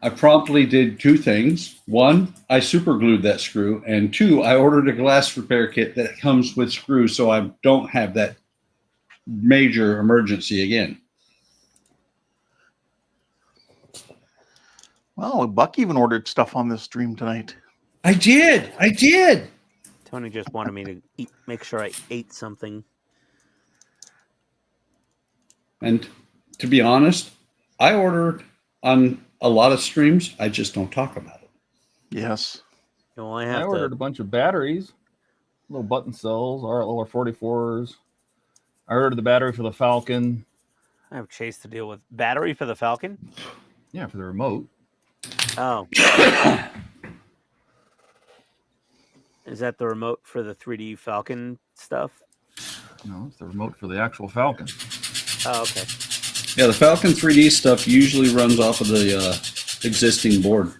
I promptly did two things. One, I super glued that screw, and two, I ordered a glass repair kit that comes with screws so I don't have that major emergency again. Well, Buck even ordered stuff on this stream tonight. I did. Tony just wanted me to eat, make sure I ate something. And to be honest, I ordered on a lot of streams. I just don't talk about it. Yes. Well, I I have ordered a to. bunch of batteries, little button cells, little 44s. I ordered the battery for the Falcon. I have Chase to deal with. Battery for the Falcon? Yeah, for the remote. Oh. Is that the remote for the 3D Falcon stuff? No, it's the remote for the actual Falcon. Oh, okay. Yeah, the Falcon 3D stuff usually runs off of the existing board.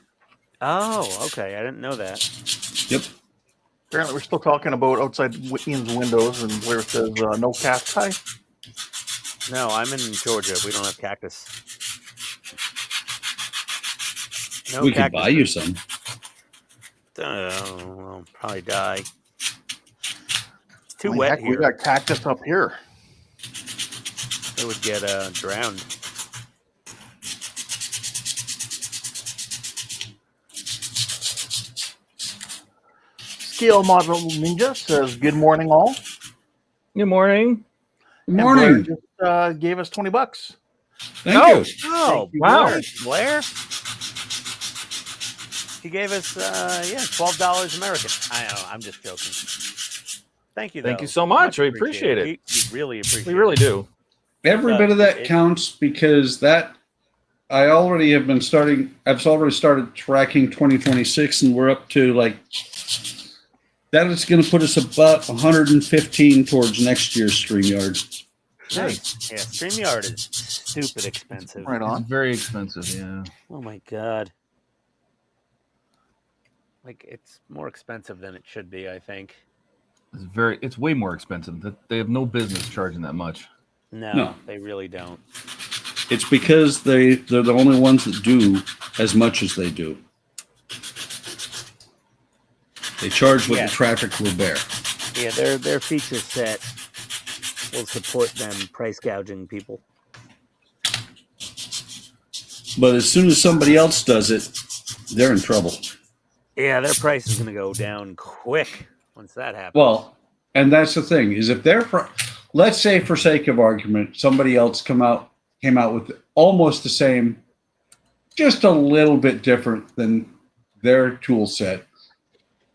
Oh, okay. I didn't know that. Yep. Apparently, we're still talking about outside Ian's windows and where it says no cacti. No, I'm in Georgia. We don't have cactus. No We could cactus. buy you some. I'll probably die. It's too I mean, wet heck, here. we got cactus up here. It would get drowned. Scale Model Ninja says, "Good morning, all." Good morning. Good And morning. Blair just gave us $20. Thank you. Oh, Thank you, wow. Blair. Blair? He gave us, $12 American. I know, I'm just joking. Thank you, though. Thank you so much. We appreciate it. We really appreciate it. We really do. Every bit of that counts because that I already have been starting. I've already started tracking 2026, and we're up to like that. Is going to put us about 115 towards next year's StreamYard. Nice. Yeah, StreamYard is stupid expensive. Right It's on. very expensive, yeah. Oh my god. Like, it's more expensive than it should be, I think. It's way more expensive. They have no business charging that much. No, they really don't. It's because they're the only ones that do as much as they do. They charge what Yeah. the traffic will bear. Yeah, their feature set will support them price gouging people. But as soon as somebody else does it, they're in trouble. Yeah, their price is going to go down quick once that happens. Well, and that's the thing is if they're, let's say for sake of argument, somebody else came out with almost the same, just a little bit different than their tool set.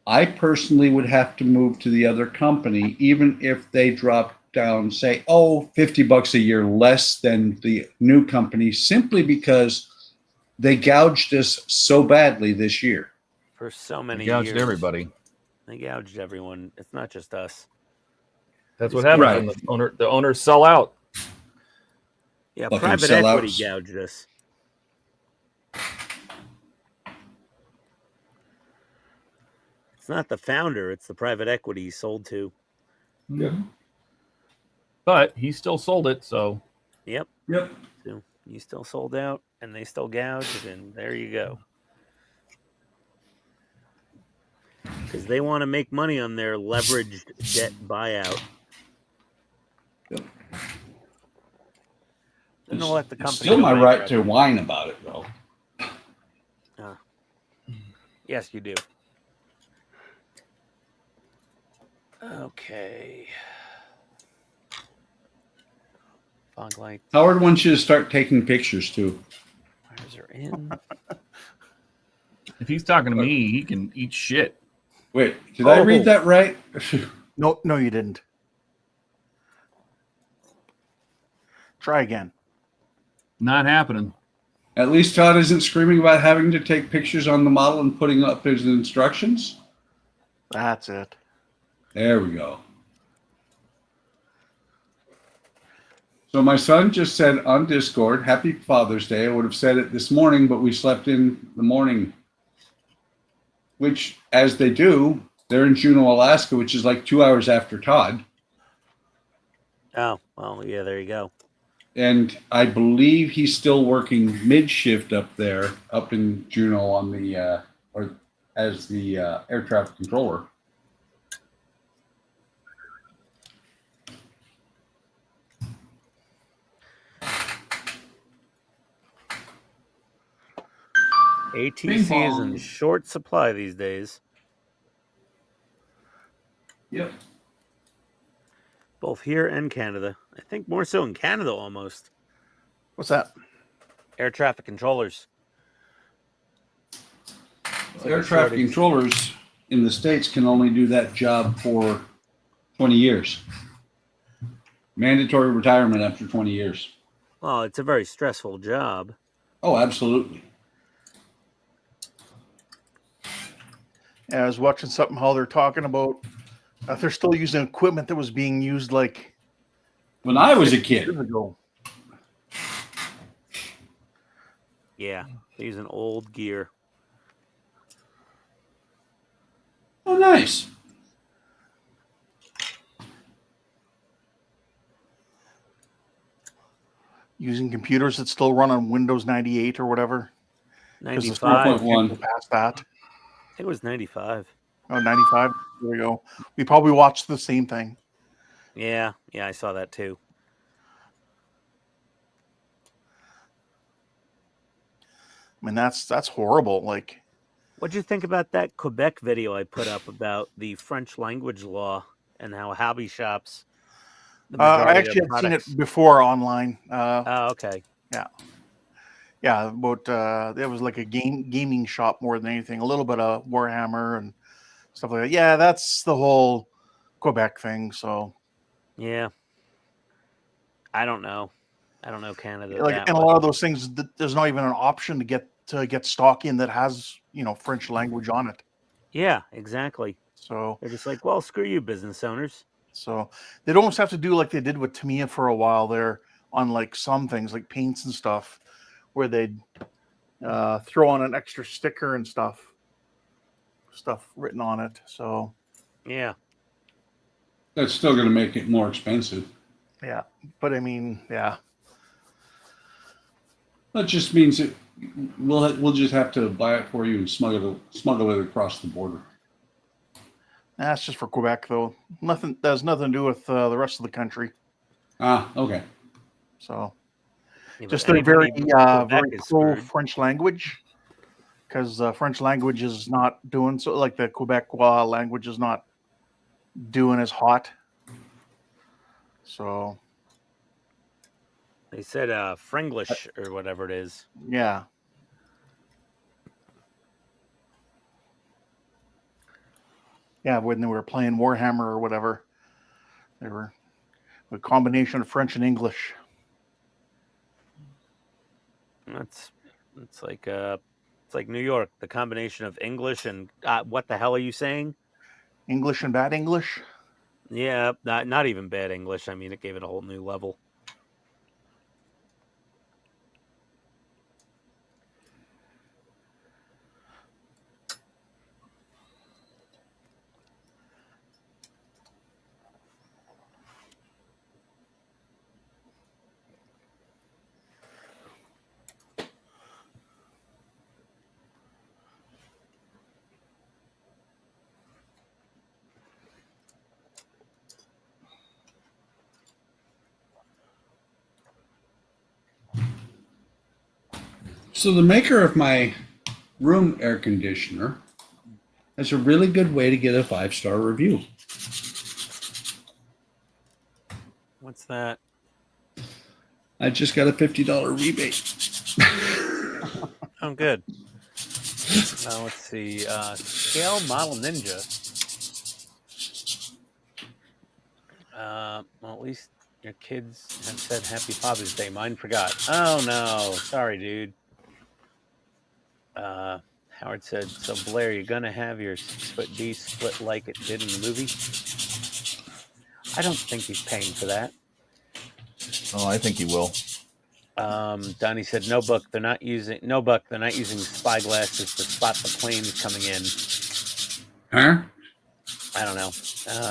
I personally would have to move to the other company, even if they dropped down, say, $50 a year less than the new company, simply because they gouged us so badly this year. for so many They gouged years. everybody. They gouged everyone. It's not just us. That's what Just happens Right. when the owners sell out. Yeah, Fucking private equity sellouts. gouged us. It's not the founder; it's the private equity he sold to. Yep. But he still sold it, so Yep. Yep. So you still sold out, and they still gouged, and there you go. Because they want to make money on their leveraged debt buyout. Yep. Then they'll let the It's company still go my right bankrupt. to whine about it, though. Yes, you do. Okay. Fog light. Howard wants you to start taking pictures too. Wires are in. if he's talking to me, he can eat shit. Wait, did I Oh. read that right? No, you didn't. Try again. Not happening. At least Todd isn't screaming about having to take pictures on the model and putting up his instructions. That's it. There we go. So my son just said on Discord, "Happy Father's Day." I would have said it this morning, but we slept in the morning. Which, as they do, they're in Juneau, Alaska, which is like 2 hours after Todd. Oh, well, yeah, there you go. And I believe he's still working mid-shift up there, up in Juneau on the, or as the air traffic controller. ATC is in short supply these days. Yep. Both here and Canada. I think more so in Canada almost. What's that? Air traffic controllers. Air traffic controllers in the States can only do that job for 20 years. Mandatory retirement after 20 years. Well, it's a very stressful job. Oh, absolutely. Yeah, I was watching something how they're talking about they're still using equipment that was being used like When I was a 50 kid. years ago. Yeah, they're using old gear. Oh, nice. Using computers that still run on Windows 98 or whatever. 95. 4.1. Past that. I think it was 95. Oh, 95. There we go. We probably watched the same thing. Yeah, I saw that too. I mean, that's horrible. Like, What'd you think about that Quebec video I put up about the French language law and how hobby shops? The I majority actually of had seen products- it before online. Oh, okay. Yeah, about it was like a gaming shop more than anything. A little bit of Warhammer and stuff like that. Yeah, that's the whole Quebec thing. So, Yeah. I don't know. I don't know Canada. like, that and a well. lot of those things, there's not even an option to get stock in that has French language on it. Yeah, exactly. So They're just like, well, screw you, business owners. So they'd almost have to do like they did with Tamiya for a while there on like some things like paints and stuff, where they'd throw on an extra sticker and stuff written on it. So Yeah. That's still going to make it more expensive. yeah, but I mean, yeah, That just means that we'll just have to buy it for you and smuggle it across the border. that's just for Quebec though. Nothing that has nothing to do with the rest of the country. Ah, okay. So Yeah, but just they're very anybody in Quebec very is pro screwed. French language, because French language is not doing so. Like the Quebecois language is not doing as hot. So They said Frenglish or whatever it is. yeah. Yeah, when they were playing Warhammer or whatever, they were a combination of French and English. It's like It's like New York, the combination of English and what the hell are you saying? English and bad English. Yeah, not even bad English. I mean, it gave it a whole new level. So the maker of my room air conditioner has a really good way to get a 5-star review. What's that? I just got a $50 rebate. Oh, good. Let's see. Scale Model Ninja. Well, at least your kids have said Happy Father's Day. Mine forgot. Oh, no. Sorry, dude. Howard said, so Blair, you're going to have your 6-foot D split like it did in the movie? I don't think he's paying for that. Oh, I think he will. Donnie said, no buck, they're not using spyglasses to spot the planes coming in. Huh? I don't know.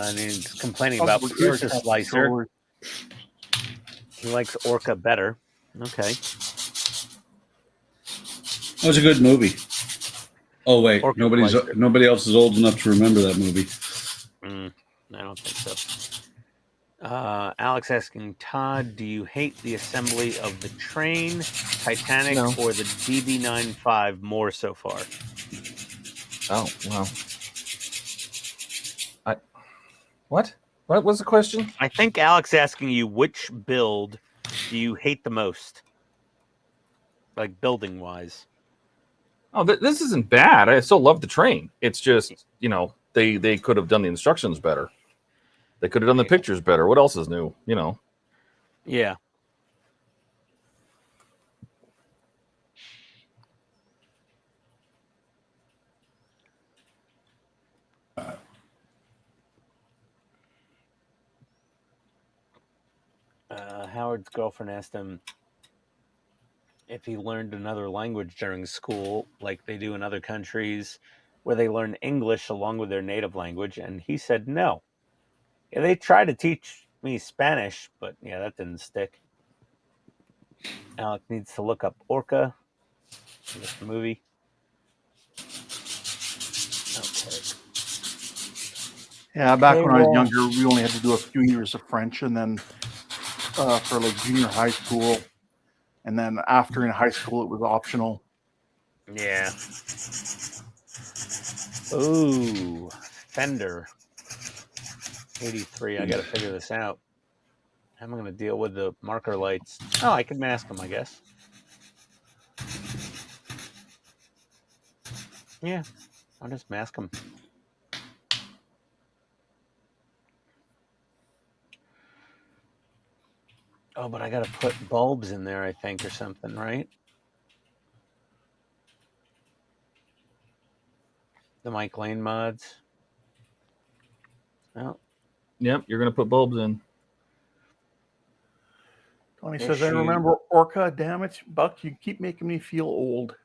And he's complaining about Producer Slicer. He likes Orca better. Okay. That was a good movie. Oh wait, Orca nobody else is old enough to remember that movie. I don't think so. Alex asking Todd, do you hate the assembly of the train, Titanic, or the DB95 more so far? Oh, wow. What was the question? I think Alex asking you which build do you hate the most, like building wise. Oh, this isn't bad. I still love the train. It's just, they could have done the instructions better. They could have done the pictures better. What else is new? Yeah. Howard's girlfriend asked him if he learned another language during school, like they do in other countries, where they learn English along with their native language, and he said no. Yeah, they tried to teach me Spanish, but yeah, that didn't stick. Alec needs to look up Orca in this movie. Okay. Yeah, back when I was younger, we only had to do a few years of French, and then for like junior high school, and then after in high school, it was optional. Yeah. Ooh, Fender 83. I got to figure this out. How am I going to deal with the marker lights? Oh, I could mask them, I guess. Yeah, I'll just mask them. Oh, but I got to put bulbs in there, I think, or something, right? The Mike Lane mods. Oh. Yep, you're going to put bulbs in. Tony says, I remember Orca. Damn it, Buck, you keep making me feel old.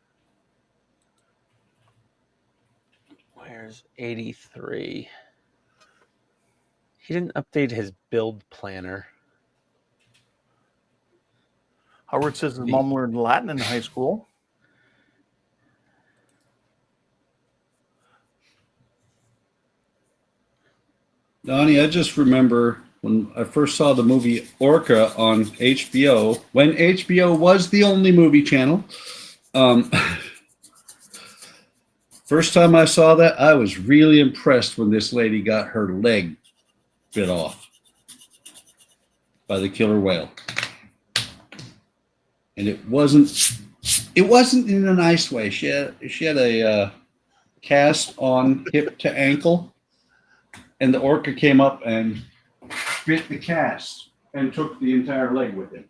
Where's 83? He didn't update his build planner. Howard says his mom learned Latin in high school. Donnie, I just remember when I first saw the movie Orca on HBO, when HBO was the only movie channel. First time I saw that, I was really impressed when this lady got her leg bit off by the killer whale. And it wasn't in a nice way. She had a cast on hip to ankle, and the orca came up and bit the cast and took the entire leg with him.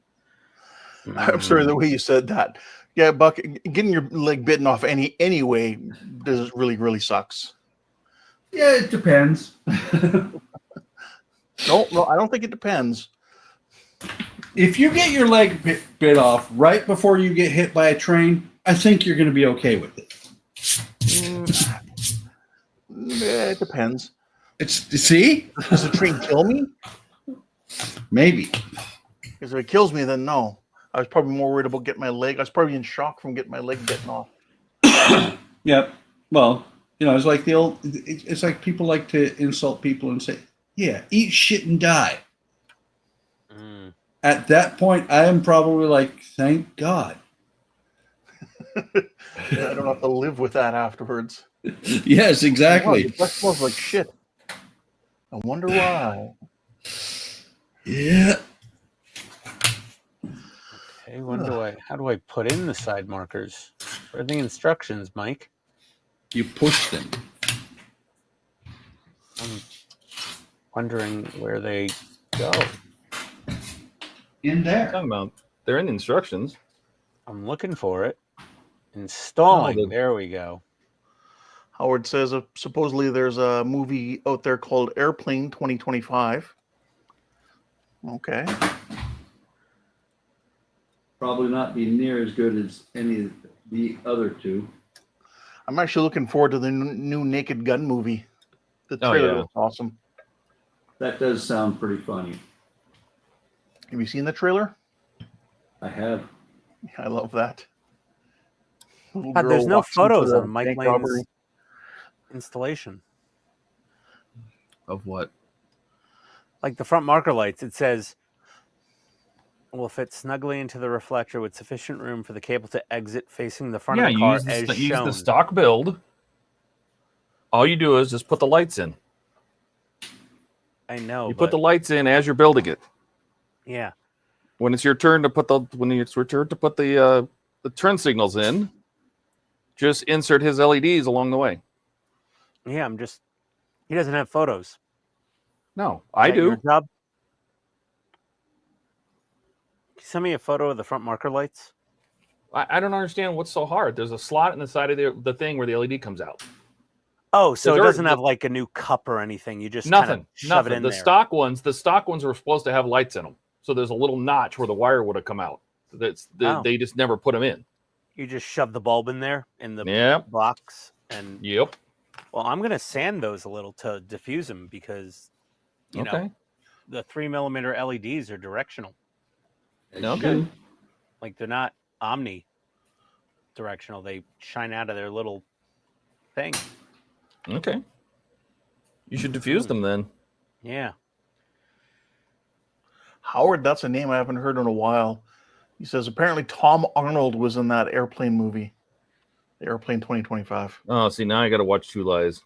I'm sorry, the way you said that. Yeah, Buck, getting your leg bitten off anyway does really sucks. Yeah, it depends. No, I don't think it depends. If you get your leg bit off right before you get hit by a train, I think you're going to be okay with it. It depends. See? Does the train kill me? Maybe. Because if it kills me, then no. I was probably more worried about getting my leg. I was probably in shock from getting my leg bitten off. Yep. Well, it's like it's like people like to insult people and say, yeah, eat shit and die. At that point, I am probably like, thank God. Yeah, I don't have to live with that afterwards. Yes, exactly. Wow, that smells like shit. I wonder why. Yeah. Okay, how do I put in the side markers? What are the instructions, Mike? You push them. I'm wondering where they go. In there. Talking about they're in the instructions. I'm looking for it. Installing. Oh, there we go. Howard says supposedly there's a movie out there called Airplane 2025. Okay. Probably not be near as good as any of the other two. I'm actually looking forward to the new Naked Gun movie. The trailer is awesome. That does sound pretty funny. Have you seen the trailer? I have. I love that. There's no photos on Mike Lane's installation. Of what? Like the front marker lights, it says will fit snugly into the reflector with sufficient room for the cable to exit facing the front of the car as use shown. the stock build. All you do is just put the lights in. I know. You put the lights in as you're building it. Yeah. When it's your turn to put the turn signals in, just insert his LEDs along the way. Yeah, he doesn't have photos. No, I do. Your job? Can you send me a photo of the front marker lights? I don't understand what's so hard. There's a slot in the side of the thing where the LED comes out. Oh, so it doesn't have like a new cup or anything. You just nothing. Shove it in the there. stock ones were supposed to have lights in them. So there's a little notch where the wire would have come out. They just never put them in. You just shove the bulb in there in the box and Yep. Well, I'm gonna sand those a little to diffuse them because you know the 3mm LEDs are directional. Okay. Like they're not omni directional. They shine out of their little thing. Okay. You should diffuse them then. Yeah. Howard, that's a name I haven't heard in a while. He says apparently Tom Arnold was in that Airplane movie, the Airplane 2025. Oh, see, now I got to watch True Lies.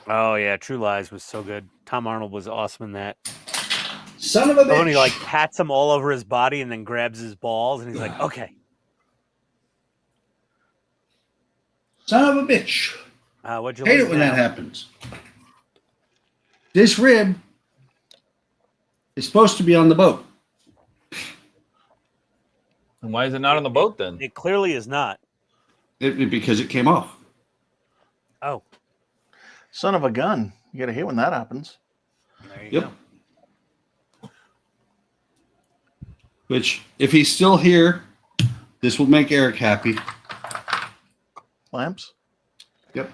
Oh yeah, True Lies was so good. Tom Arnold was awesome in that. Son of a bitch. And he like pats him all over his body and then grabs his balls and he's like, okay. Son of a bitch. What'd you hate lose it when now? that happens. This rib is supposed to be on the boat. And why is it not on the boat then? It clearly is not. Because it came off. Oh. Son of a gun. You gotta hate when that happens. There you go. Which, if he's still here, this will make Eric happy. Lamps? Yep.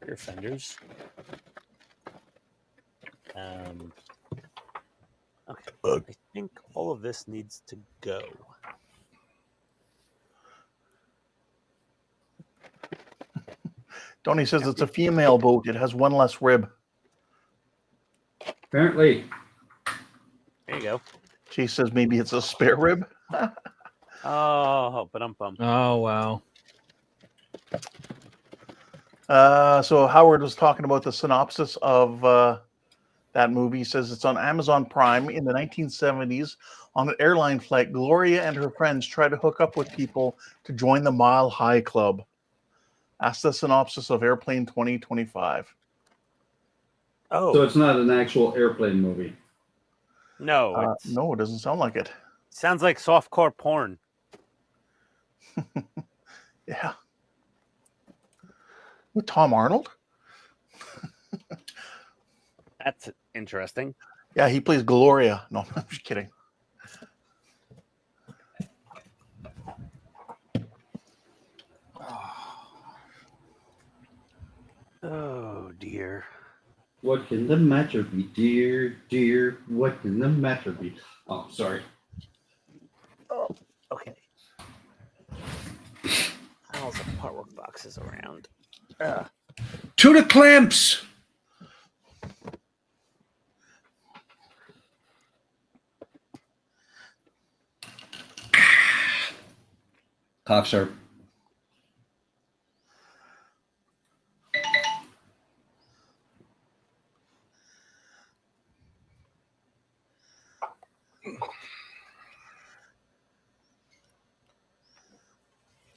Rear fenders. Okay. I think all of this needs to go. Donnie says it's a female boat. It has one less rib. Apparently. There you go. She says maybe it's a spare rib. Oh, but I'm bummed. Oh, wow. So Howard was talking about the synopsis of that movie. He says it's on Amazon Prime. In the 1970s, on an airline flight, Gloria and her friends try to hook up with people to join the Mile High Club. That's the synopsis of Airplane 2025. Oh. So it's not an actual airplane movie. No, No, it doesn't sound like it. sounds like softcore porn. Yeah. With Tom Arnold? That's interesting. Yeah, he plays Gloria. No, I'm just kidding. Oh dear. What can the matter be, dear, dear? What can the matter be? Oh, sorry. Oh, okay. All the artwork boxes around. To the clamps! Cough syrup.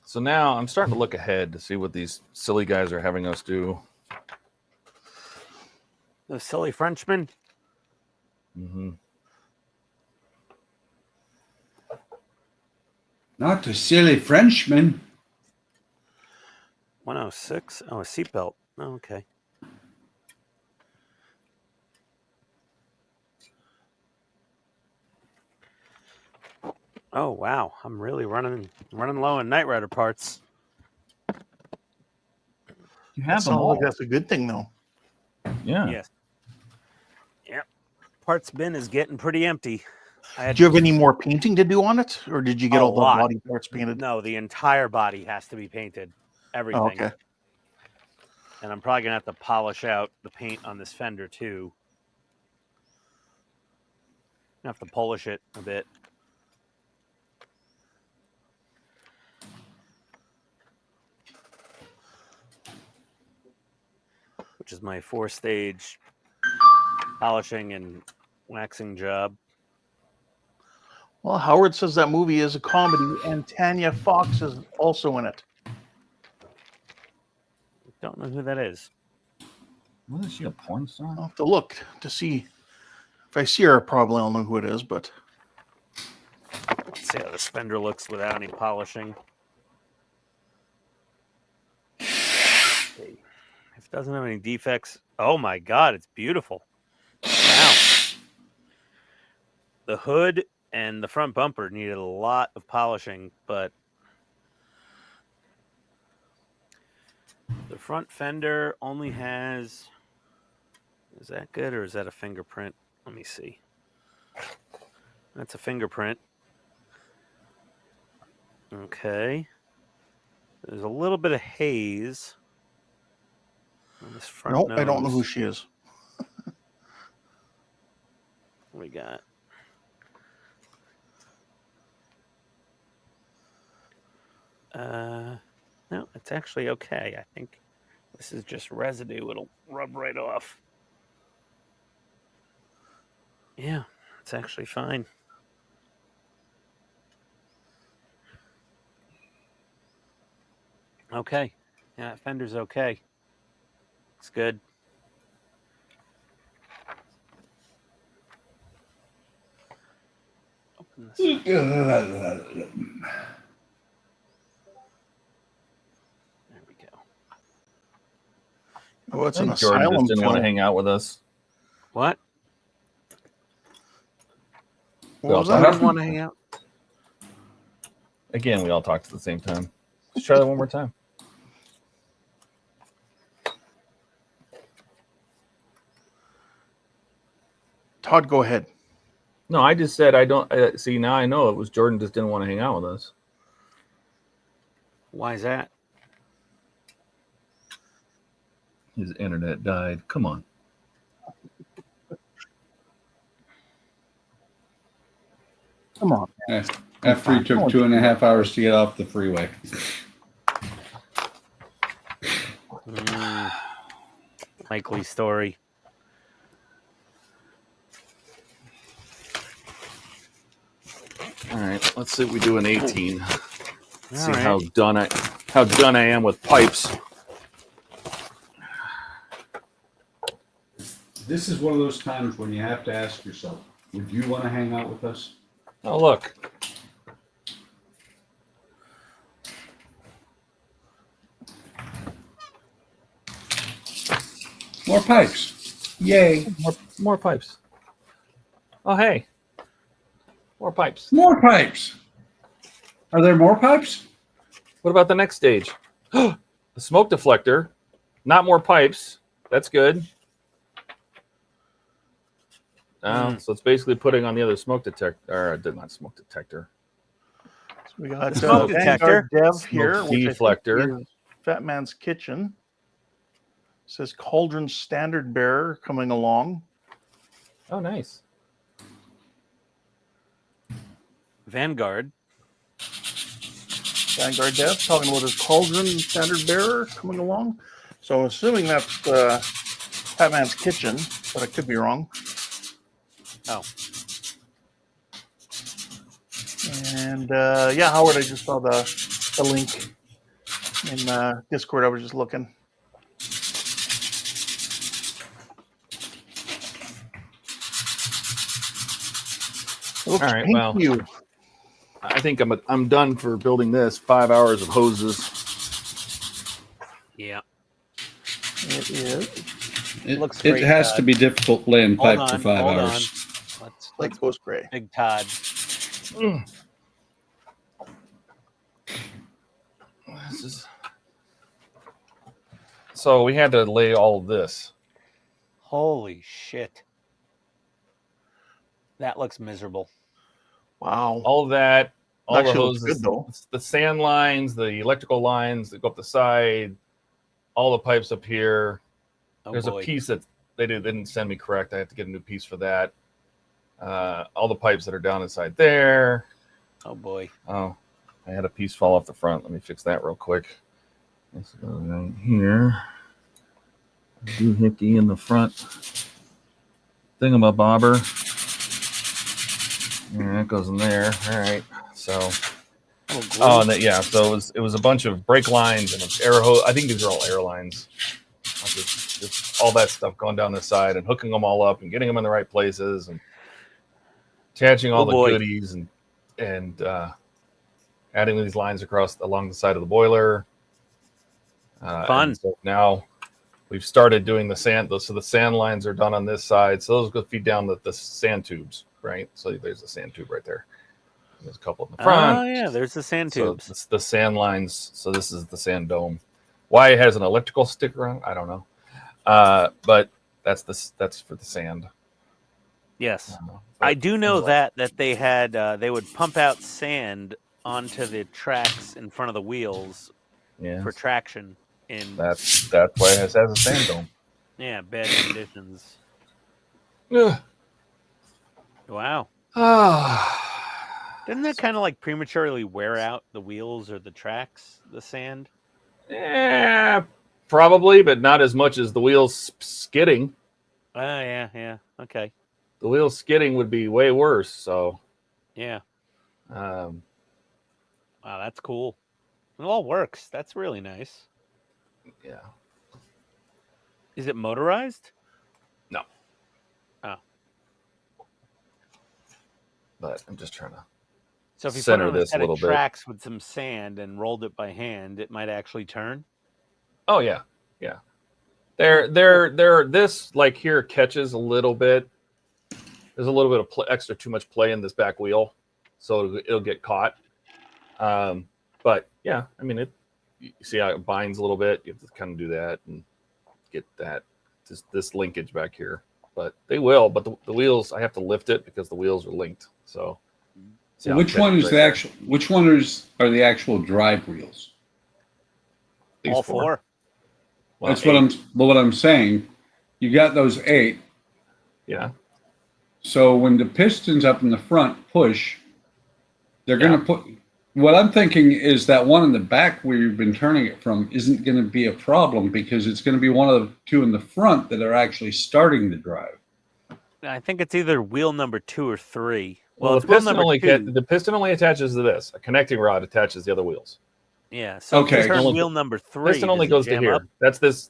So now I'm starting to look ahead to see what these silly guys are having us do. Those silly Frenchmen. Mm-hmm. Not the silly Frenchman. 106. Oh, a seatbelt. Oh, okay. Oh wow, I'm really running low on Knight Rider parts. You That have them sounds all. like that's a good thing, though. Yeah. Yes. Yep. Parts bin is getting pretty empty. I had Do you have any more painting to do on it, or did you get A all the lot. body parts painted? No, the entire body has to be painted. Everything. Oh, okay. And I'm probably gonna have to polish out the paint on this fender too. I have to polish it a bit. Which is my 4-stage polishing and waxing job. Well, Howard says that movie is a comedy, and Tanya Fox is also in it. Don't know who that is. Wasn't she a porn star? I'll have to look to see. If I see her, probably I'll know who it is, but Let's see how this fender looks without any polishing. Okay. If it doesn't have any defects, oh my god, it's beautiful. Wow. The hood and the front bumper needed a lot of polishing, but the front fender only has, is that good or is that a fingerprint? Let me see. That's a fingerprint. Okay. There's a little bit of haze on this front no, I don't know who nose. she is. We got no, it's actually okay. I think this is just residue. It'll rub right off. Yeah, it's actually fine. Okay. Yeah, that fender's okay. It's good. Open this. There we go. Oh, it's I an think Jordan asylum just didn't want to film. hang out with us. What? What was I that? didn't want to hang out. Again, we all talked at the same time. Let's try that one more time. Todd, go ahead. No, I just said I don't see. Now I know it was Jordan just didn't want to hang out with us. Why is that? His internet died. Come on. Come on. After he took 2.5 hours to get off the freeway. Likely story. All right, let's see what we do in 18. All See right. how done I am with pipes. This is one of those times when you have to ask yourself, Would you want to hang out with us? Oh, look. More pipes. Yay. More pipes. Oh, hey. More pipes. More pipes. Are there more pipes? What about the next stage? The smoke deflector. Not more pipes. That's good. So it's basically putting on the other smoke detector. Or not smoke detector. So we got Smoke detector. Dev Smoke here, which I think deflector. is Fat Man's Kitchen. Says Cauldron Standard Bearer coming along. Oh, nice. Vanguard. Vanguard Dev talking about his Cauldron Standard Bearer coming along. So I'm assuming that's Fat Man's Kitchen, but I could be wrong. Oh. And yeah, Howard, I just saw the link in Discord. I was just looking. All right, well, I think I'm done for building this. 5 hours of hoses. Yeah. It is. It Looks it great, has Todd. to be difficult laying Hold pipe for on, 5 hold hours. on. Like goes gray. Big Todd. This is... So we had to lay all of this. Holy shit. That looks miserable. Wow. All of that, all Actually the looks hoses, good, though. the sand lines, the electrical lines that go up the side, all the pipes up here. Oh, There's boy. a piece that they didn't send me correct. I have to get a new piece for that. All the pipes that are down inside there. Oh boy. Oh, I had a piece fall off the front. Let me fix that real quick. Let's go right here. Doohickey in the front. Thingamabobber. Yeah, that goes in there. All right. So, and that, yeah. So it was a bunch of brake lines and air hose. I think these are all air lines. Just all that stuff going down the side and hooking them all up and getting them in the right places and attaching all the goodies and adding these lines along the side of the boiler. Fun. So now we've started doing the sand. So the sand lines are done on this side. So those go feed down the sand tubes, right? So there's a sand tube right there. There's a couple in the front. Oh yeah, there's the sand So tubes. it's the sand lines. So this is the sand dome. Why it has an electrical sticker on it, I don't know. But that's for the sand. Yes. I do know that they had they would pump out sand onto the tracks in front of the wheels for traction in That's why it has a sand dome. bad conditions. Yeah. Wow. Didn't that kind of like prematurely wear out the wheels or the tracks, the sand? Yeah, probably, but not as much as the wheels skidding. Oh yeah. Okay. The wheels skidding would be way worse. So Yeah. wow, Wow, that's cool. It all works. That's really nice. Yeah. Is it motorized? No. Oh. But I'm just trying to So if you center put it on a this set a little of bit. tracks with some sand and rolled it by hand, it might actually turn. Oh yeah. They're this like here catches a little bit. There's a little bit of extra too much play in this back wheel, so it'll get caught. But yeah, I mean you see how it binds a little bit. You have to kind of do that and get that this linkage back here. But they will. But the wheels, I have to lift it because the wheels are linked. So Which one is the actual? Which one are the actual drive wheels? These All four. Well, that's what I'm saying. You got those 8. Yeah. So when the pistons up in the front push, they're going to put. What I'm thinking is that one in the back where you've been turning it from isn't going to be a problem because it's going to be one of the 2 in the front that are actually starting the drive. I think it's either wheel number 2 or 3. Well, it's the wheel piston number 2. the piston only attaches to this. A connecting rod attaches the other wheels. Yeah. So Okay. if you turn wheel number 3, Piston only does it goes to jam here. up? That's this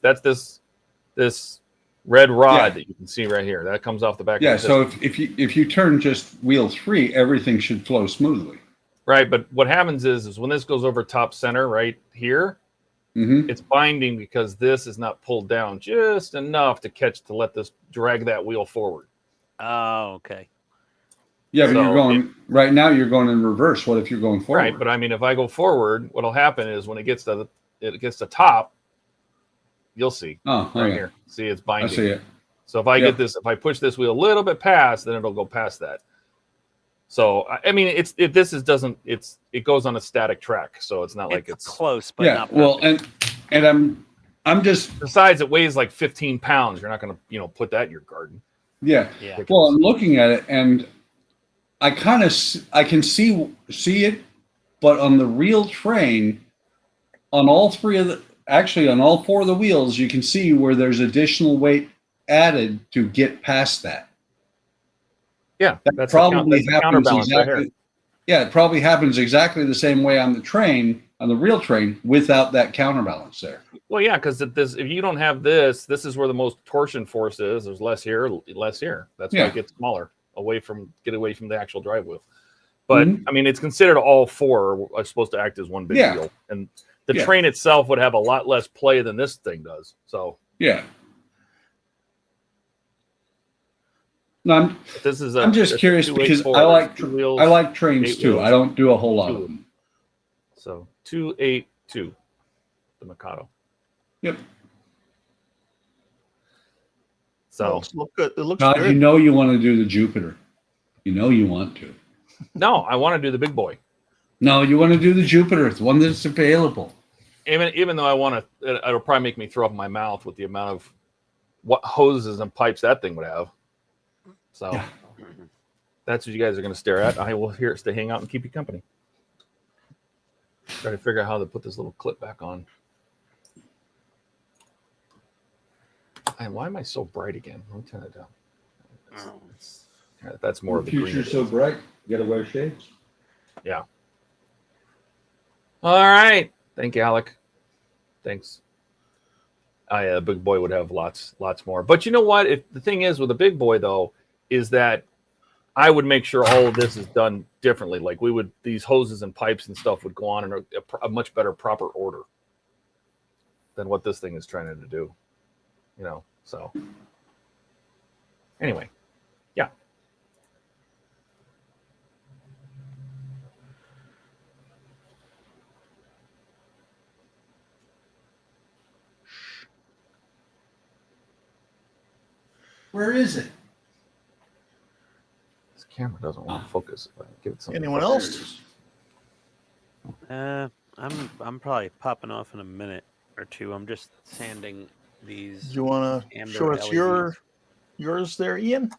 red rod Yeah. that you can see right here. That comes off the back. Yeah. of the So piston. if you turn just wheel 3, everything should flow smoothly. Right, but what happens is when this goes over top center right here, Mm-hmm. it's binding because this is not pulled down just enough to let this drag that wheel forward. Oh, okay. Yeah, but So you're going right now. You're going in reverse. What if you're going forward? Right, but I mean, if I go forward, what'll happen is when it gets to top, you'll see Oh, right okay. here. See, it's I binding. see it. So if I Yep. get this, if I push this wheel a little bit past, then it'll go past that. So I mean, it goes on a static track, so it's not like it's close, but Yeah. not Well, perfect. and I'm just Besides, it weighs like 15 pounds. You're not going to put that in your garden. yeah. Yeah. Well, I'm looking at it, and I kind of I can see it, but on the real train, on all 4 of the wheels, you can see where there's additional weight added to get past that. Yeah, That that's probably the happens counterbalance right exactly. here. Yeah, it probably happens exactly the same way on the train, on the real train, without that counterbalance there. Well, yeah, because if you don't have this is where the most torsion force is. There's less here, less here. That's why Yeah. it gets smaller, get away from the actual drive wheel. But Mhm. I mean, it's considered all 4 are supposed to act as one big Yeah. wheel, and the Yeah. train itself would have a lot less play than this thing does. So Yeah. No, this is I'm just it's a curious 284. because There's 2 wheels, I like trains 8 too. wheels. I don't do a whole lot of them. So 282, the Macato. Yep. So It looks Todd, good. you know you want to do the Jupiter. You know you want to. no, I want to do the big boy. No, you want to do the Jupiter, the one that's available. Even though I want to, it'll probably make me throw up my mouth with the amount of what hoses and pipes that thing would have. So Yeah. that's what you guys are going to stare at. I will here to hang out and keep you company. Try to figure out how to put this little clip back on. And why am I so bright again? Let me turn it down. That's more of the green. so bright, you gotta wear shades. Yeah. All right. Thank you, Alec. Thanks. The big boy would have lots more. But you know what? If the thing is with the big boy though, is that I would make sure all of this is done differently. Like these hoses and pipes and stuff would go on in a much better proper order than what this thing is trying to do. So anyway, yeah. Where is it? This camera doesn't want to focus. If I give it something. Anyone else? I'm probably popping off in a minute or two. I'm just sanding these. Do you want to amber show us LEDs. yours there, Ian?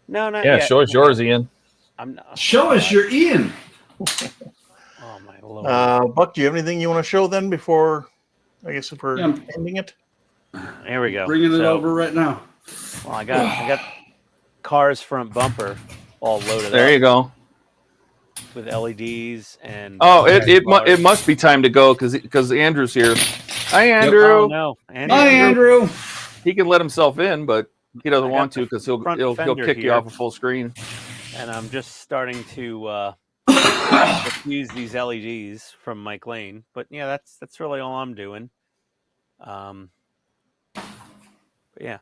No, not Yeah, yet. show us yours, Ian. I'm not. Show us your Ian. Oh my lord. Buck, do you have anything you want to show then before, I guess, if we're Yeah. ending it? Here we go. Bringing it So, over right now. Well, I got car's front bumper all loaded There up you go. with LEDs and. Oh, it must be time to go because Andrew's here. Hi, Andrew. Oh no, Hi, Andrew. He can let himself in, but he doesn't I got want the to because he'll front fender kick you here. off a full screen. And I'm just starting to use these LEDs from Mike Lane. But yeah, that's really all I'm doing. But yeah,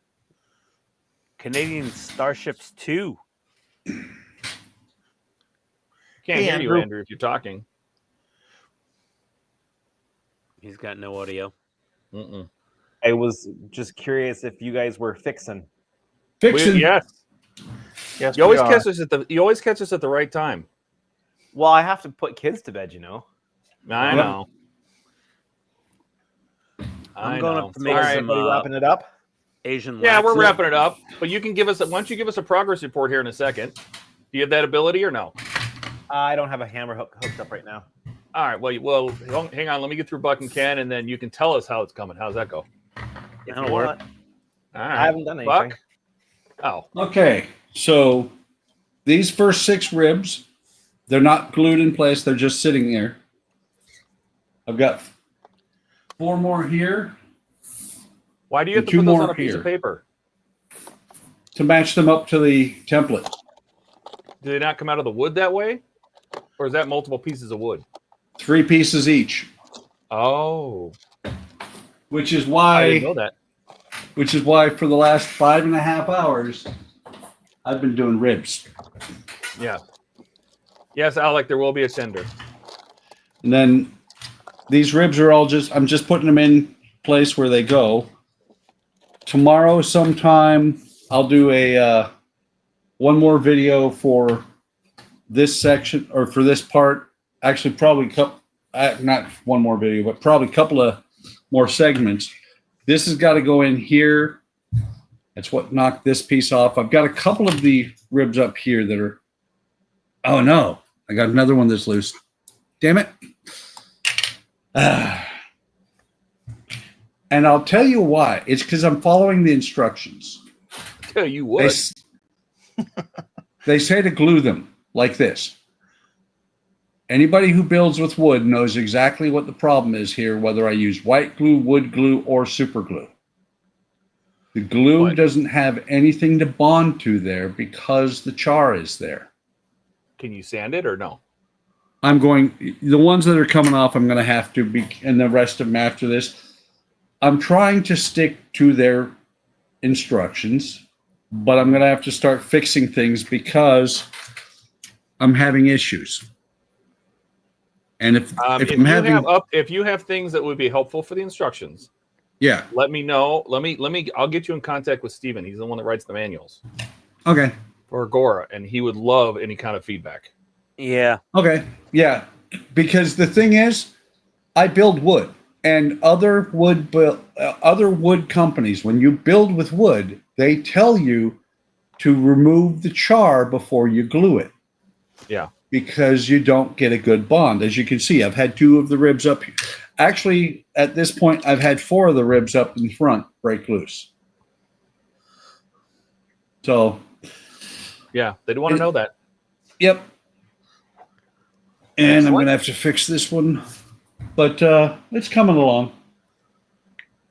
Canadian Starships 2. Can't Hey, hear you, Andrew. Andrew, if you're talking. He's got no audio. Mm-mm. I was just curious if you guys were fixing. Fixing. Yes. Yes, You always we are. catch us at the right time. Well, I have to put kids to bed, you know. I Yep. know. I'm going up to make All right, some buddy, wrapping it up. Asian. Yeah, we're Latin. wrapping it up. But you can give us why don't you give us a progress report here in a second? Do you have that ability or no? I don't have a hammer hooked up right now. All right. Well, hang on. Let me get through Buck and Ken, and then you can tell us how it's coming. How's that go? If That'll you work. want. All right. I haven't done anything. Buck. Oh, Okay, so these first 6 ribs, they're not glued in place. They're just sitting there. I've got 4 more here. why do you have And to 2 put those more on a piece of here. paper? to match them up to the template. Do they not come out of the wood that way? Or is that multiple pieces of wood? 3 pieces each. Oh. Which is why I didn't know that. Which is why for the last 5.5 hours, I've been doing ribs. Yeah. Yes, Alec, there will be a tender. And then these ribs are all I'm just putting them in place where they go. Tomorrow sometime, I'll do a one more video for this section, or for this part. Actually, probably not one more video, but probably a couple of more segments. This has got to go in here. That's what knocked this piece off. I've got a couple of the ribs up here that are, oh no, I got another one that's loose. Damn it. And I'll tell you why. It's because I'm following the instructions. Tell you what. They say to glue them like this. Anybody who builds with wood knows exactly what the problem is here, whether I use white glue, wood glue, or super glue. The glue doesn't have anything to bond to there because the char is there. Can you sand it or no? The ones that are coming off, I'm going to have to be, and the rest of them after this. I'm trying to stick to their instructions, but I'm going to have to start fixing things because I'm having issues. And if you have things that would be helpful for the instructions, yeah, let me know. I'll get you in contact with Steven. He's the one that writes the manuals. Okay. For Agora, and he would love any kind of feedback. Yeah. Okay. Yeah. Because the thing is, I build wood, and other wood companies, when you build with wood, they tell you to remove the char before you glue it. Yeah. Because you don't get a good bond. As you can see, I've had 2 of the ribs up here. Actually, at this point, I've had 4 of the ribs up in front break loose. So, yeah, they don't want to know that. Yep. And I'm going to have to fix this one. But it's coming along.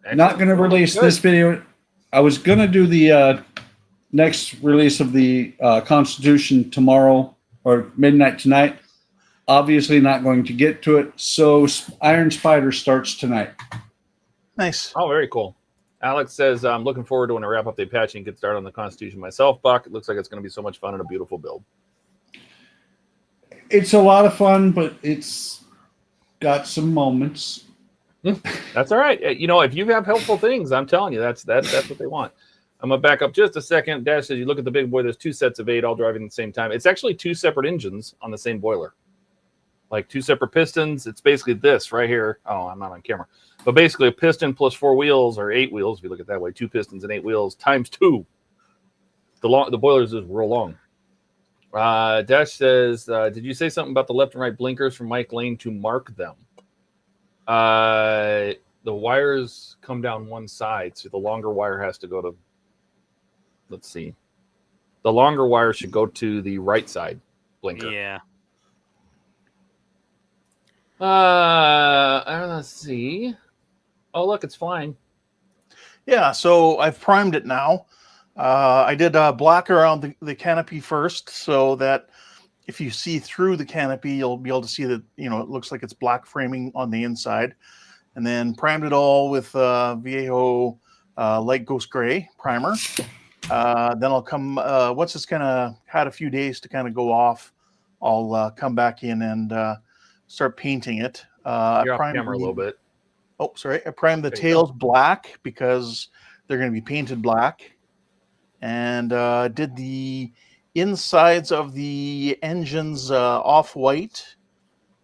Excellent. Not going to release this video. I was going to do the next release of the Constitution tomorrow or midnight tonight. Obviously not going to get to it. So Iron Spider starts tonight. Nice. Oh, very cool. Alex says, I'm looking forward to when I wrap up the Apache and get started on the Constitution myself, Buck. It looks like it's going to be so much fun and a beautiful build. It's a lot of fun, but it's got some moments. That's all right. You know, if you have helpful things, I'm telling you, that's what they want. I'm going to back up just a second. Dash says, you look at the big boy, there's 2 sets of 8 all driving at the same time. It's actually 2 separate engines on the same boiler. Like 2 separate pistons. It's basically this right here. Oh, I'm not on camera. But basically a piston plus 4 wheels, or 8 wheels, if you look at it that way. 2 pistons and 8 wheels times 2. The boilers is real long. Dash says, did you say something about the left and right blinkers from Mike Lane to mark them? The wires come down one side, so the longer wire has to go to, let's see. The longer wire should go to the right side blinker. Yeah. Let's see. Oh, look, it's flying. Yeah, so I've primed it now. I did black around the canopy first, so that if you see through the canopy, you'll be able to see that, you know, it looks like it's black framing on the inside. And then primed it all with Viejo Light Ghost Gray primer. Then I'll come, once it's kind of had a few days to kind of go off, I'll come back in and start painting it. You're off camera a little bit. Oh, sorry. I primed the tails black because they're going to be painted black. And did the insides of the engines off-white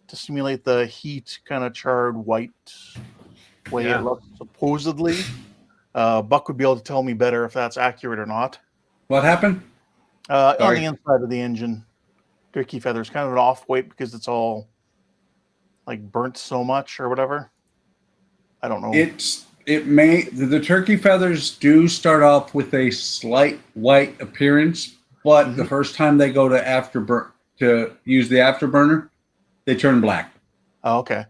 to simulate the heat kind of charred white way it looks, supposedly. Buck would be able to tell me better if that's accurate or not. What happened? On the inside of the engine, turkey feathers, kind of an off-white because it's all like burnt so much or whatever. I don't know. The turkey feathers do start off with a slight white appearance, but the first time they go to use the afterburner, they turn black. Oh, okay.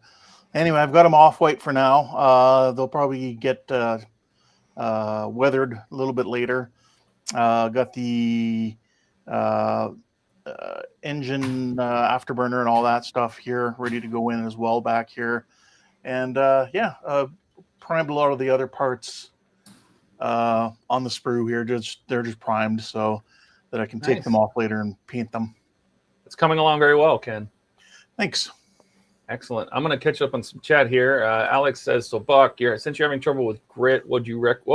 Anyway, I've got them off-white for now. They'll probably get weathered a little bit later. Got the engine afterburner and all that stuff here ready to go in as well back here. And primed a lot of the other parts on the sprue here. They're just primed so that I can take them off later and paint them. It's coming along very well, Ken. Thanks. Excellent. I'm going to catch up on some chat here. Alex says, so Buck, since you're having trouble with grit, what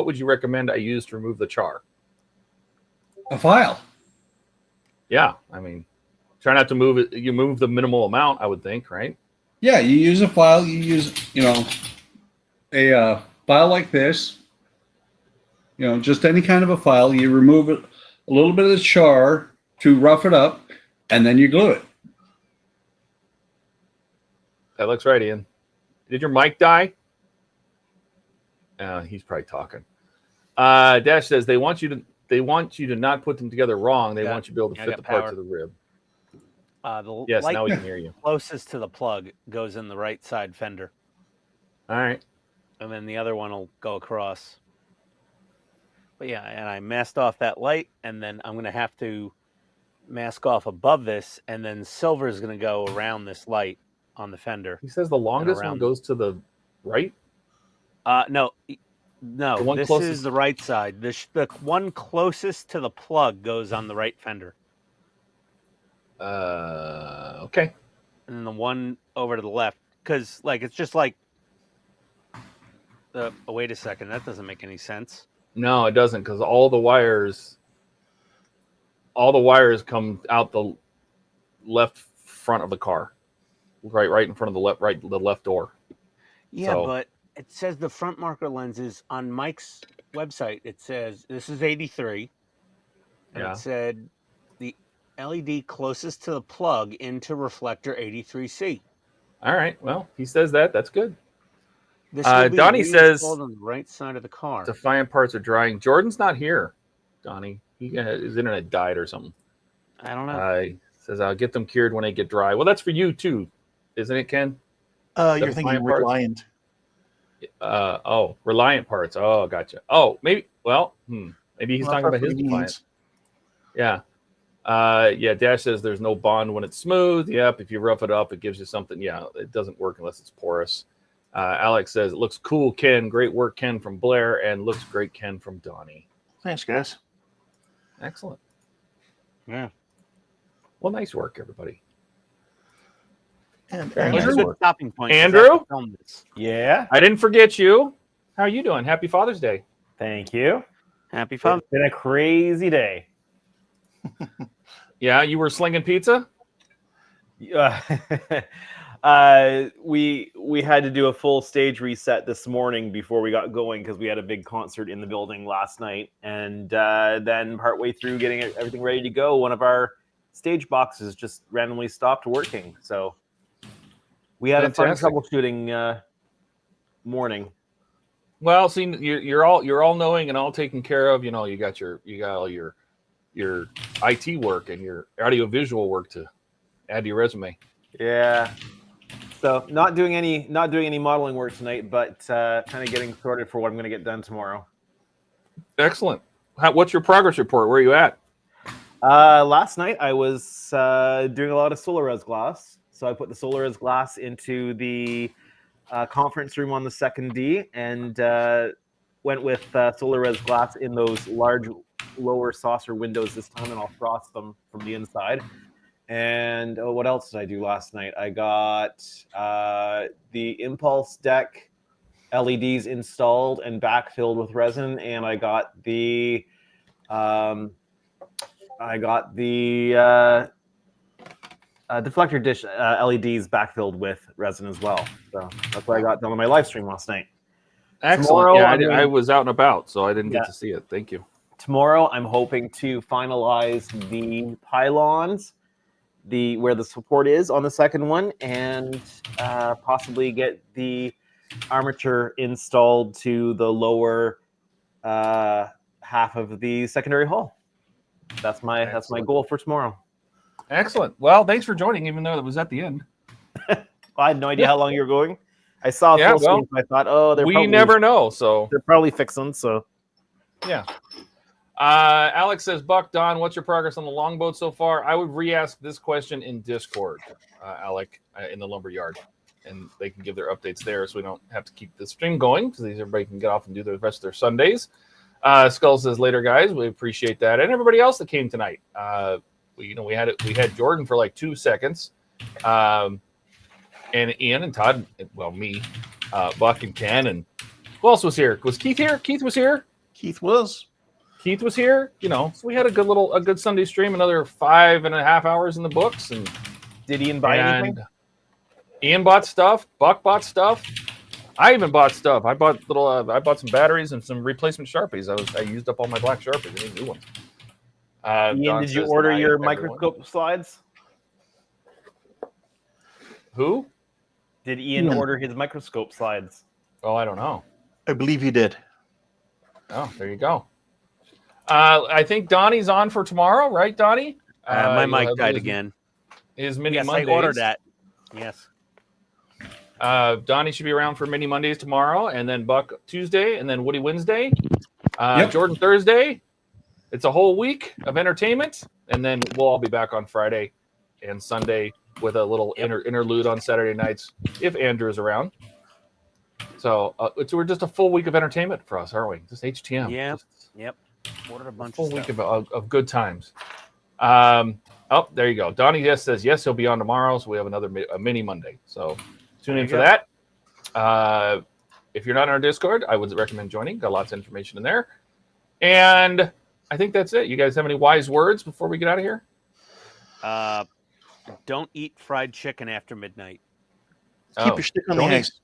would you recommend I use to remove the char? A file. Yeah, I mean, try not to move it. You move the minimal amount, I would think, right? Yeah, you use a file. You use, a file like this. Just any kind of a file. You remove it, a little bit of the char to rough it up, and then you glue it. That looks right, Ian. Did your mic die? He's probably talking. Dash says they want you to not put them together wrong. They want you to be able to fit the parts of the rib. Yes, now we can hear you. Closest to the plug goes in the right side fender. All right. And then the other one will go across. But yeah, and I masked off that light, and then I'm going to have to mask off above this, and then silver is going to go around this light on the fender. He says the longest one goes to the right? No, this is the right side. The one closest to the plug goes on the right fender. Okay. And then the one over to the left, because it's just like oh, wait a second, that doesn't make any sense. No, it doesn't, because all the wires come out the left front of the car, right in front of the left door. Yeah, but it says the front marker lenses on Mike's website. It says this is 83, and it said the LED closest to the plug into reflector 83C. All right, well, he says that. That's good. This will be Donnie says on the right side of the car. Defiant parts are drying. Jordan's not here, Donnie. His internet died or something. I don't know. Says I'll get them cured when they get dry. Well, that's for you too, isn't it, Ken? You're thinking Reliant. Reliant parts. Oh, gotcha. Oh, maybe. Well, maybe he's talking about his Defiant. Yeah. Dash says there's no bond when it's smooth. Yep. If you rough it up, it gives you something. Yeah, it doesn't work unless it's porous. Alex says it looks cool, Ken. Great work, Ken, from Blair, and looks great, Ken, from Donnie. Thanks, guys. Excellent. Yeah. Well, nice work, everybody. And Andrew, stopping point. Andrew? Yeah. I didn't forget you. How are you doing? Happy Father's Day. Thank you. Happy Father's Day. It's been a crazy day. Yeah, you were slinging pizza? We had to do a full stage reset this morning before we got going because we had a big concert in the building last night, and then partway through getting everything ready to go, one of our stage boxes just randomly stopped working. So we had a fun troubleshooting morning. Well, see, you're all knowing and all taken care of. You got all your IT work and your audio visual work to add to your resume. Yeah. So not doing any modeling work tonight, but kind of getting sorted for what I'm going to get done tomorrow. Excellent. What's your progress report? Where are you at? Last night I was doing a lot of SolarRes glass. So I put the SolarRes glass into the conference room on the 2nd and went with SolarRes glass in those large lower saucer windows this time, and I'll frost them from the inside. And what else did I do last night? I got the impulse deck LEDs installed and backfilled with resin, and I got the deflector dish LEDs backfilled with resin as well. So that's what I got done on my live stream last night. Excellent. I was out and about, so I didn't get to see it. Thank you. Tomorrow, I'm hoping to finalize the pylons, where the support is on the second one, and possibly get the armature installed to the lower half of the secondary hull. That's my goal for tomorrow. Excellent. Well, thanks for joining, even though it was at the end. I had no idea how long you were going. I saw full screen, so I thought, we never know. So they're probably fixing. So yeah. Alex says, Buck, Don, what's your progress on the longboat so far? I would re-ask this question in Discord, Alec, in the lumberyard, and they can give their updates there, so we don't have to keep the stream going because everybody can get off and do the rest of their Sundays. Skull says, later, guys. We appreciate that, and everybody else that came tonight. We had Jordan for like 2 seconds, and Ian and Todd. Well, me, Buck and Ken, and who else was here? Was Keith here? Keith was here. Keith was here. So we had a good Sunday stream. Another 5.5 hours in the books. And did Ian buy anything? Ian bought stuff. Buck bought stuff. I even bought stuff. I bought some batteries and some replacement Sharpies. I used up all my black Sharpies. I need new ones. Ian, did you order your microscope slides? Who? Did Ian order his microscope slides? Oh, I don't know. I believe he did. Oh, there you go. I think Donnie's on for tomorrow, right, Donnie? My mic died again. His mini yes, Mondays. I ordered that. Yes. Donnie should be around for mini Mondays tomorrow, and then Buck Tuesday, and then Woody Wednesday. Jordan Thursday. It's a whole week of entertainment, and then we'll all be back on Friday and Sunday with a little interlude on Saturday nights if Andrew is around. So we're just a full week of entertainment for us, aren't we? Just HTM. Yeah. Yep. Ordered a bunch full of week stuff. of good times. There you go. Donnie says yes, he'll be on tomorrow, so we have another mini Monday. So tune in for that. If you're not in our Discord, I would recommend joining. Got lots of information in there. And I think that's it. You guys have any wise words before we get out of here? Don't eat fried chicken after midnight. Keep your stick on the ice.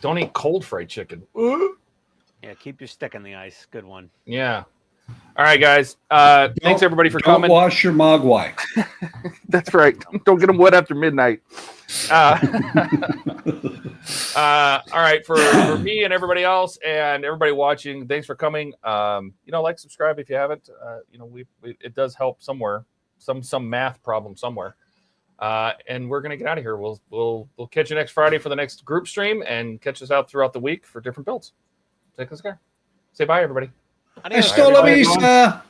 Don't eat cold fried chicken. Yeah, keep your stick on the ice. Good one. Yeah. All right, guys. Thanks everybody for coming. Don't wash your mogwai. That's right. Don't get them wet after midnight. All right, for me and everybody else and everybody watching, thanks for coming. Like, subscribe if you haven't. It does help somewhere, some math problem somewhere. And we're gonna get out of here. We'll catch you next Friday for the next group stream, and catch us out throughout the week for different builds. Take us care. Say bye, everybody. Hasta la vista.